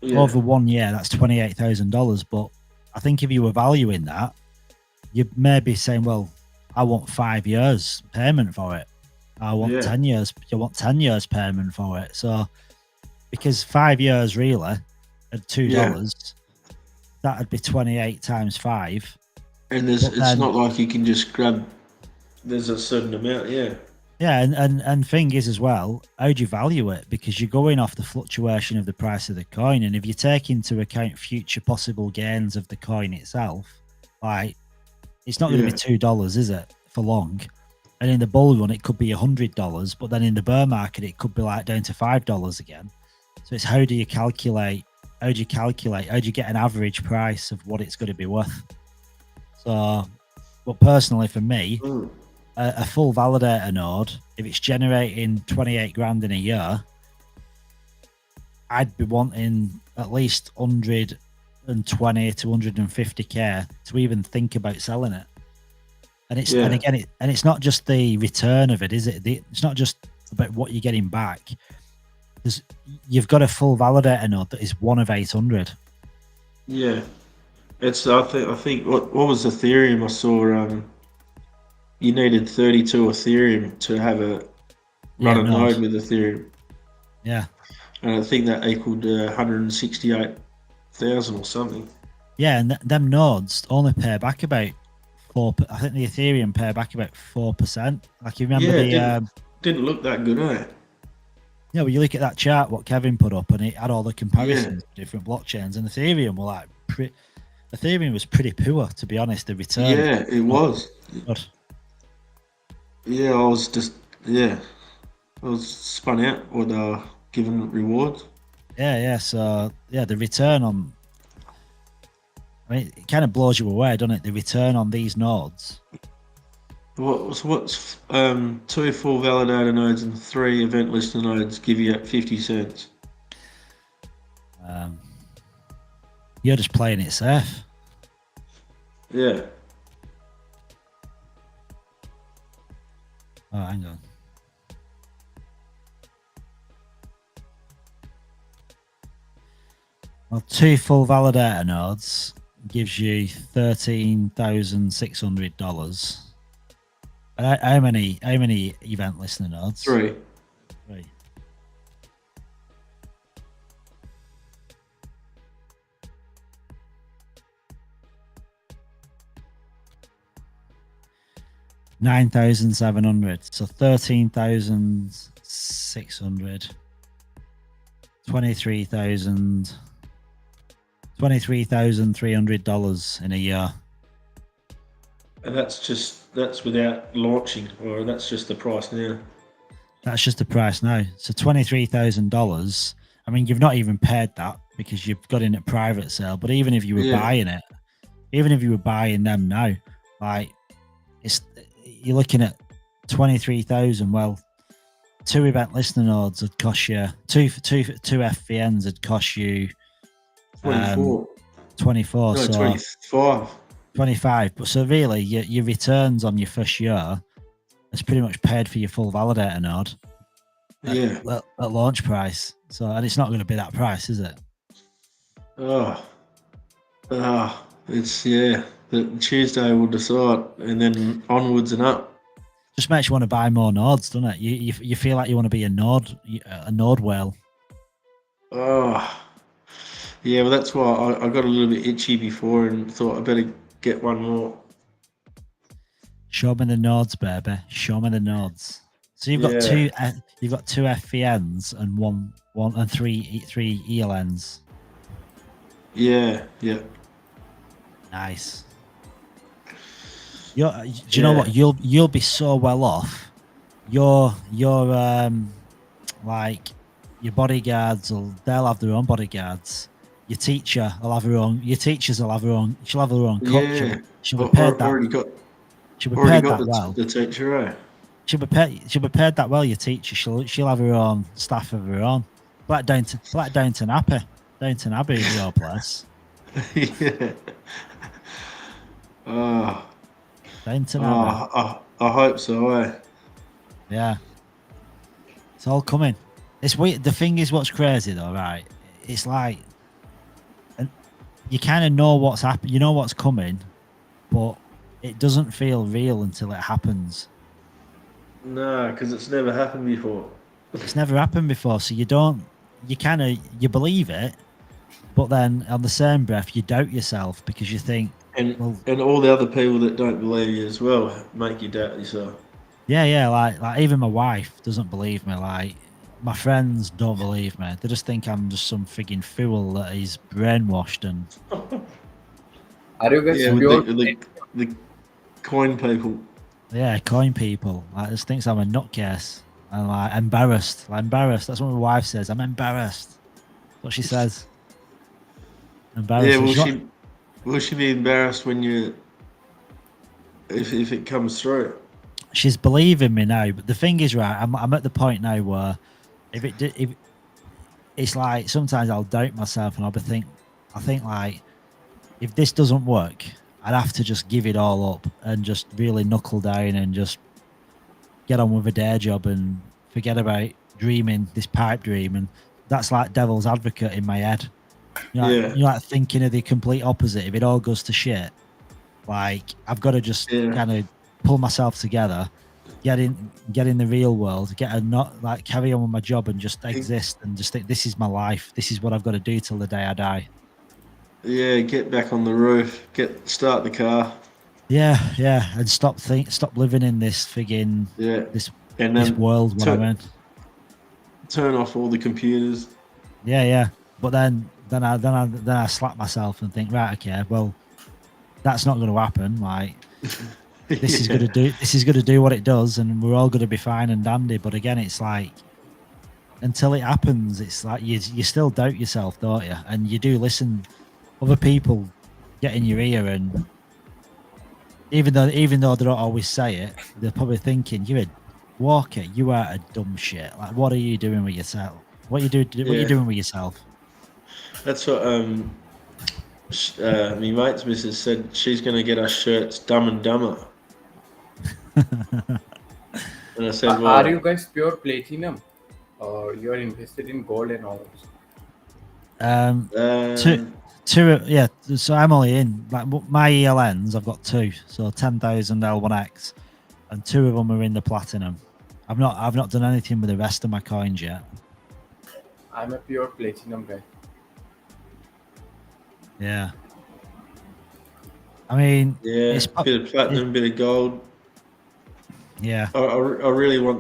over 1 year, that's $28,000. But I think if you were valuing that, you may be saying, well, I want 5 years payment for it. I want 10 years. You want 10 years payment for it. So because 5 years really at $2, that'd be 28 times 5. And it's not like you can just grab. There's a certain amount, Yeah, and thing is as well, how do you value it? Because you're going off the fluctuation of the price of the coin, and if you take into account future possible gains of the coin itself, like it's not going to be $2, is it, for long? And in the bull run, it could be $100, but then in the bear market, it could be like down to $5 again. So it's how do you calculate? How do you get an average price of what it's going to be worth? So, but personally, for me, a full validator node, if it's generating 28 grand in a year, I'd be wanting at least 120 to 150k to even think about selling it. And it's and again, it's not just the return of it, is it? It's not just about what you're getting back. You've got a full validator node that is 1 of 800. Yeah, it's. I think what was Ethereum? I saw. You needed 32 Ethereum to have run a node with Ethereum. Yeah. And I think that equaled 168,000 or something. Yeah, and them nodes only pay back about 4. I think the Ethereum pay back about 4%. Like you remember didn't look that good, eh? Yeah, well, you look at that chart what Kevin put up, and it had all the comparisons of different blockchains, and Ethereum were like Ethereum was pretty poor, to be honest. The return. Yeah, it was. Good. Yeah, I was spun out with given rewards. Yeah. So the return on, I mean, it kind of blows you away, doesn't it? The return on these nodes. What's 2 full validator nodes and 3 event listener nodes give you at 50 cents? You're just playing it safe. Yeah. Oh, hang on. Well, 2 full validator nodes gives you $13,600. How many event listener nodes? 3. 3. $9,700. So 13,600. $23,300 in a year. And that's without launching, or that's just the price now. That's just the price now. So $23,000. I mean, you've not even paid that because you've got in at private sale. But even if you were Yeah. buying it, even if you were buying them now, like you're looking at 23,000. Well, 2 event listener nodes would cost you two FVNs would cost you 24. 24. No, So 25. 25. But so really, your returns on your first year has pretty much paid for your full validator node. Yeah. At launch price. So, and it's not going to be that price, is it? It's the Tuesday will decide, and then onwards and up. Just makes you want to buy more nodes, doesn't it? You feel like you want to be a node whale. Yeah, well, that's why I got a little bit itchy before and thought I better get one more. Show me the nodes, baby. Show me the nodes. So you've got two FVNs and one and three ELNs. Yeah. Nice. Do you know what? You'll be so well off. Your like your bodyguards they'll have their own bodyguards. Your teacher will have her own. Your teachers will have her own. She'll have her own coach. Yeah. She'll be paid that. She'll be paid that well. The teacher, eh? She'll be paid that well. Your teacher. She'll have her own staff of her own. Black Downton Abbey. Downton Abbey is your place. Yeah. Downton Abbey. I hope so, eh? Yeah. It's all coming. It's weird. The thing is, what's crazy though, right? It's like, and you kind of know what's happening. You know what's coming, but it doesn't feel real until it happens. No, because it's never happened before. It's never happened before, so you believe it, but then on the same breath you doubt yourself because you think, and all the other people that don't believe you as well make you doubt yourself. Yeah, like even my wife doesn't believe me. Like my friends don't believe me. They just think I'm just some frigging fool that is brainwashed and. Are you guys the coin people? Yeah, coin people. Like just thinks I'm a nutcase. I'm like embarrassed. That's what my wife says. I'm embarrassed. That's what she says. Embarrassed. Yeah, will she be embarrassed when if it comes through? She's believing me now, but the thing is, right, I'm at the point now where if it's like sometimes I'll doubt myself and I think like if this doesn't work, I'd have to just give it all up and just really knuckle down and just get on with a day job and forget about dreaming this pipe dream. And that's like devil's advocate in my head. You're like thinking of the complete opposite. If it all goes to shit, like I've got to just kind of pull myself together, get in the real world, carry on with my job and just exist and just think this is my life. This is what I've got to do till the day I die. Yeah, get back on the roof, start the car. Yeah, and stop living in this friggin' this world what I'm in. Turn off all the computers. Yeah. But then I slap myself and think, right, okay, well, that's not going to happen. Like this is going to do what it does, and we're all going to be fine and dandy. But again, it's like until it happens, it's like you still doubt yourself, don't you? And you do listen. Other people get in your ear, and even though they don't always say it, they're probably thinking, "You Walker, you are a dumb shit. Like, what are you doing with yourself? What are you doing with yourself?" That's what my mate's missus said. She's going to get us shirts Dumb and Dumber. And I said, are you guys pure platinum, or you are invested in gold and all? Two, so I'm only in like my ELNs. I've got 2, so 10,000 L1X, and 2 of them are in the platinum. I've not done anything with the rest of my coins yet. I'm a pure platinum guy. Yeah. I mean, it's a bit of platinum, bit of gold. Yeah. I really want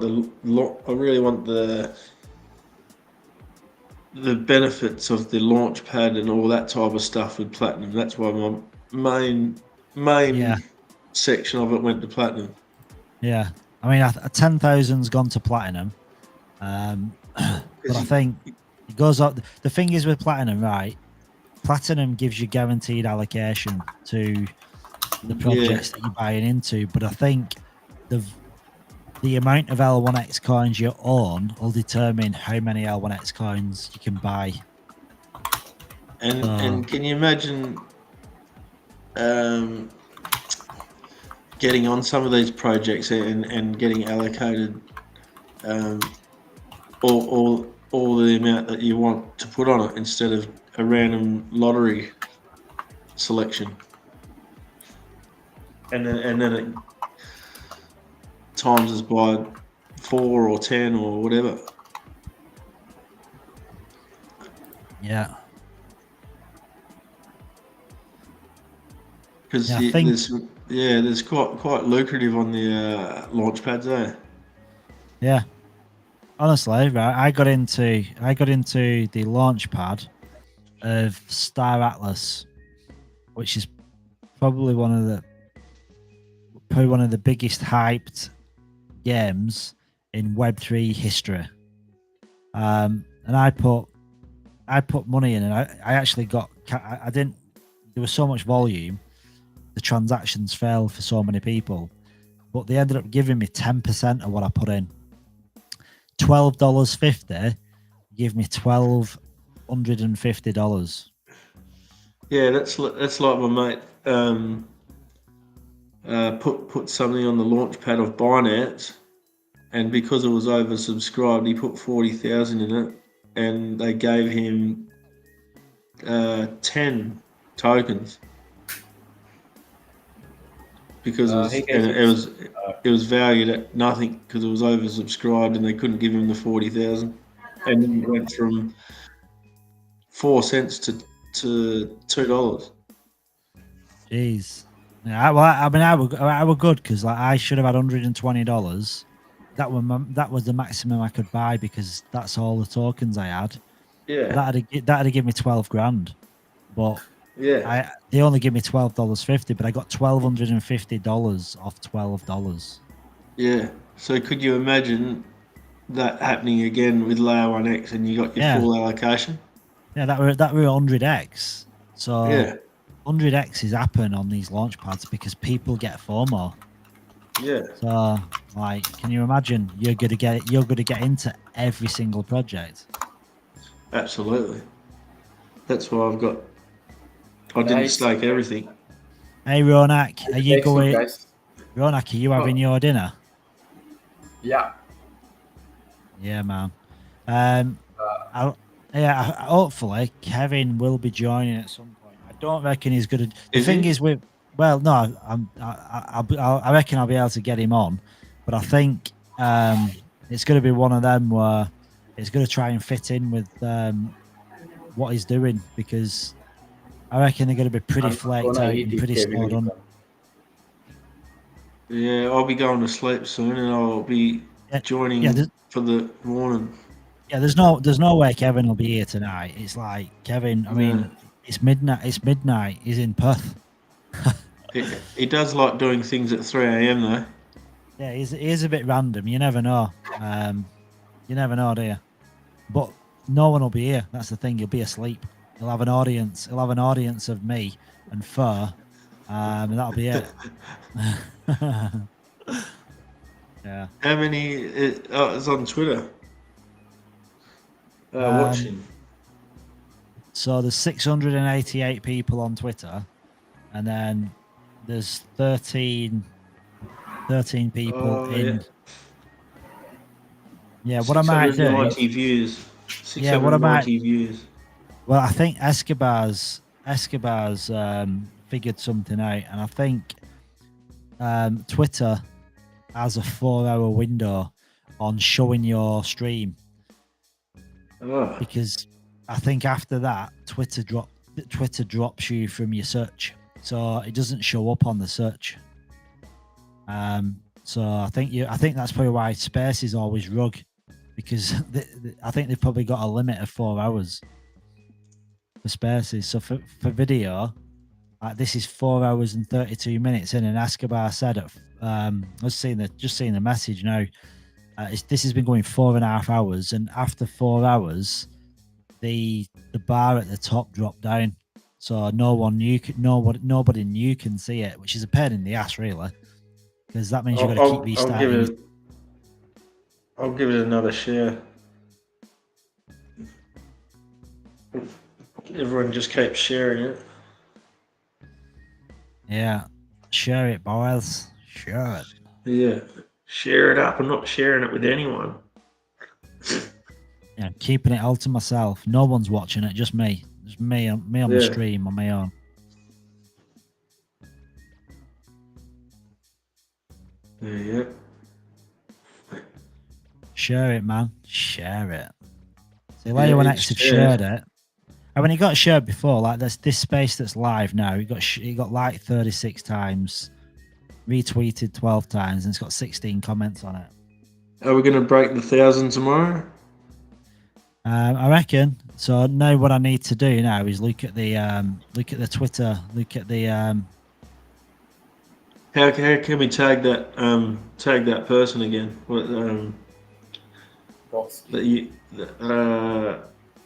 the benefits of the launch pad and all that type of stuff with platinum. That's why my main section of it went to platinum. Yeah. I mean, 10,000's gone to platinum. But I think it goes up. The thing is with Platinum, right? Platinum gives you guaranteed allocation to the projects that you're buying into, but I think the amount of L1X coins you own will determine how many L1X coins you can buy. And can you imagine getting on some of these projects and getting allocated all the amount that you want to put on it instead of a random lottery selection, and then it times us by 4 or 10 or whatever. Yeah. Because there's quite lucrative on the launch pads there. Yeah. Honestly, right, I got into the launch pad of Star Atlas, which is probably one of the biggest hyped games in Web3 history. And I put money in, and I actually got. I didn't. There was so much volume, the transactions fell for so many people, but they ended up giving me 10% of what I put in. $12.50 give me $1,250. Yeah, that's like my mate put something on the launch pad of Binance, and because it was oversubscribed, he put 40,000 in it, and they gave him 10 tokens because it was valued at nothing because it was oversubscribed, and they couldn't give him the 40,000, and then it went from 4 cents to $2. Jeez. Yeah, I mean, I were good because like I should have had $120. That was the maximum I could buy because that's all the tokens I had. Yeah. That'd have given me 12 grand, but yeah, they only give me $12.50, but I got $1,250 off $12. Yeah. So could you imagine that happening again with Layer 1X and you got your full allocation? Yeah, that were 100x. So yeah, 100x's happen on these launch pads because people get FOMO. Yeah. So like, can you imagine you're gonna get into every single project? Absolutely. That's why I didn't stake everything. Hey Ronak, are you going? Guys. Ronak, are you having your dinner? Yeah. Yeah, man. Hopefully Kevin will be joining at some point. I don't reckon he's gonna. The thing is, I reckon I'll be able to get him on, but I think it's going to be one of them where it's going to try and fit in with what he's doing, because I reckon they're going to be pretty flaked out and pretty snowed on. Yeah, I'll be going to sleep soon, and I'll be joining for the morning. Yeah, there's no way Kevin will be here tonight. It's like Kevin. I mean, it's midnight. It's midnight. He's in Perth. He does like doing things at 3 a.m. though. Yeah, he is a bit random. You never know. You never know, do you? But no one will be here. That's the thing. He'll be asleep. He'll have an audience. He'll have an audience of me and Fur, and that'll be it. Yeah. How many? It's on Twitter. Watching. So there's 688 people on Twitter, and then there's 13 people in. Yeah, what I might do. 690 views. 690 views. Well, I think Escobar's figured something out, and I think Twitter has a 4-hour window on showing your stream. Oh. Because I think after that, Twitter drops you from your search, so it doesn't show up on the search. So I think that's probably why Space is always rug, because I think they've probably got a limit of 4 hours for Spaces. So for video, like this is 4 hours and 32 minutes in, and Escobar said I was just seeing the message now. This has been going 4.5 hours, and after 4 hours, the bar at the top dropped down, so nobody new can see it, which is a pain in the ass, really, because that means you've got to keep restarting. I'll give it another share. Everyone just keeps sharing it. Yeah, share it, boys. Share it. Yeah, share it up. I'm not sharing it with anyone. Yeah, keeping it all to myself. No one's watching it, just me. Just me on the stream on my own. Yeah. Share it, man. Share it. See, Layer 1X had shared it. And when it got shared before, like this space that's live now, it got liked 36 times, retweeted 12 times, and it's got 16 comments on it. Are we going to break the 1,000 tomorrow? I reckon. So now what I need to do now is look at the Twitter, look at the How can we tag that person again? What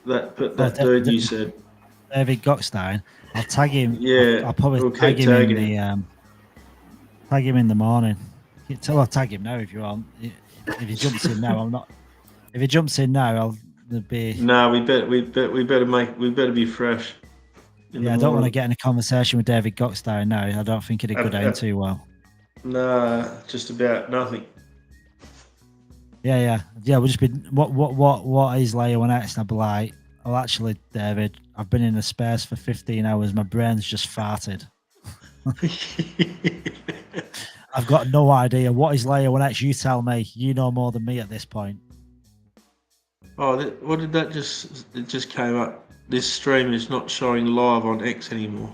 that dude you said, David Gockstein. I'll tag him. Yeah, I'll probably tag him in the tag him in the morning. I'll tag him now if you want. If he jumps in now, I'm not. If he jumps in now, I'll be. No, we better be fresh. Yeah, I don't want to get in a conversation with David Gockstein now. I don't think it'd go down too well. Nah, just about nothing. Yeah. We'll just be what is Layer 1X? And I'll be like, oh, actually, David, I've been in a space for 15 hours. My brain's just farted. I've got no idea. What is Layer 1X? You tell me. You know more than me at this point. Oh, what did that just? It just came up. This stream is not showing live on X anymore.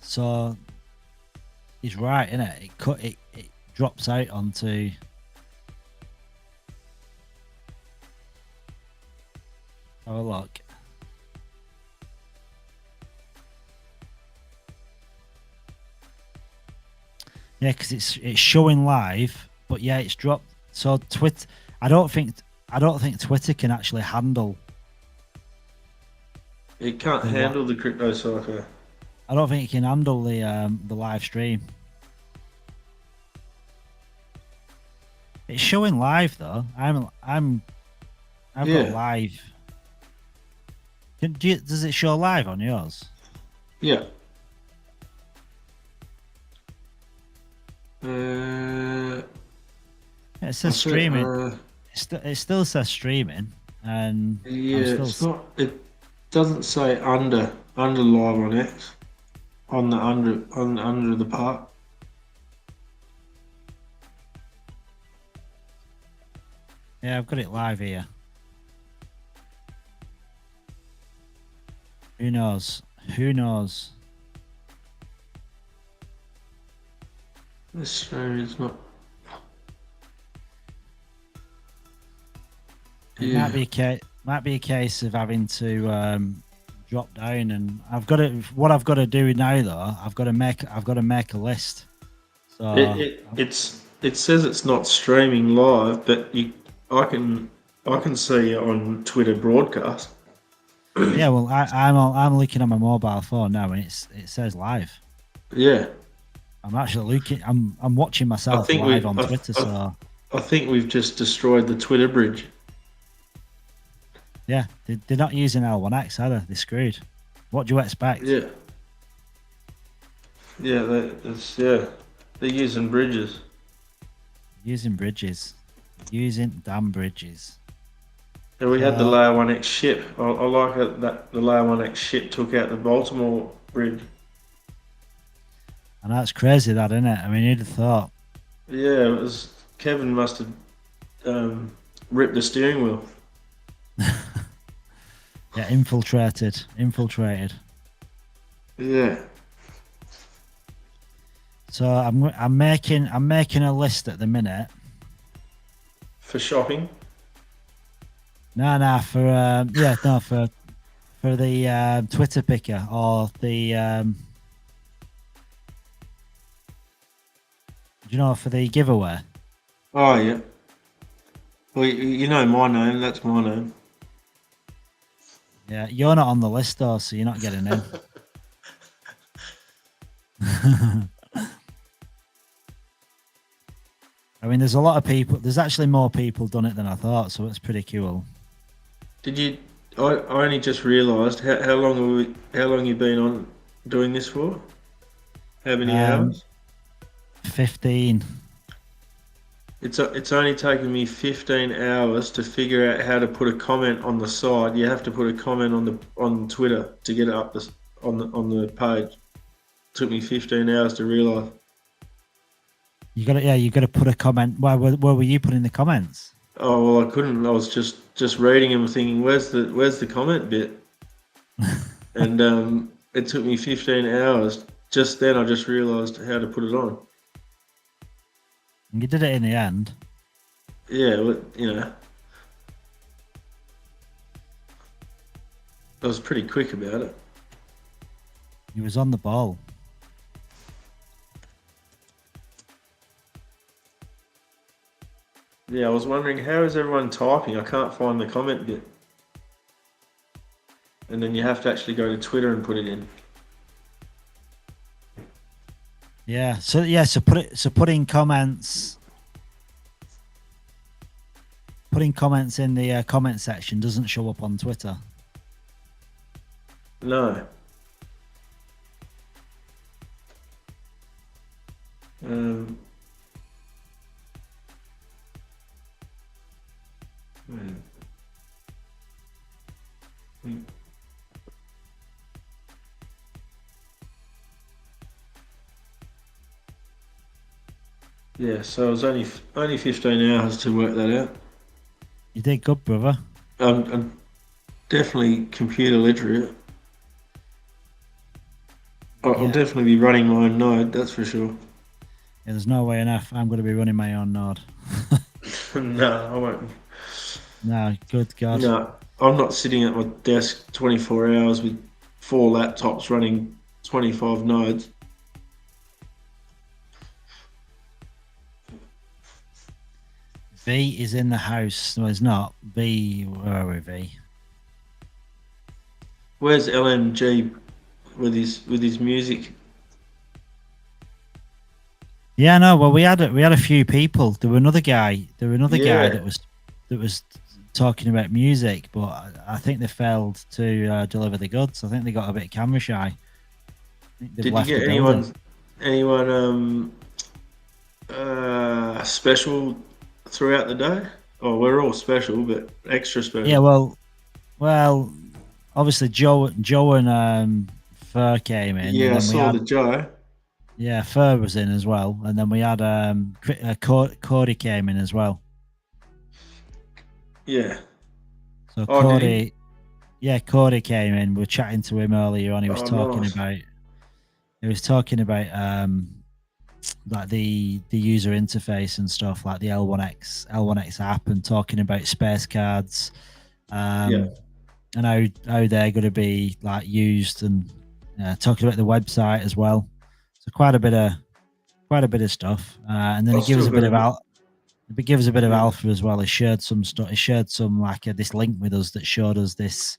So he's right, isn't it? It drops out onto. Have a look. Yeah, because it's showing live, but yeah, it's dropped. So Twitter, I don't think Twitter can actually handle. It can't handle the crypto cycle. I don't think it can handle the live stream. It's showing live though. I've got live. Does it show live on yours? Yeah. It says streaming. It still says streaming, and it's not. It doesn't say under live on X. On the under the part. Yeah, I've got it live here. Who knows? This stream is not. It might be a case of having to drop down, and what I've got to do now though, I've got to make a list. So it says it's not streaming live, but I can see it on Twitter broadcast. Yeah, well, I'm looking at my mobile phone now, and it says live. Yeah, I'm actually looking. I'm watching myself live on Twitter. So I think we've just destroyed the Twitter bridge. Yeah, they're not using L1X, are they? They're screwed. What do you expect? Yeah. Yeah, they're using bridges. Using damn bridges. Yeah, we had the Layer 1X ship. I like it that the Layer 1X ship took out the Baltimore bridge. And that's crazy, that, isn't it? I mean, who'd have thought? Yeah, it was. Kevin must have ripped the steering wheel. Yeah, infiltrated. Yeah. So I'm making a list at the minute. For shopping? No, for the Twitter picker or the you know, for the giveaway. Oh yeah. Well, you know my name. That's my name. Yeah, you're not on the list though, so you're not getting in. I mean, there's a lot of people. There's actually more people done it than I thought, so it's pretty cool. Did you? I only just realised how long you been on doing this for? How many hours? 15. It's only taken me 15 hours to figure out how to put a comment on the side. You have to put a comment on Twitter to get it up on the page. Took me 15 hours to realise. You got to, yeah, you got to put a comment. Where were you putting the comments? Oh well, I couldn't. I was just reading them, thinking, "Where's the comment bit?" And it took me 15 hours. Just then, I just realised how to put it on. You did it in the end. Yeah, well, you know, I was pretty quick about it. He was on the ball. Yeah, I was wondering, how is everyone typing? I can't find the comment bit. And then you have to actually go to Twitter and put it in. Yeah. So putting comments in the comment section doesn't show up on Twitter. No. Yeah, so it was only 15 hours to work that out. You did good, brother. I'm definitely computer literate. I'll definitely be running my own node, that's for sure. Yeah, there's no way enough. I'm going to be running my own node. No, I won't. No, good God. No, I'm not sitting at my desk 24 hours with 4 laptops running 25 nodes. V is in the house. No, it's not. V, where are we, V? Where's LMG with his music? Yeah, no. Well, we had a few people. There were another guy. Guy that was talking about music, but I think they failed to deliver the goods. I think they got a bit camera shy. Did you get anyone special throughout the day? Oh, we're all special, but extra special. Yeah, well, obviously Joe and Fur came in. Yeah, I saw the Joe. Yeah, Fur was in as well, and then we had Cody came in as well. Yeah. So Cody came in. We were chatting to him earlier on. He was talking about like the user interface and stuff, like the L1X app, and talking about space cards, and how they're going to be like used, and talking about the website as well. So quite a bit of stuff, and then it gives a bit of alpha as well. He shared some stuff. He shared some like this link with us that showed us this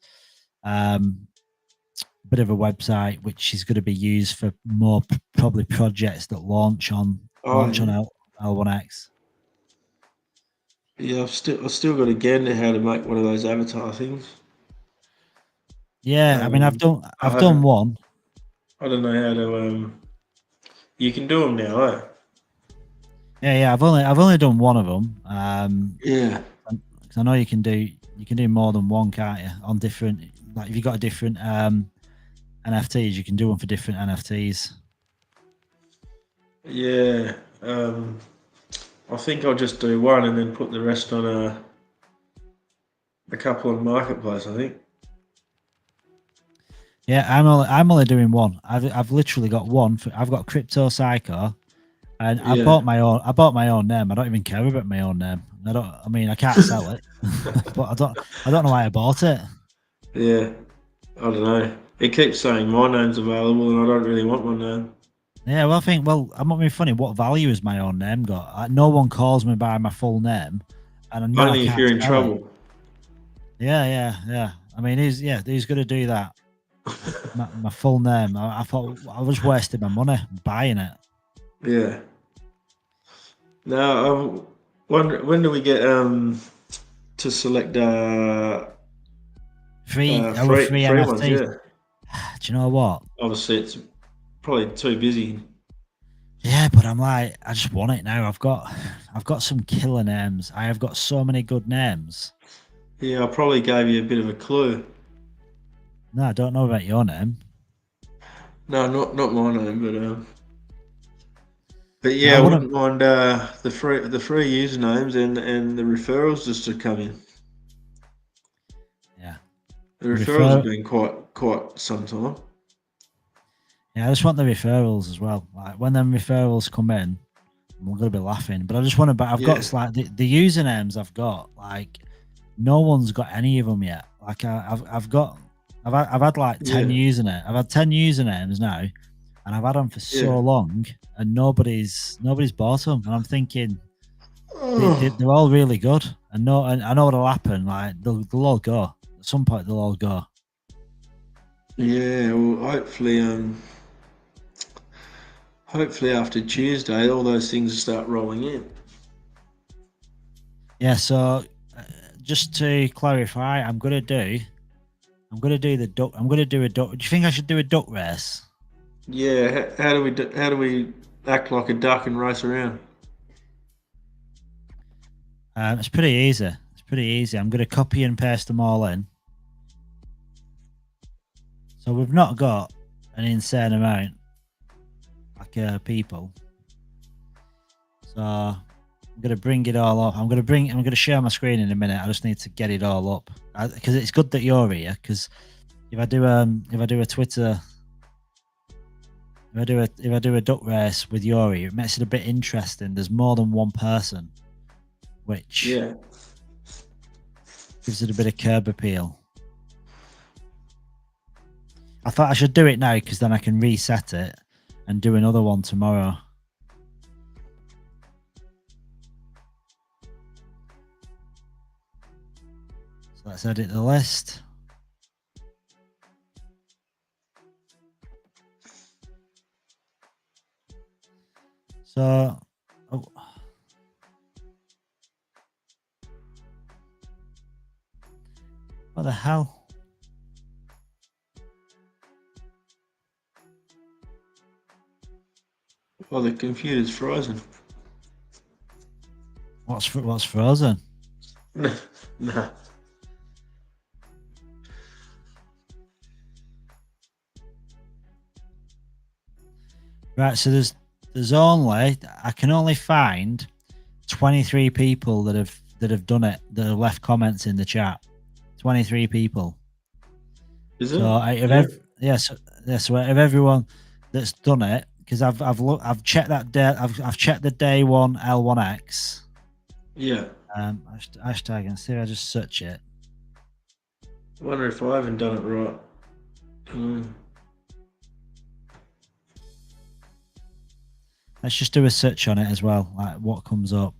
bit of a website which is going to be used for more probably projects that launch on L1X. Yeah, I've still got to get into how to make one of those avatar things. Yeah, I mean, I've done one. I don't know how to. You can do them now, eh? Yeah. I've only done one of them. Yeah. Because I know you can do more than one, can't you? On different, like if you got a different NFTs, you can do one for different NFTs. Yeah. I think I'll just do one and then put the rest on a couple on Marketplace, I think. Yeah, I'm only doing one. I've literally got one. I've got Crypto Psycho, and I bought my own name. I don't even care about my own name. I can't sell it, but I don't know why I bought it. Yeah, I don't know. It keeps saying my name's available, and I don't really want my name. Yeah, well, I think, I'm not being funny. What value has my own name got? No one calls me by my full name, and I know I Only if can't you're in spell it. trouble. Yeah. I mean, who's going to do that? My full name. I thought I was wasting my money buying it. Yeah. Now, when do we get to select Free free ones? NFTs. Yeah. Do you know what? Obviously, it's probably too busy. Yeah, but I'm like, I just want it now. I've got some killer names. I have got so many good names. Yeah, I probably gave you a bit of a clue. No, I don't know about your name. No, not my name, but yeah, I wouldn't mind the free usernames and the referrals just to come in. Yeah, the referrals have been quite some time. Yeah, I just want the referrals as well. Like when them referrals come in, I'm gonna be laughing. But I just want to. But I've got like the usernames I've got. Like no one's got any of them yet. Like I've had like 10 usernames. I've had 10 usernames now, and I've had them for so long, and nobody's bought them. And I'm thinking they're all really good. And I know what'll happen. Like they'll all go at some point. They'll all go. Yeah, well, hopefully after Tuesday, all those things will start rolling in. Yeah. So just to clarify, I'm gonna do the duck. I'm gonna do a duck. Do you think I should do a duck race? Yeah. How do we act like a duck and race around? It's pretty easy. I'm gonna copy and paste them all in. So we've not got an insane amount like people. So I'm gonna bring it all up. I'm gonna share my screen in a minute. I just need to get it all up because it's good that you're here. Because if I do a Twitter, if I do a duck race with Yori, it makes it a bit interesting. There's more than one person, which gives it a bit of curb appeal. I thought I should do it now because then I can reset it and do another one tomorrow. So let's edit the list. So, what the hell? Oh, the computer's frozen. What's frozen? No. Right, so there's only I can only find 23 people that have done it, that have left comments in the chat. 23 people. Is it? So so out of everyone that's done it, because I've checked that day, I've checked the day one L1X. Yeah. Hashtag and see if I just search it. I wonder if I haven't done it right. Let's just do a search on it as well, like what comes up.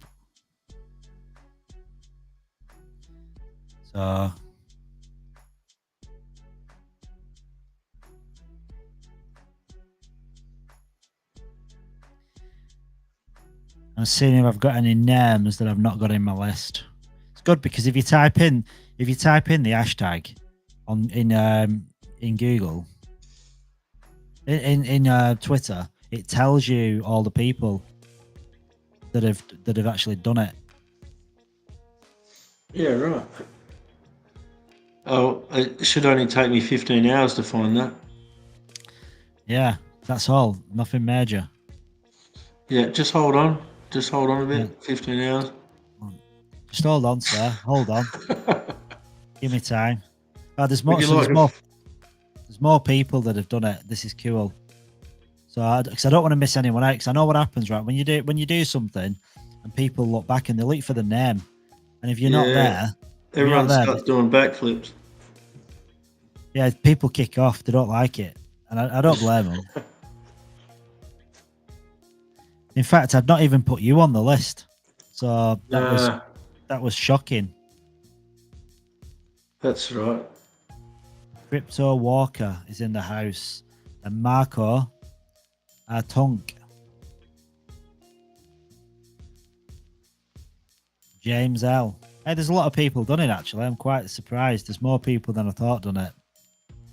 So I'm seeing if I've got any names that I've not got in my list. It's good because if you type in the hashtag in Google, in Twitter, it tells you all the people that have actually done it. Yeah, right. Oh, it should only take me 15 hours to find that. Yeah, that's all. Nothing major. Yeah, just hold on. Just hold on a bit. Yeah. 15 hours. Just hold on, sir. Hold on. Give me time. Oh, there's more people that have done it. This is cool. So, because I don't want to miss anyone out. Because I know what happens, right? When you do something, and people look back and they look for the name, and if you're not there, everyone starts doing backflips. Yeah, people kick off. They don't like it, and I don't blame them. In fact, I'd not even put you on the list. So that was shocking. That's right. Crypto Walker is in the house. And Marco Tunk. James L. Hey, there's a lot of people done it, actually. I'm quite surprised. There's more people than I thought done it.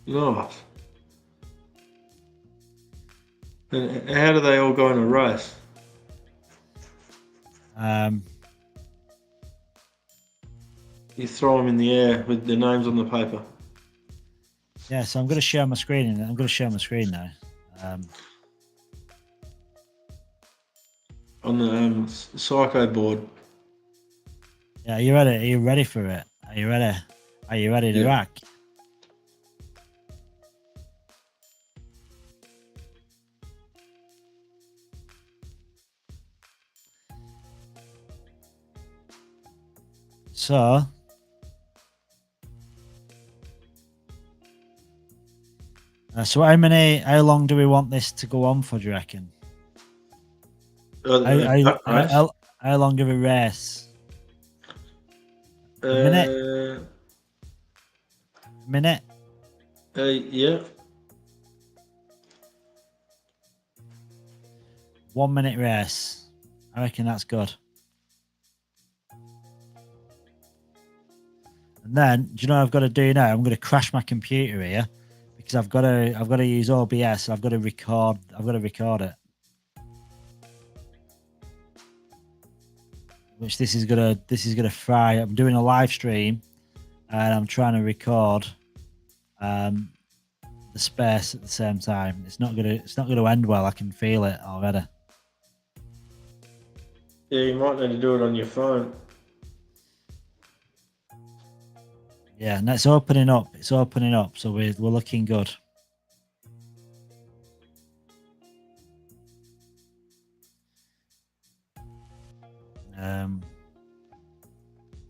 Nice. And how do they all go in a race? You throw them in the air with their names on the paper. Yeah, so I'm going to share my screen. I'm going to share my screen now. On the psycho board. Yeah, are you ready? Are you ready for it? Are you ready? Are you ready to rock? So, how long do we want this to go on for, do you reckon? How long of a race? A minute? Yeah. 1 minute race. I reckon that's good. And then, do you know what I've got to do now? I'm going to crash my computer here because I've got to use OBS. I've got to record it. Which this is gonna fry. I'm doing a live stream and I'm trying to record the space at the same time. It's not gonna end well. I can feel it already. Yeah, you might need to do it on your phone. Yeah, and it's opening up. It's opening up, so we're looking good.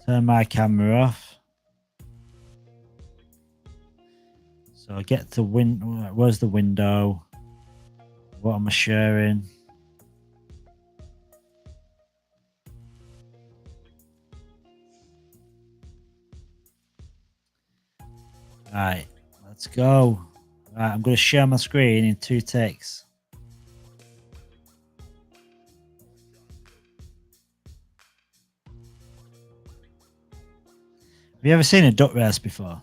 Turn my camera off. So I get to where's the window? What am I sharing? Right, let's go. Right, I'm going to share my screen in 2 takes. Have you ever seen a duck race before?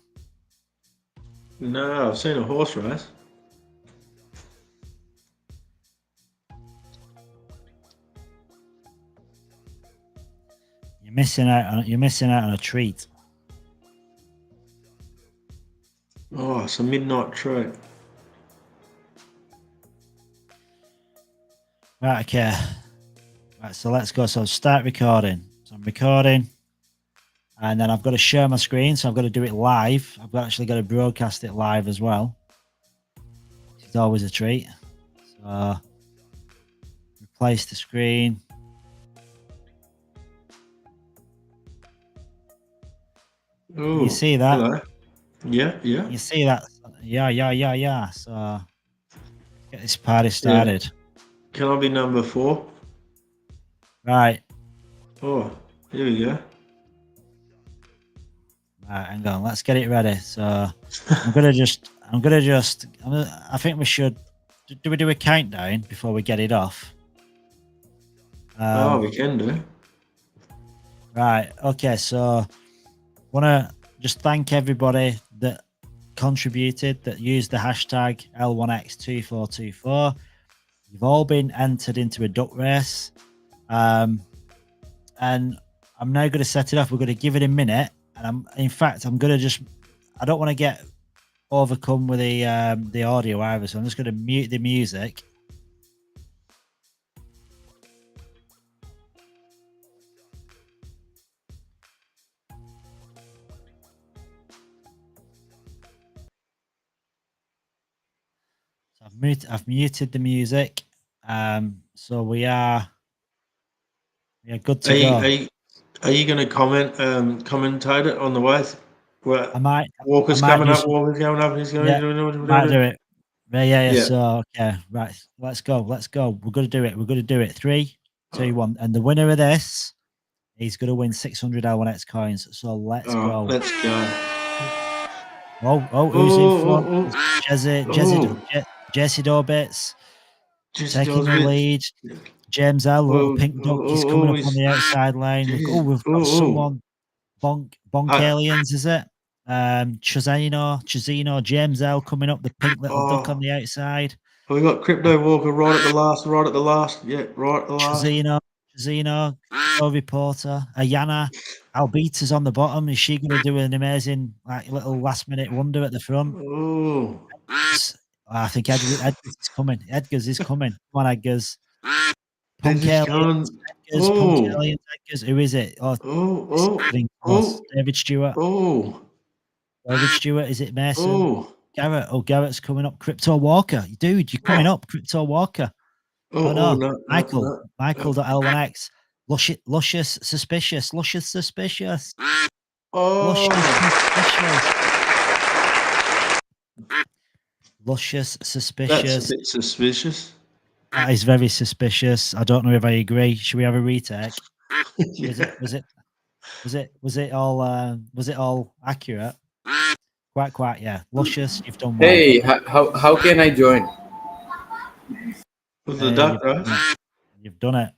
No, I've seen a horse race. You're missing out on a treat. Oh, it's a midnight treat. Right, okay. Right, so let's go. So start recording. So I'm recording. And then I've got to share my screen, so I've got to do it live. I've actually got to broadcast it live as well. It's always a treat. So replace the screen. Ooh, you see that? Hello. Yeah. You see that? Yeah. So get this party started. Yeah. Can I be number 4? Right. Oh, here we go. Right, hang on. Let's get it ready. So I think we should. Do we do a countdown before we get it off? We can do. Right. Okay. So want to just thank everybody that contributed, that used the hashtag L1X2424. You've all been entered into a duck race. And I'm now going to set it off. We're going to give it a minute. And I'm going to I don't want to get overcome with the audio either. So I'm just going to mute the music. So I've muted the music. So we are good to go. Are you going to commentate it on the way? Well, I might. Walker's I might coming do up. Walker's going up. He's going. Yeah, might do it. Yeah. Yeah. So okay, right. Let's go. We're gonna do it. 3, 2, 1. And the winner of this, he's gonna win 600 L1X coins. So let's go. Let's go. Who's in front? Jesse Dorbits Jesse taking the Dorbits. lead. James L, little pink duck, is coming up on the outside lane. We've got someone. Bonk Aliens, is it? Chazino, James L coming up, the pink little duck on the outside. We got Crypto Walker right at the last. Yeah, right at the last. Chazino, Reporter, Ayana, Albita's on the bottom. Is she going to do an amazing, like, little last minute wonder at the front? Oh, I think Edgar's is coming. Come on, Edgar's. Punk Aliens. Edgar's. Who is it? Getting close. David Stewart. David Stewart. Is it Mason? Garrett. Garrett's coming up. Crypto Walker. Dude, you're coming up. Crypto Walker. No. Michael.L1X. Luscious Suspicious. Luscious Suspicious. That's a bit suspicious. That is very suspicious. I don't know if I agree. Should we have a retake? Yeah. Was it all accurate? Quite, yeah. Luscious, you've done well. Hey, how can I join? With the duck, right? You've done it.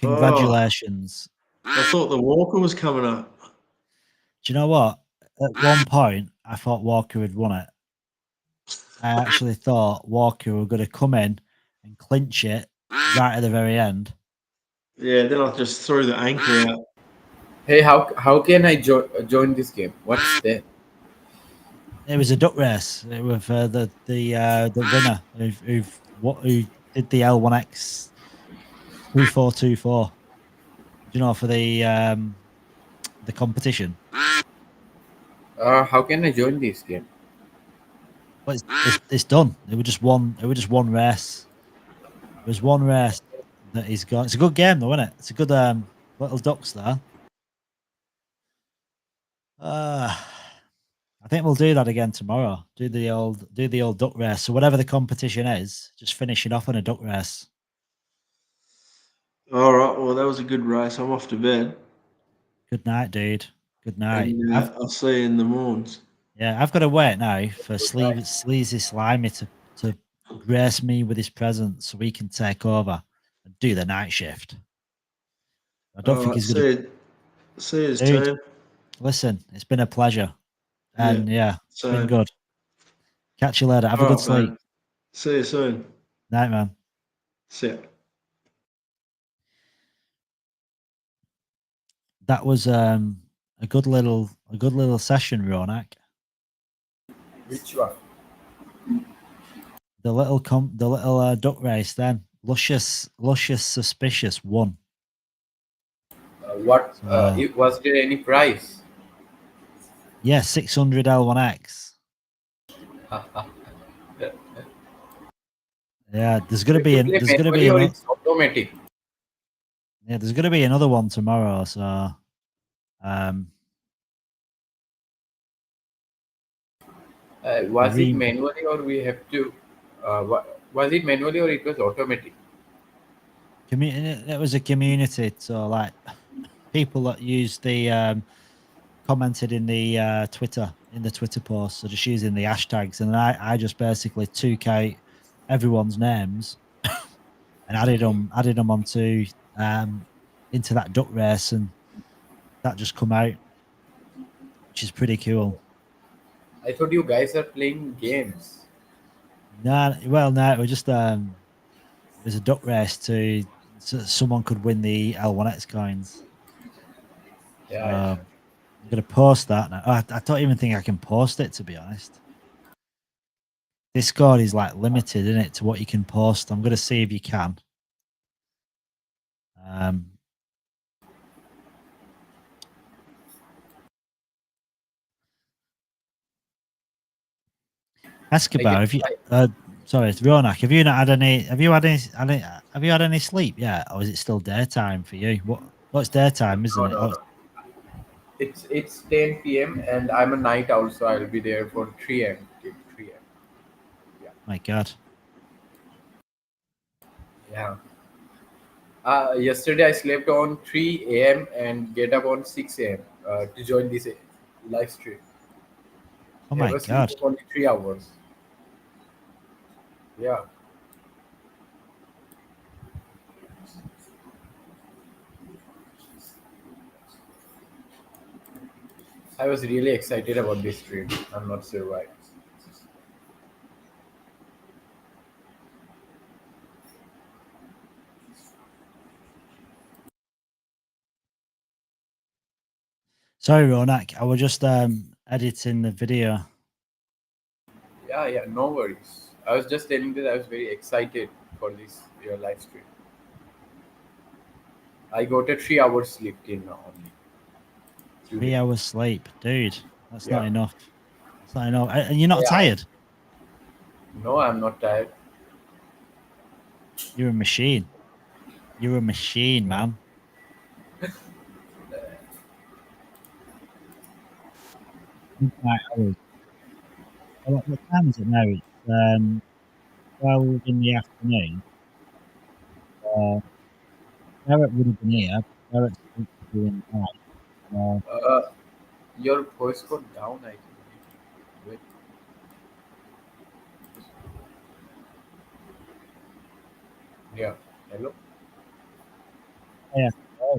Congratulations. I thought the Walker was coming up. Do you know what? At one point, I thought Walker had won it. I actually thought Walker were going to come in and clinch it right at the very end. Yeah, then I just threw the anchor out. Hey, how can I join this game? What's that? It was a duck race. It was the winner who did the L1X 2424. Do you know, for the competition? How can I join this game? Well, it's done. It was just one race. It was one race that he's got. It's a good game though, isn't it? It's a good little ducks there. I think we'll do that again tomorrow. Do the old duck race. So whatever the competition is, just finish it off on a duck race. All right. Well, that was a good race. I'm off to bed. Good night, dude. Good night. And, I'll see you in the mornings. Yeah, I've got to wait now for Sleazy Slimy to grace me with his presence so he can take over and do the night shift. I don't think he's going to. See you soon. Listen, it's been a pleasure. And it's been good. Catch you later. Have a good sleep. Man. See you soon. Night, man. See ya. That was a good little session, Ronak. Which one? The little duck race then. Luscious Suspicious won. Was there any prize? Yeah, 600 L1X. Yeah, there's gonna be it's automatic. Yeah, there's gonna be another one tomorrow. So, was it manually or we have to? Was it manually or it was automatic? It was a community. So, like, people that used the commented in the Twitter post, so just using the hashtags, and I just basically took out everyone's names and added them onto into that duck race, and that just come out, which is pretty cool. I thought you guys are playing games. No, it was just it was a duck race so someone could win the L1X coins. Yeah. I'm going to post that now. I don't even think I can post it, to be honest. Discord is like limited, isn't it, to what you can post. I'm going to see if you can. Escobar, sorry, it's Ronak. Have you had any sleep yet, or is it still daytime for you? What's daytime, isn't it? It's 10 p.m. and I'm a night owl, so I'll be there for 3 a.m. till 3 a.m. My God. Yeah. Yesterday I slept on 3 a.m. and get up on 6 a.m. To join this live stream. Oh I my was sleeping God. only 3 hours. Yeah. I was really excited about this stream. I'm not sure why. Sorry, Ronak. I was just editing the video. Yeah, no worries. I was just telling that I was very excited for this your live stream. I got a 3 hour sleep till now only. 3 hours sleep. Dude, that's not Yeah. enough. That's not enough. And you're not Yeah. tired? No, I'm not tired. You're a machine. You're a machine, man. Midnight hours. What time is it now? It's 12 in the afternoon. Garrett would have been here. Garrett's doing the night. Uh, your voice got down, I think. Wait. Yeah. Hello? Yeah. Oh,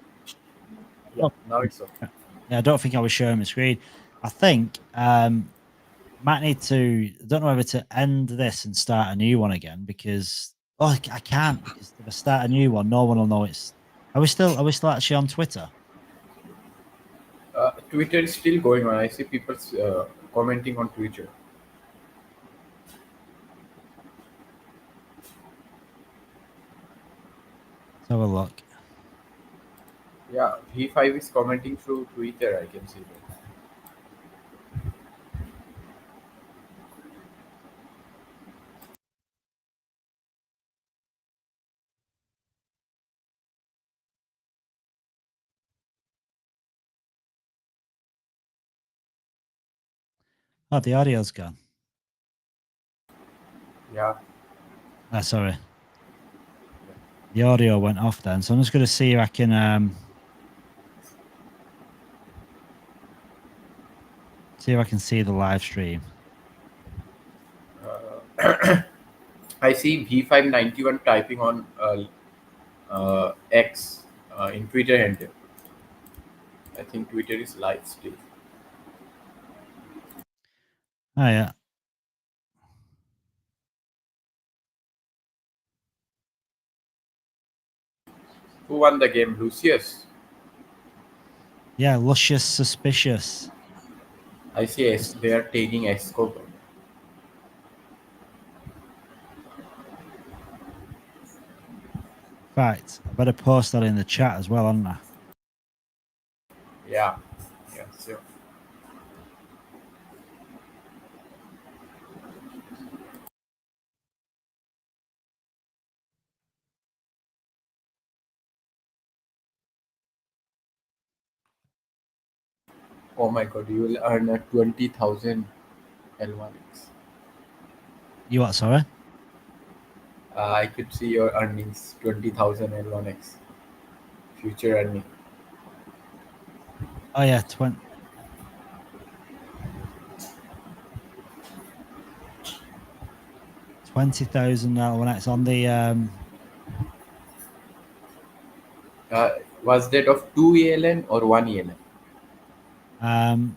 Yeah, now it's okay. yeah, I don't think I was showing the screen. I think might need to. I don't know whether to end this and start a new one again because I can't because if I start a new one, no one will know it's. Are we still actually on Twitter? Twitter is still going on. I see people commenting on Twitter. Let's have a look. Yeah, V5 is commenting through Twitter. I can see that. Oh, the audio's gone. Yeah. Ah, sorry. The audio went off then, so I'm just going to see if I can see the live stream. I see V591 typing on X in Twitter handle. I think Twitter is live still. Oh yeah. Who won the game? Lucius. Yeah, Luscious Suspicious. I see they are taking Escobar. Right, I better post that in the chat as well, hadn't I? Yeah, sure. Oh my god, you will earn a 20,000 L1X. You what, sorry? I could see your earnings 20,000 L1X. Future earning. Oh yeah, 20,000 when it's on the Was that of 2 ELN or 1 ELN? well,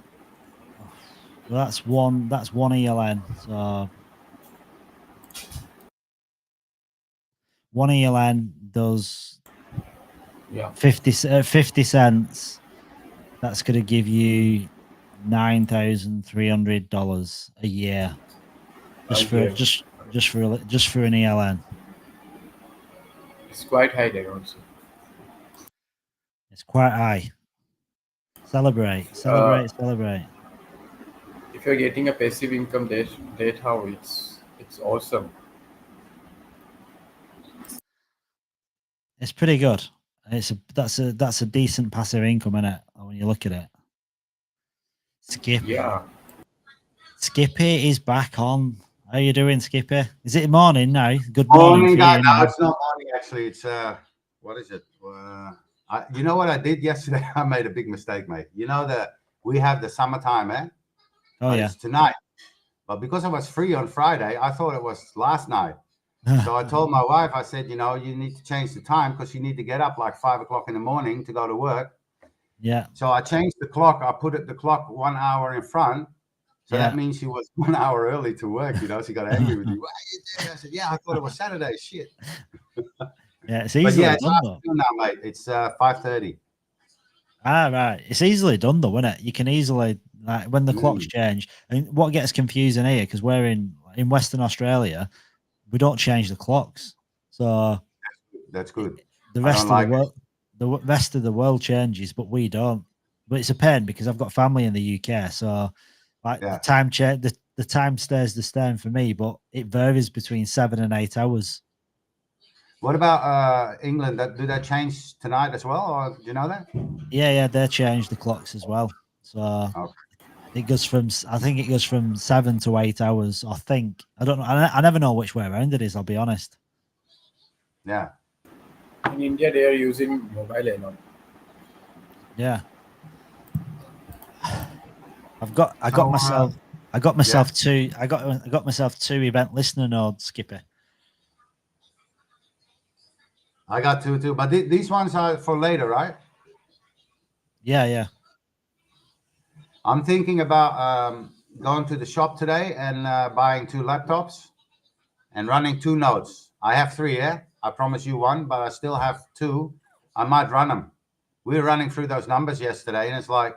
that's one ELN. So one ELN does 50 cents. That's going to give you $9,300 a year just for an ELN. It's quite high there also. It's quite high. Celebrate. If you're getting a passive income, that how it's awesome. It's pretty good. That's a decent passive income, isn't it? When you look at it. Skippy. Yeah. Skippy is back on. How you doing, Skippy? Is it morning now? Good morning. Morning, for guys. you No, now. it's not morning. Actually, it's what is it? You know what I did yesterday? I made a big mistake, mate. You know that we have the summertime, eh? Oh But yeah. it's tonight. But because I was free on Friday, I thought it was last night. So I told my wife, I said, you know, you need to change the time because you need to get up like 5 o'clock in the morning to go to work. Yeah. So I changed the clock. I put the clock 1 hour in front. So Yeah. that means she was 1 hour early to work. You know, she got angry with me. Why are you doing? I said, yeah, I thought it was Saturday. Shit. Yeah, it's But easily yeah, it's done though. afternoon now, mate. It's 5:30. Ah, right. It's easily done though, isn't it? You can easily like when the clocks change. And what gets confusing here because we're in Western Australia, we don't change the clocks. So That's good. the I rest don't of like the world, rest of the world changes, but we don't. But it's a pain because I've got family in the UK, so like Yeah. the time change, the time stays the same for me, but it varies between 7 and 8 hours. What about England? Do that change tonight as well, or do you know that? Yeah, they change the clocks as well. So Okay. it goes from I think it goes from 7 to 8 hours. I think I don't know. I never know which way around it is. I'll be honest. Yeah. In India, they are using mobile a lot. Yeah. I got myself two event listener nodes, Skippy. I got two too, but these ones are for later, right? Yeah. I'm thinking about going to the shop today and buying 2 laptops and running 2 nodes. I have 3, yeah. I promise you 1, but I still have 2. I might run them. We were running through those numbers yesterday, and it's like,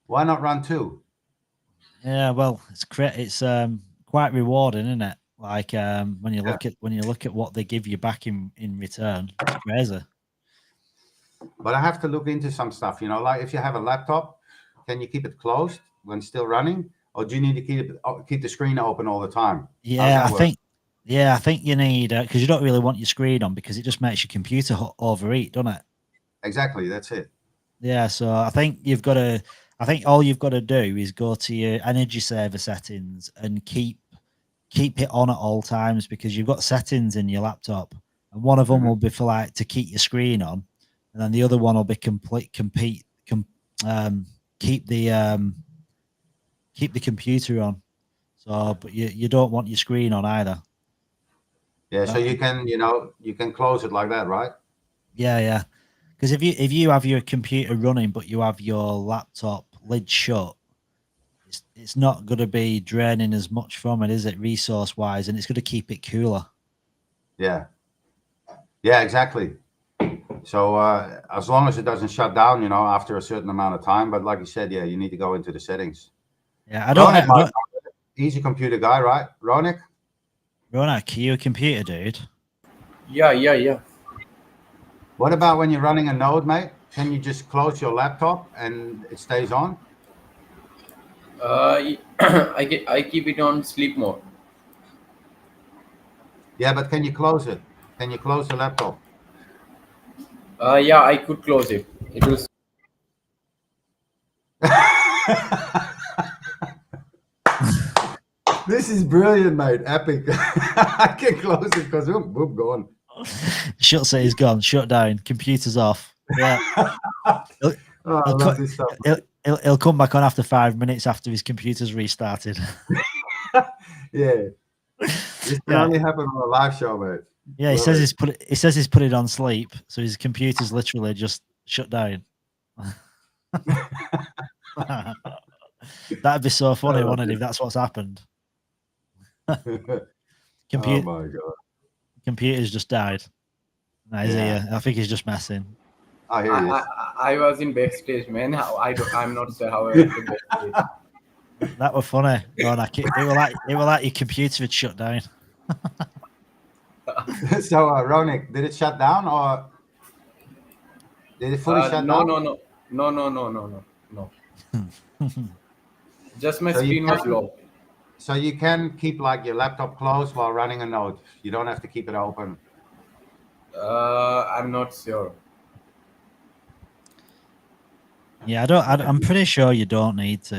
why not run 2? Yeah, well, it's quite rewarding, isn't it? Like when you look at what they give you back in return, it's crazy. But I have to look into some stuff, you know, like if you have a laptop, can you keep it closed when still running, or do you need to keep the screen open all the time? Yeah, I think you need because you don't really want your screen on because it just makes your computer overheat, doesn't it? Exactly, that's it. Yeah, so I think all you've got to do is go to your energy saver settings and keep it on at all times because you've got settings in your laptop, and one of them will be for like to keep your screen on, and then the other one will be keep the computer on. So, but you don't want your screen on either. Yeah, so you can close it like that, right? Yeah. Because if you have your computer running but you have your laptop lid shut, it's not going to be draining as much from it, is it, resource wise, and it's going to keep it cooler. Yeah, exactly. So as long as it doesn't shut down, you know, after a certain amount of time. But like you said, yeah, you need to go into the settings. Yeah, I don't. He's a computer guy, right, Ronik? Ronak, are you a computer dude? Yeah. What about when you're running a node, mate? Can you just close your laptop and it stays on? I keep it on sleep mode. Yeah, but can you close it? Can you close the laptop? Yeah, I could close it. It will. This is brilliant, mate. Epic. I can close it because boom, gone. Shuts it, is gone. Shut down. Computer's off. Yeah. I love this stuff. He'll come back on after 5 minutes after his computer's restarted. Yeah. This can only happen on a live show, mate. Yeah, he says he's put it on sleep, so his computer's literally just shut down. That'd be so funny, wouldn't it, if that's what's happened? Oh my god. Computer's just died. No, I think he's just messing. Oh, here he is. I was in backstage, man. I'm not sure how I went to backstage. That was funny. It was like your computer had shut down. So, Ronik, did it shut down or did it fully shut down? No. Just my screen was locked. So you can keep like your laptop closed while running a node. You don't have to keep it open. I'm not sure. Yeah, I'm pretty sure you don't need to.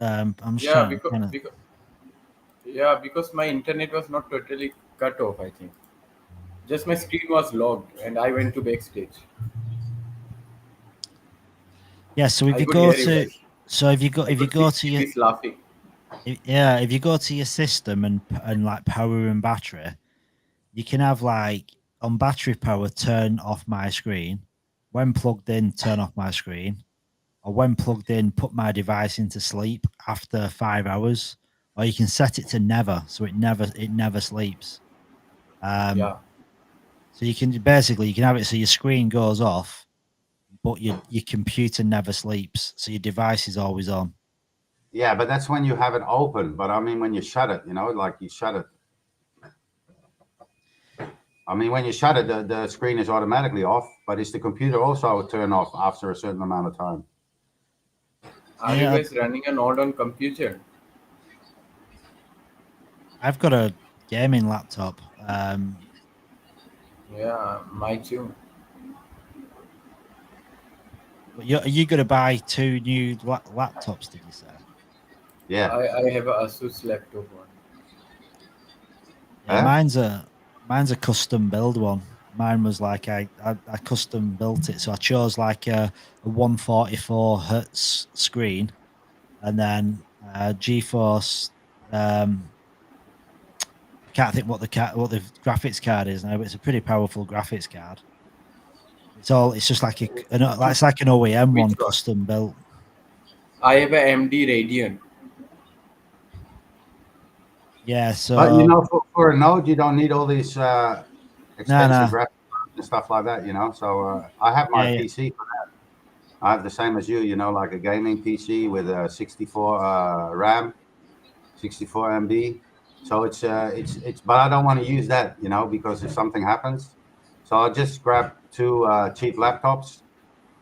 I'm just Yeah, trying because, to. because yeah, because my internet was not totally cut off. I think just my screen was logged, and I went to backstage. Yeah, so if I you could go hear you to, guys. so if you I could see go to your, Stevie's laughing. yeah, if you go to your system and like power and battery, you can have like on battery power turn off my screen, when plugged in turn off my screen, or when plugged in put my device into sleep after 5 hours, or you can set it to never, so it never sleeps. Yeah. So you can basically you can have it so your screen goes off, but your computer never sleeps, so your device is always on. Yeah, but that's when you have it open. But I mean, when you shut it, like you shut it. I mean, when you shut it, the screen is automatically off. But is the computer also turn off after a certain amount of time? Are you guys running a node on computer? I've got a gaming laptop. Yeah, my too. But are you going to buy 2 new laptops? Did you say? Yeah. I have a Asus laptop one. Yeah, Huh? mine's a custom build one. Mine was like I custom built it, so I chose like a 144 hertz screen, and then GeForce. I can't think what the graphics card is now, but it's a pretty powerful graphics card. It's just like it's like an OEM one Which one? custom built. I have a AMD Radeon. Yeah, so But for a node, you don't need all these expensive no. graphics and stuff like that. So I have my Yeah. PC for that. I have the same as you. Like a gaming PC with a 64 RAM, 64 MB. So it's but I don't want to use that, because if something happens, so I'll just grab 2 cheap laptops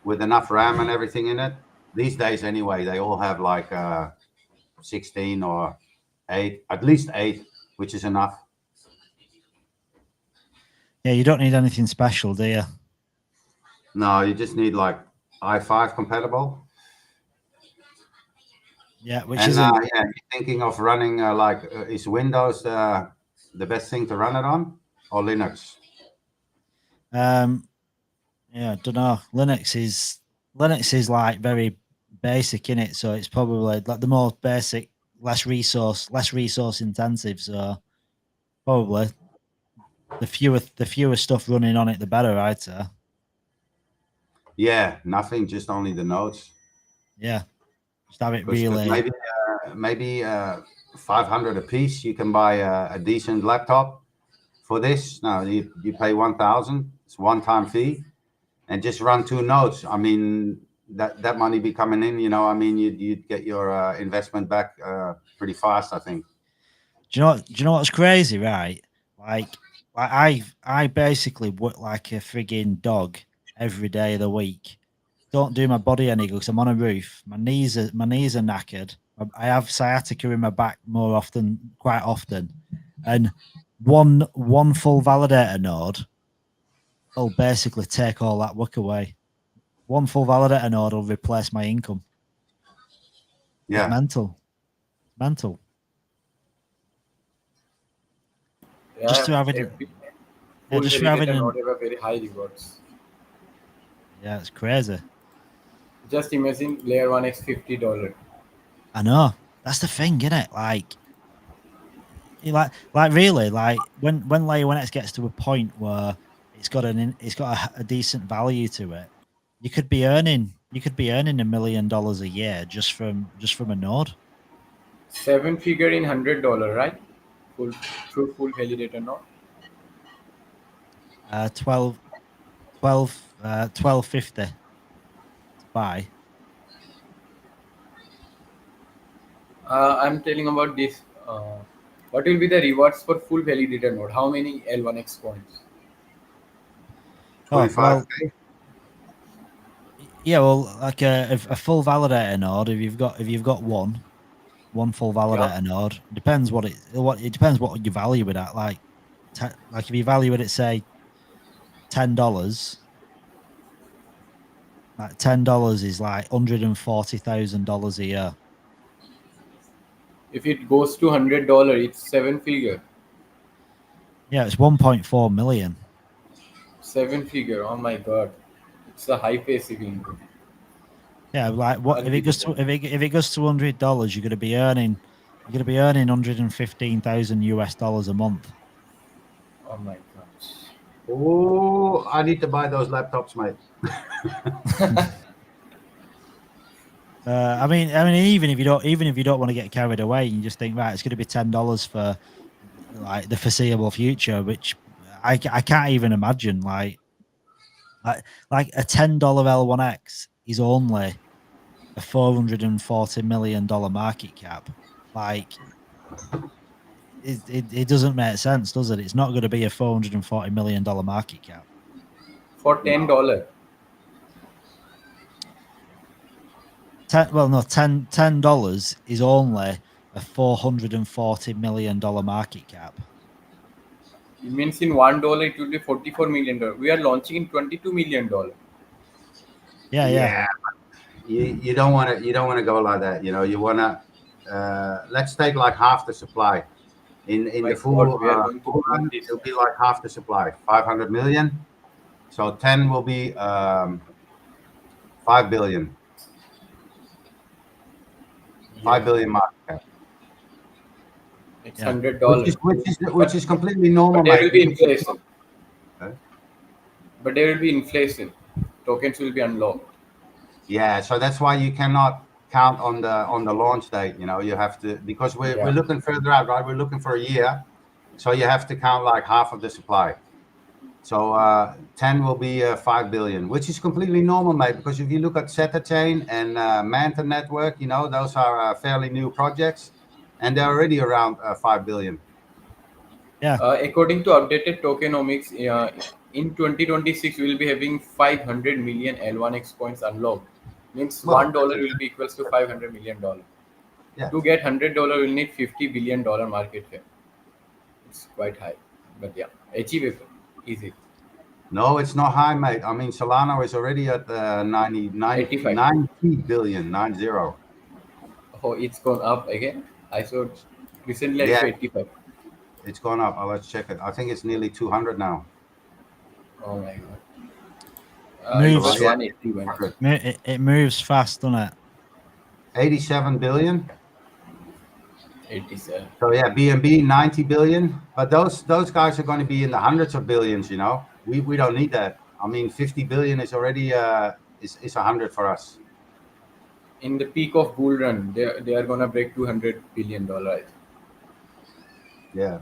with enough RAM and everything in it. These days, anyway, they all have like 16 or 8, at least 8, which is enough. Yeah, you don't need anything special, do you? No, you just need like i5 compatible. Yeah, which And is yeah, you're thinking of running is Windows the best thing to run it on, or Linux? Yeah, I don't know. Linux is like very basic in it, so it's probably like the most basic, less resource intensive. So probably the fewer stuff running on it, the better, I'd say. Yeah, nothing, just only the nodes. Yeah, just have it Because really. maybe 500 a piece. You can buy a decent laptop for this. Now you pay 1,000. It's one-time fee, and just run 2 nodes. I mean, that money be coming in. I mean, you'd get your investment back pretty fast, I think. Do you know what's crazy, right? Like I basically work like a frigging dog every day of the week. Don't do my body any good because I'm on a roof. My knees are knackered. I have sciatica in my back quite often, and one full validator node will basically take all that work away. One full validator node will replace my income. Yeah, It's mental. Yeah, Just to have it. Full Just for having validator not have a very high rewards. Yeah, it's crazy. Just imagine layer 1x $50. I know. That's the thing, isn't it? Like really, like when layer 1x gets to a point where it's got a decent value to it, you could be earning $1 million a year just from a node. 7-figure in $100, right? Full validator node. 1250 to buy. I'm telling about this. What will be the rewards for full validator node? How many L1x points? 25K. Well, yeah, well, like a full validator node. If you've got one full validator node, depends it depends what you value it at. Like if you value it at say $10, Like $10 is like $140,000 a year. If it goes to $100, it's 7-figure. Yeah, it's 1.4 million. 7-figure. Oh my god, it's a high passive income. Yeah, like what if it goes to if it goes to $100, you're going to be earning $115,000 a month. Oh my gosh. Oh, I need to buy those laptops, mate. I mean, even if you don't want to get carried away, you just think, right, it's going to be $10 for like the foreseeable future, which I can't even imagine. Like a $10 L1X is only a $440 million market cap. Like it doesn't make sense, does it? It's not going to be a $440 million market cap For $10. $10 is only a $440 million market cap. It means in $1 it will be $44 million. We are launching in $22 million. Yeah. You don't want to go like that. You know, you want to let's take like half the supply. In the full run, it'll be like half the supply, 500 million. So 10 will be 5 billion. 5 billion market cap. It's $100. Which is completely normal. But there will be inflation. But there will be inflation. Tokens will be unlocked. Yeah, so that's why you cannot count on the launch date. You know, you have to, because we're looking further out, right? We're looking for a year, so you have to count like half of the supply. So 10 will be 5 billion, which is completely normal, mate. Because if you look at Zeta Chain and Manta Network, you know, those are fairly new projects, and they're already around 5 billion. Yeah. According to updated tokenomics, in 2026 we will be having 500 million L1X coins unlocked. Means $1 will be equals to $500 million. Yeah. To get $100, we'll need $50 billion market cap. It's quite high, but yeah, achievable, easy. No, it's not high, mate. I mean, Solana is already at 90 billion, 90. Oh, it's gone up again. I saw recently I saw 85. It's gone up. Let's check it. I think it's nearly 200 now. Oh my god. It moves fast, doesn't it? 87 billion. 87. So yeah, BNB 90 billion. But those guys are going to be in the hundreds of billions. You know, we don't need that. I mean, 50 billion is already is 100 for us. In the peak of bull run, they are gonna break $200 billion. Yeah.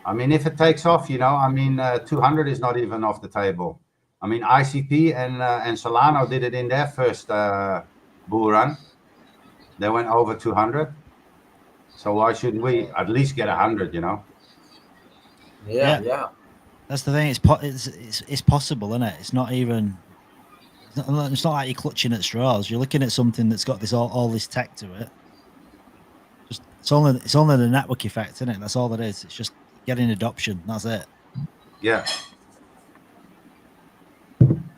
I mean, if it takes off, you know, I mean, 200 is not even off the table. I mean, ICP and Solana did it in their first bull run. They went over 200. So why shouldn't we at least get 100? You know? Yeah. That's the thing. It's possible, isn't it? It's not even. It's not like you're clutching at straws. You're looking at something that's got this all this tech to it. Just it's only the network effect, isn't it? That's all it is. It's just getting adoption. That's it. Yeah.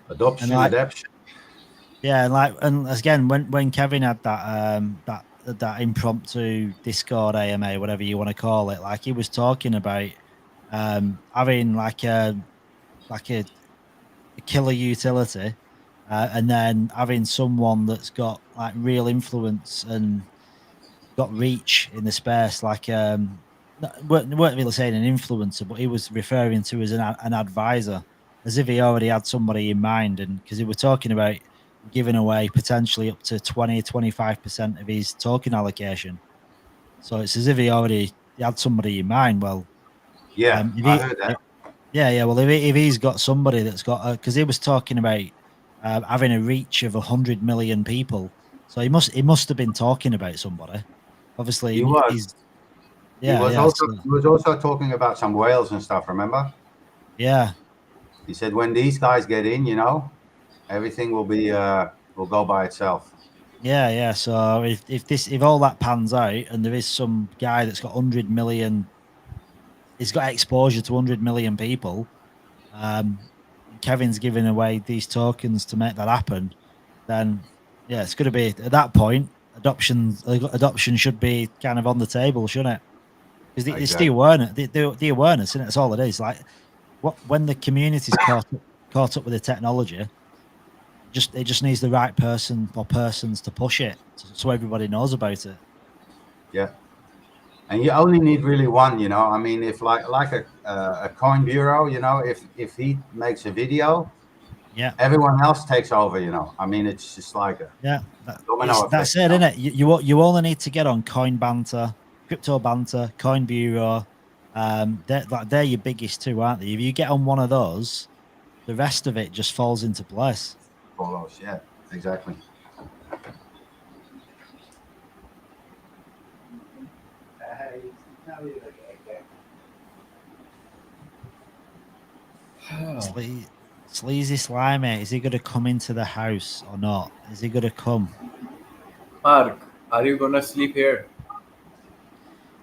Adoption. Yeah, and again, when Kevin had that impromptu Discord AMA, whatever you want to call it, like he was talking about having like a killer utility, and then having someone that's got like real influence and got reach in the space, like weren't really saying an influencer, but he was referring to as an advisor, as if he already had somebody in mind, and because he was talking about giving away potentially up to 20-25% of his token allocation. So it's as if he already had somebody in mind. Well, yeah, I heard that. Yeah. Well, if he's got somebody that's got, because he was talking about having a reach of 100 million people, so he must have been talking about somebody. Obviously, he was. He was also talking about some whales and stuff. Remember? Yeah. He said when these guys get in, you know, everything will be will go by itself. Yeah. So if all that pans out, and there is some guy that's got 100 million, he's got exposure to 100 million people, Kevin's giving away these tokens to make that happen, then yeah, it's going to be at that point adoption should be kind of on the table, shouldn't it? Because it's the Exactly. awareness, the awareness, and that's all it is. Like when the community's caught up with the technology, it just needs the right person or persons to push it so everybody knows about it. Yeah. And you only need really one, you know. I mean, if like a coin bureau, you know, if he makes a video, yeah, everyone else takes over, you know. I mean, it's just like a domino that's effect, it, isn't it? You only need to get on Coin Banter, Crypto Banter, Coin Bureau. They're your biggest two, aren't they? If you get on one of those, the rest of it just falls into place. Follows, yeah, exactly. Sleazy Slimy, is he going to come into the house or not? Is he going to come? Mark, are you gonna sleep here?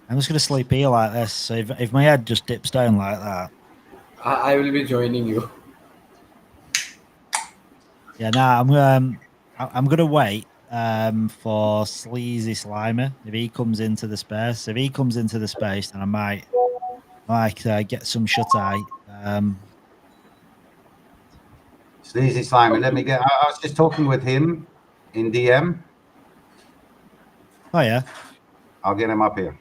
I'm just going to sleep here like this. So if my head just dips down like that. I will be joining you. Yeah, I'm going to wait for Sleazy Slimer. If he comes into the space, then I might get some shut eye. Sleazy Slimy, let me get. I was just talking with him in DM. Oh yeah, I'll get him up here.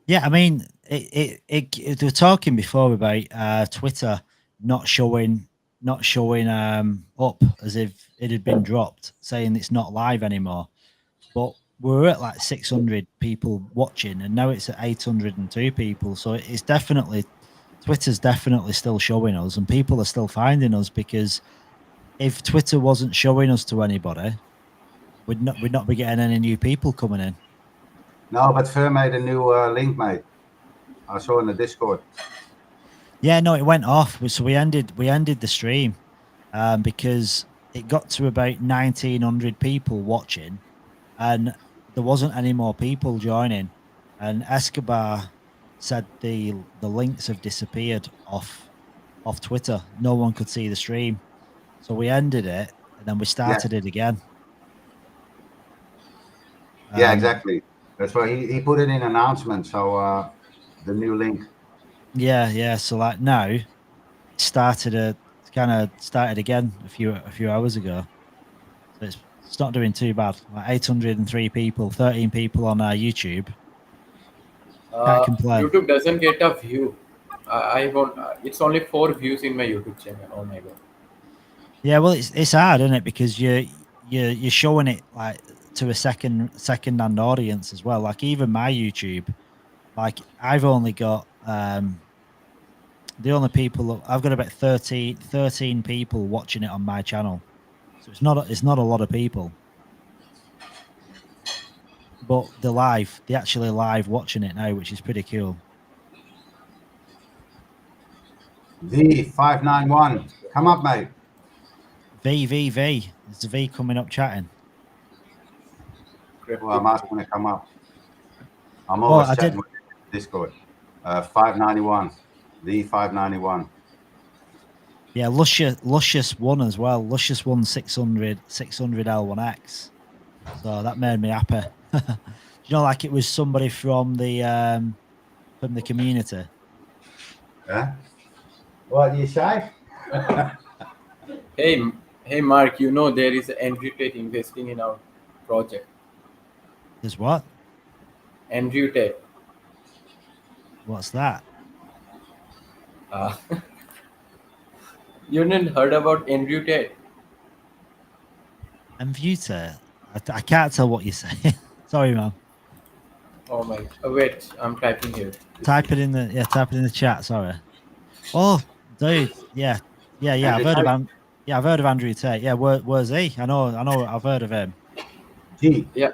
yeah. I mean, it we're talking before about Twitter not showing up as if it had been dropped, saying it's not live anymore. But we're at like 600 people watching, and now it's at 802 people. So it's definitely Twitter's definitely still showing us, and people are still finding us, because if Twitter wasn't showing us to anybody, we'd not be getting any new people coming in. No, but Fer made a new link, mate. I saw in the Discord. Yeah, no, it went off. So we ended the stream because it got to about 1,900 people watching, and there wasn't any more people joining. And Escobar said the links have disappeared off Twitter. No one could see the stream, so we ended it and then we started it again. Yeah, exactly. That's why he put it in announcement. So the new link. Yeah. So like now, it started again a few hours ago. So it's not doing too bad. Like 803 people, 13 people on our YouTube. Can't complain. YouTube doesn't get a view. I want. It's only 4 views in my YouTube channel. Oh my god. Yeah, well, it's hard, isn't it? Because you're showing it like to a second-hand audience as well. Like even my YouTube, like I've only got the only people I've got about 13 people watching it on my channel. So it's not a lot of people. But they're actually live watching it now, which is pretty cool. V591, come up, mate. V. Is the V coming up chatting? Well, I'm asking to come up. I'm always chatting with Discord. 591, V591. Yeah, Luscious won as well. Luscious won 600 L1X. So that made me happy. You know, like it was somebody from the community. Yeah. What, you shy? Hey, Mark. You know there is Andrew Tate investing in our project. There's what? Andrew Tate. What's that? You didn't heard about Andrew Tate? Andrew Tate? I can't tell what you're saying. Sorry, man. Oh my! Wait, I'm typing here. Type it in the chat. Sorry. Oh, dude. Yeah. I've heard of Andrew Tate. Yeah, where's he? I know. I've heard of him. G. Yeah.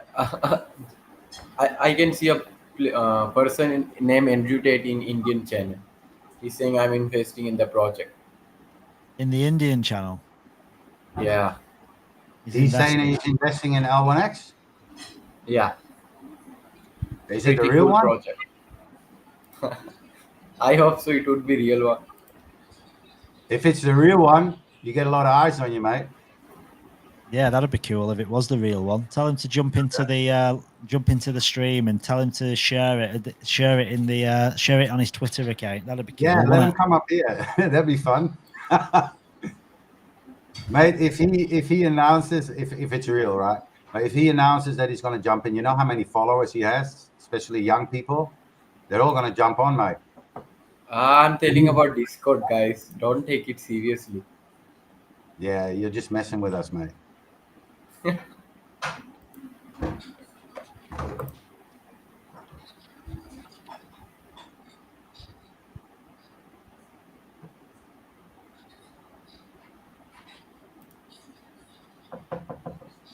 I can see a person named Andrew Tate in Indian channel. He's saying I'm investing in the project. In the Indian channel. Yeah. He's saying he's investing in L1X. Yeah. Is it the Pretty real cool one? project. I hope so. It would be real one. If it's the real one, you get a lot of eyes on you, mate. Yeah, that'd be cool if it was the real one. Tell him to jump into the stream and tell him to share it on his Twitter account. That'd be cool. Yeah, let him come up here. That'd be fun. Mate, if he announces if it's real, right? But if he announces that he's going to jump in, you know how many followers he has, especially young people. They're all going to jump on, mate. I'm telling about Discord, guys. Don't take it seriously. Yeah, you're just messing with us, mate.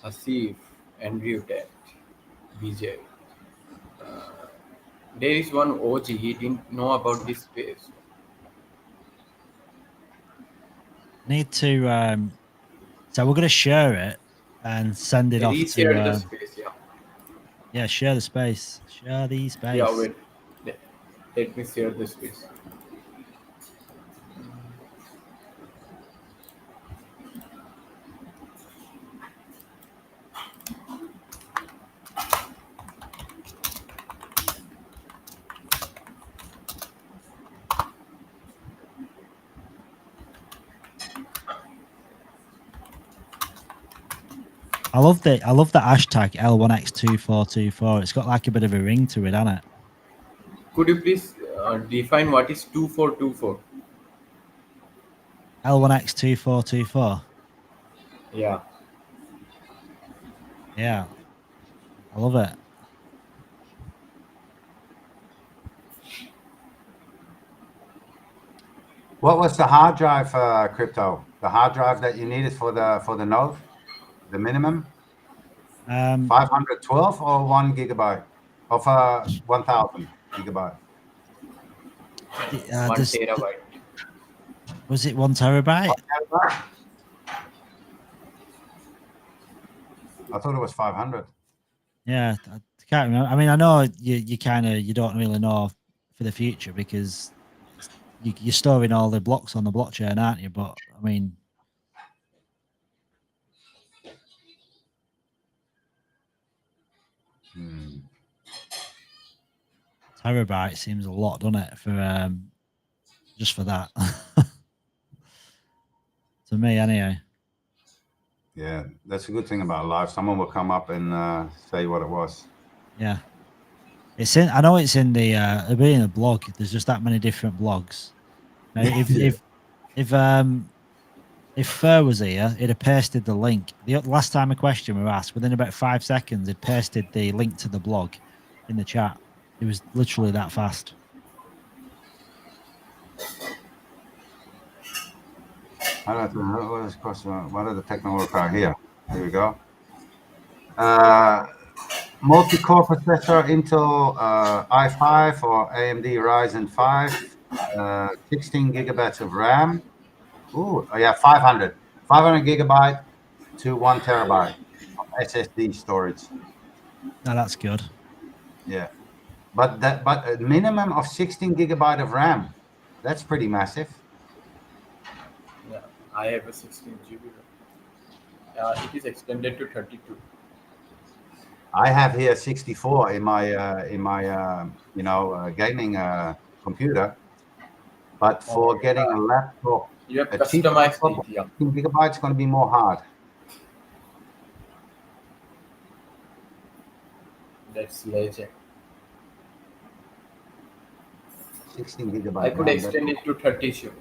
Asif, Andrew Tate, BJ. There is one OG. He didn't know about this space. Need to so we're gonna share it and send it off to Reshare the space, yeah. share the space. Share the space. Yeah, wait. Let me share the space. I love the hashtag L1X2424. It's got like a bit of a ring to it, hasn't it? Could you please define what is 2424? L1X2424. Yeah. Yeah. I love it. What was the hard drive, crypto? The hard drive that you needed for the node, the minimum? 512 or 1 gigabyte of 1000 gigabyte. 1 terabyte. Was it 1 terabyte? I thought it was 500. Yeah, I can't remember. I mean, I know you don't really know for the future because you're storing all the blocks on the blockchain, aren't you? But I mean, terabyte seems a lot, doesn't it? For just for that. To me, anyway. Yeah, that's a good thing about live. Someone will come up and say what it was. Yeah, it's in. I know it's in the. It'll be in a blog. There's just that many different blogs. Now, if Fur was here, he'd have pasted the link. The last time a question was asked, within about 5 seconds, he'd pasted the link to the blog in the chat. It was literally that fast. I don't know what is question. What are the technical requirements here? Here we go. Multi-core processor, Intel i5 or AMD Ryzen 5, 16 gigabytes of RAM. Ooh, oh yeah, 500 gigabyte to 1 terabyte of SSD storage. Now that's good. Yeah, but a minimum of 16 gigabyte of RAM. That's pretty massive. Yeah, I have a 16 GB. It is extended to 32. I have here 64 in my gaming computer, but for getting a laptop, you have a cheap customized laptop, it, yeah. 16 gigabytes going to be more hard. That's legend. 16 gigabyte. I could extend it to 32,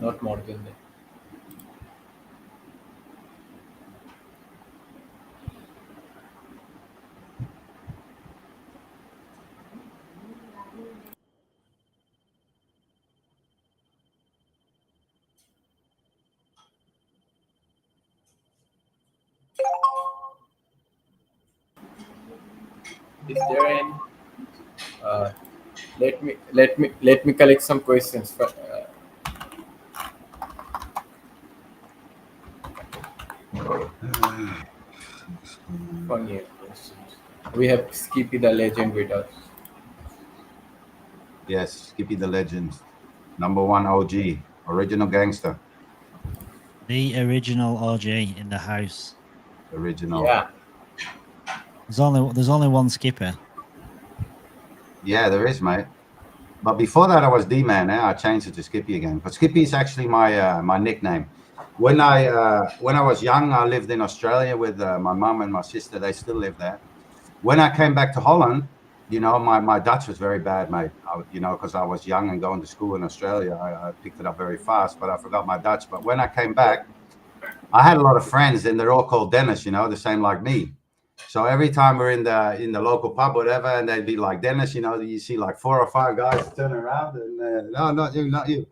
not more than that. Is there any Let me collect some questions. Funny questions. We have Skippy the legend with us. Yes, Skippy the legend, #1 OG, original gangster, The original OG in the house. original. Yeah. There's only one skipper. Yeah, there is, mate. But before that, I was D-Man. I changed it to Skippy again. But Skippy is actually my my nickname. When I was young, I lived in Australia with my mum and my sister. They still live there. When I came back to Holland, you know, my Dutch was very bad, mate. You know, because I was young and going to school in Australia, I picked it up very fast, but I forgot my Dutch. But when I came back, I had a lot of friends, and they're all called Dennis. You know, the same like me. So every time we're in the local pub, whatever, and they'd be like, Dennis, you know, you see like 4 or 5 guys turn around and no, not you, not you.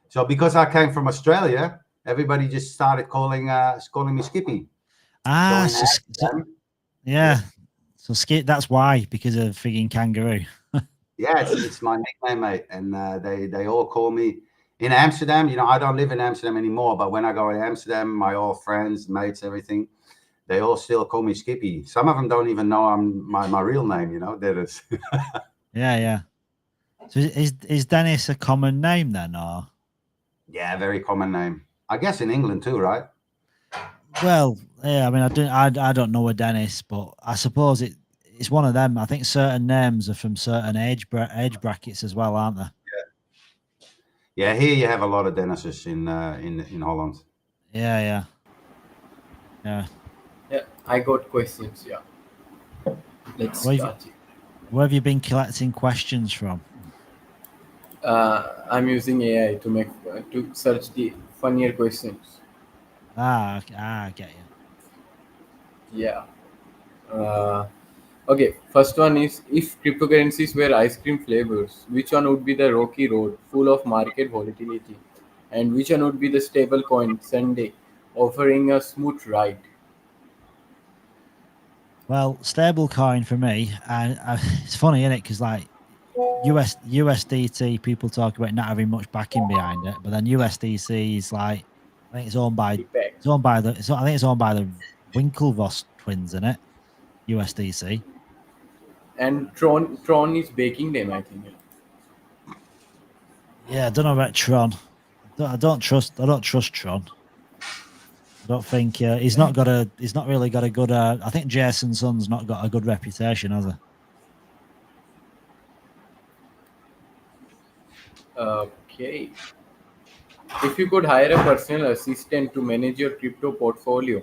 So because I came from Australia, everybody just started calling me Skippy. Ah, So yeah. So Skip, that's why, because of frigging kangaroo. Yeah, it's my nickname, mate. And they all call me in Amsterdam. You know, I don't live in Amsterdam anymore, but when I go to Amsterdam, my old friends, mates, everything, they all still call me Skippy. Some of them don't even know I'm my real name, you know. That is. Yeah. So is Dennis a common name then, or? Yeah, very common name. I guess in England too, right? Well, yeah. I mean, I don't know a Dennis, but I suppose it's one of them. I think certain names are from certain age brackets as well, aren't they? Yeah. Here you have a lot of Dennises in Holland. Yeah. Yeah, I got questions. Yeah. Let's start. Where have you been collecting questions from? I'm using AI to search the funnier questions. I get you. Yeah. Okay, first one is, if cryptocurrencies were ice cream flavors, which one would be the rocky road full of market volatility? And which one would be the stable coin Sunday offering a smooth ride? Well, stablecoin for me, it's funny, isn't it? Because like USDT, people talk about not having much backing behind it, but then USDC is like, I think it's owned by the Winklevoss twins, isn't it? USDC. And Tron is baking them, I think. Yeah, I don't know about Tron. I don't trust Tron. I don't think he's not really got a good. I think Jason Sun's not got a good reputation, has he? Okay. If you could hire a personal assistant to manage your crypto portfolio,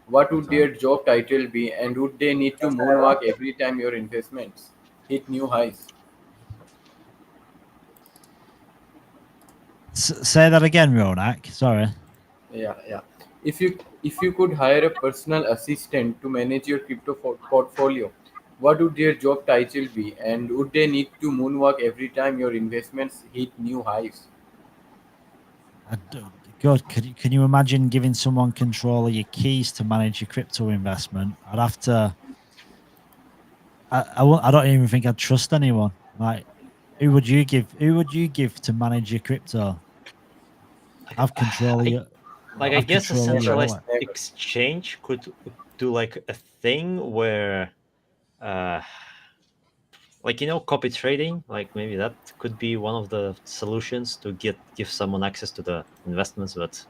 what would their job title be, and would they need to moonwalk every time your investments hit new highs? Say that again, Ronak. Sorry. Yeah. If you could hire a personal assistant to manage your crypto portfolio, what would their job title be, and would they need to moonwalk every time your investments hit new highs? God, can you imagine giving someone control of your keys to manage your crypto investment? I'd have to. I don't even think I'd trust anyone. Like, who would you give? Who would you give to manage your crypto? Have control of your. Like, I guess a centralized exchange could do like a thing where, like, you know, copy trading. Like, maybe that could be one of the solutions to give someone access to the investments. But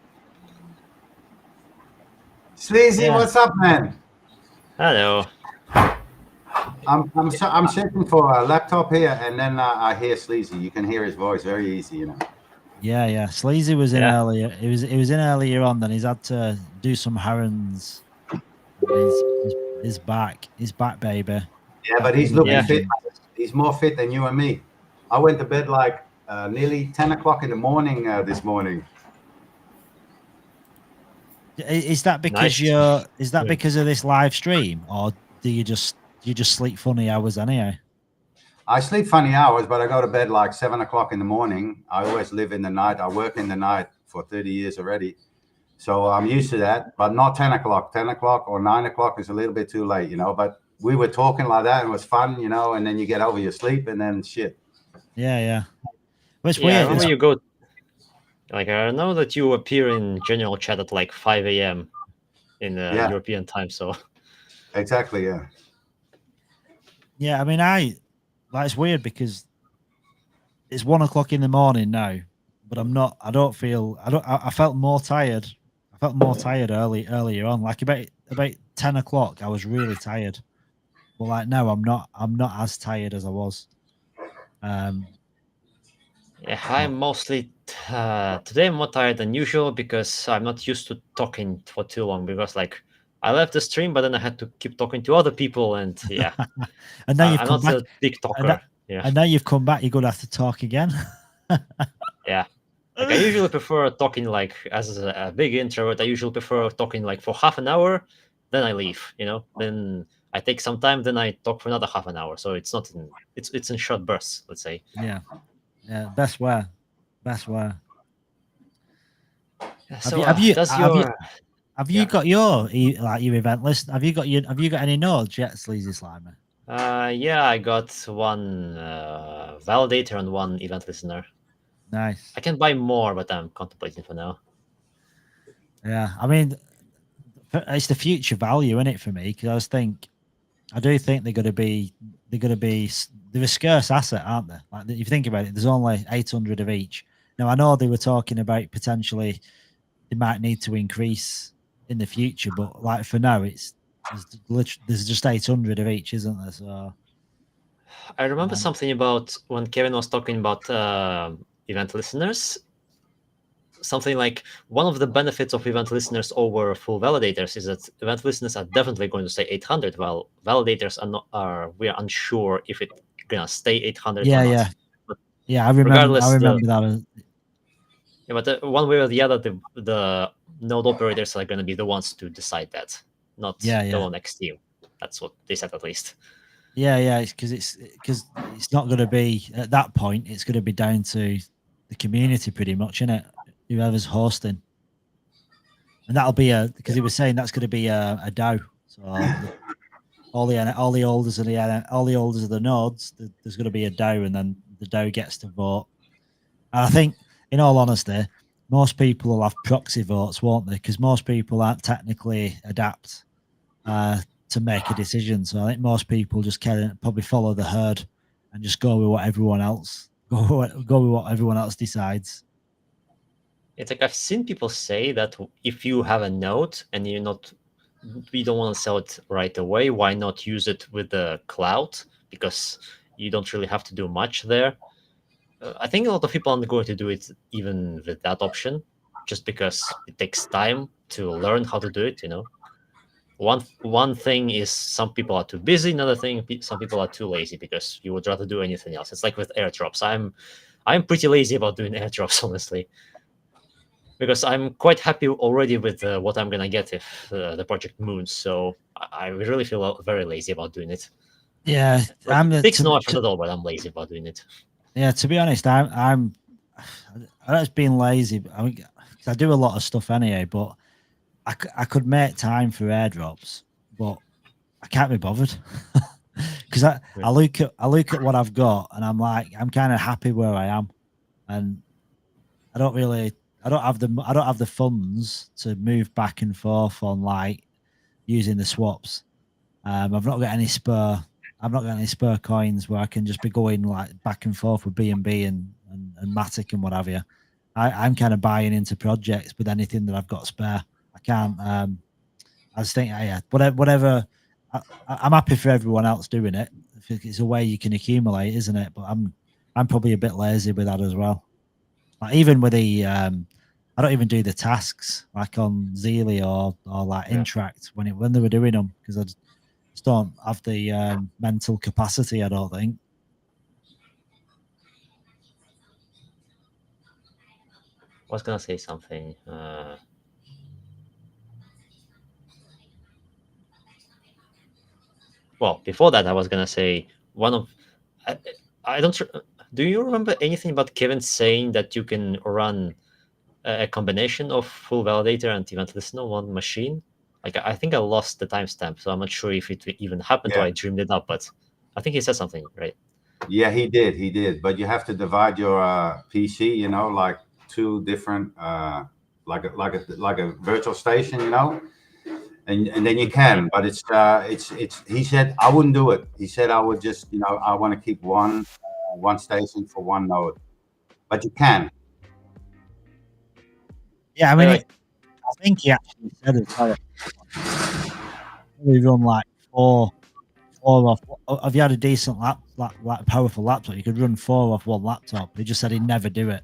Sleazy, what's up, man? Hello. I'm searching for a laptop here, and then I hear Sleazy. You can hear his voice very easy, you know. Yeah. Sleazy was in earlier. He was in earlier on. Then he's had to do some errands. He's back. He's back, baby. Yeah, but he's looking fit. He's more fit than you and me. I went to bed like nearly 10 o'clock in the morning this morning. Is that because because of this live stream, or do you just sleep funny hours anyhow? I sleep funny hours, but I go to bed like 7 o'clock in the morning. I always live in the night. I work in the night for 30 years already. So I'm used to that, but not 10 o'clock. 10 o'clock or 9 o'clock is a little bit too late, you know. But we were talking like that, and it was fun, you know. And then you get over your sleep, and then shit. Yeah. But it's Yeah, I weird. remember you go. Like, I know that you appear in general chat at like 5 a.m. in Yeah. European time. So Exactly. Yeah. Yeah, I mean, it's weird because it's 1 o'clock in the morning now, but I felt more tired. I felt more tired earlier on. Like about 10 o'clock, I was really tired. But like now, I'm not as tired as I was. yeah, I'm mostly today I'm more tired than usual because I'm not used to talking for too long. Because like I left the stream, but then I had to keep talking to other people, and yeah, And now you've I'm come not back. a big talker. Yeah, And now you've come back. You're gonna have to talk again. yeah. Like I usually prefer talking like as a big introvert. I usually prefer talking like for half an hour, then I leave. You know, then I take some time, then I talk for another half an hour. So it's not in it's in short bursts. Let's say. Yeah. Best way. So have you Yeah. got your your event list? Have you got any nodes yet, Sleazy Slimer? Yeah, I got one validator and one event listener. Nice. I can buy more, but I'm contemplating for now. Yeah, I mean, it's the future value in it for me because I do think they're a scarce asset, aren't they? Like if you think about it, there's only 800 of each. Now I know they were talking about potentially they might need to increase in the future, but like for now, there's just 800 of each, isn't there? So I remember something about when Kevin was talking about event listeners. Something like one of the benefits of event listeners over full validators is that event listeners are definitely going to say 800, while validators we are unsure if it's gonna stay 800 or not. But I remember regardless, that. Yeah, but one way or the other, the node operators are going to be the ones to decide that, not the ONX team. That's what they said, at least. Yeah, it's because it's not going to be at that point. It's going to be down to the community, pretty much, isn't it? Whoever's hosting, and that'll be because he was saying that's going to be a DAO. So all the holders of the nodes, there's going to be a DAO, and then the DAO gets to vote. And I think, in all honesty, most people will have proxy votes, won't they? Because most people aren't technically adapt to make a decision. So I think most people just probably follow the herd and just go with what everyone else decides. It's like I've seen people say that if you have a node and you don't want to sell it right away, why not use it with the cloud? Because you don't really have to do much there. I think a lot of people aren't going to do it even with that option, just because it takes time to learn how to do it. You know, one thing is some people are too busy. Another thing, some people are too lazy because you would rather do anything else. It's like with airdrops. I'm pretty lazy about doing airdrops, honestly, because I'm quite happy already with what I'm gonna get if the project moves. So I really feel very lazy about doing it. Yeah, it's no effort at all, but I'm lazy about doing it. Yeah, to be honest, I'm that's being lazy. I mean, I do a lot of stuff anyway, but I could make time for airdrops, but I can't be bothered because I look at what I've got and I'm like, I'm kind of happy where I am, and I don't have the funds to move back and forth on like using the swaps. I've not got any spare coins where I can just be going like back and forth with BNB and Matic and what have you. I'm kind of buying into projects with anything that I've got spare. I can't. I just think, yeah, whatever. I'm happy for everyone else doing it. It's a way you can accumulate, isn't it? But I'm probably a bit lazy with that as well. Like even with the, I don't even do the tasks like on Zealy or like Interact when they were doing them because I just don't have the mental capacity. I don't think. I was gonna say something. Well, before that, I was gonna say I don't. Do you remember anything about Kevin saying that you can run a combination of full validator and event listener on one machine? Like I think I lost the timestamp, so I'm not sure if it even happened or Yeah. I dreamed it up. But I think he said something, right? Yeah, he did. But you have to divide your PC, you know, like two different, like a virtual station, you know, and then you can. But it's. He said I wouldn't do it. He said I would just, you know, I want to keep one station for one node. But you can. Yeah, I mean, Anyway. I think he actually said it. We run like four off. If you had a decent powerful laptop, you could run 4 off one laptop. He just said he'd never do it.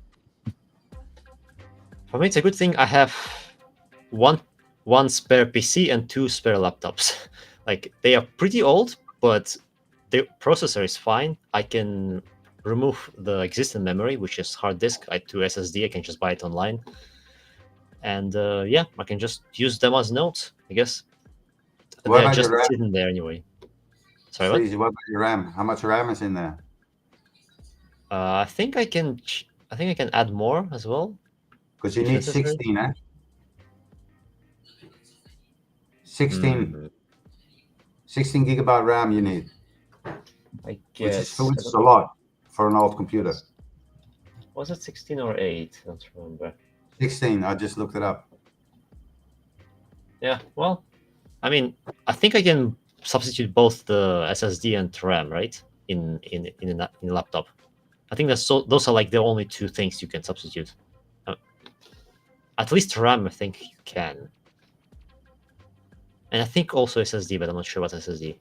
For me, it's a good thing I have one spare PC and 2 spare laptops. Like they are pretty old, but the processor is fine. I can remove the existing memory, which is hard disk, to SSD. I can just buy it online, and yeah, I can just use them as nodes, I guess. What They're about just your RAM? sitting there anyway. Sorry, what? Freezy, what about your RAM? How much RAM is in there? I think I can add more as well. Because you if need necessary. 16, eh? 16 gigabyte RAM you need, I which guess. is a lot for an old computer. Was it 16 or 8? I don't remember. 16. I just looked it up. Yeah, well, I mean, I think I can substitute both the SSD and RAM, right? In a laptop. I think those are like the only 2 things you can substitute. At least RAM, I think you can. And I think also SSD, but I'm not sure what SSD.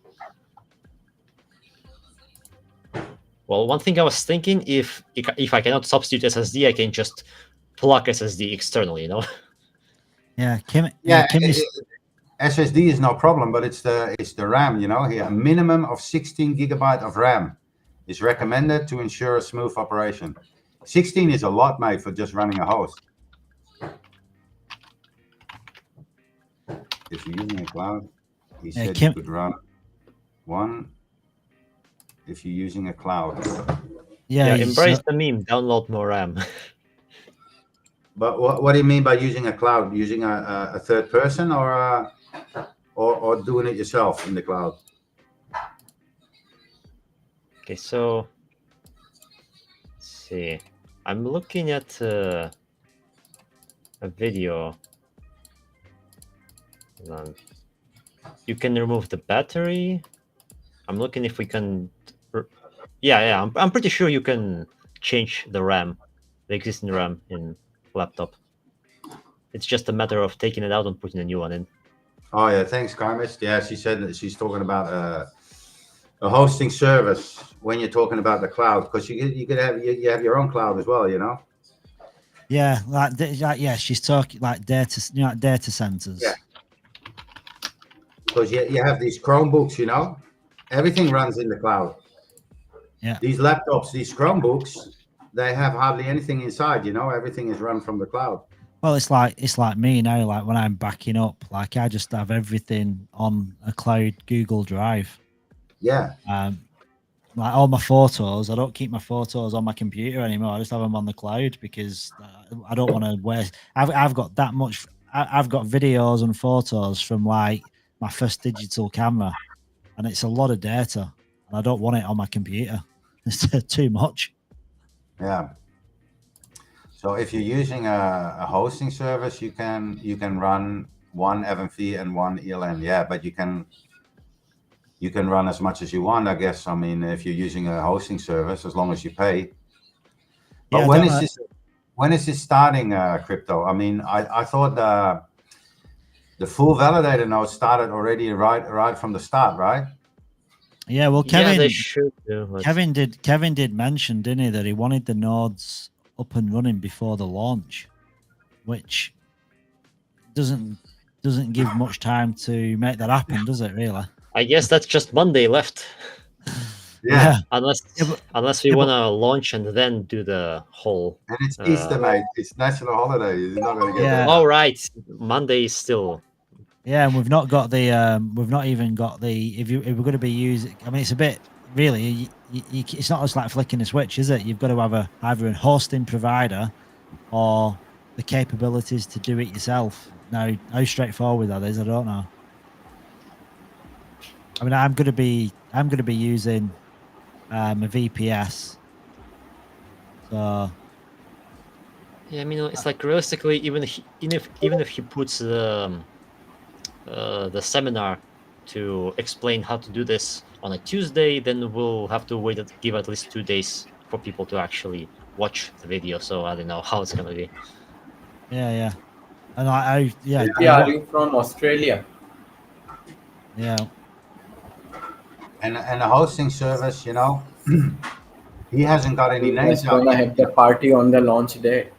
Well, one thing I was thinking, if I cannot substitute SSD, I can just plug SSD externally, you know? Yeah, Kim. SSD is no problem, but it's the RAM, you know. Here, a minimum of 16 gigabyte of RAM is recommended to ensure a smooth operation. 16 is a lot, mate, for just running a host. If you're using a cloud, he said you could run 1 if you're using a cloud. Yeah, embrace the meme, download more RAM. But what do you mean by using a cloud? Using a third person or doing it yourself in the cloud? Okay, so let's see. I'm looking at a video. Hold on. You can remove the battery. I'm looking if we can. Yeah. I'm pretty sure you can change the RAM, the existing RAM in laptop. It's just a matter of taking it out and putting a new one in. Oh yeah, thanks, Carmis. Yeah, she said that she's talking about a hosting service when you're talking about the cloud, because you could have your own cloud as well, you know. Yeah, like she's talking like data centers. Yeah. Because you have these Chromebooks, you know, everything runs in the cloud. Yeah. These laptops, these Chromebooks, they have hardly anything inside, you know. Everything is run from the cloud. Well, it's like me now. Like when I'm backing up, like I just have everything on a cloud Google Drive. Yeah. Like all my photos, I don't keep my photos on my computer anymore. I just have them on the cloud because I don't want to waste. I've got that much. I've got videos and photos from like my first digital camera, and it's a lot of data, and I don't want it on my computer. It's too much. Yeah. So if you're using a hosting service, you can run 1 FMV and 1 ELN. Yeah, but you can run as much as you want, I guess. I mean, if you're using a hosting service, as long as you pay. But Yeah, when is this starting, crypto? I mean, I thought the full validator node started already right from the start, right? Yeah, well, Kevin, they should do. Kevin did mention, didn't he, that he wanted the nodes up and running before the launch, which doesn't give much time to make that happen, does it? Really? I guess that's just Monday left. Yeah. Unless we want to launch and then do the whole. And it's Easter, mate. It's national holiday. You're not going to get that. Oh, right. Monday is still. Yeah, and we've not got the. We've not even got the. If we're going to be using, I mean, it's a bit really. It's not just like flicking a switch, is it? You've got to have either a hosting provider or the capabilities to do it yourself. how straightforward that is. I don't know. I mean, I'm gonna be using a VPS. So Yeah, I mean, it's like realistically, even if he puts the seminar to explain how to do this on a Tuesday, then we'll have to give at least 2 days for people to actually watch the video. So I don't know how it's gonna be. yeah, and I yeah, Yeah, are you from Australia? yeah. And a hosting service, you know, he hasn't got any You guys names out gonna yet. have the party on the launch day?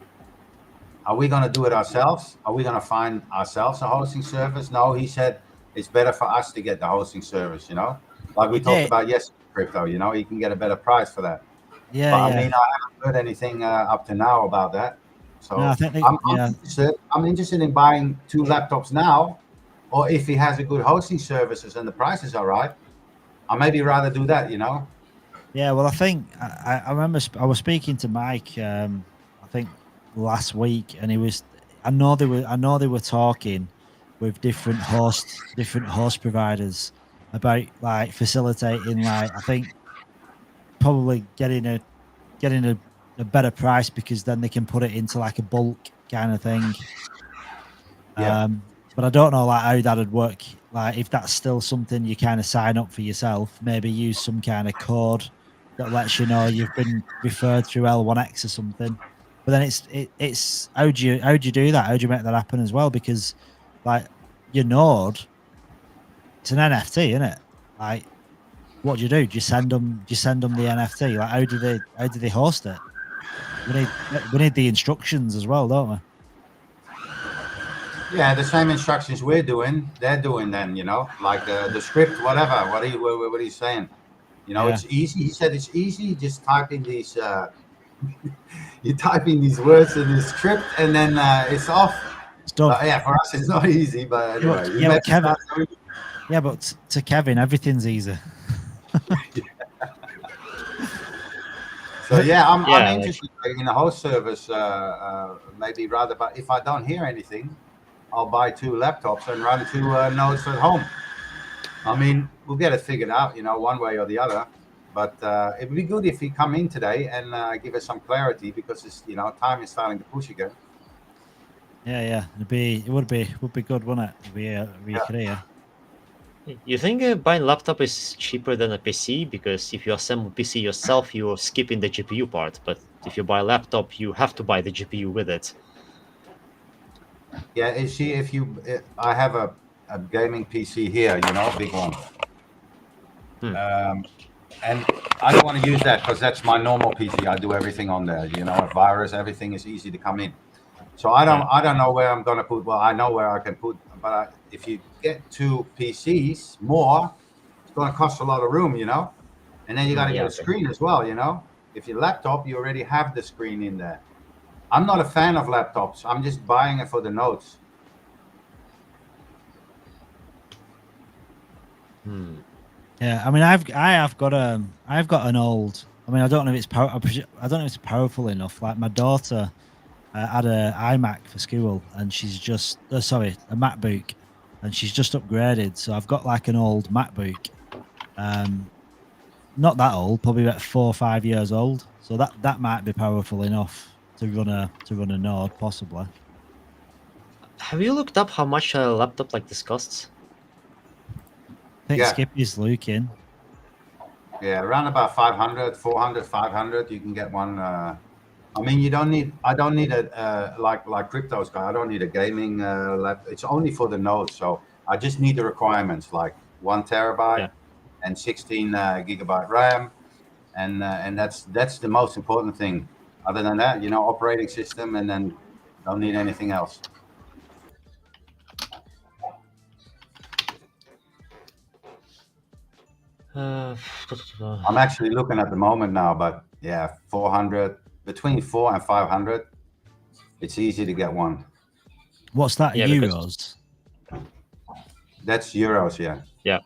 Are we going to do it ourselves? Are we going to find ourselves a hosting service? No, he said it's better for us to get the hosting service, you know, like we talked about yesterday, crypto, you know, you can get a better price for that. Yeah, but yeah. I mean, I haven't heard anything up to now about that. So No, I think I'm interested in buying 2 laptops now, or if he has a good hosting services and the prices are right, I maybe rather do that, you know. Yeah, well, I think I remember I was speaking to Mike. I think last week, and he was. I know they were talking with different host providers about like facilitating, like I think probably getting a better price, because then they can put it into like a bulk kind of thing. Yeah. But I don't know like how that would work. Like if that's still something you kind of sign up for yourself, maybe use some kind of code that lets you know you've been referred through L1X or something. But then it's how do you do that? How do you make that happen as well? Because like your node, it's an NFT, isn't it? Like what do you do? Do you send them the NFT? Like how do they host it? We need the instructions as well, don't we? Yeah, the same instructions we're doing, they're doing then, you know, like the script, whatever. What are you saying? You know, it's easy. He said it's easy. Just typing these, you type in these words in the script, and then it's off. Stuff. Yeah, for us it's not easy, but anyway. But to Kevin, everything's easy. So yeah, I'm interested in a host service, maybe rather. But if I don't hear anything, I'll buy 2 laptops and run 2 nodes at home. I mean, we'll get it figured out, you know, one way or the other. But it would be good if he come in today and give us some clarity, because it's, you know, time is starting to push again. Yeah, it would be good, wouldn't it? Be clear. You think buying laptop is cheaper than a PC? Because if you assemble PC yourself, you're skipping the GPU part. But if you buy a laptop, you have to buy the GPU with it. Yeah, I have a gaming PC here, you know, big one. And I don't want to use that because that's my normal PC. I do everything on there, you know, a virus, everything is easy to come in. So I don't know where I'm going to put. Well, I know where I can put, but if you get 2 PCs more, it's going to cost a lot of room, you know. And then you got to get a screen as well, you know. If your laptop, you already have the screen in there. I'm not a fan of laptops. I'm just buying it for the notes. Yeah, I mean, I've got an old. I mean, I don't know if it's powerful enough. Like my daughter had a iMac for school, and she's just a MacBook, and she's just upgraded. So I've got like an old MacBook, not that old, probably about 4 or 5 years old. So that might be powerful enough to run a node, possibly. Have you looked up how much a laptop like this costs? I think Skippy's looking. Yeah, around about 500, 400, 500, you can get one. I mean, I don't need a like Crypto's guy. I don't need a gaming laptop. It's only for the nodes. So I just need the requirements, like 1 terabyte and 16 gigabyte RAM, and that's the most important thing. Other than that, you know, operating system, and then don't need anything else. I'm actually looking at the moment now, but yeah, 400, between 4 and 500. It's easy to get one. What's that? Euros? That's euros, yeah. Yeah.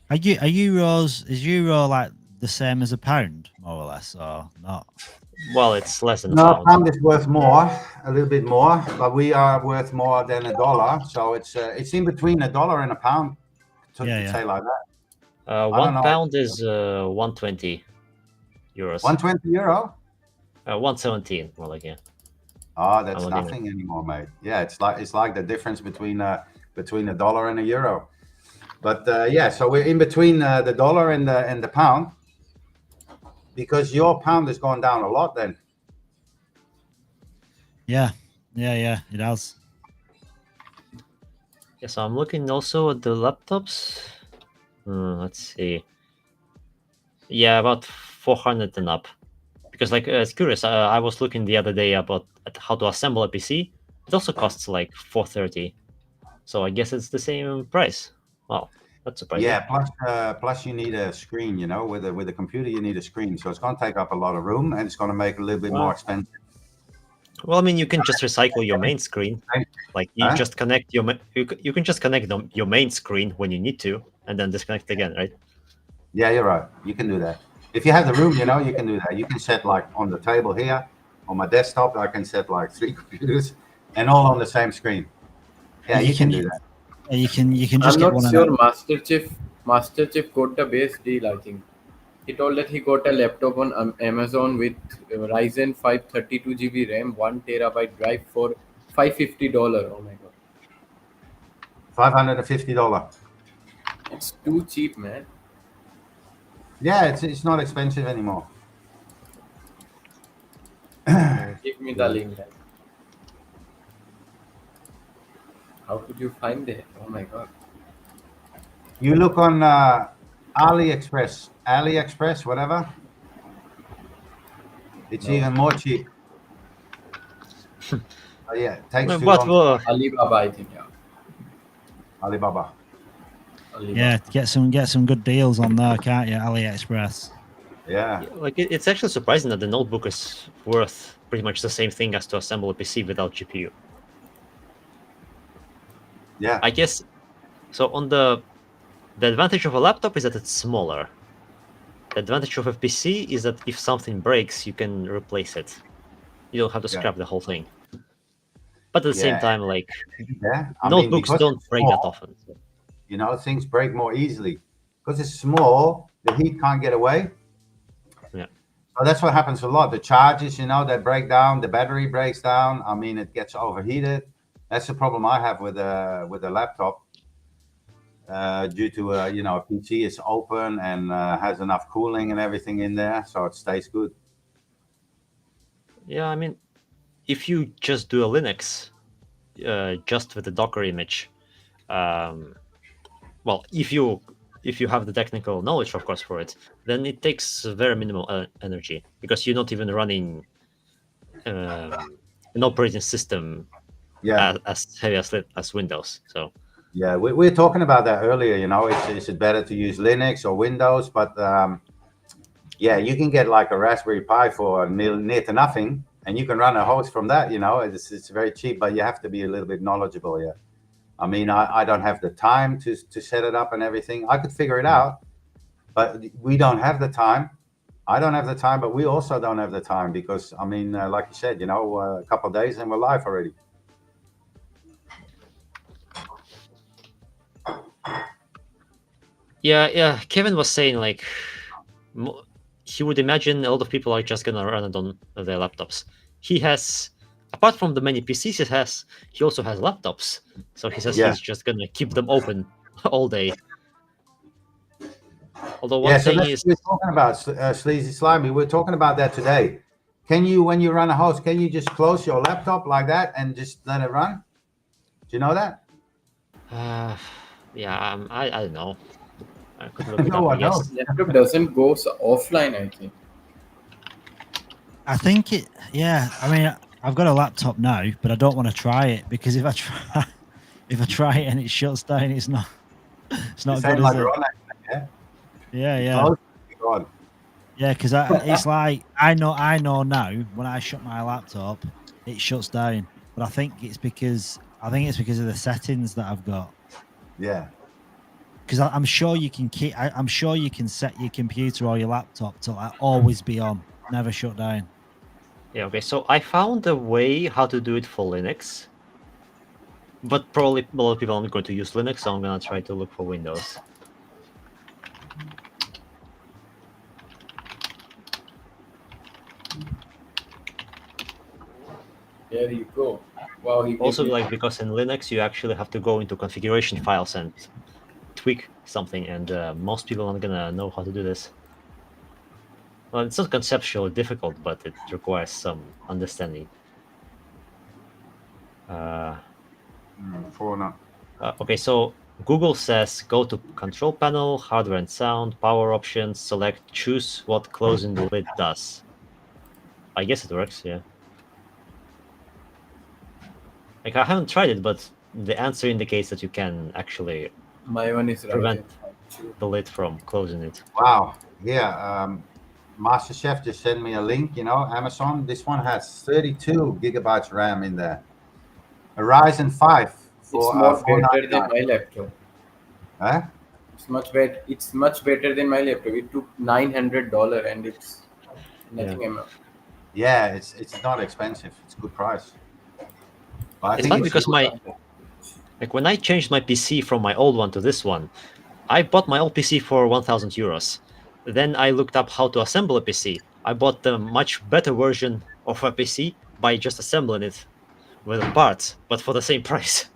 Is euro like the same as a pound, more or less, or not? Well, it's less than a No, pound. pound is worth more, a little bit more, but we are worth more than a dollar. So it's in between a dollar and a pound, to say like that. I don't One know. pound is 120 euros. 120 euro? 117, more like, yeah. Oh, that's I'm looking nothing anymore, mate. Yeah, it's like the difference between a dollar and a euro. But yeah, so we're in between the dollar and the pound, because your pound has gone down a lot then. Yeah, it has. Yeah, so I'm looking also at the laptops. Let's see. Yeah, about 400 and up. Because like it's curious. I was looking the other day about at how to assemble a PC. It also costs like 430. So I guess it's the same price. Wow, that's surprising. Yeah, plus you need a screen. You know, with a computer you need a screen, so it's going to take up a lot of room, and it's going to make it a little bit more expensive. Well, I mean, you can just recycle your main screen. Like you Huh? just connect you can just connect your main screen when you need to, and then disconnect again, right? Yeah, you're right. You can do that. If you have the room, you know, you can do that. You can set like on the table here, on my desktop, I can set like 3 computers and all on the same screen. Yeah, you can do that. You can just I'm get not one sure of MasterChef got the best deal, I think. He told that he got a laptop on Amazon with Ryzen 5 32GB RAM, 1TB drive for $550. Oh my god. $550. It's too cheap, man. Yeah, it's not expensive anymore. Give me the link. Then. How could you find it? Oh my god. You look on AliExpress, whatever. It's even more cheap. Yeah, it takes too long. Alibaba, I think, yeah. Alibaba. Yeah, get some good deals on there, can't you? AliExpress. Yeah. Like it's actually surprising that the notebook is worth pretty much the same thing as to assemble a PC without GPU. Yeah. I guess so. On the advantage of a laptop is that it's smaller. The advantage of a PC is that if something breaks, you can replace it. You don't have to scrap the whole thing. But at the same time, like notebooks don't break that often. So. You know, things break more easily because it's small. The heat can't get away. Yeah. So that's what happens a lot. The charges, you know, they break down. The battery breaks down. I mean, it gets overheated. That's the problem I have with a laptop. Due to you know, a PC is open and has enough cooling and everything in there, so it stays good. Yeah, I mean, if you just do a Linux, just with the Docker image, well, if you have the technical knowledge, of course, for it, then it takes very minimal energy because you're not even running an operating system as heavy as Windows. So. Yeah, we were talking about that earlier. You know, is it better to use Linux or Windows? But yeah, you can get like a Raspberry Pi for near to nothing, and you can run a host from that. You know, it's very cheap, but you have to be a little bit knowledgeable. Yeah, I mean, I don't have the time to set it up and everything. I could figure it out, but we don't have the time. I don't have the time, but we also don't have the time because I mean, like you said, you know, a couple of days and we're live already. Yeah. Kevin was saying like he would imagine a lot of people are just gonna run it on their laptops. He has, apart from the many PCs he also has laptops. So he says he's just gonna keep them open all day. Although one thing is we're talking about Sleazy Slimy. We're talking about that today. Can you, when you run a host, can you just close your laptop like that and just let it run? Do you know that? Yeah, I don't know. I could look it No, up, I don't. Laptop doesn't go offline, I think. I think it. Yeah, I mean, I've got a laptop now, but I don't want to try it because if I try it and it shuts down, it's not good, is it? Yeah. Yeah, because it's like I know now when I shut my laptop, it shuts down. But I think it's because of the settings that I've got. Yeah. Because I'm sure you can set your computer or your laptop to always be on, never shut down. Yeah, okay, so I found a way how to do it for Linux. But probably a lot of people aren't going to use Linux, so I'm gonna try to look for Windows. There you go. Wow, he Also, gave me- like, because in Linux you actually have to go into configuration files and tweak something, and most people aren't gonna know how to do this. Well, it's not conceptually difficult, but it requires some understanding. Okay, so Google says go to control panel, hardware and sound, power options, select, choose what closing the lid does. I guess it works, yeah. Like, I haven't tried it, but the answer indicates that you can actually My one is right. prevent the lid from closing it. Wow. Yeah. Master Chef just sent me a link, Amazon. This one has 32 gigabytes RAM in there. A Ryzen 5 for It's more better 499. than my laptop. Huh? It's much better. It's much better than my laptop. It took $900 and it's nothing amount. Yeah, it's not expensive. It's a good price. But I It's think fun because like when I changed my PC from my old one to this one, I bought my old PC for 1,000 euros. Then I looked up how to assemble a PC. I bought the much better version of a PC by just assembling it with parts, but for the same price.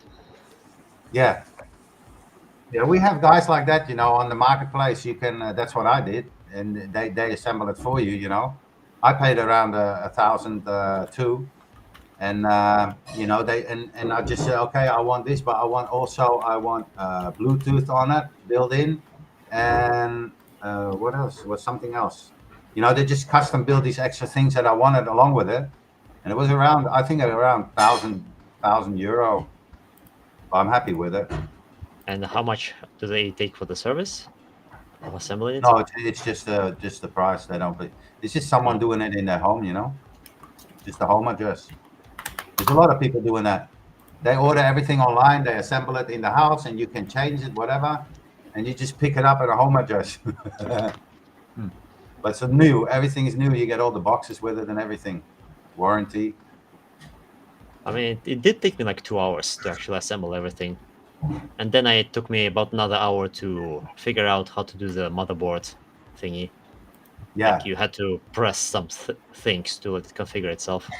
Yeah. Yeah, we have guys like that, on the marketplace. You can. That's what I did, and they assemble it for you. I paid around 1,000 too, and they and I just said, okay, I want this, but I want Bluetooth on it built in, and what else? Was something else? They just custom build these extra things that I wanted along with it, and it was around, I think, around 1,000 euro. I'm happy with it. And how much do they take for the service of assembling it? No, it's just the price. They don't. It's just someone doing it in their home, just a home address. There's a lot of people doing that. They order everything online. They assemble it in the house, and you can change it, whatever, and you just pick it up at a home address. But it's new. Everything is new. You get all the boxes with it and everything, warranty. I mean, it did take me like 2 hours to actually assemble everything. And then it took me about another hour to figure out how to do the motherboard thingy. Yeah. Like you had to press some things to let it configure itself.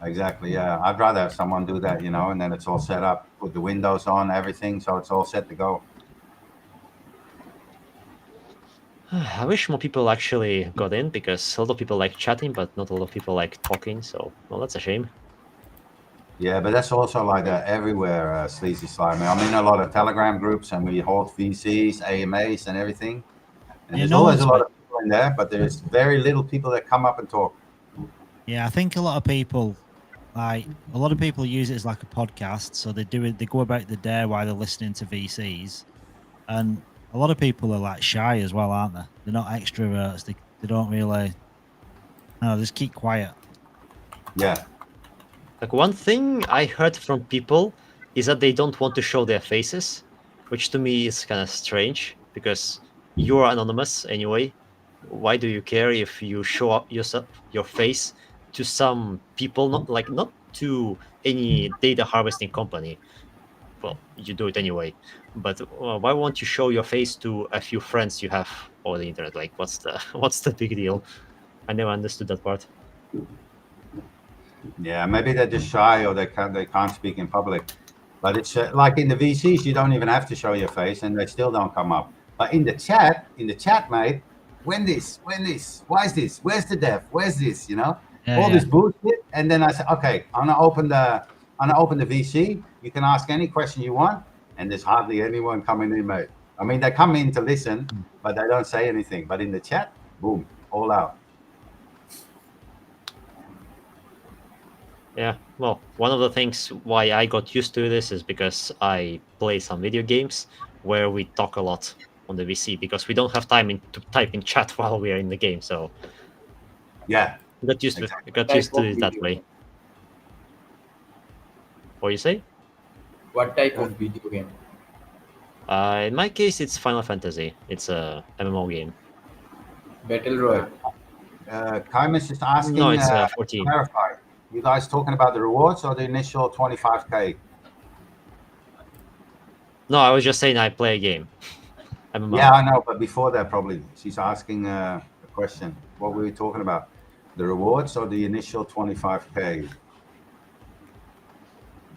Exactly. Yeah. I'd rather have someone do that, and then it's all set up, put the windows on, everything, so it's all set to go. I wish more people actually got in, because a lot of people like chatting, but not a lot of people like talking. So, well, that's a shame. Yeah, but that's also like everywhere, Sleazy Slime. I'm in a lot of Telegram groups, and we hold VCs, AMAs, and everything. And there's always a lot of people in there, but there's very little people that come up and talk. Yeah, I think a lot of people use it as like a podcast. So they do it. They go about the day while they're listening to VCs, and a lot of people are like shy as well, aren't they? They're not extroverts. They don't really. No, just keep quiet. Yeah. Like, one thing I heard from people is that they don't want to show their faces, which to me is kind of strange, because you're anonymous anyway. Why do you care if you show up your face to some people, not to any data harvesting company? Well, you do it anyway, but why won't you show your face to a few friends you have over the internet? Like, what's the big deal? I never understood that part. Yeah, maybe they're just shy, or they can't speak in public. But it's like in the VCs, you don't even have to show your face, and they still don't come up. But in the chat, mate, when this, why is this? Where's the dev? Where's this? All this bullshit. And then I said, okay, I'm gonna open the VC. You can ask any question you want, and there's hardly anyone coming in, mate. I mean, they come in to listen, but they don't say anything. But in the chat, boom, all out. Yeah, well, one of the things why I got used to this is because I play some video games where we talk a lot on the VC, because we don't have time to type in chat while we are in the game. So yeah, got used to it that way. What do you say? What type of video game? In my case, it's Final Fantasy. It's a MMO game. Battle Royale. Kymus is asking. No, it's to 14. clarify. You guys talking about the rewards or the initial 25k? No, I was just saying I play a game. I'm a mom. Yeah, I know, but before that, probably she's asking a question. What were we talking about? The rewards or the initial 25k?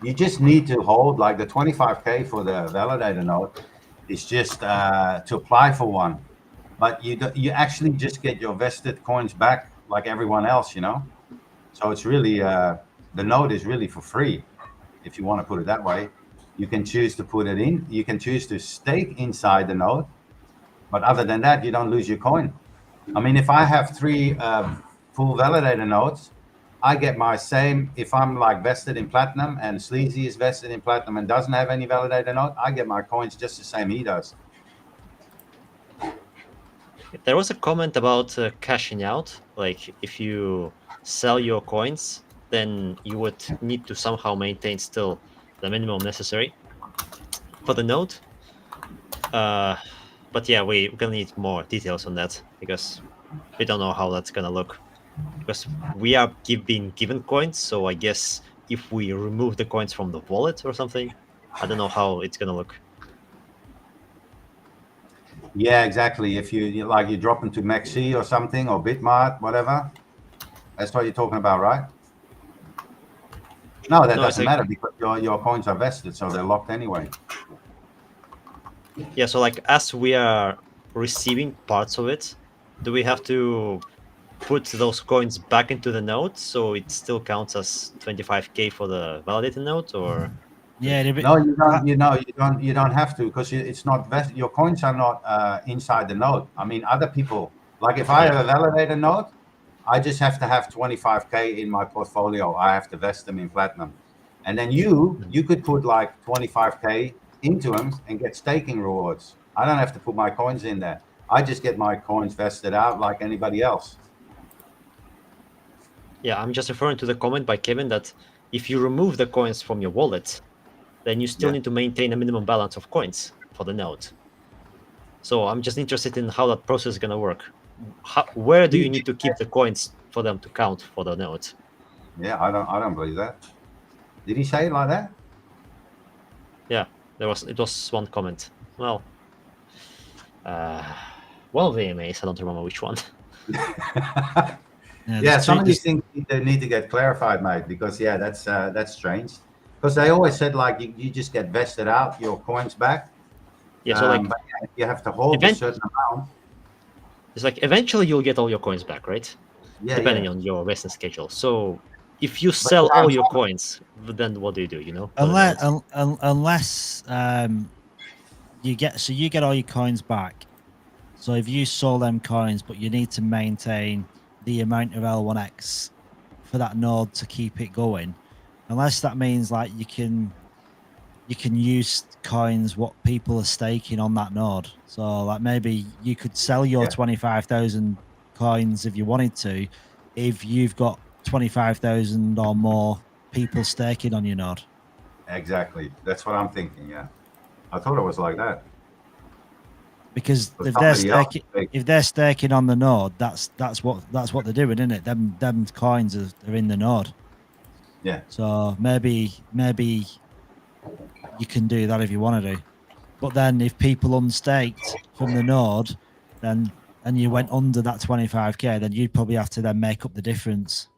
You just need to hold like the 25k for the validator node. It's just to apply for one, but you actually just get your vested coins back like everyone else, you know. So it's really the node is really for free, if you want to put it that way. You can choose to put it in. You can choose to stake inside the node, but other than that, you don't lose your coin. I mean, if I have 3 full validator nodes, I get my same. If I'm like vested in platinum and Sleazy is vested in platinum and doesn't have any validator node, I get my coins just the same he does. There was a comment about cashing out. Like if you sell your coins, then you would need to somehow maintain still the minimum necessary for the node. But yeah, we're gonna need more details on that because we don't know how that's gonna look. Because we are being given coins, so I guess if we remove the coins from the wallet or something, I don't know how it's gonna look. Yeah, exactly. If you like, you drop into Maxi or something or Bitmart, whatever. That's what you're talking about, right? No, that doesn't matter because your coins are vested, so they're locked anyway. Yeah, so like as we are receiving parts of it, do we have to put those coins back into the node so it still counts as 25k for the validated node, or? Yeah, no, you don't. You don't have to because it's not vested. Your coins are not inside the node. I mean, other people. Like if I have a validator node, I just have to have 25k in my portfolio. I have to vest them in platinum, and then you could put like 25k into them and get staking rewards. I don't have to put my coins in there. I just get my coins vested out like anybody else. Yeah, I'm just referring to the comment by Kevin that if you remove the coins from your wallet, then you still need to maintain a minimum balance of coins for the node. So I'm just interested in how that process is going to work. Where do you need to keep the coins for them to count for the node? Yeah, I don't believe that. Did he say it like that? Yeah, it was one comment. Well, VMAs, I don't remember which one. Yeah, some of these things need to get clarified, mate, because that's strange. Because they always said like you just get vested out your coins back. Yeah, so like but you have to hold a certain amount. It's like eventually you'll get all your coins back, right? Yeah, depending on your vesting schedule. So if you sell all your coins, then what do you do? You know, unless you get all your coins back. So if you sold them coins, but you need to maintain the amount of L1X for that node to keep it going, unless that means like you can use coins what people are staking on that node. So like maybe you could sell your 25,000 coins if you wanted to, if you've got 25,000 or more people staking on your node. Exactly, that's what I'm thinking. Yeah, I thought it was like that. Because if they're staking on the node, that's what they're doing, isn't it? Them coins are in the node. Yeah. So maybe you can do that if you want to do. But then if people unstaked from the node, and you went under that 25k, then you'd probably have to then make up the difference.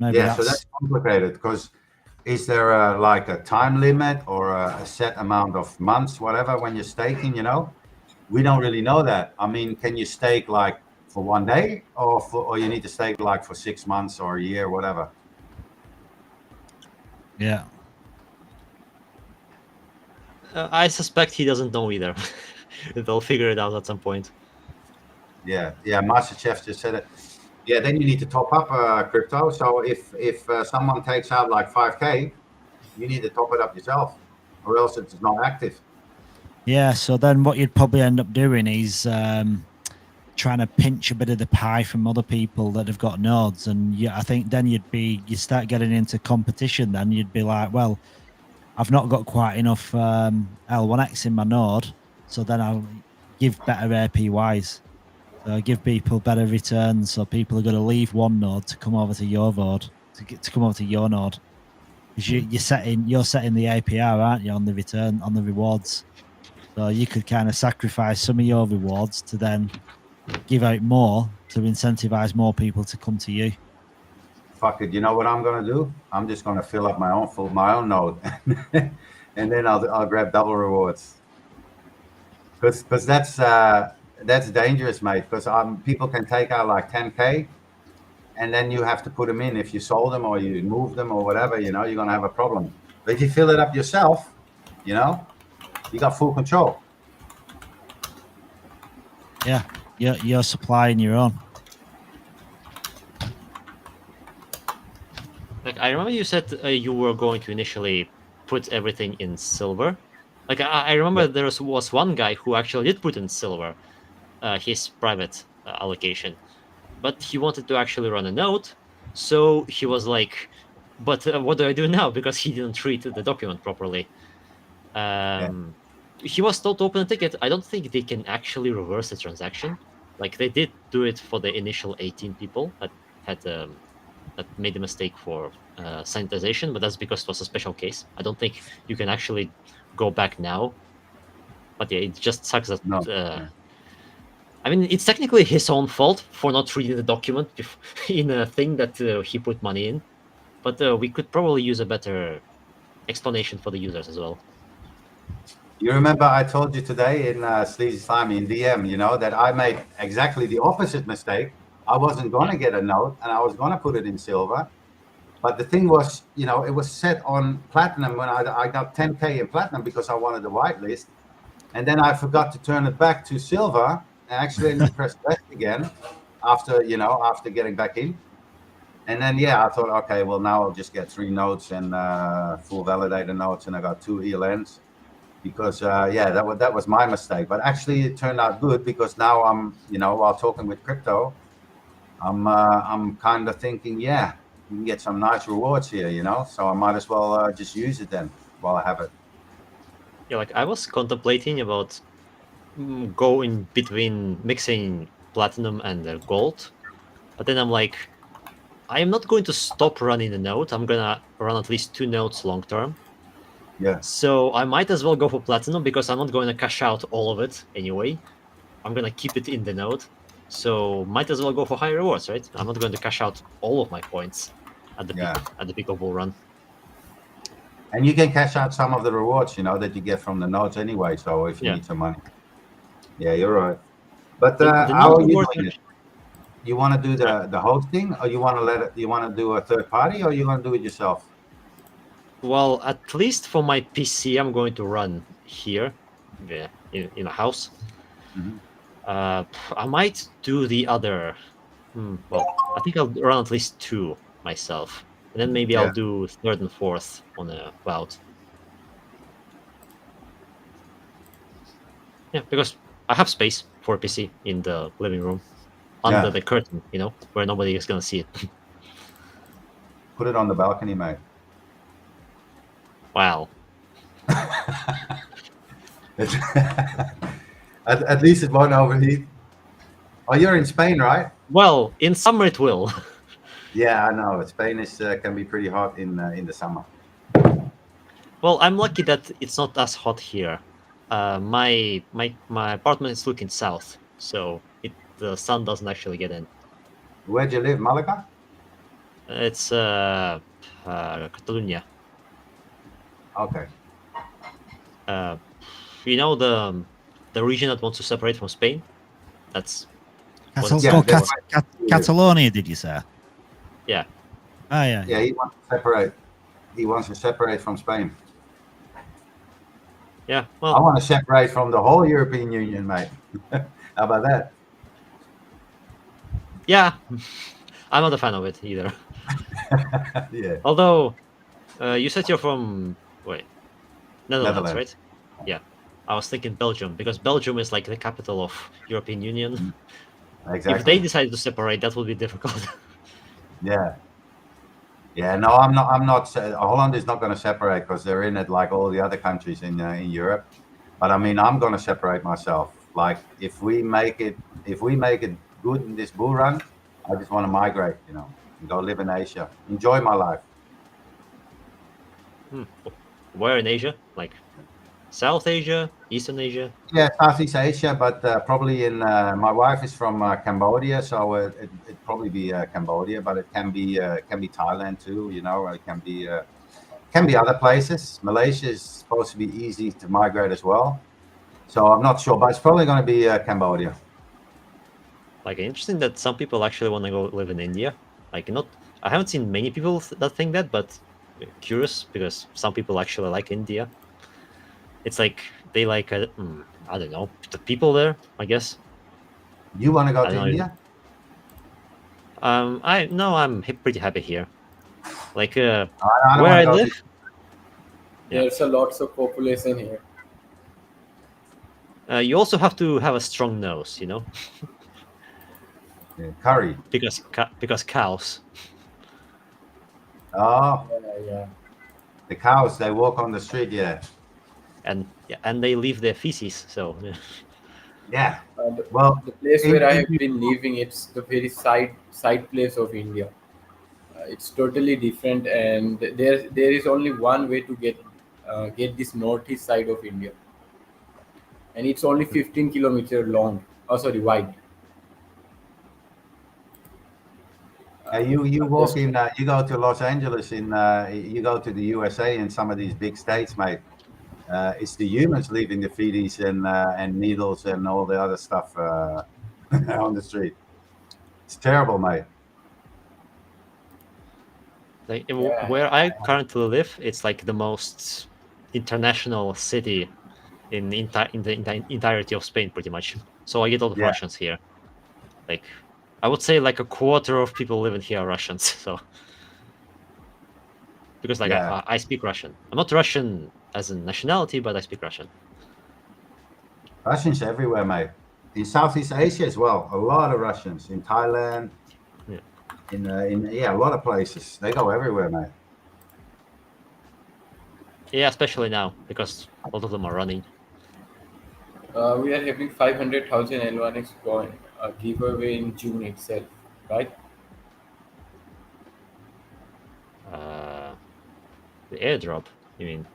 So that's complicated because is there like a time limit or a set amount of months, whatever, when you're staking? You know, we don't really know that. I mean, can you stake like for one day, or you need to stake like for 6 months or a year, whatever? Yeah. I suspect he doesn't know either. They'll figure it out at some point. Yeah, Master Chef just said it. Yeah, then you need to top up crypto. So if someone takes out like 5k, you need to top it up yourself, or else it's not active. Yeah, so then what you'd probably end up doing is trying to pinch a bit of the pie from other people that have got nodes, and I think then you start getting into competition. Then you'd be like, well, I've not got quite enough L1X in my node, so then I'll give better APYs. So give people better returns. So people are going to leave one node to come over to your node to come over to your node. Because you're setting the APR, aren't you, on the return, on the rewards. So you could kind of sacrifice some of your rewards to then give out more to incentivize more people to come to you. Fuck it. You know what I'm gonna do? I'm just gonna fill up my own node, and then I'll grab double rewards. Because that's dangerous, mate. Because people can take out like 10K, and then you have to put them in. If you sold them or you move them or whatever, you know, you're gonna have a problem. But if you fill it up yourself, you know, you got full control. Yeah, you're supplying your own. Like, I remember you said you were going to initially put everything in silver. Like, I remember there was one guy who actually did put in silver, his private allocation, but he wanted to actually run a node, so he was like, but what do I do now? Because he didn't read the document properly. He was told to open a ticket. I don't think they can actually reverse the transaction. Like, they did do it for the initial 18 people that had that made a mistake for sanitization, but that's because it was a special case. I don't think you can actually go back now. But yeah, it just sucks that. I mean, it's technically his own fault for not reading the document in a thing that he put money in. But we could probably use a better explanation for the users as well. You remember I told you today in Sleazy Slimy in DM, you know, that I made exactly the opposite mistake. I wasn't going to get a note, and I was going to put it in silver. But the thing was, you know, it was set on platinum when I got 10K in platinum because I wanted the whitelist. And then I forgot to turn it back to silver and accidentally pressed rest again after getting back in. And then, I thought, okay, well, now I'll just get 3 notes and full validator notes, and I got 2 ELNs. Because that was my mistake, but actually it turned out good because now I'm, you know, while talking with crypto, I'm kind of thinking, you can get some nice rewards here, you know, so I might as well just use it then while I have it. Yeah, like I was contemplating about going between mixing platinum and gold, but then I'm like, I'm not going to stop running the node. I'm gonna run at least 2 nodes long term. Yeah. So I might as well go for platinum because I'm not going to cash out all of it anyway. I'm going to keep it in the node. So might as well go for high rewards, right? I'm not going to cash out all of my points at the peak of bull run. And you can cash out some of the rewards, you know, that you get from the nodes anyway. So if you need some money. Yeah, you're right. But how are you doing it? You want to do the hosting, or you want to do a third party, or you want to do it yourself? Well, at least for my PC, I'm going to run here, in a house. Mm-hmm. I might do the other. Well, I think I'll run at least 2 myself, and then maybe I'll do 3rd and 4th on a cloud. Yeah, because I have space for a PC in the living room, under the curtain, you know, where nobody is gonna see it. Put it on the balcony, mate. Wow. At least it won't overheat. Oh, you're in Spain, right? Well, in summer it will. Yeah, I know. Spain can be pretty hot in the summer. Well, I'm lucky that it's not as hot here. My apartment is looking south, so the sun doesn't actually get in. Where do you live, Malaga? It's Catalonia. Okay. You know the region that wants to separate from Spain? That's Catalonia, did you say? Yeah. Oh yeah. Yeah, he wants to separate. He wants to separate from Spain. Yeah. Well, I want to separate from the whole European Union, mate. How about that? Yeah. I'm not a fan of it either. Yeah. Although, you said you're from Netherlands, right? Yeah. I was thinking Belgium, because Belgium is like the capital of European Union. Exactly. If they decided to separate, that would be difficult. Yeah. Yeah. No, I'm not. Holland is not going to separate because they're in it like all the other countries in Europe. But I mean, I'm going to separate myself. Like if we make it good in this bull run, I just want to migrate, you know, and go live in Asia, enjoy my life. Where in Asia? Like South Asia, Eastern Asia? Yeah, Southeast Asia, but probably in. My wife is from Cambodia, so it'd probably be Cambodia, but it can be Thailand too. You know, it can be other places. Malaysia is supposed to be easy to migrate as well, so I'm not sure, but it's probably going to be Cambodia. Like interesting that some people actually want to go live in India. Like I haven't seen many people that think that, but curious because some people actually like India. It's like they like I don't know, the people there, I guess. You want to go I to don't know. India? I'm pretty happy here. Like I don't where wanna I go live, There's a lots of population here. you also have to have a strong nose, you know, Curry. because cows. Oh, Yeah. the cows, they walk on the street, yeah. And they leave their feces. So Yeah. The, Well, the place in- where I have been living, it's the very side place of India. It's totally different, and there is only one way to get this northeast side of India, and it's only 15 kilometer long. Oh, sorry, wide. you walk in, you go to Los Angeles, you go to the USA in some of these big states, mate. It's the humans leaving the feces and needles and all the other stuff on the street. It's terrible, mate. like Yeah. where I currently live, it's like the most international city in the entirety of Spain, pretty much. So I get a lot of Yeah. Russians here. Like I would say like a quarter of people living here are Russians. So because like Yeah. I speak Russian. I'm not Russian as a nationality, but I speak Russian. Russians everywhere, mate. In Southeast Asia as well, a lot of Russians in Thailand. Yeah. In a lot of places. They go everywhere, mate. Yeah, especially now because a lot of them are running. We are having 500,000 L1X coin giveaway in June itself, right? The airdrop, you mean?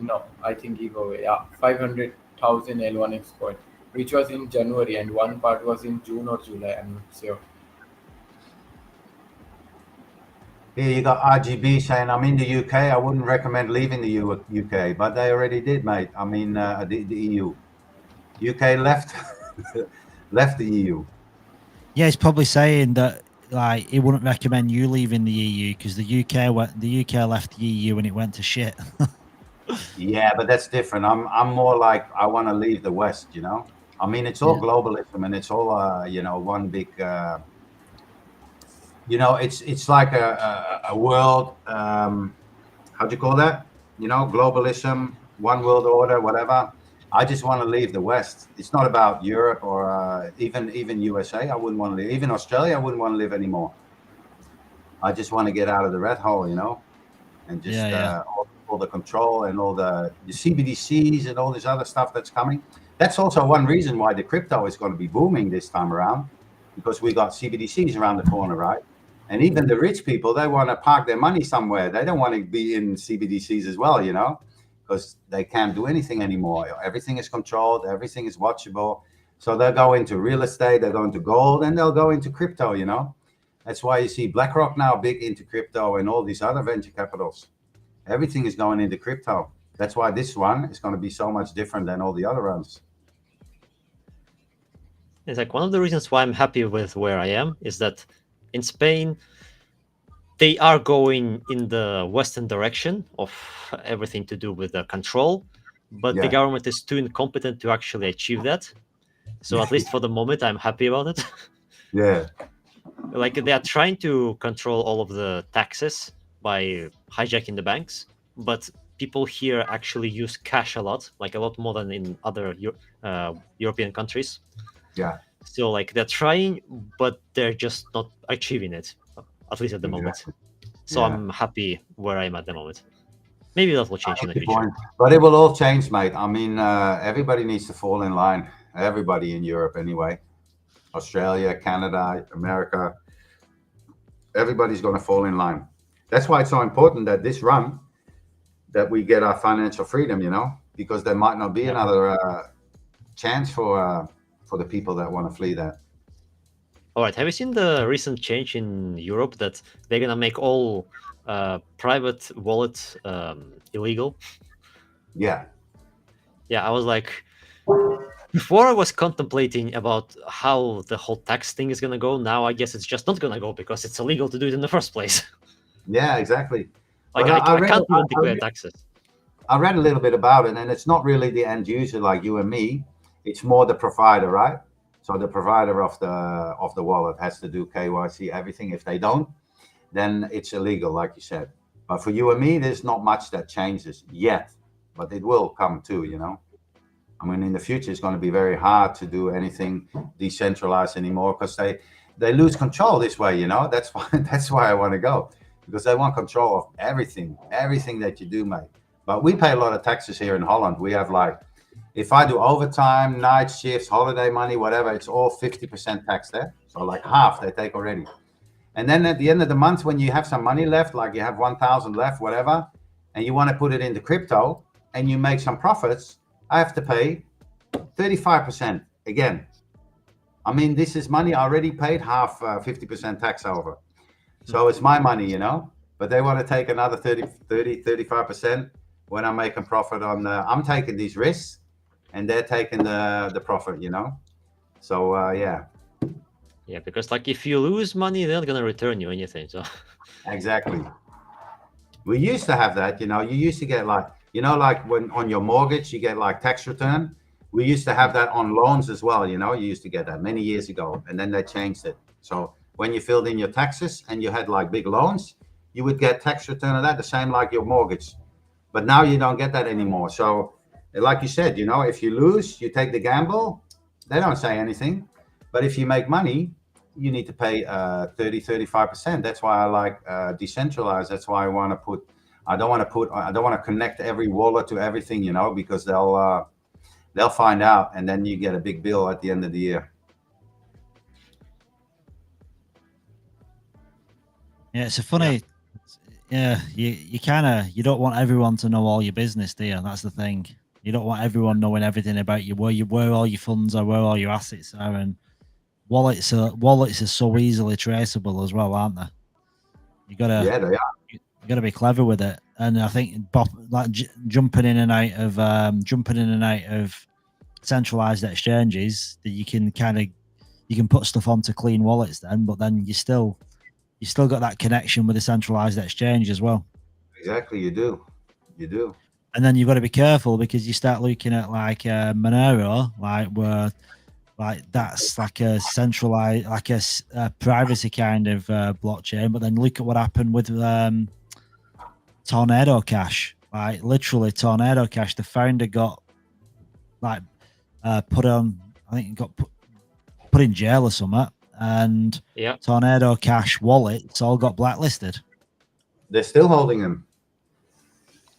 No, I think giveaway. Yeah, 500,000 L1X coin, which was in January, and one part was in June or July. I'm not sure. Here you got RGB saying, I'm in the UK. I wouldn't recommend leaving the UK, but they already did, mate. I mean, the EU. UK left left the E EU. Yeah, he's probably saying that like he wouldn't recommend you leaving the EU because the UK left the EU and it went to shit. Yeah, but that's different. I'm more like I want to leave the West. You know, I mean, it's all globalism and it's all one big. It's like a world. How do you call that? You know, globalism, one world order, whatever. I just want to leave the West. It's not about Europe or even USA. I wouldn't want to leave. Even Australia, I wouldn't want to live anymore. I just want to get out of the rat hole, you know, and just all the control and all the CBDCs and all this other stuff that's coming. That's also one reason why the crypto is going to be booming this time around, because we got CBDCs around the corner, right? And even the rich people, they want to park their money somewhere. They don't want to be in CBDCs as well, you know, because they can't do anything anymore. Everything is controlled. Everything is watchable. So they'll go into real estate, they'll go into gold, and they'll go into crypto, you know. That's why you see BlackRock now big into crypto and all these other venture capitals. Everything is going into crypto. That's why this one is going to be so much different than all the other ones. It's like one of the reasons why I'm happy with where I am is that in Spain, they are going in the Western direction of everything to do with the control, but the government is too incompetent to actually achieve that. So at least for the moment, I'm happy about it. Yeah. Like they are trying to control all of the taxes by hijacking the banks, but people here actually use cash a lot more than in other European countries. Yeah. So like they're trying, but they're just not achieving it, at least at the moment. So I'm happy where I am at the moment. Maybe that will change in the Good future. point. But it will all change, mate. I mean, everybody needs to fall in line. Everybody in Europe, anyway. Australia, Canada, America. Everybody's going to fall in line. That's why it's so important that this run, that we get our financial freedom, you know, because there might not be another chance for the people that want to flee that. All right. Have you seen the recent change in Europe that they're gonna make all private wallets illegal? Yeah. Yeah, I was like, before I was contemplating about how the whole tax thing is gonna go. Now I guess it's just not gonna go because it's illegal to do it in the first place. Yeah, exactly. Like But I can't even declare taxes. I read a little bit about it, and it's not really the end user like you and me. It's more the provider, right? So the provider of the wallet has to do KYC, everything. If they don't, then it's illegal, like you said. But for you and me, there's not much that changes yet, but it will come too, you know. I mean, in the future, it's going to be very hard to do anything decentralized anymore because they lose control this way, you know. That's why I want to go, because they want control of everything that you do, mate. But we pay a lot of taxes here in Holland. We have, like, if I do overtime, night shifts, holiday money, whatever, it's all 50% tax there. So like half they take already. And then at the end of the month, when you have some money left, like you have 1,000 left, whatever, and you want to put it into crypto and you make some profits, I have to pay 35% again. I mean, this is money I already paid half 50% tax over. So it's my money, you know, but they want to take another 35% when I'm making profit on I'm taking these risks and they're taking the profit, you know. So yeah. Yeah, because like if you lose money, they're not gonna return you anything. So exactly. We used to have that, you know. You used to get like, you know, like when on your mortgage you get like tax return. We used to have that on loans as well, you know. You used to get that many years ago, and then they changed it. So when you filled in your taxes and you had like big loans, you would get tax return of that, the same like your mortgage. But now you don't get that anymore. So like you said, you know, if you lose, you take the gamble, they don't say anything. But if you make money, you need to pay 35%. That's why I like decentralized. That's why I want to put, I don't want to connect every wallet to everything, you know, because they'll find out and then you get a big bill at the end of the year. Yeah, it's a funny. Yeah, you kind of, you don't want everyone to know all your business, do you? That's the thing. You don't want everyone knowing everything about you, where all your funds are, where all your assets are, and wallets are so easily traceable as well, aren't they? You gotta, yeah, they are. You gotta be clever with it. And I think like jumping in and out of centralized exchanges, that you can put stuff onto clean wallets then, but then you still got that connection with the centralized exchange as well. Exactly, you do. And then you've got to be careful because you start looking at like Monero, like where like that's like a centralized, like a privacy kind of blockchain. But then look at what happened with Tornado Cash. Like literally Tornado Cash, the founder got like put on, I think got put in jail or something. And Tornado Cash wallets all got blacklisted. They're still holding them.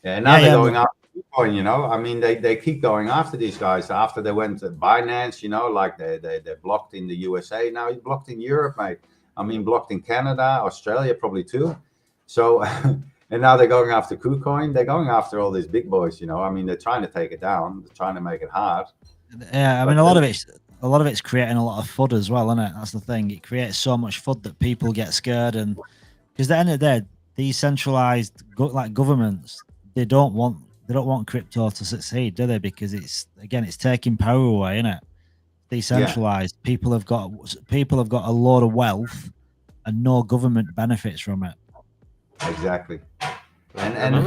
Yeah, now they're going after Bitcoin, you know. I mean, they keep going after these guys after they went to Binance, you know, like they're blocked in the USA. Now he's blocked in Europe, mate. I mean, blocked in Canada, Australia probably too. So, and now they're going after KuCoin. They're going after all these big boys, you know. I mean, they're trying to take it down. They're trying to make it hard. Yeah, I mean, a lot of it's creating a lot of FUD as well, isn't it? That's the thing. It creates so much FUD that people get scared, and because at the end of the day, these centralized like governments, they don't want crypto to succeed, do they? Because it's taking power away, isn't it? Decentralized. Yeah. People have got a lot of wealth, and no government benefits from it. Exactly. And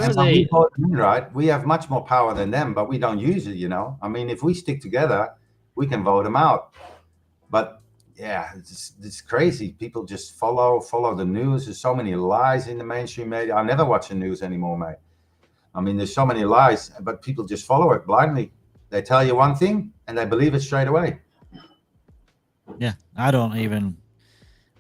right, we have much more power than them, but we don't use it, you know. I mean, if we stick together, we can vote them out. But yeah, it's crazy. People just follow the news. There's so many lies in the mainstream media. I never watch the news anymore, mate. I mean, there's so many lies, but people just follow it blindly. They tell you one thing and they believe it straight away. Yeah, I don't even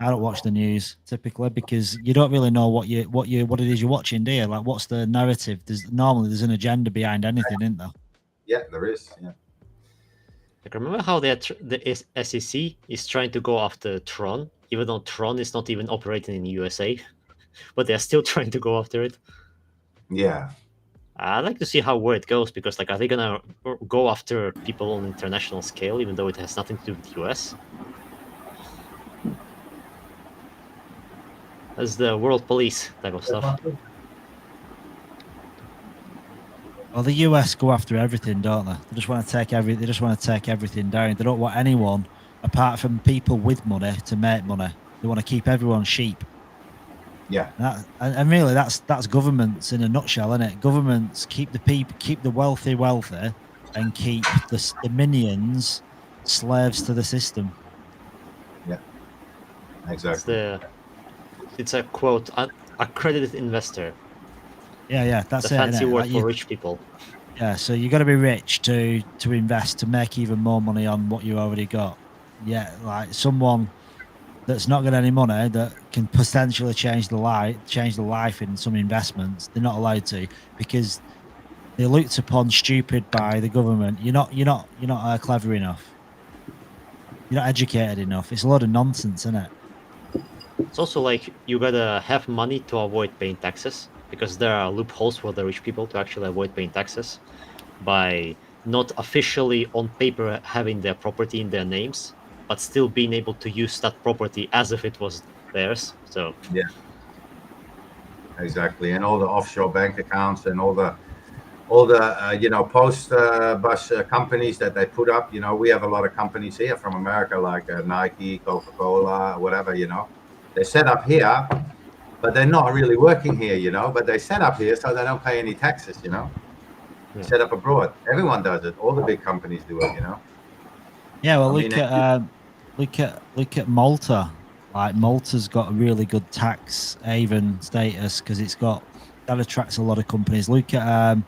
I don't watch the news typically because you don't really know what it is you're watching, do you? Like, what's the narrative? There's an agenda behind anything, isn't there? Yeah, there is. Yeah. Like, remember how the SEC is trying to go after Tron, even though Tron is not even operating in the USA, but they're still trying to go after it. Yeah. I'd like to see where it goes, because like, are they gonna go after people on international scale, even though it has nothing to do with the US? As the world police type of stuff. Well, the US go after everything, don't they? They just want to take everything down. They don't want anyone apart from people with money to make money. They want to keep everyone sheep. Yeah. And really, that's governments in a nutshell, isn't it? Governments keep the wealthy wealthy, and keep the minions slaves to the system. Yeah. Exactly. It's a quote, accredited investor. Yeah, that's the it. Fancy word like for rich people. Yeah, so you got to be rich to invest, to make even more money on what you already got. Yeah, like someone that's not got any money that can potentially change the life in some investments, they're not allowed to, because they're looked upon stupid by the government. You're not clever enough. You're not educated enough. It's a lot of nonsense, isn't it? It's also like, you gotta have money to avoid paying taxes, because there are loopholes for the rich people to actually avoid paying taxes by not officially on paper having their property in their names, but still being able to use that property as if it was theirs. So yeah, exactly. And all the offshore bank accounts and all the post bus companies that they put up. We have a lot of companies here from America, like Nike, Coca-Cola, whatever. They're set up here, but they're not really working here. But they set up here so they don't pay any taxes. Yeah. Set up abroad. Everyone does it. All the big companies do it. Yeah, well, look at Malta. Like, Malta's got a really good tax haven status because that attracts a lot of companies. Look at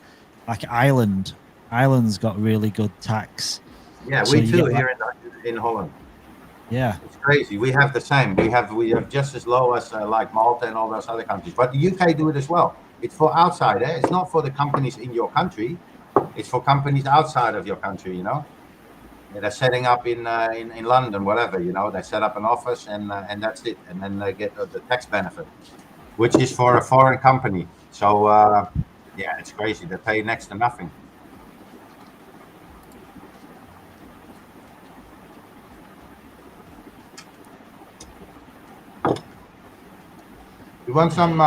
like Ireland. Ireland's got really good tax. Yeah, we too here in Holland. Yeah, it's crazy. We have the same. We have just as low as like Malta and all those other countries. But the UK do it as well. It's for outside. It's not for the companies in your country. It's for companies outside of your country. They're setting up in London, whatever. They set up an office and that's it. And then they get the tax benefit, which is for a foreign company. So yeah, it's crazy. They pay next to nothing. You want some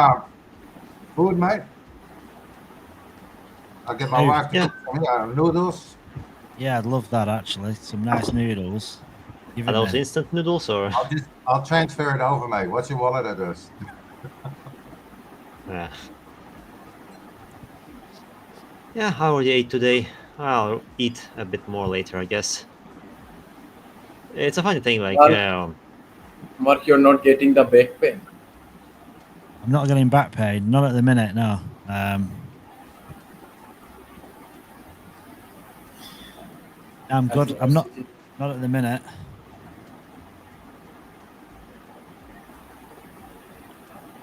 food, mate? I'll get my wife to cook some noodles. Yeah, I'd love that, actually. Some nice noodles. Are those instant noodles, or? I'll transfer it over, mate. What's your wallet address? Yeah, I already ate today. I'll eat a bit more later, I guess. It's a funny thing, like... Mark, you're not getting the back pain. I'm not getting back pain. Not at the minute, no. I'm good. I'm not at the minute.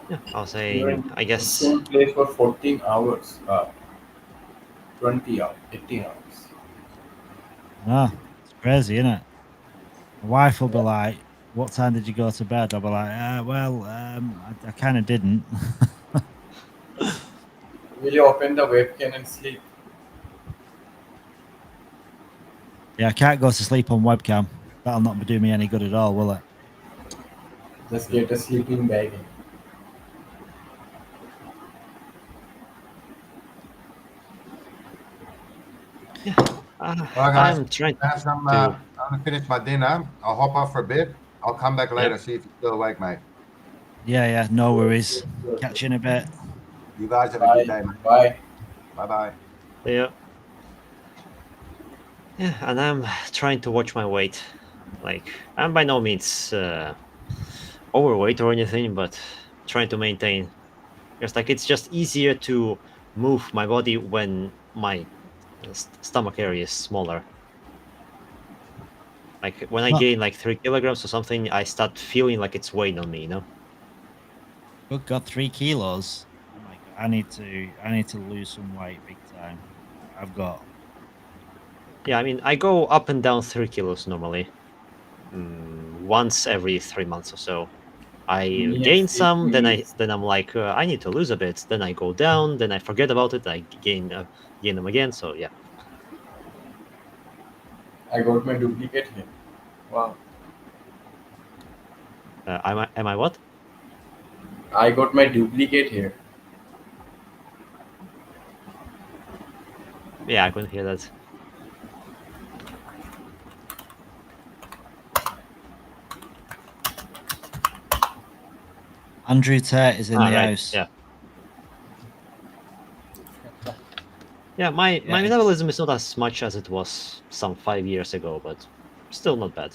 Yeah, I'll say, I guess... Don't play for 14 hours. 20 hours, 18 hours. Ah, it's crazy, isn't it? My wife will be like, "What time did you go to bed?" I'll be like, I kind of didn't. Will you open the webcam and sleep? Yeah, I can't go to sleep on webcam. That'll not do me any good at all, will it? Just get a sleeping bag. Yeah, guys, I'm trying to have some. I'm gonna finish my dinner. I'll hop off for a bit. I'll come back later, see if you're still awake, mate. Yeah, no worries. Catch you in a bit. You guys have a good day, mate. Bye. Bye. Yeah, and I'm trying to watch my weight. Like, I'm by no means overweight or anything, but trying to maintain. Because, like, it's just easier to move my body when my stomach area is smaller. Like when I Well- gain like 3 kilograms or something, I start feeling like it's weighing on me. Good God, 3 kilos. Oh my God, I need to lose some weight big time. I've got. Yeah, I mean, I go up and down 3 kilos normally, once every 3 months or so. I gain some, then I'm like, I need to lose a bit. Then I go down, then I forget about it. I gain them again. So yeah. I got my duplicate here. Wow. Am I what? I got my duplicate here. Yeah, I couldn't hear that. Andrew Tate is in the Right, house. yeah. Yeah, my metabolism is not as much as it was some 5 years ago, but still not bad.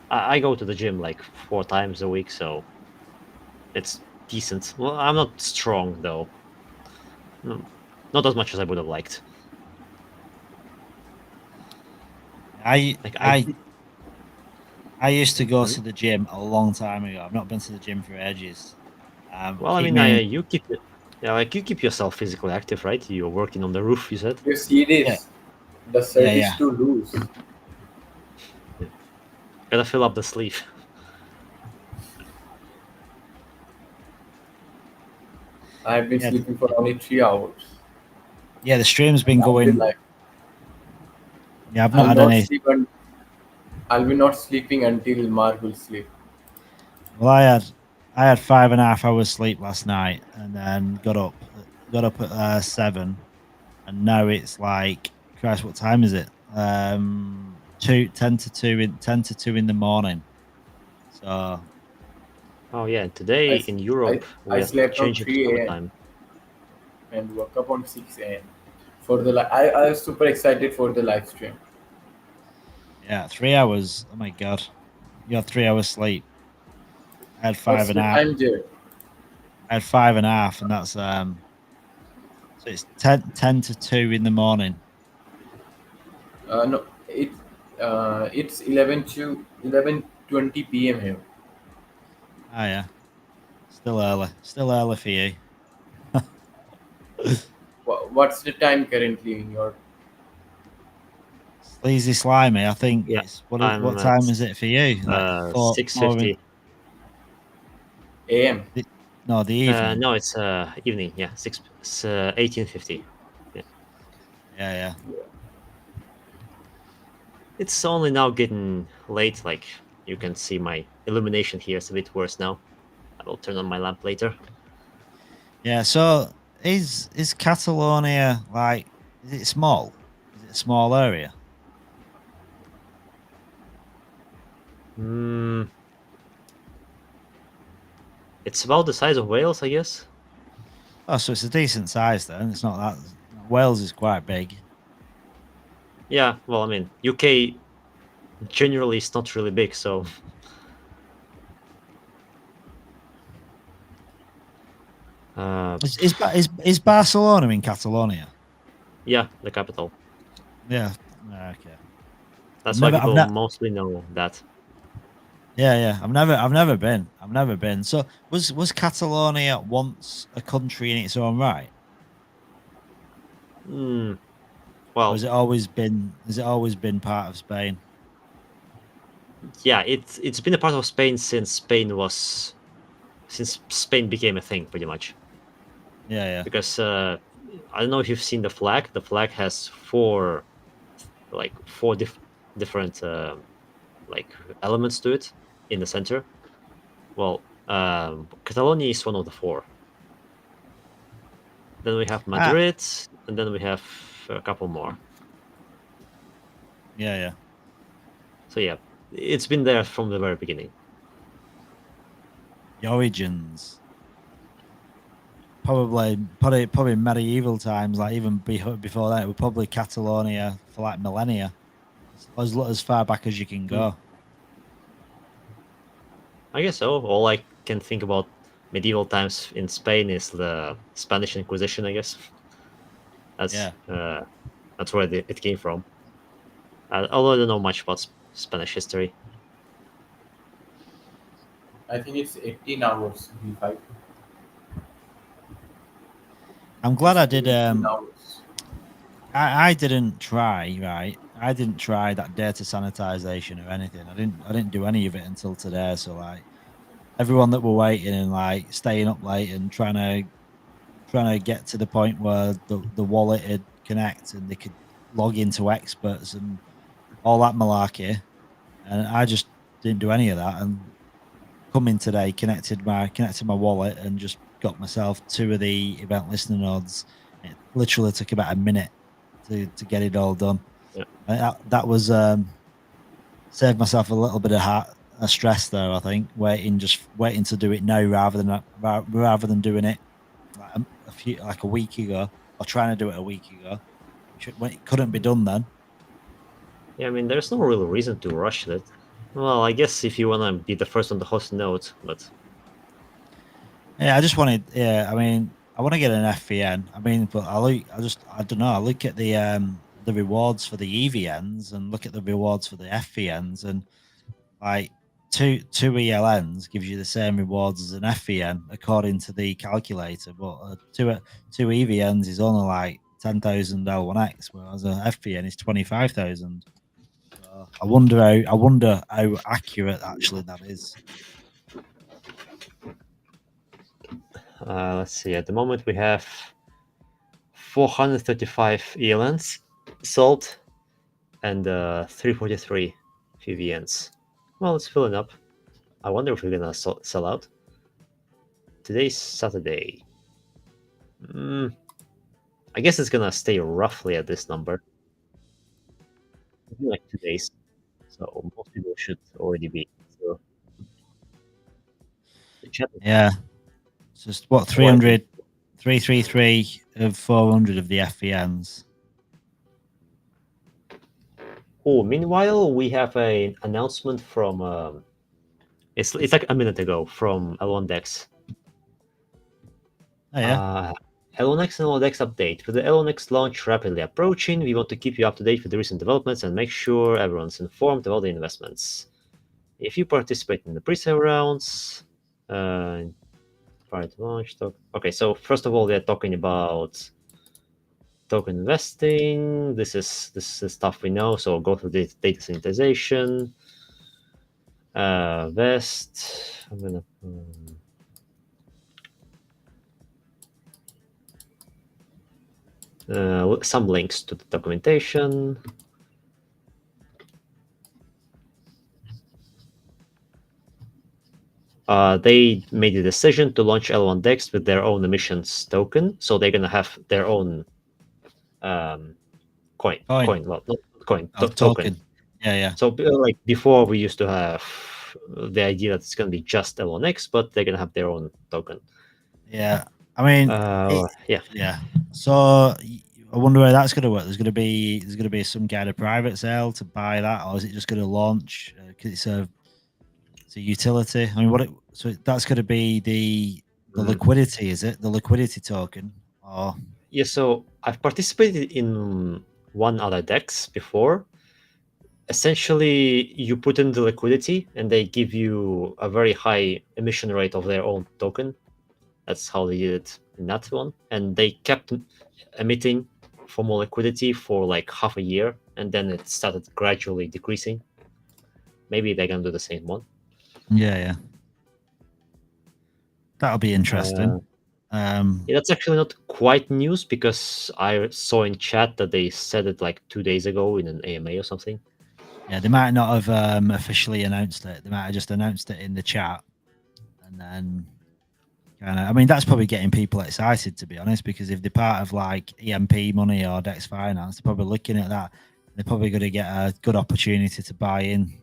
I go to the gym like 4 times a week, so it's decent. Well, I'm not strong though. Not as much as I would have liked. I used to go Hmm? to the gym a long time ago. I've not been to the gym for ages. Well, I keep mean, me- you keep you keep yourself physically active, right? You're working on the roof, you said. You see this? Yeah. The shirt Yeah, is yeah. too loose. Gotta fill up the sleeve. I have been Yeah. sleeping for only 3 hours. Yeah, the stream's been I'll be going. like, Yeah, I've not had any. I'll be not sleeping until Mark will sleep. Well, I had 5.5 hours sleep last night, and then got up at 7, and now it's like, Christ, what time is it? 10 to 2 in the morning. So Oh yeah, today in Europe I we are slept on changing to 3 a.m. summertime. and woke up on 6 a.m. For the I was super excited for the live stream. yeah, 3 hours. Oh my God, you had 3 hours sleep. I had What's 5.5. the time, Jared? I had 5.5, and that's so it's 10 to 2 in the morning. No, it's 11:20 p.m. here. Oh yeah, still early for you. What's the time currently in your? Sleazy Slimy, I think Yeah, it's what I'm time at, is it for you? Like 6:50. A.m. No, the evening. No, it's evening. Yeah, 18:50. Yeah, Yeah. it's only now getting late. Like you can see, my illumination here is a bit worse now. I will turn on my lamp later. Yeah. So is Catalonia like? Is it small? Is it a small area? It's about the size of Wales, I guess. Oh, so it's a decent size then. It's not that. Wales is quite big. Yeah, well, I mean, UK generally is not really big, so Is Barcelona in Catalonia? yeah, the capital. Yeah. Okay. That's I've why never- I've people not- mostly know that. Yeah. I've never been. So was Catalonia once a country in its own right? Or Well, has it always been part of Spain? yeah, it's been a part of Spain since Spain became a thing, pretty much. Yeah. Because I don't know if you've seen the flag. The flag has four different like elements to it in the center. Well, Catalonia is one of the four. Then we have Madrid, and then we have a couple more. Yeah. So yeah, it's been there from the very beginning. The origins. Probably medieval times, like even before that, it was probably Catalonia for like millennia, as far back as you can go. I guess so. All I can think about medieval times in Spain is the Spanish Inquisition, I guess. That's where it came from. Although I don't know much about Spanish history. I think it's 18 hours. V5. I'm glad I did. 18 hours. I didn't try. Right, I didn't try that data sanitization or anything. I didn't do any of it until today. So like, everyone that were waiting and like staying up late and trying to get to the point where the wallet would connect and they could log into experts and all that malarkey, and I just didn't do any of that. And coming today, connected my wallet and just got myself 2 of the event listener nodes. It literally took about a minute to get it all done. Yeah. And that was saved myself a little bit of stress there. I think waiting to do it now rather than doing it like a week ago, or trying to do it a week ago. When it couldn't be done then. Yeah, I mean, there's no real reason to rush it. Well, I guess if you want to be the first on the host node, but Yeah, I just wanted. Yeah, I mean, I want to get an FVN. I mean, but I don't know. I look at the rewards for the EVNs and look at the rewards for the FVNs, and like two ELNs gives you the same rewards as an FVN according to the calculator, but two EVNs is only like 10,000 L1X, whereas an FVN is 25,000. So I wonder how accurate actually that is. let's see. At the moment, we have 435 ELNs sold and 343 VVNs. Well, it's filling up. I wonder if we're gonna sell out. Today's Saturday. I guess it's gonna stay roughly at this number. Like 2 days, so most people should already be. So the chat. Yeah, it's just what 300, 333 of 400 of the FVNs. Oh, meanwhile, we have an announcement from it's like a minute ago from L1Dex. Oh yeah. L1X and L1Dex update. With the L1X launch rapidly approaching, we want to keep you up to date with the recent developments and make sure everyone's informed about the investments. If you participate in the pre-sale rounds, prior to launch, okay. So first of all, they're talking about token investing. This is stuff we know. So go through the data sanitization. Vest. I'm gonna. Some links to the documentation. They made a decision to launch L1Dex with their own emissions token, so they're gonna have their own coin. Well, not coin, token. Yeah. So like before, we used to have the idea that it's gonna be just L1X, but they're gonna have their own token. Yeah, I mean, yeah. So I wonder where that's going to work. There's going to be some kind of private sale to buy that, or is it just going to launch? Because it's a utility. I mean, so that's going to be the liquidity, is it? The liquidity token, or yeah. So I've participated in one other DEX before. Essentially, you put in the liquidity, and they give you a very high emission rate of their own token. That's how they did it in that one, and they kept emitting for more liquidity for like half a year, and then it started gradually decreasing. Maybe they're gonna do the same one. Yeah. That'll be interesting. Yeah, that's actually not quite news because I saw in chat that they said it like 2 days ago in an AMA or something. Yeah, they might not have officially announced it. They might have just announced it in the chat, and then. I mean, that's probably getting people excited, to be honest, because if they're part of like EMP money or Dex Finance, they're probably looking at that. They're probably going to get a good opportunity to buy into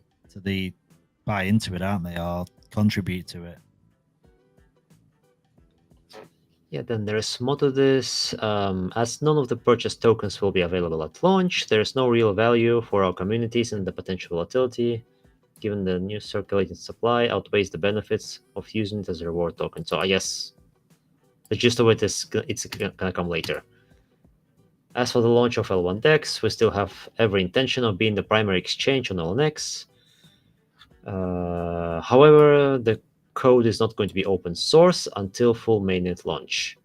it, aren't they, or contribute to it. Yeah, then there's more to this. As none of the purchased tokens will be available at launch, there's no real value for our communities and the potential volatility, given the new circulating supply outweighs the benefits of using it as a reward token. So I guess the gist of it is it's gonna come later. As for the launch of L1 DEX, we still have every intention of being the primary exchange on LNX. However, the code is not going to be open source until full mainnet launch,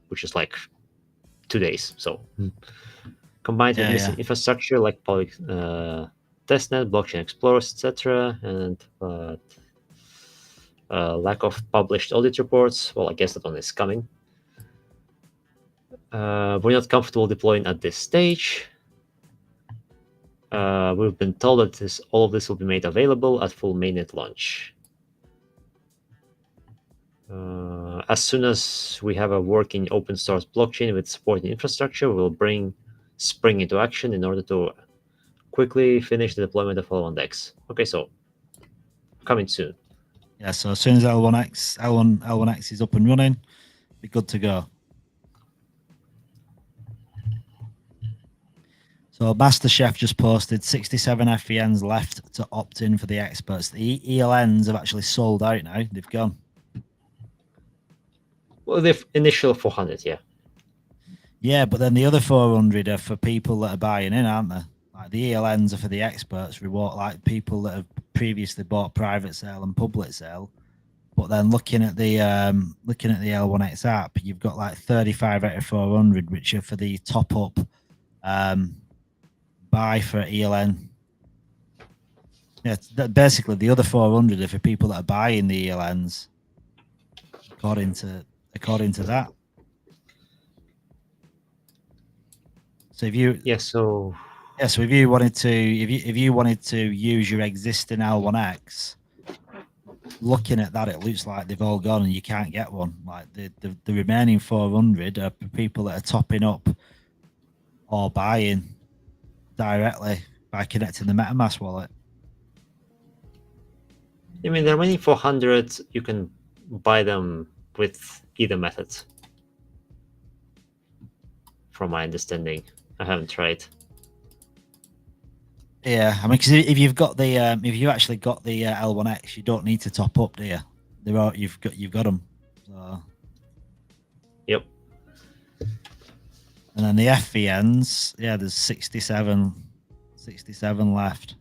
which is like 2 days. So combined with missing infrastructure like testnet, blockchain explorers, etc., and lack of published audit reports, well, I guess that one is coming. We're not comfortable deploying at this stage. We've been told that all of this will be made available at full mainnet launch. As soon as we have a working open source blockchain with supporting infrastructure, we'll bring Spring into action in order to quickly finish the deployment of L1 DEX. Okay, so coming soon. Yeah, so as soon as L1X is up and running, be good to go. So Master Chef just posted 67 FVNs left to opt in for the experts. The ELNs have actually sold out now. They've gone. Well, the initial 400, yeah. Yeah, but then the other 400 are for people that are buying in, aren't they? Like the ELNs are for the experts, reward like people that have previously bought private sale and public sale. But then looking at the L1X app, you've got like 35 out of 400, which are for the top up buy for ELN. Yeah, basically the other 400 are for people that are buying the ELNs, according to that. So if you so if you wanted to use your existing L1X, looking at that, it looks like they've all gone and you can't get one. Like the remaining 400 are people that are topping up or buying directly by connecting the MetaMask wallet. I mean, the remaining 400, you can buy them with either method, from my understanding. I haven't tried. Yeah, I mean, because if you've got the if you actually got the L1X, you don't need to top up, do you? You've got them. So. Yep. And then the FVNs, yeah, there's 67 left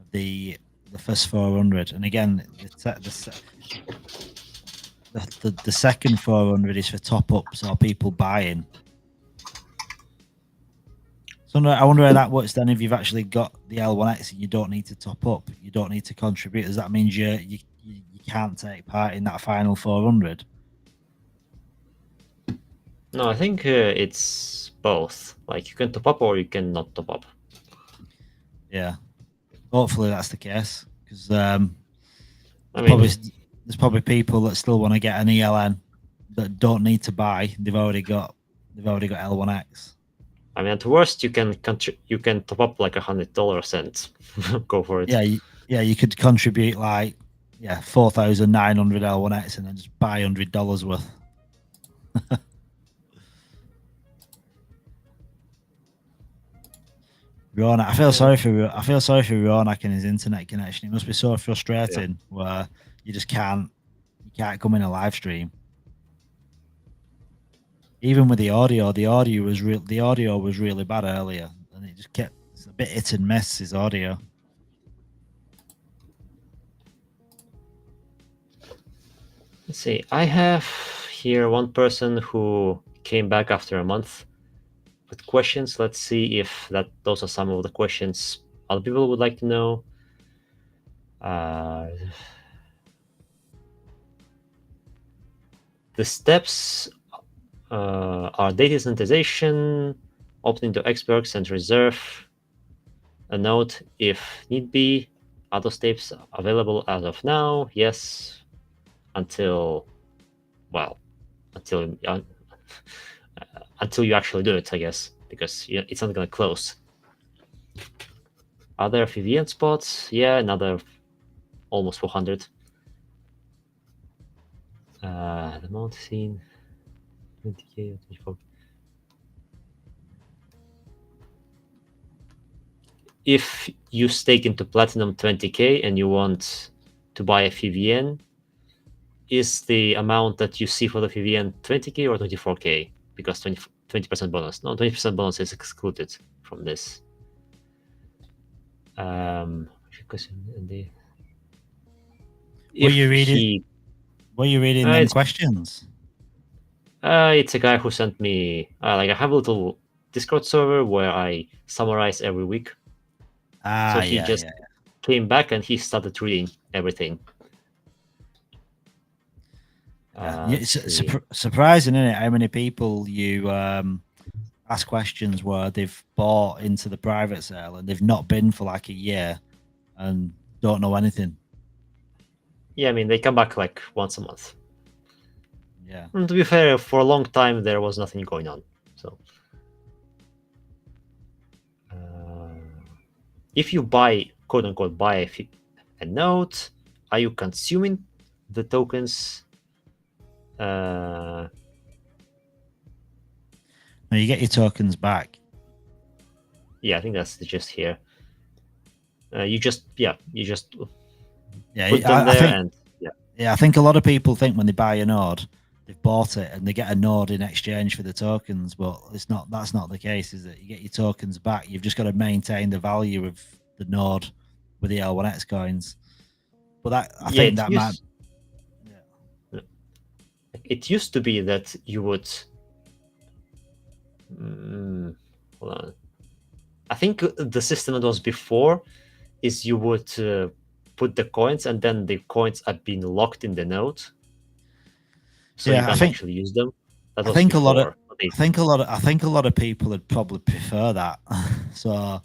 of the first 400, and again, the second 400 is for top ups or people buying. So I wonder how that works then. If you've actually got the L1X and you don't need to top up, you don't need to contribute. Does that mean you can't take part in that final 400? No, I think it's both. Like you can top up or you can not top up. Yeah, hopefully that's the case, because there's probably people that still want to get an ELN that don't need to buy. They've already got L1X. I mean, at worst, you can top up like $100 cent. Go for it. Yeah, you could contribute like 4,900 L1X and then just buy $100 worth. Ronak, I feel sorry for Ronak and his internet connection. It must be so frustrating where you just can't come in a live stream. Even with the audio was really bad earlier, and it just it's a bit hit and miss, his audio. Let's see. I have here one person who came back after a month with questions. Let's see if those are some of the questions other people would like to know. The steps are data sanitization, opt into experts and reserve a node if need be. Are those steps available as of now? Yes, until you actually do it, I guess, because it's not going to close. Are there FVN spots? Yeah, another almost 400. The amount seen 20K or 24. If you stake into Platinum 20K and you want to buy a FVN, is the amount that you see for the FVN 20K or 24K? Because 20% bonus. No, 20% bonus is excluded from this. Because the Were you reading them it's- questions? It's a guy who sent me like I have a little Discord server where I summarize every week. So he just came back and he started reading everything. It's surprising, isn't it, how many people you ask questions where they've bought into the private sale and they've not been for like a year and don't know anything. Yeah, I mean, they come back like once a month. Yeah. And to be fair, for a long time, there was nothing going on. So if you buy, quote unquote, buy a node, are you consuming the tokens? No, you get your tokens back. Yeah, I think that's the gist here. You just put them I think, and I think a lot of people think when they buy a node, they've bought it and they get a node in exchange for the tokens, but it's not. That's not the case, is it? You get your tokens back. You've just got to maintain the value of the node with the L1X coins. But I think that might. It used to be that you would. Hold on. I think the system that was before is you would put the coins and then the coins are being locked in the node, so you can't actually use them. I think a lot of people would probably prefer that. So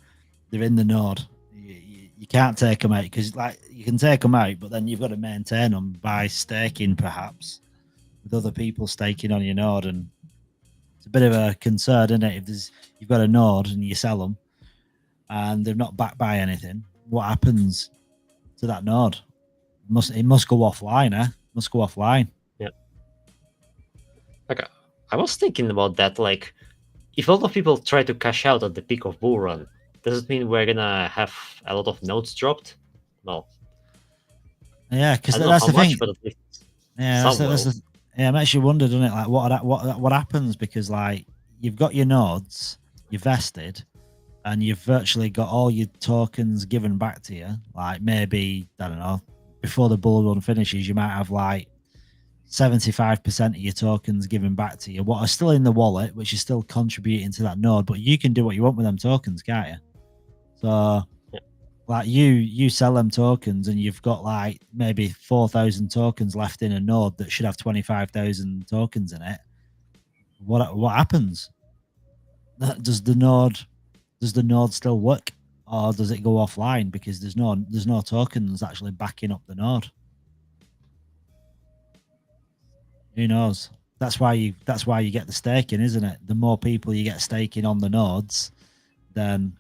they're in the node. You can't take them out because like you can take them out, but then you've got to maintain them by staking, perhaps with other people staking on your node, and it's a bit of a concern, isn't it? If you've got a node and you sell them and they're not backed by anything, what happens to that node? It must go offline, Must go offline. Yeah. Okay. I was thinking about that. Like, if a lot of people try to cash out at the peak of bull run, does it mean we're gonna have a lot of nodes dropped? No. Yeah, because that's the thing. Yeah, it makes you wonder, doesn't it? Like, what happens? Because like you've got your nodes, you're vested, and you've virtually got all your tokens given back to you. Like maybe, I don't know, before the bull run finishes, you might have like 75% of your tokens given back to you, what are still in the wallet, which is still contributing to that node, but you can do what you want with them tokens, can't you? So like you sell them tokens and you've got like maybe 4,000 tokens left in a node that should have 25,000 tokens in it. What happens? Does the node still work, or does it go offline because there's no tokens actually backing up the node? Who knows? That's why you get the staking, isn't it? The more people you get staking on the nodes, then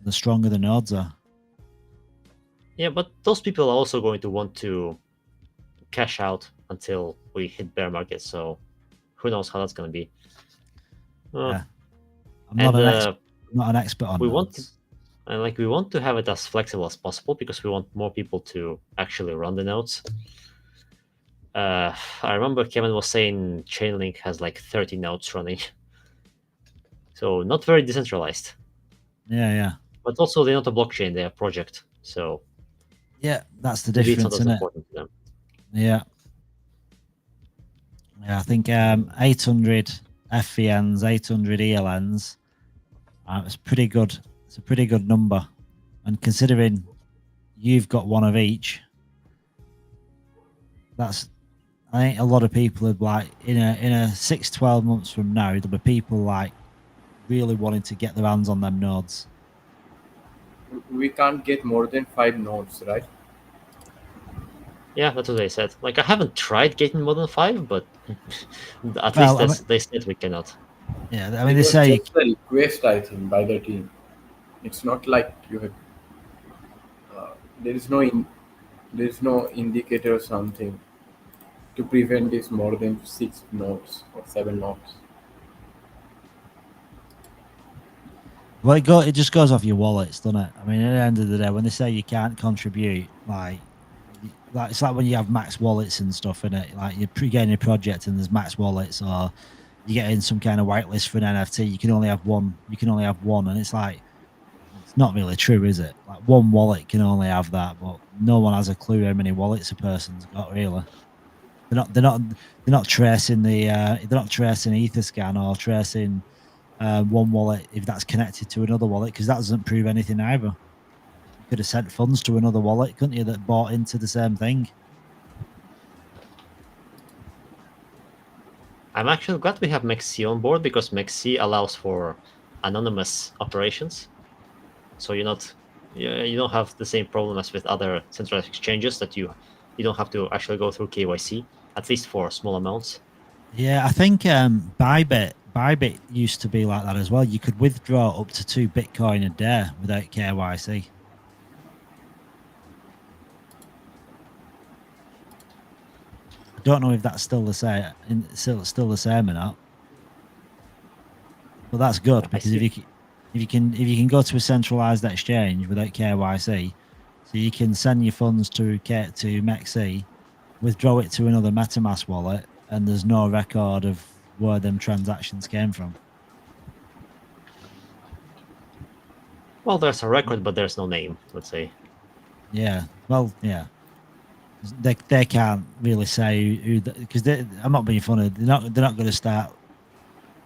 the stronger the nodes are. Yeah, but those people are also going to want to cash out until we hit bear market. So who knows how that's going to be? I'm not an expert on. We want to have it as flexible as possible because we want more people to actually run the nodes. I remember Kevin was saying Chainlink has like 30 nodes running, so not very decentralized. Yeah. But also they're not a blockchain; they're a project. So yeah, that's the difference, isn't it? Yeah. I think 800 FVNs, 800 ELNs. It's pretty good. It's a pretty good number, and considering you've got one of each, I think a lot of people are like in a 6-12 months from now, there'll be people like really wanting to get their hands on them nodes. We can't get more than 5 nodes, right? Yeah, that's what they said. Like, I haven't tried getting more than 5, but at least they said we cannot. Yeah, I mean, they say just a request, I think, by the team. It's not like you have. There is no indicator or something to prevent this more than 6 nodes or 7 nodes. Well, it just goes off your wallets, doesn't it? I mean, at the end of the day, when they say you can't contribute, like it's like when you have max wallets and stuff in it. Like you're getting a project and there's max wallets, or you get in some kind of whitelist for an NFT, you can only have one. You can only have one, and it's like it's not really true, is it? Like one wallet can only have that, but no one has a clue how many wallets a person's got. Really, they're not tracing they're not tracing Etherscan or tracing one wallet if that's connected to another wallet, because that doesn't prove anything either. You could have sent funds to another wallet, couldn't you, that bought into the same thing? I'm actually glad we have MEXC on board, because MEXC allows for anonymous operations. So you don't have the same problem as with other centralized exchanges, that you don't have to actually go through KYC, at least for small amounts. Yeah, I think Bybit used to be like that as well. You could withdraw up to 2 Bitcoin a day without KYC. I don't know if that's still the same, still the same or not. But that's good, because if you can go to a centralized exchange without KYC, so you can send your funds to MEXC, withdraw it to another MetaMask wallet, and there's no record of where them transactions came from. Well, there's a record, but there's no name, let's say. Yeah, well, yeah. They can't really say who, because I'm not being funny. They're not going to start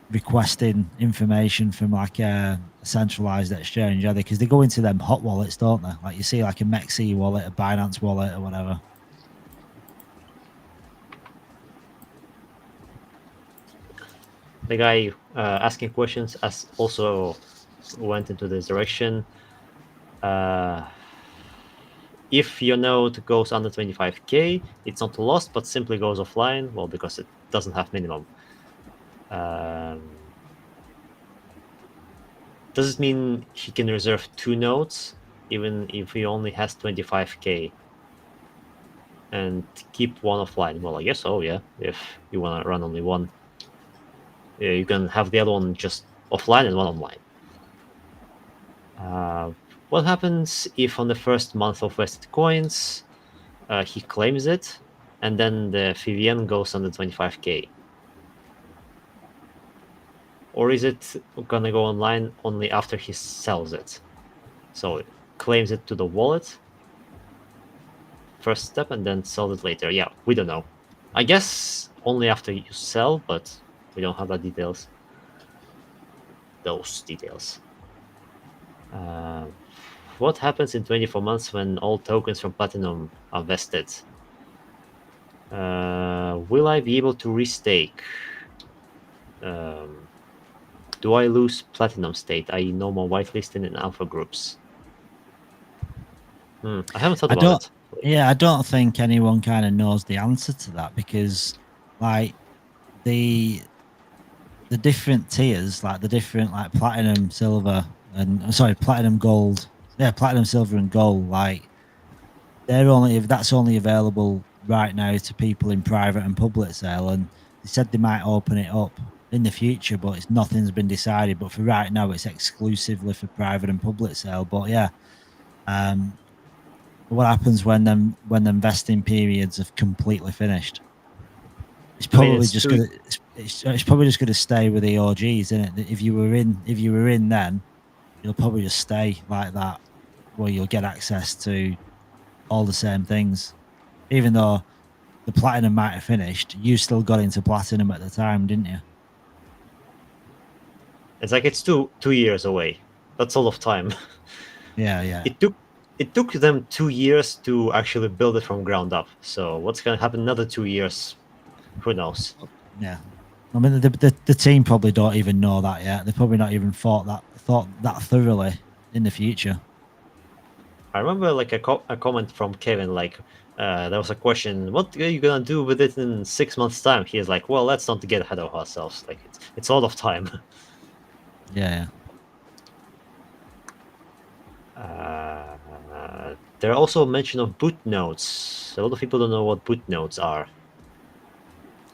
requesting information from like a centralized exchange, are they? Because they go into them hot wallets, don't they? Like you see, like a MEXC wallet, a Binance wallet, or whatever. The guy asking questions also went into this direction. If your node goes under 25k, it's not lost, but simply goes offline. Well, because it doesn't have minimum. Does it mean he can reserve 2 nodes, even if he only has 25k, and keep one offline? Well, I guess so, yeah. If you want to run only one, you can have the other one just offline and one online. What happens if on the first month of vested coins, he claims it, and then the FVN goes under 25k? Or is it gonna go online only after he sells it? So claims it to the wallet, first step, and then sells it later. Yeah, we don't know. I guess only after you sell, but we don't have those details. What happens in 24 months when all tokens from Platinum are vested? Will I be able to restake? Do I lose Platinum state, i.e. no more whitelisting in alpha groups? I haven't thought about it. Yeah, I don't think anyone kind of knows the answer to that, because like the different tiers, like the different like platinum, silver, and platinum, gold. Yeah, platinum, silver, and gold. Like that's only available right now to people in private and public sale, and they said they might open it up in the future, but nothing's been decided. But for right now, it's exclusively for private and public sale. But yeah, what happens when them vesting periods have completely finished? It's probably it's probably just gonna stay with the OGs, isn't it? If you were in then, you'll probably just stay like that, where you'll get access to all the same things. Even though the platinum might have finished, you still got into platinum at the time, didn't you? It's like it's two years away. That's a lot of time. Yeah. It took them 2 years to actually build it from ground up. So what's gonna happen another 2 years? Who knows? Yeah, I mean the team probably don't even know that yet. They've probably not even thought that thoroughly in the future. I remember like a comment from Kevin, like there was a question, what are you gonna do with it in 6 months time? He is like, well, let's not get ahead of ourselves. Like it's a lot of time. Yeah. There are also mention of boot nodes. A lot of people don't know what boot nodes are.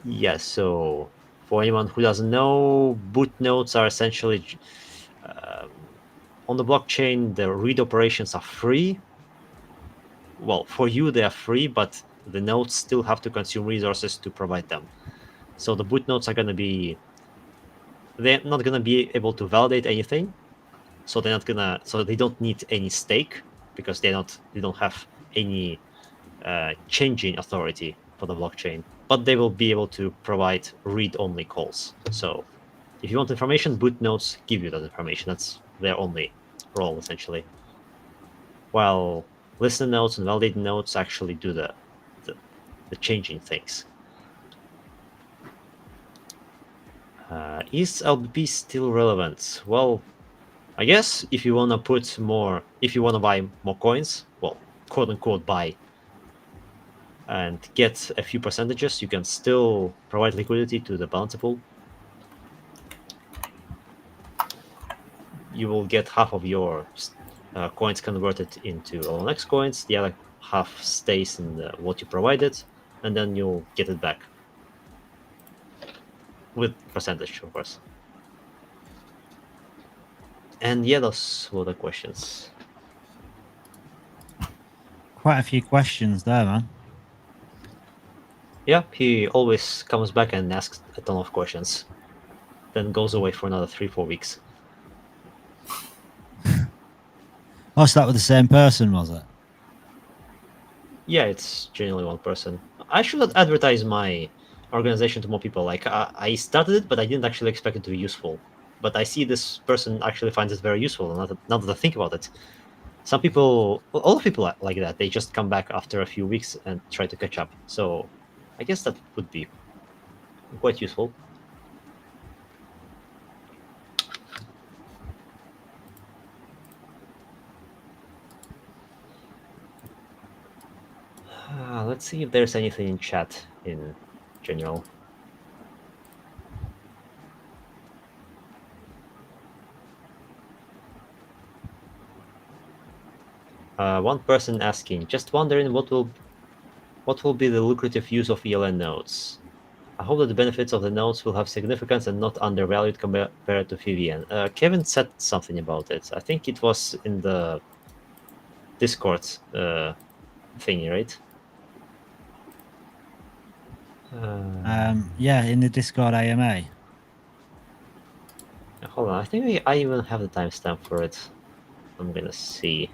Yes, so for anyone who doesn't know, boot nodes are essentially on the blockchain, the read operations are free. Well, for you they are free, but the nodes still have to consume resources to provide them. So the boot nodes are going to be they're not gonna be able to validate anything, so they're not gonna. So they don't need any stake because they don't have any changing authority for the blockchain. But they will be able to provide read-only calls. So if you want information, boot nodes give you that information. That's their only role essentially. While listen nodes and validate nodes actually do the changing things. Is LBP still relevant? Well, I guess if you wanna buy more coins, well, quote unquote buy, and get a few percentages, you can still provide liquidity to the balancer pool. You will get half of your coins converted into OLX coins, the other half stays in what you provided, and then you'll get it back. With percentage, of course. And yeah, those were the questions. Quite a few questions there, man. Yeah, he always comes back and asks a ton of questions, then goes away for another 3-4 weeks. Oh, so that was the same person, was it? Yeah, it's generally one person. I should advertise my organization to more people. Like, I started it, but I didn't actually expect it to be useful. But I see this person actually finds it very useful, now that I think about it. Some people, all people are like that. They just come back after a few weeks and try to catch up. So I guess that would be quite useful. Let's see if there's anything in chat in general. One person asking, just wondering what will be the lucrative use of ELN nodes. I hope that the benefits of the nodes will have significance and not undervalued compared to VVN. Kevin said something about it. I think it was in the Discord thingy, right? Yeah, in the Discord AMA. Hold on, I think I even have the timestamp for it. I'm gonna see.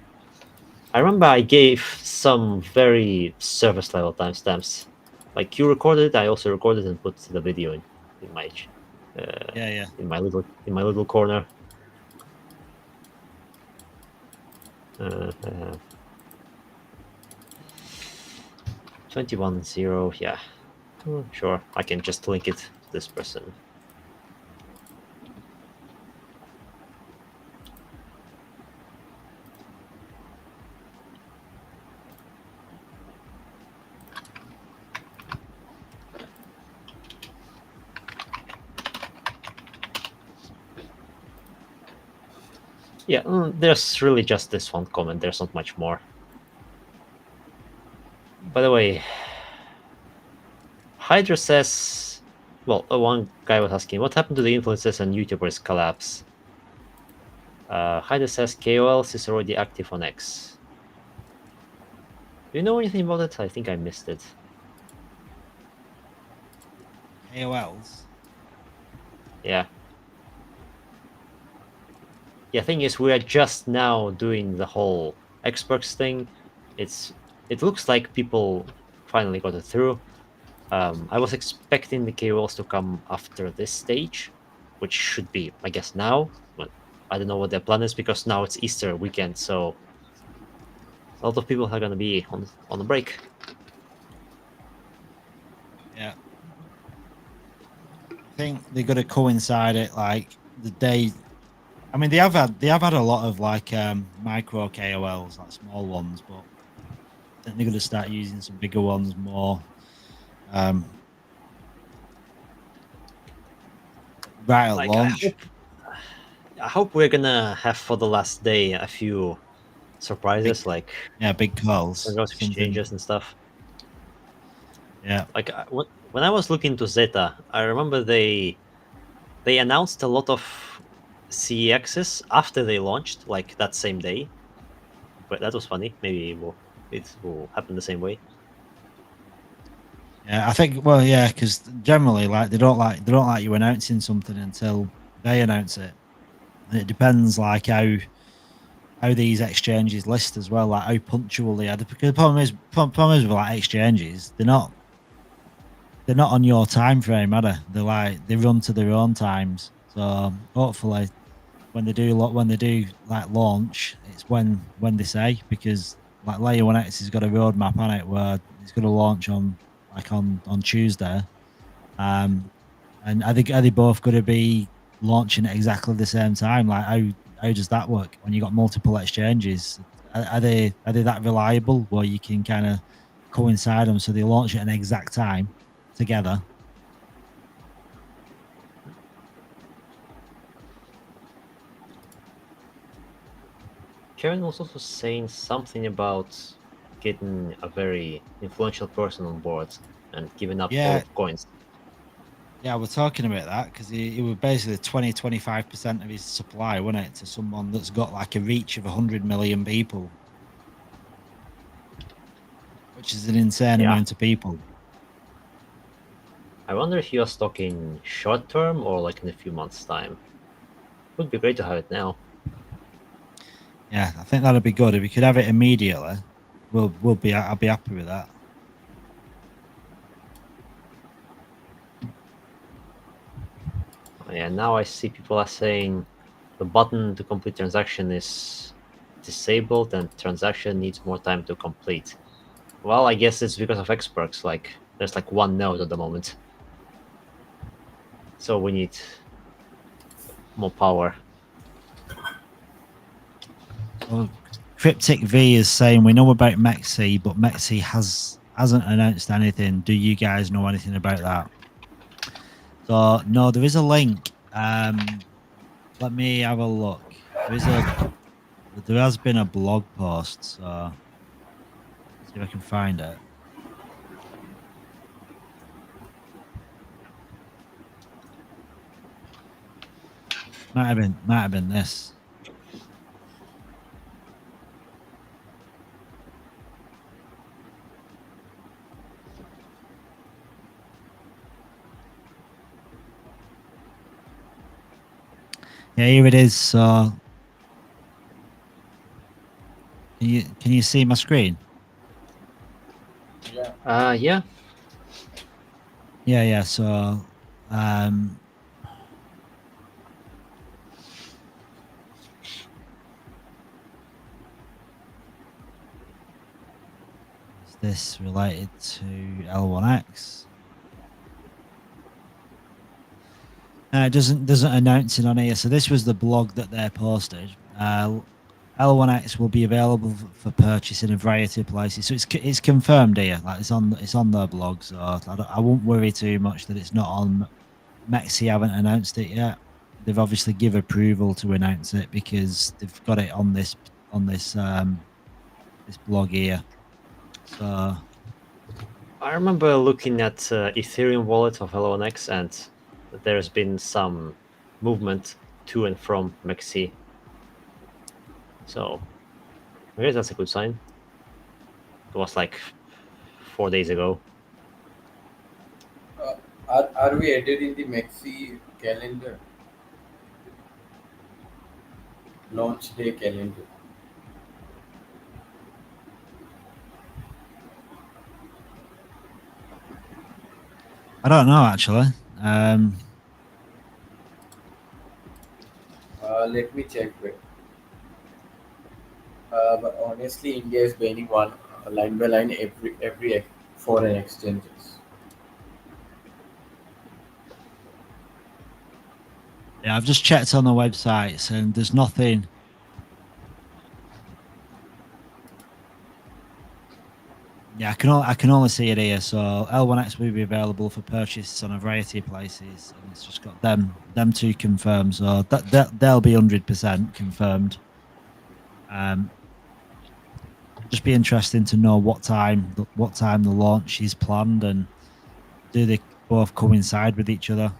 I remember I gave some very service level timestamps. Like you recorded it, I also recorded and put the video in my in my little corner. 21.0, yeah. Sure, I can just link it to this person. Yeah, there's really just this one comment. There's not much more. By the way, Hydra says, well, one guy was asking, what happened to the influencers and YouTubers collapse? Hydra says KOLs is already active on X. Do you know anything about it? I think I missed it. KOLs? Yeah. Yeah, thing is, we are just now doing the whole Xbox thing. It looks like people finally got it through. I was expecting the KOLs to come after this stage, which should be, I guess, now. But I don't know what their plan is because now it's Easter weekend, so a lot of people are gonna be on a break. Yeah. I think they're gonna coincide it like the day. I mean, they have had a lot of like micro KOLs, like small ones, but I think they're gonna start using some bigger ones more. Right at launch. I hope we're gonna have for the last day a few surprises, like big calls, exchanges and stuff. Yeah, like when I was looking to Zeta, I remember they announced a lot of CEXs after they launched, like that same day. But that was funny. Maybe it will happen the same way. Yeah, I think. Well, yeah, because generally, like they don't like you announcing something until They announce it, and it depends like how these exchanges list as well, like how punctual they are. Because the problem is with like exchanges, they're not on your time frame, are they? They run to their own times. So hopefully, when they do like launch, it's when they say, because like Layer 1X has got a roadmap on it where it's going to launch on Tuesday. And are they both going to be launching at exactly the same time? Like how does that work when you got multiple exchanges? Are they that reliable where you can kind of coincide them so they launch at an exact time together? Karen was also saying something about getting a very influential person on board and giving up all of coins. Yeah, we're talking about that because he was basically 20-25% of his supply, wasn't it, to someone that's got like a reach of 100 million people, which is an insane amount of people. I wonder if he was talking short term or like in a few months' time. Would be great to have it now. Yeah, I think that'd be good if we could have it immediately. I'll be happy with that. Yeah, now I see people are saying the button to complete transaction is disabled and transaction needs more time to complete. Well, I guess it's because of experts. Like there's like one node at the moment, so we need more power. So Cryptic V is saying we know about Mexi, but Mexi hasn't announced anything. Do you guys know anything about that? So no, there is a link. Let me have a look. There has been a blog post, so see if I can find it. Might have been this. Yeah, here it is. So can you see my screen? Yeah. Yeah. Yeah. So is this related to L1X? It doesn't announce it on here. So this was the blog that they posted. L1X will be available for purchase in a variety of places. So it's confirmed here. Like it's on their blog. So I won't worry too much that it's not on. Mexi haven't announced it yet. They've obviously give approval to announce it because they've got it on this this blog here. So I remember looking at Ethereum wallet of L1X, and there's been some movement to and from Mexi. So I guess that's a good sign. It was like 4 days ago. Are we added in the Maxi calendar? Launch day calendar. I don't know actually. Let me check. But honestly, India is banning one line by line every foreign exchanges. Yeah, I've just checked on the websites and there's nothing. Yeah, I can only see it here. So L1X will be available for purchase on a variety of places, and it's just got them two confirmed. So they'll be 100% confirmed. Just be interesting to know what time the launch is planned, and do they both coincide with each other?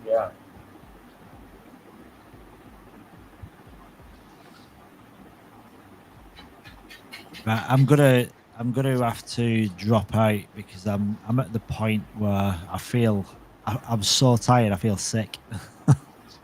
Yeah. Right, I'm gonna have to drop out because I'm at the point where I feel I'm so tired. I feel sick.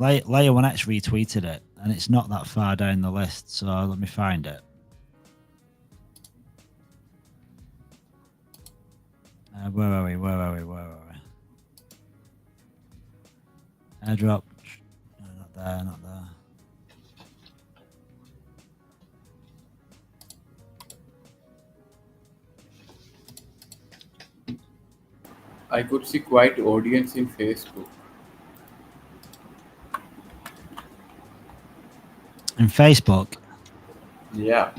Layer 1X retweeted it, and it's not that far down the list. So let me find it. Where are we? Airdrop. No, not there. I could see quite audience in Facebook. In Facebook. Yeah.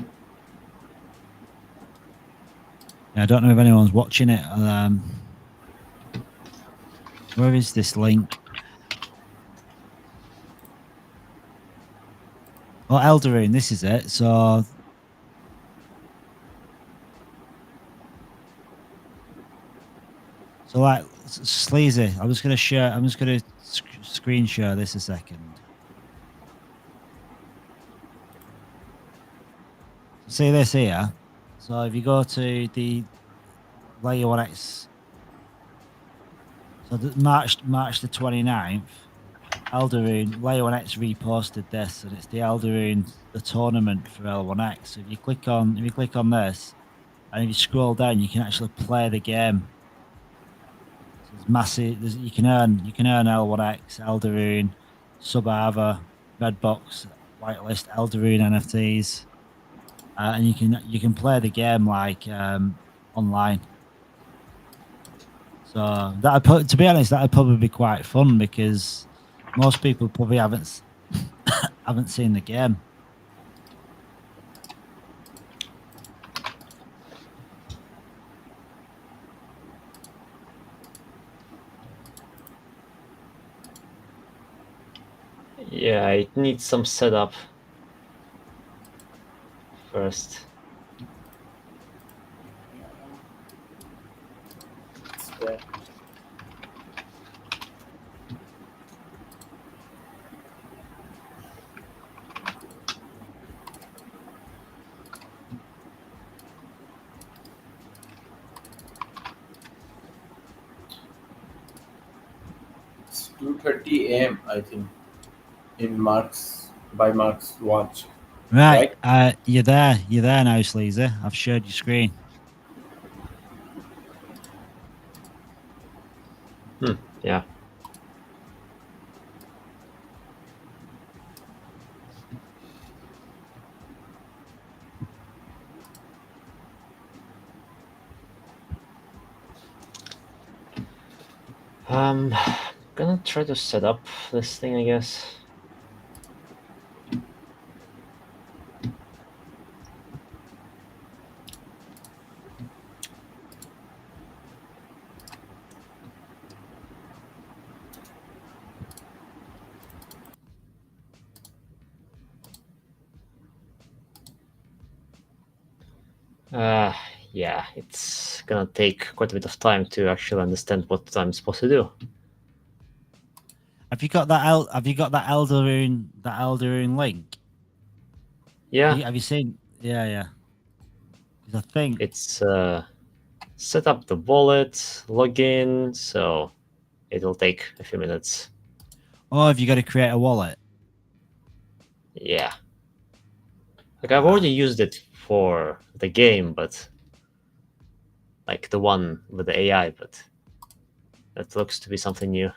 I don't know if anyone's watching it. Where is this link? Oh, Eldaroon, this is it. So like Sleazy, I'm just gonna screen share this a second. See this here. So if you go to the Layer 1X, so March the 29th, Eldaroon, Layer 1X reposted this, and it's the Eldaroon, the tournament for L1X. So if you click on this, and if you scroll down, you can actually play the game. So it's massive. You can earn L1X, Eldaroon, Subava, Redbox, Whitelist, Eldaroon NFTs, and you can play the game like online. So to be honest, that'd probably be quite fun because most people probably haven't seen the game. Yeah, it needs some setup first. It's 2:30 a.m. I think by Mark's watch. Right. You're there now, Sleazy. I've shared your screen. Yeah. Gonna try to set up this thing, I guess. Yeah, it's gonna take quite a bit of time to actually understand what I'm supposed to do. Have you got that Eldaroon link? Yeah. Have you seen? Yeah. Because I think it's set up the wallet, login, so it'll take a few minutes. Oh, have you got to create a wallet? Yeah. Like I've already used it for the game, but like the one with the AI, but that looks to be something new.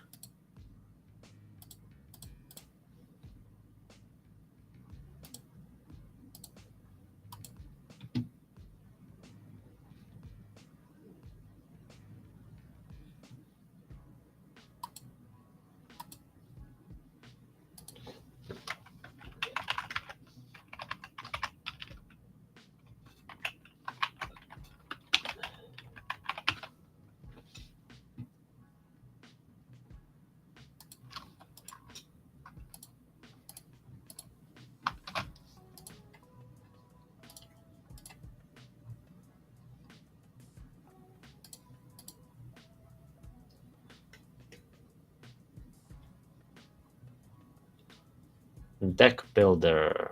Deck builder.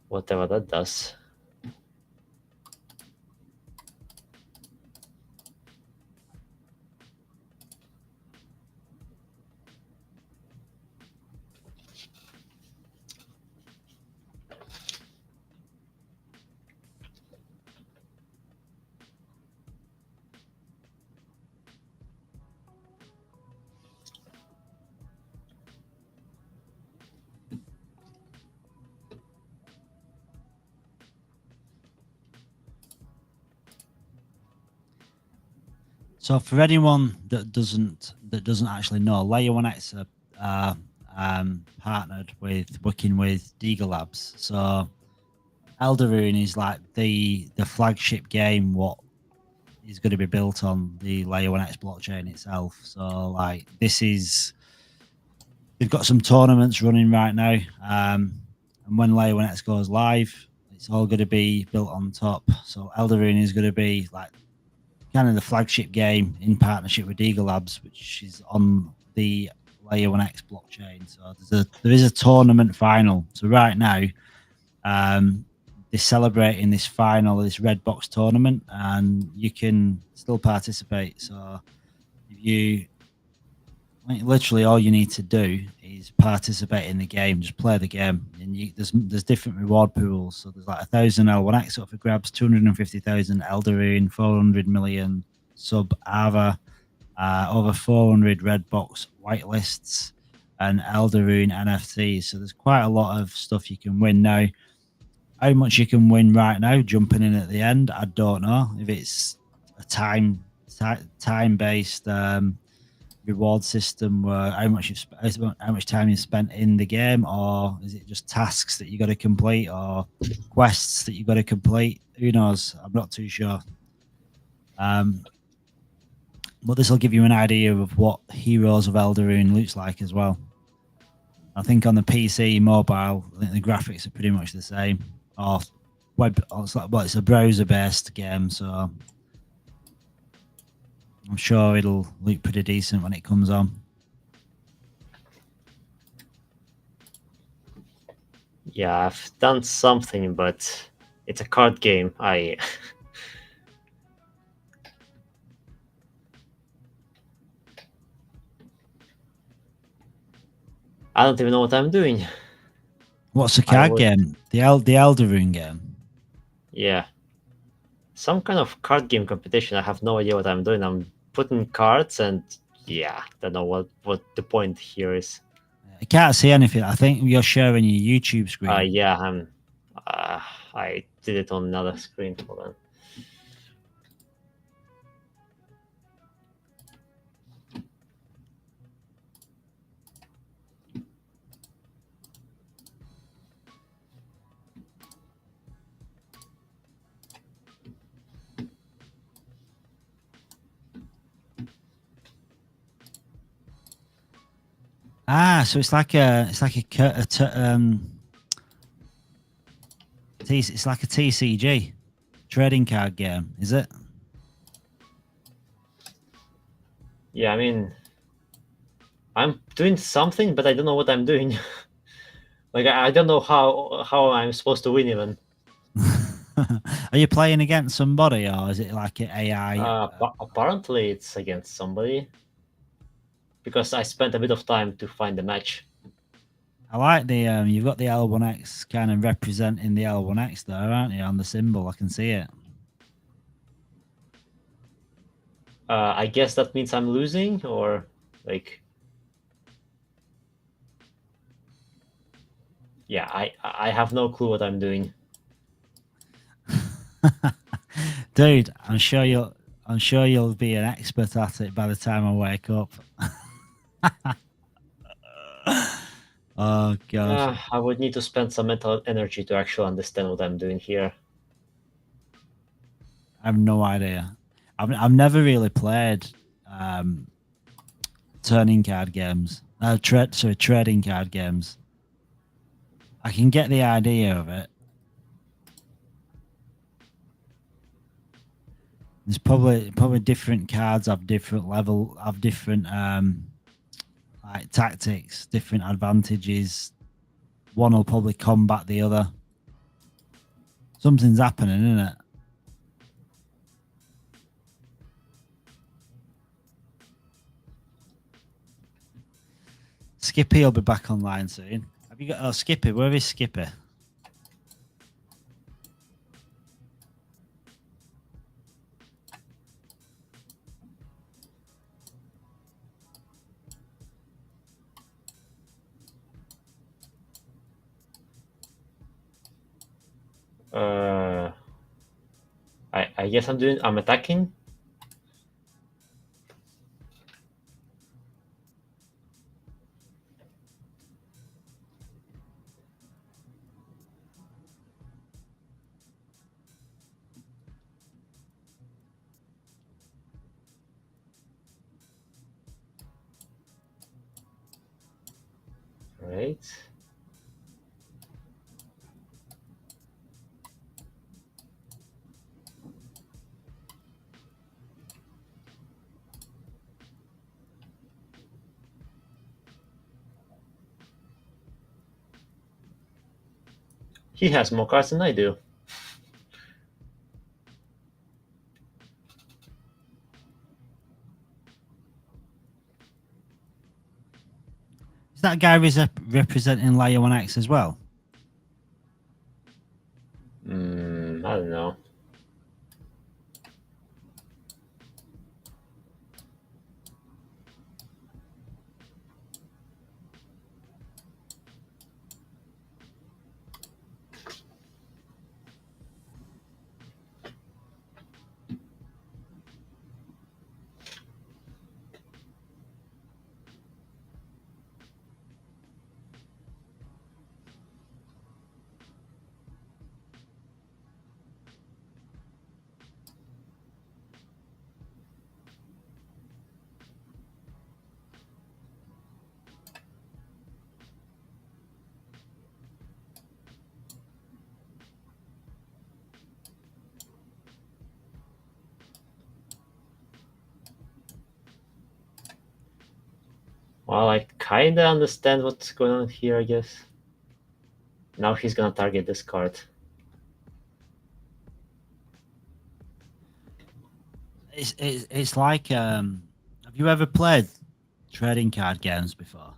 Whatever that does. So for anyone that doesn't actually know, Layer 1X are partnered with working with Deagle Labs. So Elderune is like the flagship game what is going to be built on the Layer 1X blockchain itself. So like this is, they've got some tournaments running right now, and when Layer 1X goes live, it's all going to be built on top. So Elderune is going to be like kind of the flagship game in partnership with Eagle Labs, which is on the Layer 1X blockchain. So there is a tournament final. So right now, they're celebrating this final, this red box tournament, and you can still participate. So if you, literally all you need to do is participate in the game, just play the game, and there's different reward pools. So there's like 1,000 L1X up for grabs, 250,000 Elderune, 400 million sub Ava, over 400 red box whitelists, and Elderune NFTs. So there's quite a lot of stuff you can win now. How much you can win right now, jumping in at the end, I don't know. If it's a time based reward system where how much time you spent in the game, or is it just tasks that you got to complete or quests that you got to complete? Who knows? I'm not too sure. But this will give you an idea of what Heroes of Elderune looks like as well. I think on the PC mobile, I think the graphics are pretty much the same. Or web, it's a browser-based game, so I'm sure it'll look pretty decent when it comes on. Yeah, I've done something, but it's a card game. I don't even know what I'm doing. What's the card game? The Elderune game? Yeah. Some kind of card game competition. I have no idea what I'm doing. I'm putting cards and yeah, don't know what the point here is. I can't see anything. I think you're sharing your YouTube screen. Yeah, I did it on another screen. Hold on. So it's like a TCG trading card game, is it? Yeah, I mean, I'm doing something, but I don't know what I'm doing. Like I don't know how I'm supposed to win even. Are you playing against somebody, or is it like an AI? Apparently, it's against somebody. Because I spent a bit of time to find the match. I like the you've got the L1X kind of representing the L1X there, aren't you? On the symbol, I can see it. I guess that means I'm losing, or like, yeah, I have no clue what I'm doing. Dude, I'm sure you'll be an expert at it by the time I wake up. Oh gosh. I would need to spend some mental energy to actually understand what I'm doing here. I have no idea. I've never really played turning card games. Trading card games. I can get the idea of it. There's probably different cards have different level, have different like tactics, different advantages. One will probably combat the other. Something's happening, isn't it? Skippy will be back online soon. Have you got Skippy? Where is Skippy? I guess I'm attacking. right. He has more cards than I do. Is that guy representing Layer 1X as well? I don't know. Well, I kinda understand what's going on here, I guess. Now he's gonna target this card. It's like have you ever played trading card games before?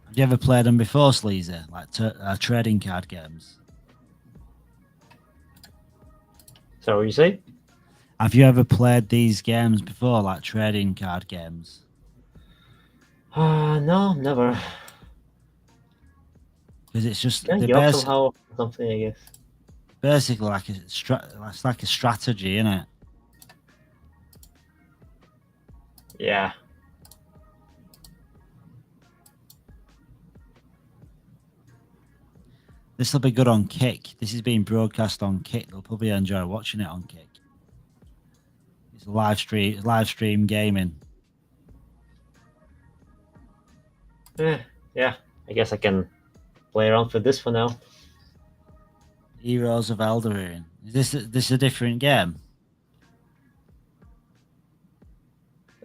Have you ever played them before, Sleazy? Like trading card games? So what you say? Have you ever played these games before, like trading card games? No, never. Because it's just Can they're you up somehow something, I guess. basically like it's like a strategy, isn't it? Yeah. This will be good on Kick. This is being broadcast on Kick. They'll probably enjoy watching it on Kick. It's a live stream gaming. Yeah. I guess I can play around with this for now. Heroes of Elderine. Is this a different game?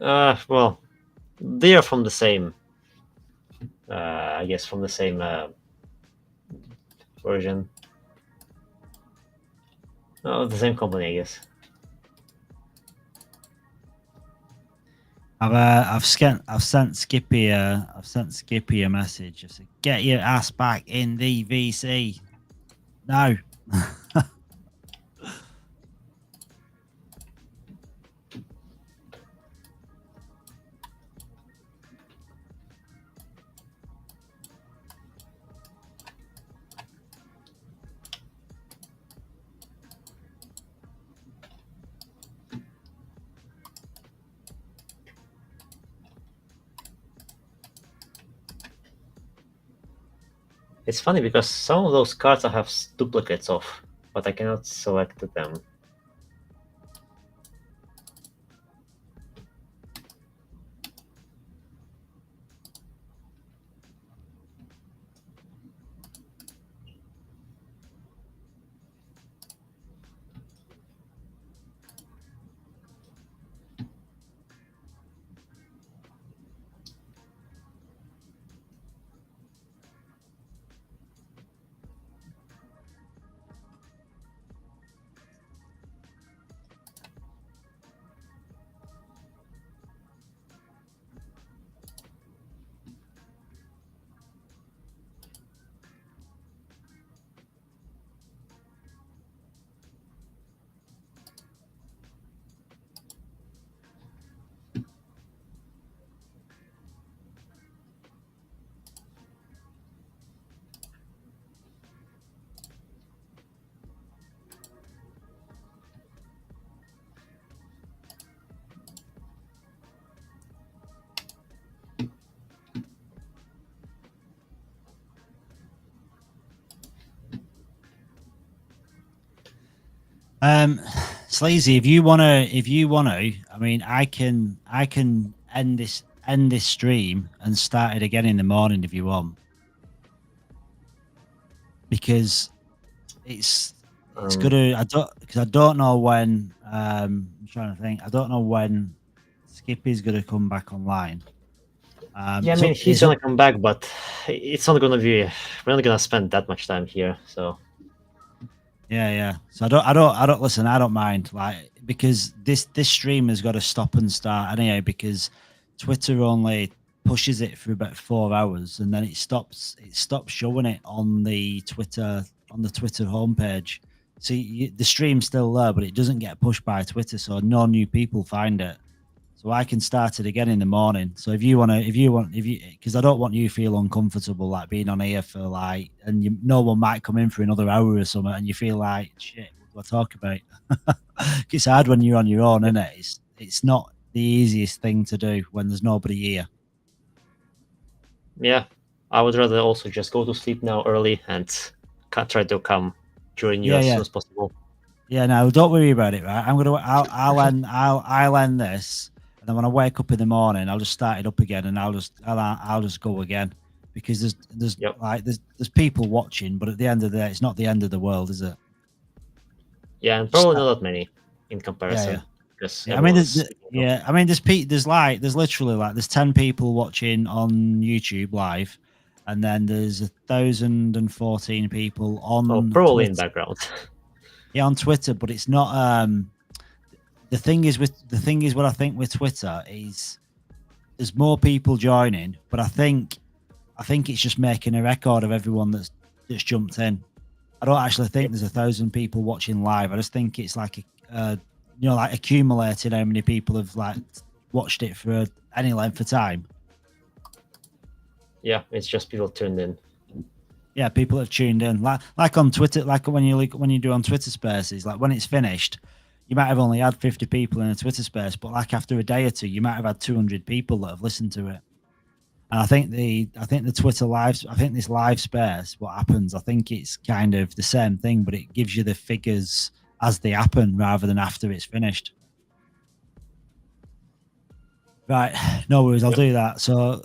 Well, they are from the same. I guess from the same version. Oh, the same company, I guess. I've sent Skippy a message. I said, "Get your ass back in the VC." No. It's funny because some of those cards I have duplicates of, but I cannot select them. Sleazy, if you wanna, I mean, I can end this stream and start it again in the morning if you want, because it's gonna. I don't know when. I'm trying to think. I don't know when Skippy's gonna come back online. Yeah, I mean, he's gonna come back, but it's not gonna be. We're not gonna spend that much time here, so. Yeah. So I don't listen. I don't mind, like, because this stream has got to stop and start anyway, because Twitter only pushes it for about 4 hours and then it stops showing it on the Twitter homepage. See, the stream's still there, but it doesn't get pushed by Twitter, so no new people find it. So I can start it again in the morning. So if you want, because I don't want you to feel uncomfortable, like being on here for like, and no one might come in for another hour or something, and you feel like, shit, what do I talk about? It's hard when you're on your own, isn't it? It's not the easiest thing to do when there's nobody here. Yeah, I would rather also just go to sleep now early and try to come join you as soon as possible. Yeah, no, don't worry about it. Right, I'll end this. And then when I wake up in the morning, I'll just start it up again, and I'll just go again, because there's people watching, but at the end of the day, it's not the end of the world, is it? Yeah, and probably not that many in comparison. I mean, there's literally like there's 10 people watching on YouTube live, and then there's 1,014 people on probably Twitter. in background. Yeah, on Twitter, but it's not. The thing is what I think with Twitter is there's more people joining, but I think it's just making a record of everyone that's jumped in. I don't actually think there's 1,000 people watching live. I just think it's like like accumulating how many people have like watched it for any length of time. Yeah, it's just people tuned in. Yeah, people have tuned in, like on Twitter, like when you do on Twitter Spaces, like when it's finished, you might have only had 50 people in a Twitter space, but like after a day or two, you might have had 200 people that have listened to it. And I think the Twitter lives, I think this live space, what happens, I think it's kind of the same thing, but it gives you the figures as they happen rather than after it's finished. Right, no worries, I'll do that. So,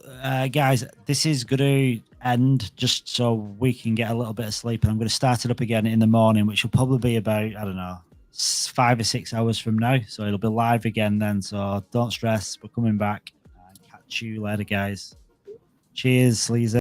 guys, this is going to end just so we can get a little bit of sleep, and I'm going to start it up again in the morning, which will probably be about, I don't know, 5 or 6 hours from now. So it'll be live again then. So don't stress, we're coming back. Catch you later, guys. Cheers, Sleazy.